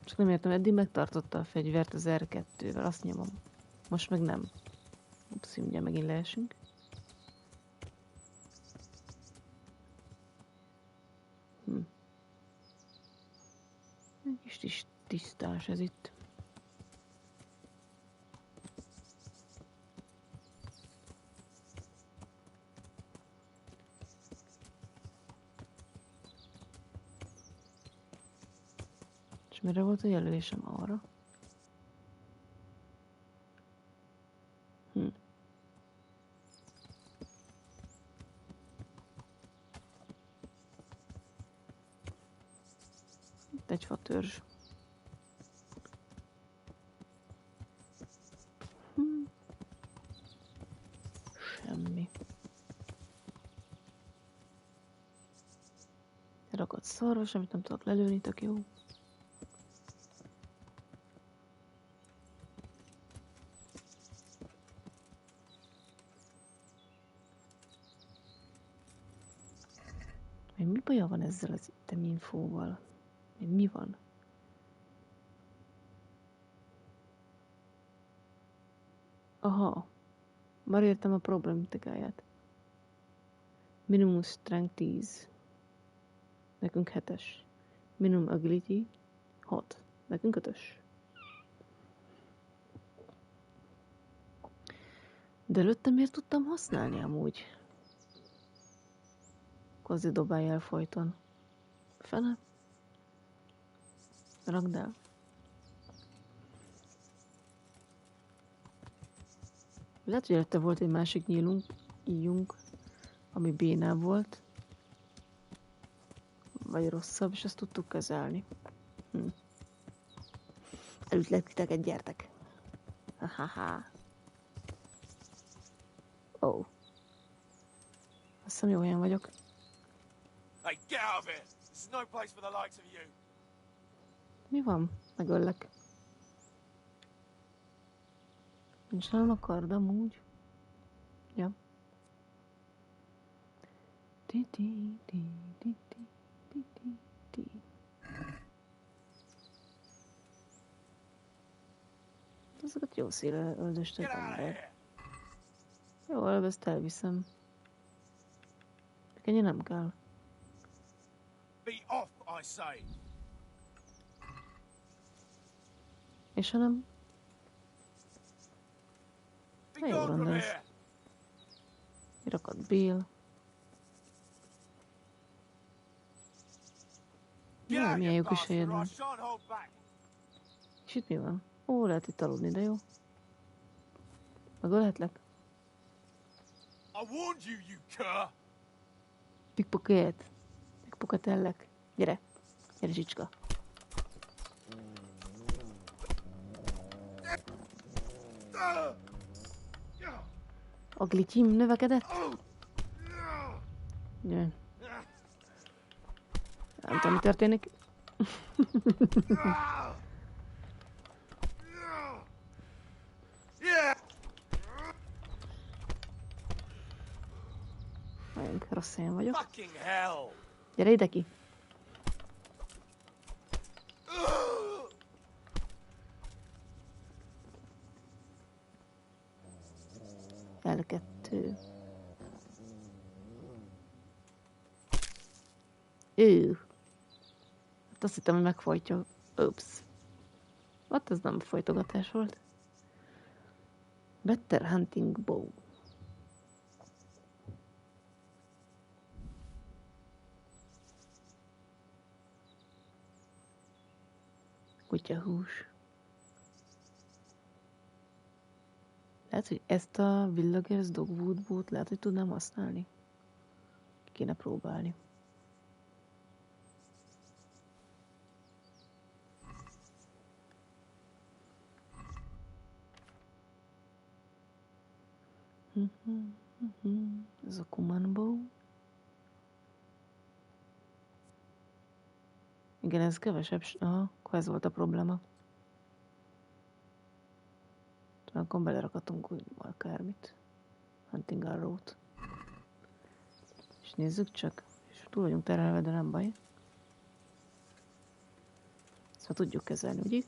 Csak nem értem, eddig megtartotta a fegyvert az R2-vel, azt nyomom. Most meg nem. Upsz, ugye megint leesünk. Egy kis tisztás ez itt. És mire volt a jelölésem? Arra? Itt egy fatörzs. Semmi. Ragadt szarvas, amit nem tudok lelőni, tök jó. Mi baja van ezzel az item infóval? Mi van? Aha. Már értem a problematikáját. Minimum strength 10. Nekünk 7-es. Minimum agility 6. Nekünk 5-ös. De előtte miért tudtam használni amúgy? Kozi dobálj el folyton. Fene? Rakd el. Lehet, hogy előtte volt egy másik íjunk, ami bénább volt. Vagy rosszabb, és azt tudtuk kezelni. Elütlek titeket, gyertek. Ha-ha-ha. Ó. Azt hiszem, jó helyen vagyok. Hey, get out of here! This is no place for the likes of you. Mi van? Megöllek. Nincs nálam a kardam úgy. Ja. Azokat jó széle öldöstek ember. Jó, előbb ezt elviszem. Ennyi nem kell. Be off, I say. És ha nem? Na jó, rendes. Irakat Bill. Na, milyen jó kis helyed van. És itt mi van? Ó, lehet itt aludni, de jó. Megölhetlek? Pickpocket. Pickpocketellek. Gyere. Gyere, csicska. A glityim növekedett? Jaj. Nem tudom, mi történik. Nagyon rossz helyen vagyok. Gyere ide ki. L2. Hát azt hittem, hogy megfojtja. Ups. Hát ez nem folytogatás volt. Better hunting bow. Kutyahús. Lehet, hogy ezt a Villagers Dogwood-bót lehet, hogy tudnám használni. Kéne próbálni. Ez a command bow. Igen, ez kevesebb. Aha, akkor ez volt a probléma. Akkor belerakatunk úgy akármit. Hunting arrow-t. És nézzük csak. És túl vagyunk terelve, de nem baj. Ezt már tudjuk kezelni, ugye?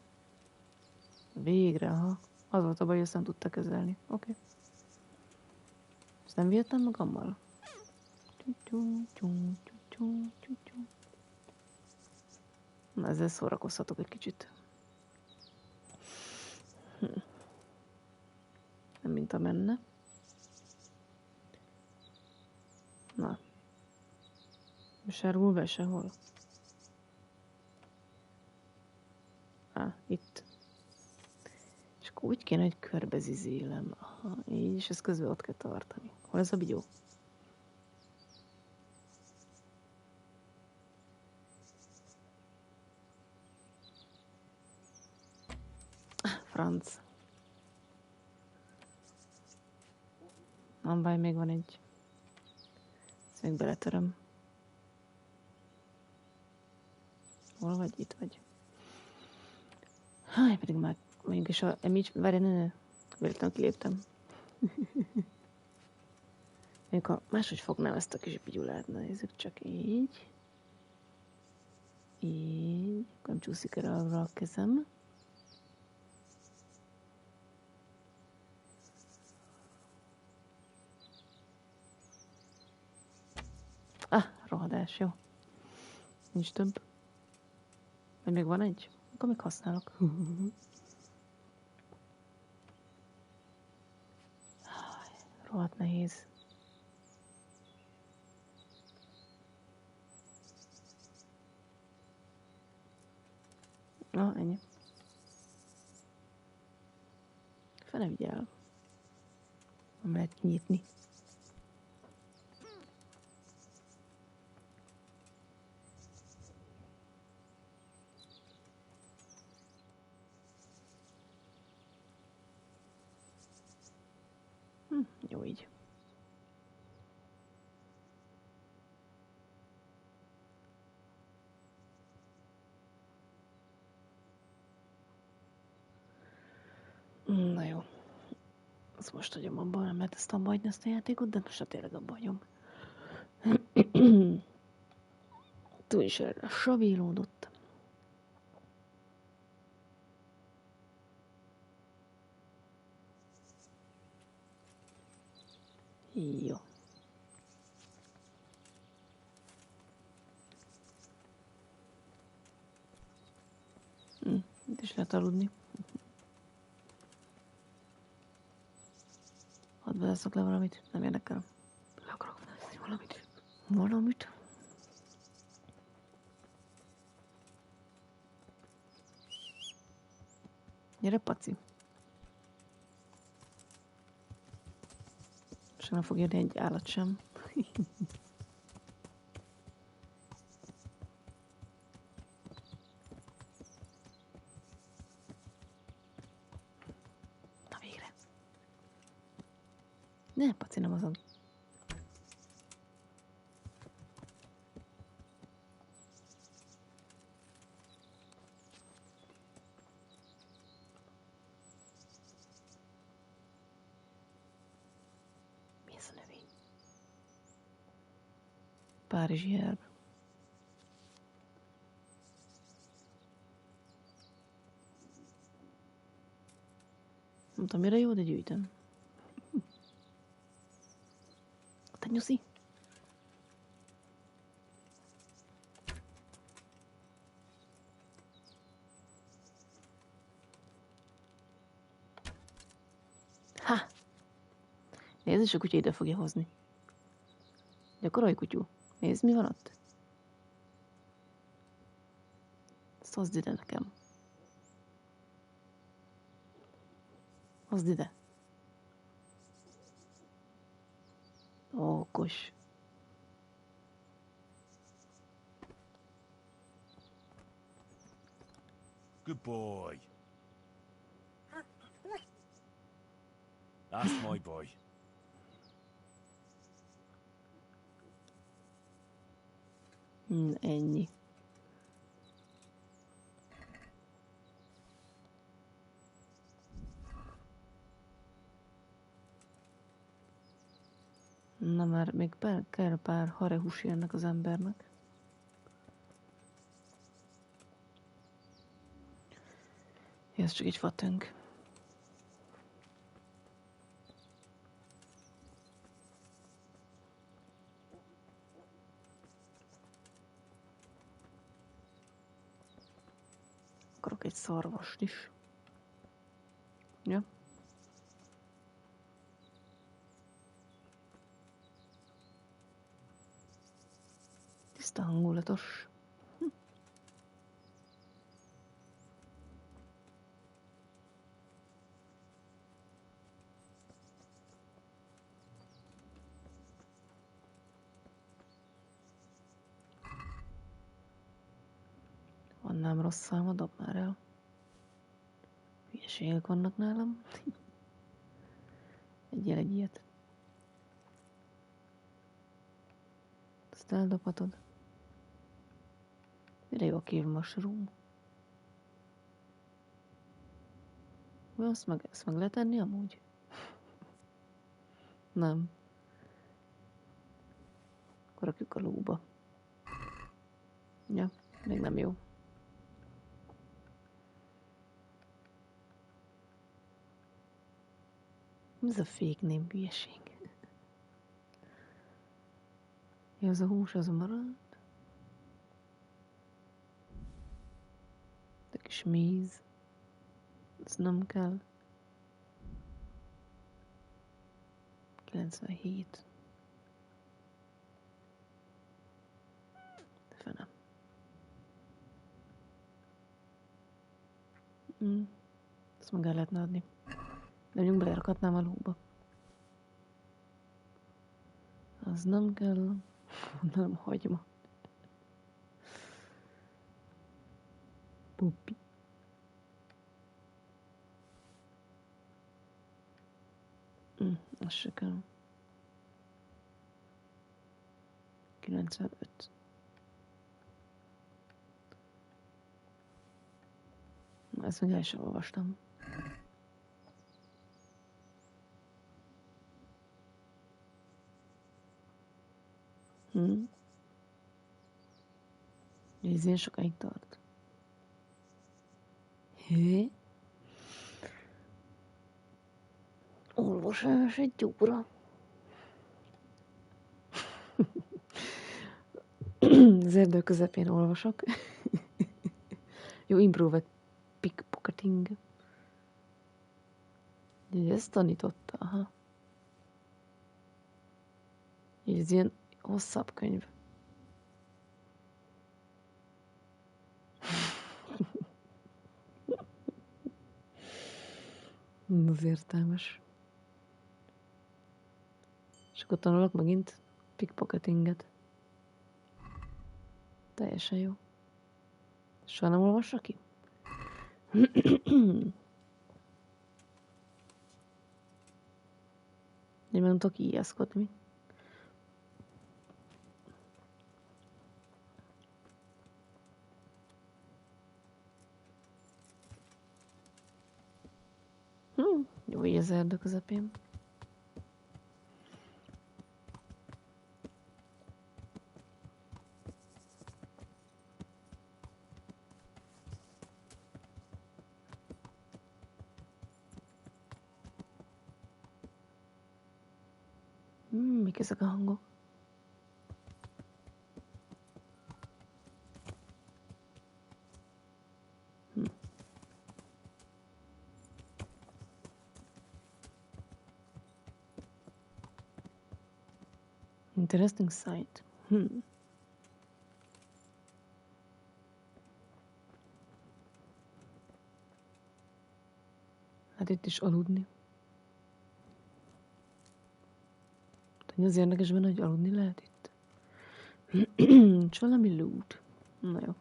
Végre, aha. Az volt a baj, hogy ezt nem tudta kezelni. Oké. Okay. Ezt nem vihettem magammal? Na, ezzel szórakozhatok egy kicsit. Nem mint a menne. Na. Sárgul be sehol. Itt. És akkor úgy kéne, hogy körbezizélem. Aha, így, és ezt közben ott kell tartani. Hol ez a bigyó? Franc. Nem baj, még van egy. Ezt még beletöröm. Hol vagy? Itt vagy. Háj, pedig már mondjuk is a emíts... Várj, ne. Véletlenül kiléptem. Mondjuk a máshogy fognám ezt a kis bigyulát. Na, nézzük csak így. Így. Nem csúszik el arra a kezem. Rohadás, jó. Nincs több. Vagy még van egy? Akkor még használok. Rohadt nehéz. Na, ennyi. Fene vigyel. Nem lehet nyitni. Jó így. Na jó. Azt most hagyom abban, nem lehet ezt abba hagyni ezt a játékot, de most tényleg abba hagyom. Túl is erre savélódott. Jó. Itt is lehet aludni. Hadd válaszok le valamit, nem érdekel. Le akarok válaszolni valamit. Valamit? Gyere, paci. És nem fog jönni egy állat sem. Na végre. Ne, paci, nem azon. Párizsi erb. Nem tudom, mire jó, de gyűjtöm. Te nyuszi. Ha! Nézd, és a kutya ide fogja hozni. Gyakorolj, kutyú. Nézd, mi van ott. Ezt hozd ide nekem. Hozd ide. Okos. Good boy. That's my boy. Ennyi. Na már még kell pár harehúsi ennek az embernek. Ez csak egy fatönk. Akarok egy szarvast is. Ja. Tiszta hangulatos. Annám rossz száma, dob már el. Hülyeségek vannak nálam. Egyél egy ilyet. Ezt eldobhatod. Mire jó a cave mushroom? Ezt meg letenni amúgy? Nem. Akkor rakjuk a lóba. Ja, még nem jó. Ez a fake name hülyeség. Ja, az a hús az marad. De kis méz. Ez nem kell. 97. De fenem. Ezt meg el lehetne adni. De mondjuk belerakhatnám a lóba. Az nem kell. Nem hagyma. Pupi. Az se kell. 95. Ezt meg el sem olvastam. Ez ilyen sokáig tart. Hé? Olvasás egy óra. Az erdő közepén olvasok. Jó, improve pickpocketing. Ezt tanította, aha. Ez ilyen hosszabb könyv. Az értelmes. És akkor tanulok megint pickpocketinget. Teljesen jó. Soha nem olvassa ki? Én nem tudok ijeszkodni. Jó, így az erdő közepén. Mik ezek a hangok? Interesting sight. Hát itt is aludni. De Az érdekes benne, hogy aludni lehet itt. Nincs valami loot. Na jó.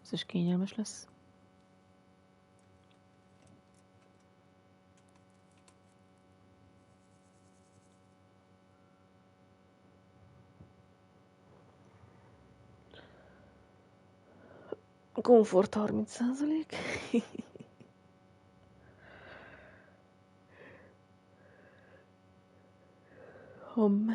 Ez is kényelmes lesz. Komfort 30%. Homm.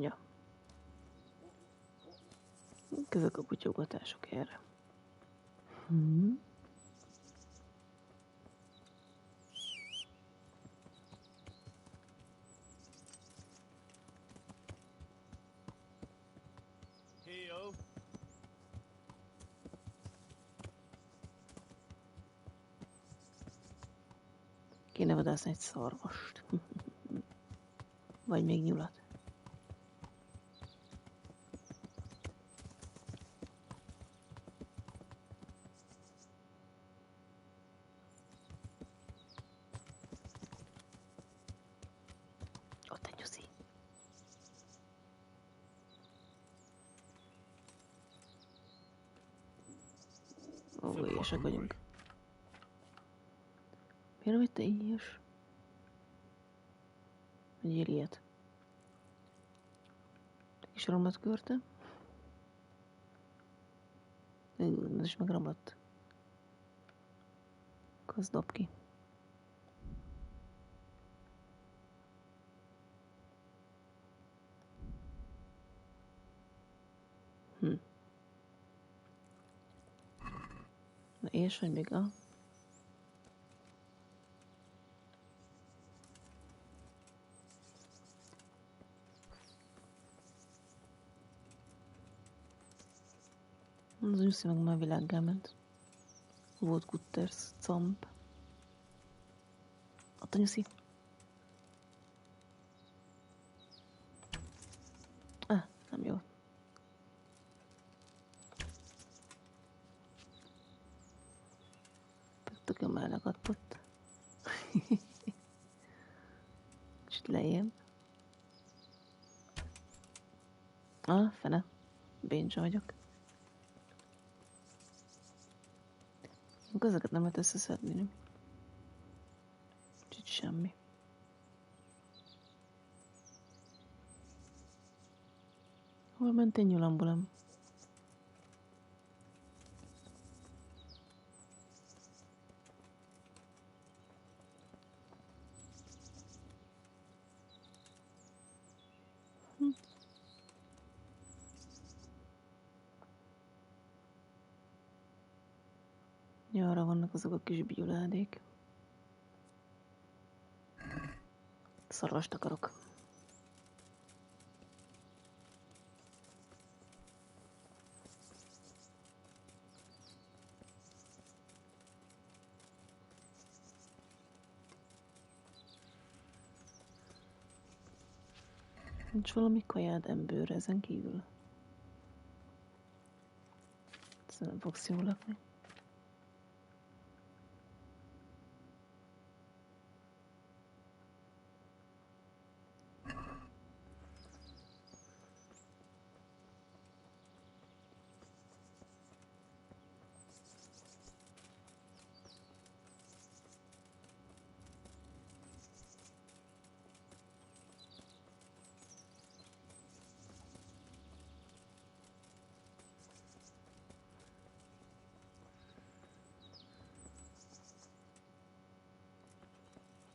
Ja. Ezek a kutyógatások erre. Heel. Kéne vadászni egy szarvast. Vagy még nyulat. Ott egy nyuszi. Ó, éhesek vagyunk. Miért vagy te éhes? Egy ilyet. Kis romlott körte. Ez is megromlott. Az dob ki. Na és vagy még a... Az nyuszi meg már világgá ment. Volt kutters, comb. Ott a nyuszi. Nem jó. Tök jó mellekadt ott. Kicsit lejjebb. Fene. Béncsa vagyok. Ezeket nem lehet összeszedni, nem? Kicsit semmi. Hol ment én nyulambulam? Ja, arra vannak azok a kis bioládék. Szarvast akarok. Nincs valami kajád emberre ezen kívül? Ez nem fogsz jól lakni.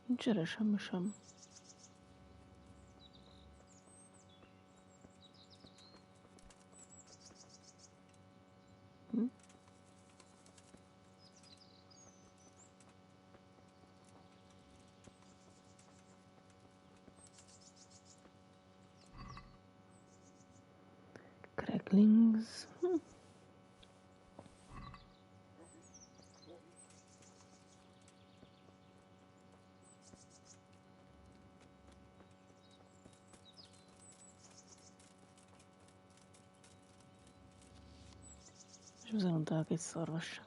Nincs erre semmi sem. Cracklings. Viszont találok egy szarvas.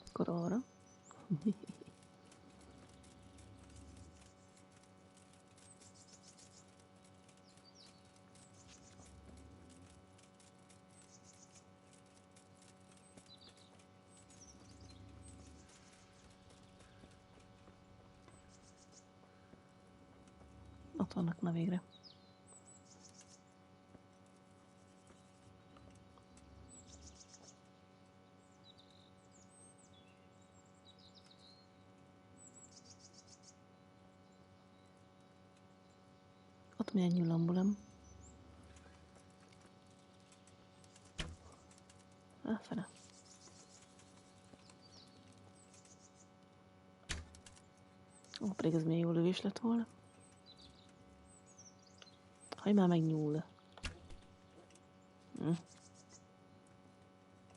Akkor arra. Ott vannak, na végre. Ott milyen nyulambulam. Fene. Ó, pedig ez milyen jó lövés lett volna. Haj már meg nyúl.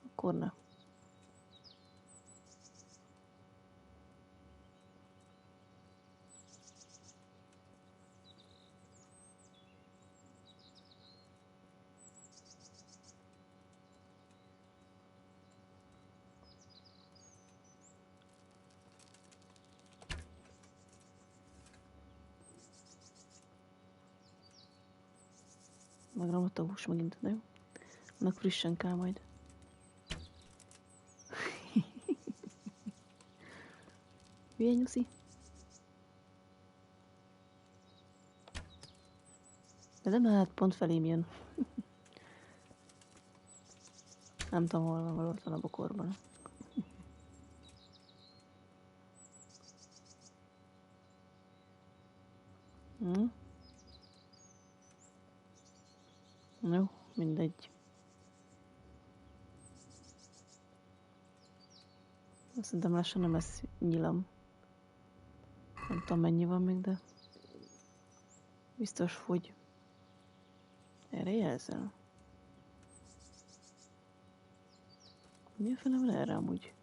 Akkor ne. Megromlott a hús megint, de jó. Annak frissen kell majd. Hülye nyuszi. De nem hát pont felém jön. Nem tudom, hol van, ott van a bokorban. Jó, mindegy. Szerintem lassan nem lesz nyilam. Nem tudom, mennyi van még, de biztos, hogy erre jelzel. Mi a fene van erre amúgy?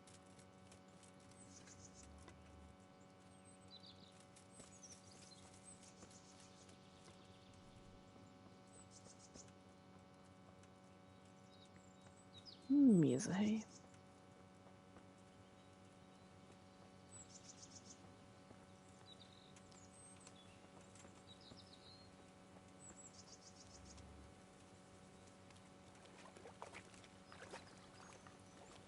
Mi ez a hely?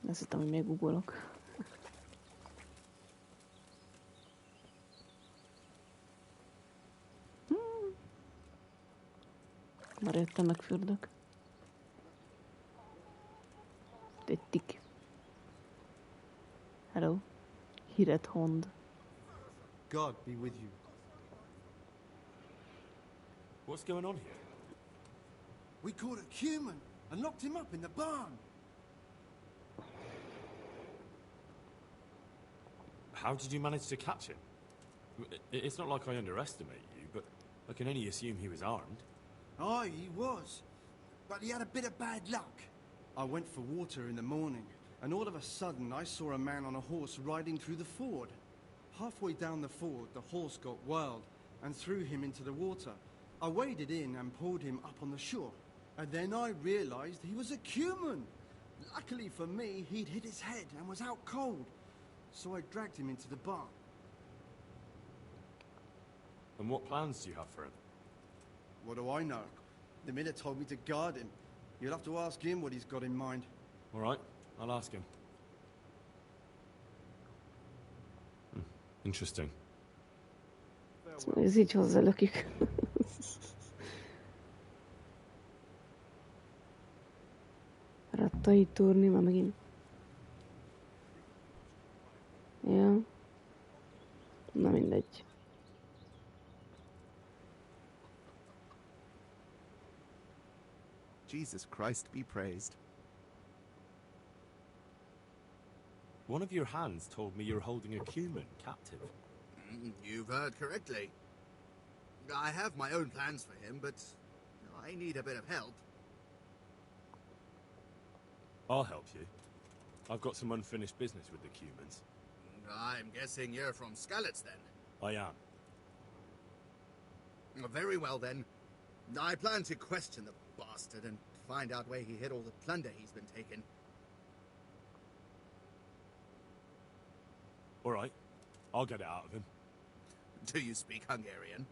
Azt hittem, hogy még googolok. Már jöttem, megfürdök. Egy tik. Hello. Híret hond. God be with you. What's going on here? We caught a human and locked him up in the barn. How did you manage to catch him? It's not like I underestimate you, but I can only assume he was armed. Aye, he was. But he had a bit of bad luck. I went for water in the morning, and all of a sudden I saw a man on a horse riding through the ford. Halfway down the ford, the horse got wild and threw him into the water. I waded in and pulled him up on the shore, and then I realized he was a cumin. Luckily for me, he'd hit his head and was out cold, so I dragged him into the barn. And what plans do you have for him? What do I know? The miller told me to guard him. You'll have to ask him what he's got in mind. All right, I'll ask him. Interesting. Ez így hozzálökik. Rattai turni, már megint. Ja. Na mindegy. Jesus Christ be praised. One of your hands told me you're holding a cumin captive. You've heard correctly. I have my own plans for him, but I need a bit of help. I'll help you. I've got some unfinished business with the Cumans. I'm guessing you're from Skalitz, then? I am. Very well, then. I plan to question the bastard and find out where he hid all the plunder he's been taking. All right. I'll get it out of him. Do you speak Hungarian?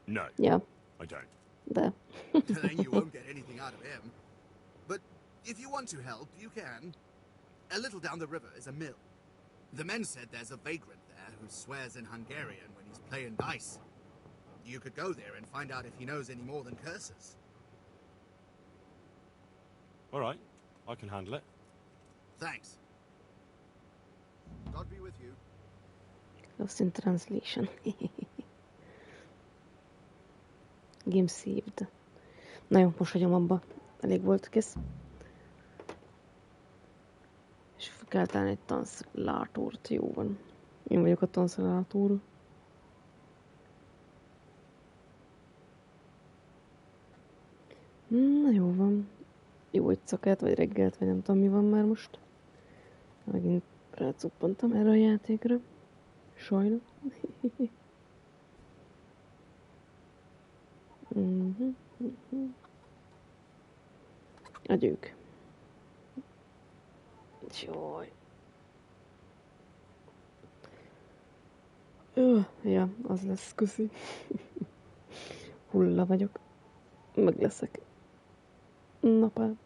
No. Yeah. I don't. There. Then you won't get anything out of him. But if you want to help, you can. A little down the river is a mill. The men said there's a vagrant there who swears in Hungarian when he's playing dice. You could go there and find out if he knows any more than curses. All right. I can handle it. Thanks. God be with you. Lost in translation. Game saved. Na jó, most hagyom abba. Elég volt, kész. És kell találni egy translátort. Jó van. Én vagyok a transzlátor. Na jó van. Jó éjszakát, vagy reggelt, vagy nem tudom mi van már most. Megint rácuppantam erre a játékra. Sajnos. A győk. Jaj. Ja, az lesz, köszi. Hulla vagyok. Meg leszek. Napán.